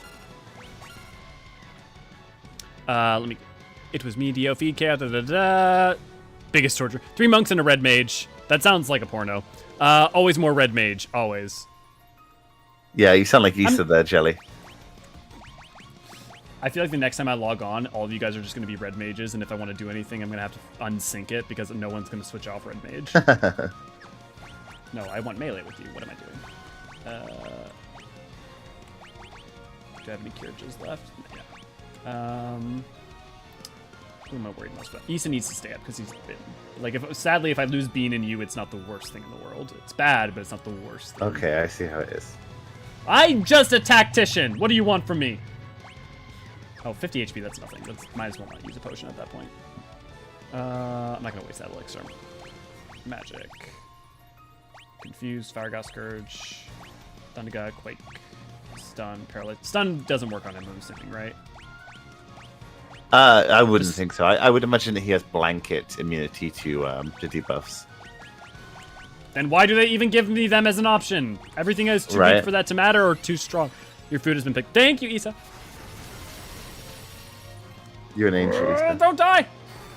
was me, Dio, feed cat, biggest torture. 3 monks and a red mage. That sounds like a porno. Always more red mage. Always. Yeah, you sound like Issa there, Jelly. I feel like the next time I log on, all of you guys are just going to be red mages, and if I want to do anything, I'm going to have to unsync it because no one's going to switch off red mage. No, I want melee with you. What am I doing? Do I have any Curries left? Yeah. Who am I worried most about? Issa needs to stay up because he's been... Like, sadly, if I lose Bean and you, it's not the worst thing in the world. It's bad, but it's not the worst thing. Okay, I see how it is. I'm just a tactician! What do you want from me? Oh, 50 HP, that's nothing. Might as well not use a potion at that point. I'm not going to waste that elixir. Magic. Confused, Fire Gauss Scourge, Thundergut, Quake, Stun, Paralyze. Stun doesn't work on him, I'm assuming, right? I wouldn't think so. I would imagine that he has blanket immunity to debuffs. Then why do they even give me them as an option? Everything is too weak for that to matter or too strong. Your food has been picked. Thank you, Issa. You're an angel, Issa. Don't die!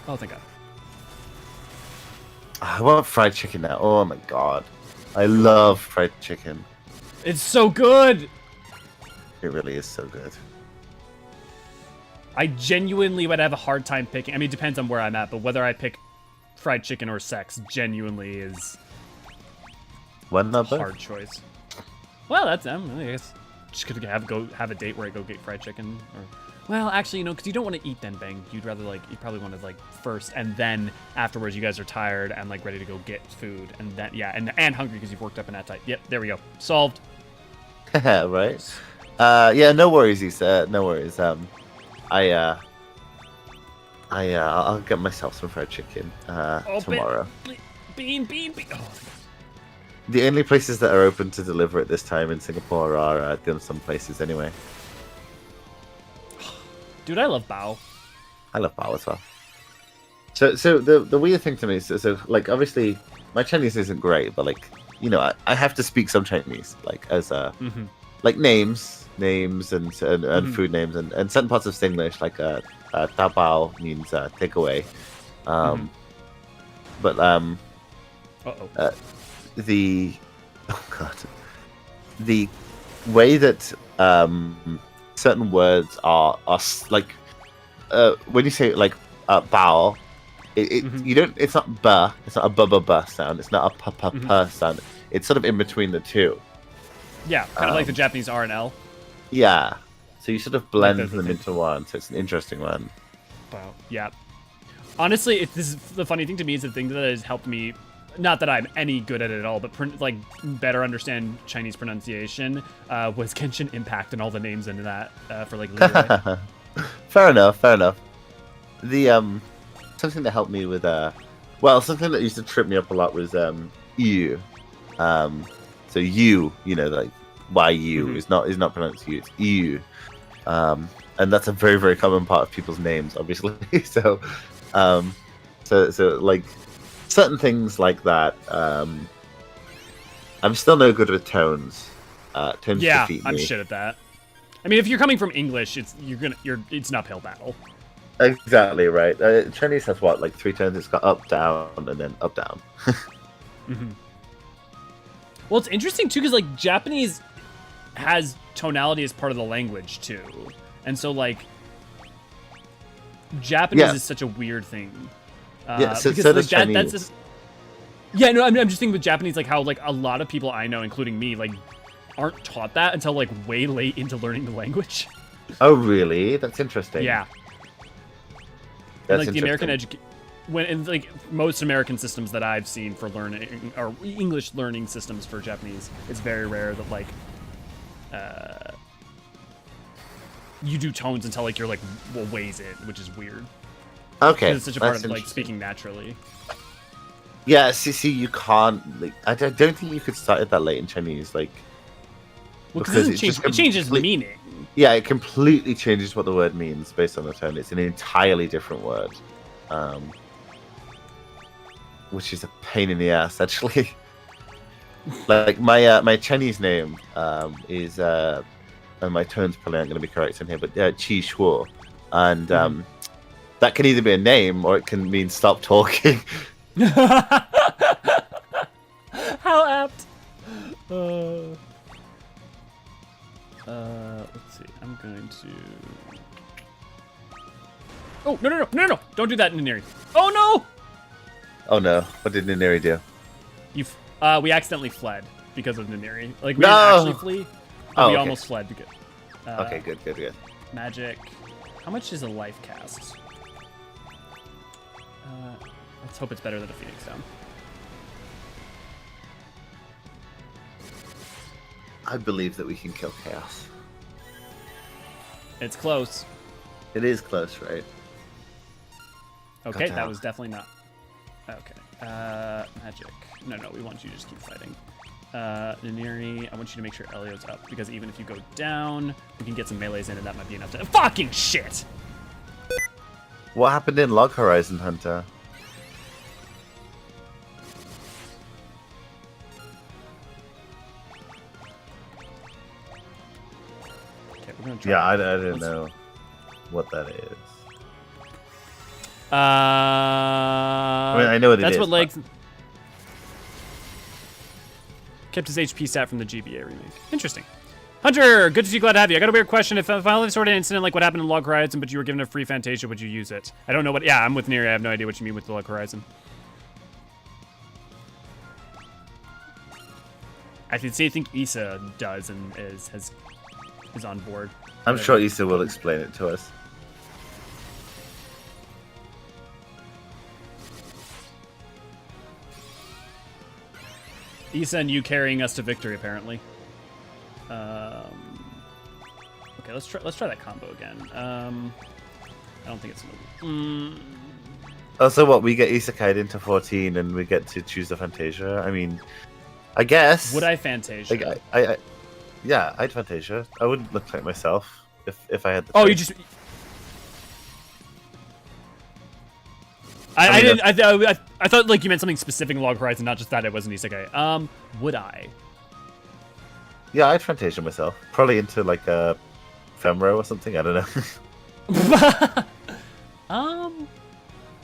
Oh, thank God. I want fried chicken now. Oh my god. I love fried chicken. It's so good! It really is so good. I genuinely would have a hard time picking. I mean, it depends on where I'm at, but whether I pick fried chicken or sex genuinely is a hard choice. Well, that's I guess just gonna have a date where I go get fried chicken. Or, well, actually, you know, because you don't want to eat then bang. You'd rather you probably want to first, and then afterwards you guys are tired and ready to go get food, and then and hungry because you've worked up an appetite. Yep, there we go, solved. Right. Yeah, no worries, Issa. No worries. I'll get myself some fried chicken tomorrow. Bean. Oh. The only places that are open to deliver at this time in Singapore are dim sum places, anyway. Dude, I love Bao. I love Bao as well. So the weird thing to me is, so like, obviously my Chinese isn't great, but like, you know, I have to speak some Chinese, like as like names and food names and certain parts of Singlish, like Dabao means takeaway. But the the way that certain words are like when you say like bao, you don't. It's not ba. It's not a ba sound. It's not a pa sound. It's sort of in between the two. Yeah, kind of like the Japanese R and L. Yeah, so you sort of blend them into one. So it's an interesting one. Wow. Yeah. Honestly, this is the funny thing to me is the thing that has helped me. Not that I'm any good at it at all, but like better understand Chinese pronunciation was Genshin Impact and all the names into that for like. Fair enough. The something that helped me with something that used to trip me up a lot was you. So you know, like yu is not pronounced you, it's you. And that's a very, very common part of people's names, obviously. so like certain things like that. I'm still no good with tones. Tones defeat me. I'm shit at that. I mean, if you're coming from English, it's an uphill battle. Exactly right. Chinese has what, like 3 tones? It's got up, down, and then up, down. Well, it's interesting too, because like Japanese has tonality as part of the language too, and so like Japanese is such a weird thing. So because, does Chinese. I'm just thinking with Japanese, like how like a lot of people I know, including me, like aren't taught that until like way late into learning the language. Oh, really? That's interesting. Yeah. That's and, like the American in like most American systems that I've seen for learning or English learning systems for Japanese, it's very rare that like you do tones until like you're like ways it, which is weird. Okay, it's such a part of like speaking naturally. Yeah, see, you can't. Like, I don't think you could start it that late in Chinese, like. Well, because it changes meaning. Yeah, it completely changes what the word means based on the tone. It's an entirely different word, which is a pain in the ass, actually. Like my Chinese name is, and my tones probably aren't going to be correct in here, but Qi Shuo, and that can either be a name or it can mean stop talking. How apt. Let's see. I'm going to. Oh no! Don't do that, Nineri. Oh no! Oh no! What did Nineri do? We accidentally fled because of Nineri. Like we didn't actually flee. But we almost fled because. Okay, good. Magic. How much is a life cast? Let's hope it's better than a Phoenix Down. I believe that we can kill Chaos. It's close. It is close, right? Okay, that was definitely not. Okay. Magic. No, we want you to just keep fighting. Nineri, I want you to make sure Elio's up, because even if you go down, we can get some melees in, and that might be enough to. Fucking shit! What happened in Log Horizon, Hunter? Yeah, I didn't know what that is. I mean, I know what it is. That's what legs. Kept his HP stat from the GBA remake. Interesting. Hunter, good to see you. Glad to have you. I got a weird question. If I finally sort of incident like what happened in Log Horizon, but you were given a free Fantasia, would you use it? I don't know what. Yeah, I'm with Neri. I have no idea what you mean with the Log Horizon. I think Issa does and is on board. I'm sure Issa will explain it to us. Issa and you carrying us to victory, apparently. Okay, let's try that combo again. I don't think it's Oh, so what? We get isekai'd into 14, and we get to choose the Fantasia. I mean, I guess. Would I Fantasia? Yeah, I'd Fantasia. I wouldn't look like myself if I had the. Oh, choice. you just. I thought like you meant something specific in Log Horizon, not just that it was an isekai. Would I? Yeah, I'd Fantasia myself. Probably into like a Femro or something. I don't know. I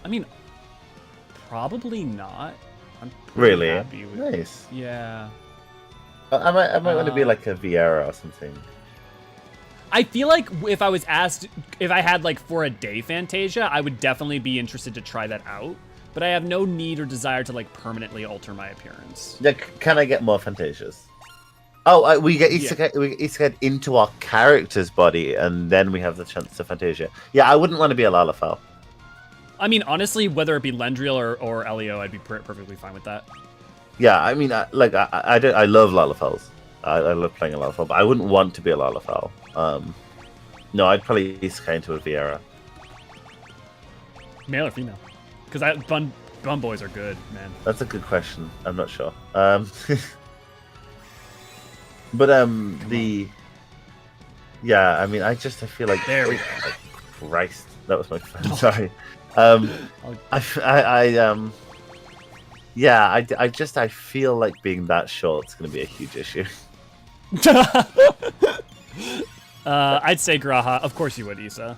mean, probably not. I'm really happy with nice. Yeah. I might want to be like a Viera or something. I feel like if I was asked if I had like for a day Fantasia, I would definitely be interested to try that out. But I have no need or desire to like permanently alter my appearance. Like, can I get more Fantasias? Oh, we get isekai into our character's body, and then we have the chance to Fantasia. Yeah, I wouldn't want to be a Lalafell. I mean, honestly, whether it be Lendriel or Elio, I'd be perfectly fine with that. Yeah, I mean, I love Lalafells. I love playing a Lalafell, but I wouldn't want to be a Lalafell. No, I'd probably isekai into a Viera. Male or female? Because bun boys are good, man. That's a good question. I'm not sure. But yeah, I mean, I feel like there we go. Christ, that was my phone. Sorry. I feel like being that short is going to be a huge issue. I'd say Graha. Of course you would, Issa.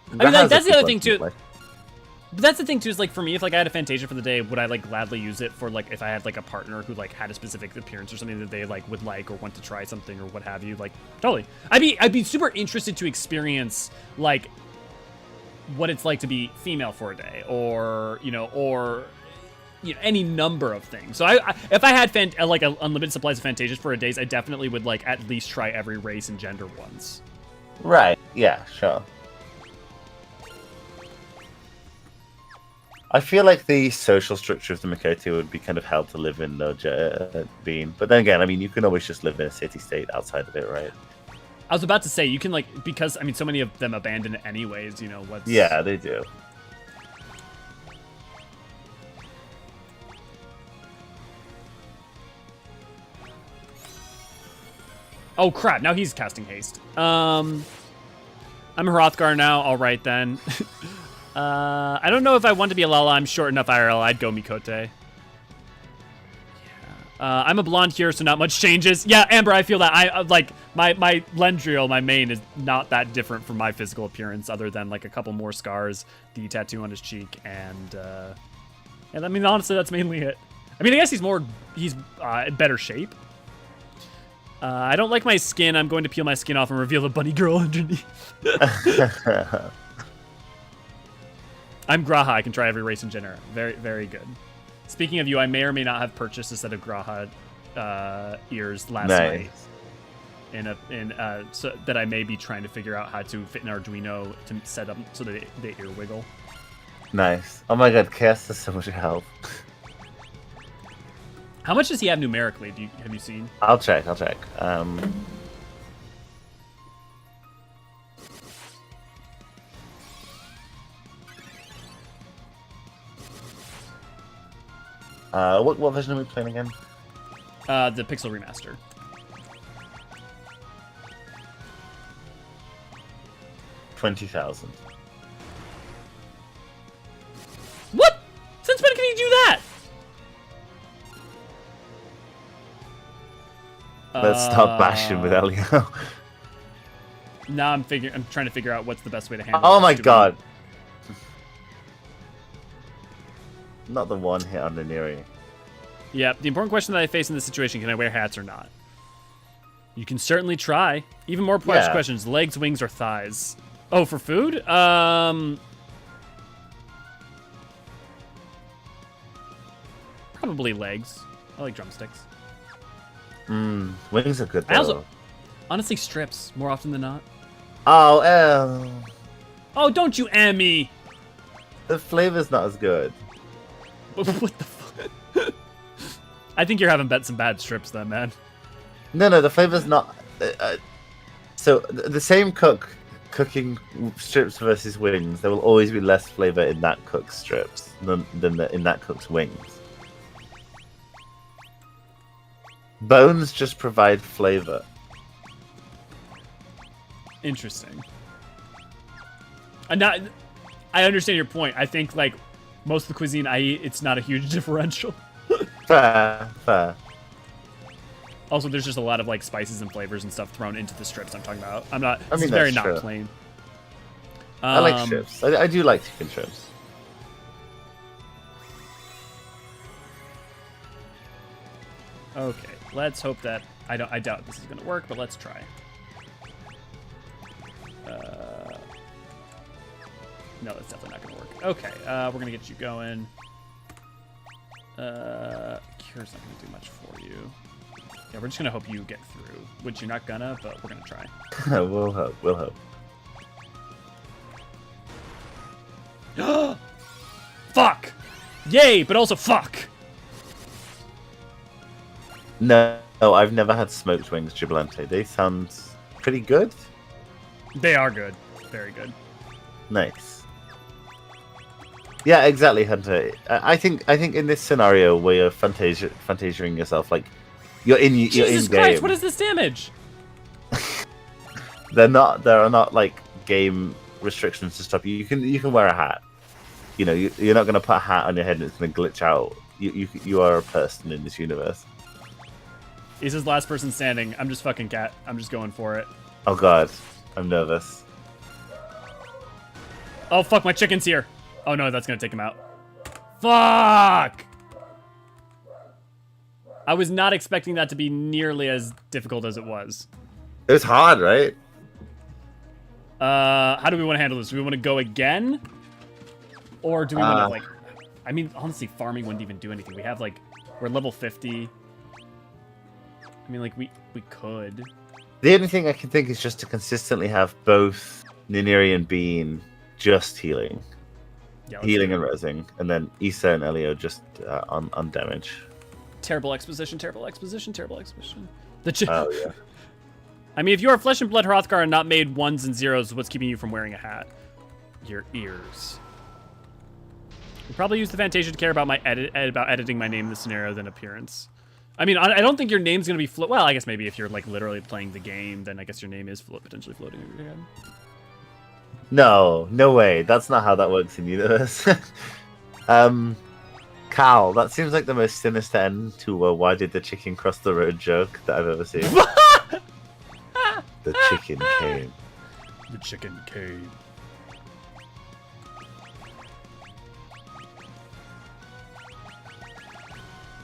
I mean, like, that's the other thing too. But that's the thing too, is like for me, if like I had a Fantasia for the day, would I like gladly use it for like if I had like a partner who like had a specific appearance or something that they like would like or want to try something or what have you? Like totally. I'd be super interested to experience like what it's like to be female for a day, or any number of things. So if I had like unlimited supplies of Fantasias for a days, I definitely would like at least try every race and gender once. Right. Yeah. Sure. I feel like the social structure of the Makoto would be kind of hell to live in, though, Bean. But then again, I mean, you can always just live in a city-state outside of it, right? I was about to say, you can, like, because, I mean, so many of them abandon it anyways, what's... Yeah, they do. Oh, crap, now he's casting haste. I'm Hrothgar now, alright then. I don't know if I want to be a Lala. I'm short enough IRL. I'd go Mikote. Yeah. I'm a blonde here, so not much changes. Yeah, Amber, I feel that. I like my Lendriel, my main, is not that different from my physical appearance, other than like a couple more scars, the tattoo on his cheek, and I mean, honestly, that's mainly it. I mean, I guess he's in better shape. I don't like my skin. I'm going to peel my skin off and reveal a bunny girl underneath. I'm Graha. I can try every race and gender. Very, very good. Speaking of you, I may or may not have purchased a set of Graha ears last night. So that I may be trying to figure out how to fit an Arduino to set up so that they ear wiggle. Nice. Oh my god, Chaos does so much help. How much does he have numerically? Have you seen? I'll check. What version are we playing again? The Pixel Remaster. $20,000. What? Since when can you do that? Let's stop bashing with Elio. Now I'm trying to figure out what's the best way to handle. Oh my god! Not the one hit on the Neri. Yeah, the important question that I face in this situation: can I wear hats or not? You can certainly try. Even more questions: legs, wings, or thighs? Oh, for food? Probably legs. I like drumsticks. Wings are good though. I also, honestly, strips more often than not. Oh, Oh, don't you me! the flavor's not as good. What the fuck? I think you're having some bad strips then, man. No, the flavor's not. So the same cooking strips versus wings, there will always be less flavor in that cook's strips than in that cook's wings. Bones just provide flavor. Interesting. And I understand your point. I think like most of the cuisine I eat, it's not a huge differential. Fair. Also, there's just a lot of like spices and flavors and stuff thrown into the strips I'm talking about. I mean, it's very that's not true. plain. I like strips. I do like chicken strips. Okay, let's hope that I doubt this is gonna work, but let's try. No, that's definitely not gonna work. Okay, we're gonna get you going. Cure's not gonna do much for you. Yeah, we're just gonna hope you get through, which you're not gonna, but we're gonna try. We'll hope. We'll hope. Fuck! Yay, but also fuck! No, I've never had smoked wings Jubilante. They sound pretty good. They are good. Very good. Nice. Yeah, exactly, Hunter. I think in this scenario where you're fantasiaing yourself, like you're in Jesus game. Christ, what is this damage? There are not like game restrictions to stop you. You can wear a hat. You know, you're not gonna put a hat on your head and it's gonna glitch out. You are a person in this universe. He's his last person standing. I'm just fucking cat. I'm just going for it. Oh god, I'm nervous. Oh fuck, my chicken's here. Oh no, that's gonna take him out. Fuck! I was not expecting that to be nearly as difficult as it was. It was hard, right? How do we want to handle this? Do we want to go again? Or do we want to, like... I mean, honestly, farming wouldn't even do anything. We have, like... We're level 50. I mean, like, we could. The only thing I can think is just to consistently have both Niniri and Bean just healing. Yeah, healing and resing. And then Issa and Elio just on damage. Terrible exposition, terrible exposition, terrible exposition. Oh, yeah. I mean, if you are flesh and blood Hrothgar and not made ones and zeros, what's keeping you from wearing a hat? Your ears. We probably use the Fantasia to care about about editing my name in this scenario than appearance. I mean, I don't think your name's gonna be well, I guess maybe if you're like literally playing the game, then I guess your name is potentially floating over your head. No way. That's not how that works in universe. Cal, that seems like the most sinister end to a "why did the chicken cross the road" joke that I've ever seen. The chicken came. The chicken came.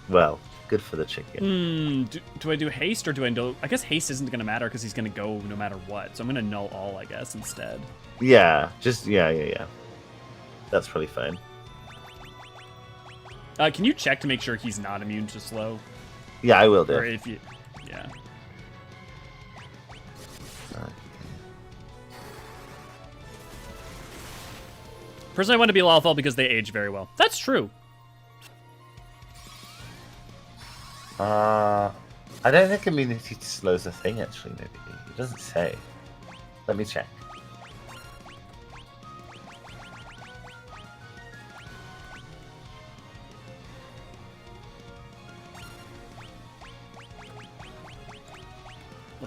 Well, good for the chicken. Do I do haste or do I do... I guess haste isn't going to matter because he's going to go no matter what. So I'm going to null all, I guess, instead. Yeah, just... Yeah. That's probably fine. Can you check to make sure he's not immune to slow? Yeah, I will do. Or if you... Yeah. Personally, I want to be Lalfell because they age very well. That's true. I don't think immunity slows a thing, actually, maybe. It doesn't say. Let me check.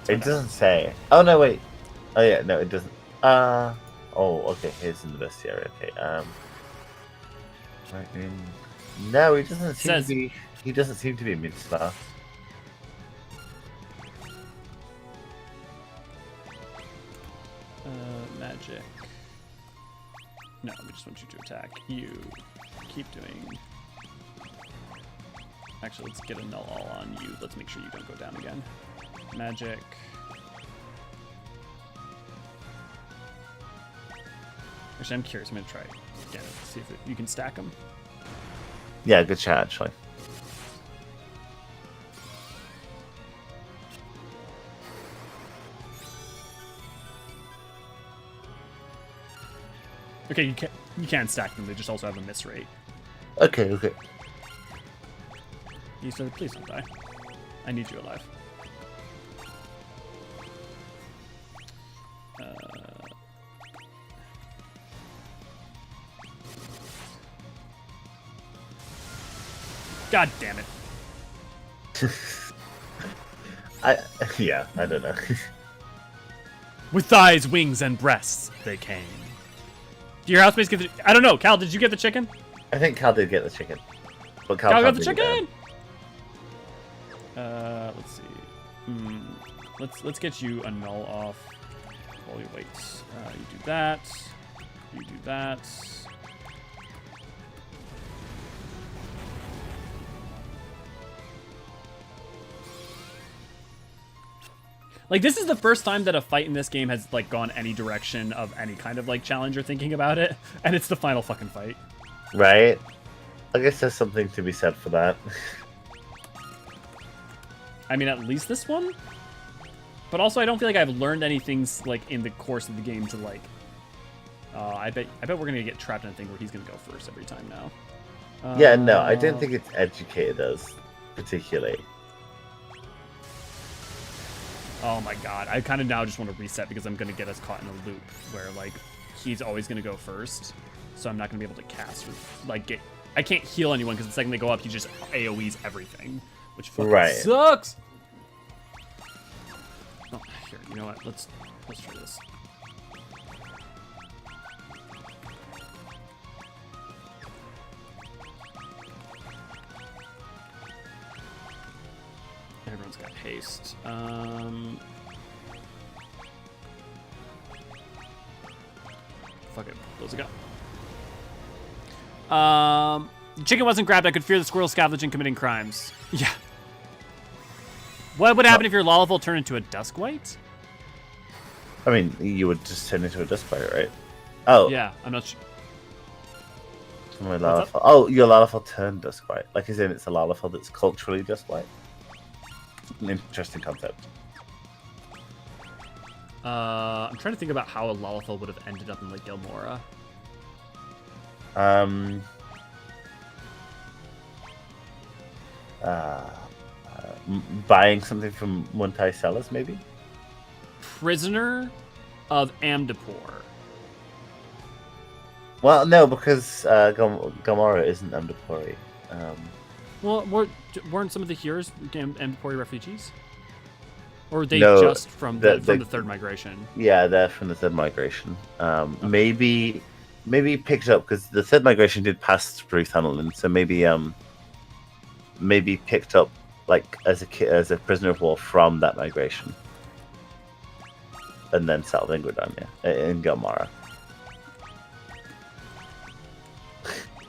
It doesn't say. Oh, no, wait. Oh, yeah, no, it doesn't. Oh, okay, here's in the bestiary. Okay, no, he doesn't seem to be... He doesn't seem to be immune to that. Magic. No, we just want you to attack. You keep doing... Actually, let's get a null all on you. Let's make sure you don't go down again. Magic. Actually, I'm curious. I'm going to try again. See if you can stack them. Yeah, good chat, actually. Okay, you can stack them. They just also have a miss rate. Okay. You said, please don't die. I need you alive. God damn it. I don't know. With thighs, wings, and breasts, they came. Do your housemates get the... I don't know. Cal, did you get the chicken? I think Cal did get the chicken. But Cal got the chicken! Let's see. Let's get you a null off while you wait. You do that. You do that. Like, this is the first time that a fight in this game has, like, gone any direction of any kind of, like, challenge or thinking about it. And it's the final fucking fight. Right? I guess there's something to be said for that. I mean, at least this one? But also, I don't feel like I've learned anything, like, in the course of the game to, like... I bet we're gonna get trapped in a thing where he's gonna go first every time now. Yeah, no, I don't think it's educated us, particularly. Oh my god, I kind of now just want to reset because I'm going to get us caught in a loop where, like, he's always going to go first. So I'm not going to be able to cast with, like, I can't heal anyone because the second they go up, he just AoEs everything, which fucking sucks. Oh, here, you know what? Let's try this. Everyone's got haste. Fuck it. Those go. Chicken wasn't grabbed. I could fear the squirrel scavenging committing crimes. Yeah. What would happen if your Lalafell turned into a Duskwite? I mean, you would just turn into a Duskwite, right? Oh. Yeah, I'm not sure. My Lalafell. Oh, your Lalafell turned Duskwite. Like, as in it's a Lalafell that's culturally Duskwite. An interesting concept. I'm trying to think about how a Lalafell would have ended up in, like, Gilmora. Buying something from Muntai sellers, maybe? Prisoner of Amdapor. Well, no, because Gomorrah isn't Amdapori. Well, weren't some of the heroes Amdapori refugees? Or were they No, just from the third migration? Yeah, they're from the third migration. Okay. Maybe picked up because the third migration did pass through Hydaelyn, so maybe picked up like as a prisoner of war from that migration, and then settled in Gridania in Gilmara.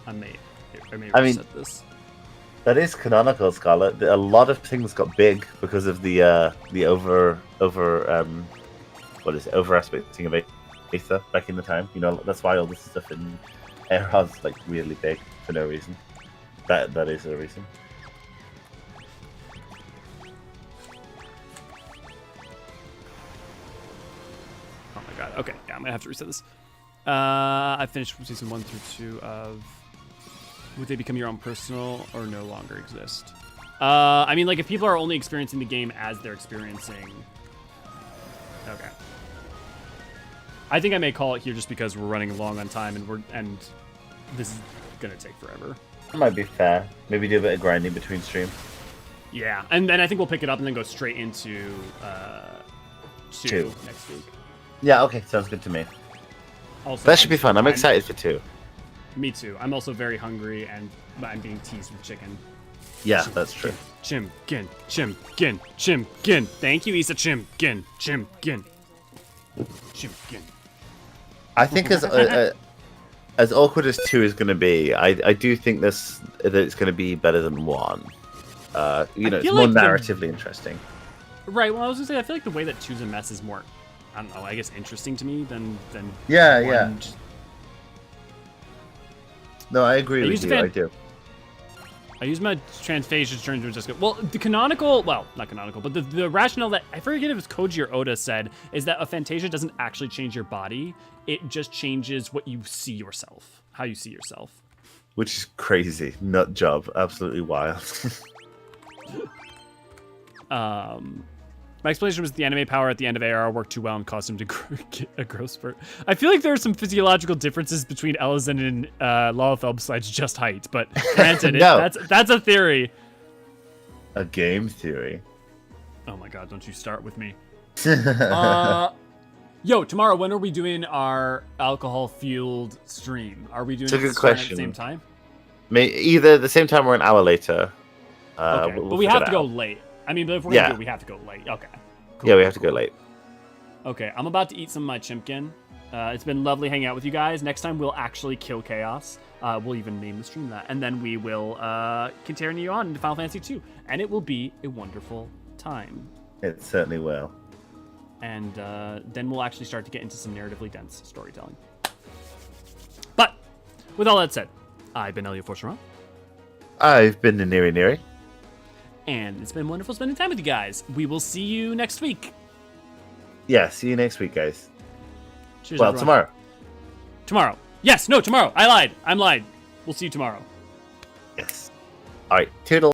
I may reset this. That is canonical, Scarlet. A lot of things got big because of the over aspecting of Aether back in the time. You know, that's why all this stuff in Eorzean's like really big for no reason. That is a reason. Oh my god. Okay, yeah, I'm gonna have to reset this. I finished season 1 through 2 of. Would they become your own personal or no longer exist? I mean, like, if people are only experiencing the game as they're experiencing... Okay. I think I may call it here just because we're running long on time and this is gonna take forever. That might be fair. Maybe do a bit of grinding between streams. Yeah, and then I think we'll pick it up and then go straight into 2 next week. Yeah, okay, sounds good to me. Also, that should be fun. I'm excited for 2. Me too. I'm also very hungry, and I'm being teased with chicken. Yeah, that's true. Chimkin. Thank you, Issa. Chimkin. I think as awkward as 2 is going to be, I do think that it's going to be better than 1. It's more narratively interesting. Right. Well, I was going to say, I feel like the way that 2's a mess is more, I don't know, I guess interesting to me than yeah, 1. Yeah. No, I agree with you. I do. I use my transphasia to turn into a disco. Well, the canonical, well, not canonical, but the rationale that, I forget if it's Koji or Oda said, is that a Fantasia doesn't actually change your body. It just changes what you see yourself, how you see yourself. Which is crazy. Nut job. Absolutely wild. My explanation was the anime power at the end of AR worked too well and caused him to get a growth spurt. I feel like there are some physiological differences between Eorzean and Lalafell besides just height, but granted, No. That's a theory. A game theory. Oh my god, don't you start with me. Yo, tomorrow, when are we doing our alcohol-fueled stream? Are we doing It's a it good at question. the same time? Either the same time or an hour later. Okay, we'll but we figure have it to go out. late. I mean, but if we're going to do it, we have to go late. Okay. Cool, Yeah, we have to go late. Okay, I'm about to eat some of my chimkin. It's been lovely hanging out with you guys. Next time, we'll actually kill Chaos. We'll even name the stream that. And then we will continue on into Final Fantasy 2. And it will be a wonderful time. It certainly will. And then we'll actually start to get into some narratively dense storytelling. But, with all that said, I've been Elliot Forcheron. I've been the Neri. And it's been wonderful spending time with you guys. We will see you next week. Yeah, see you next week, guys. Cheers, Well, everyone. tomorrow. Tomorrow. Yes, no, tomorrow. I lied. I'm lied. We'll see you tomorrow. Yes. All right, toodle.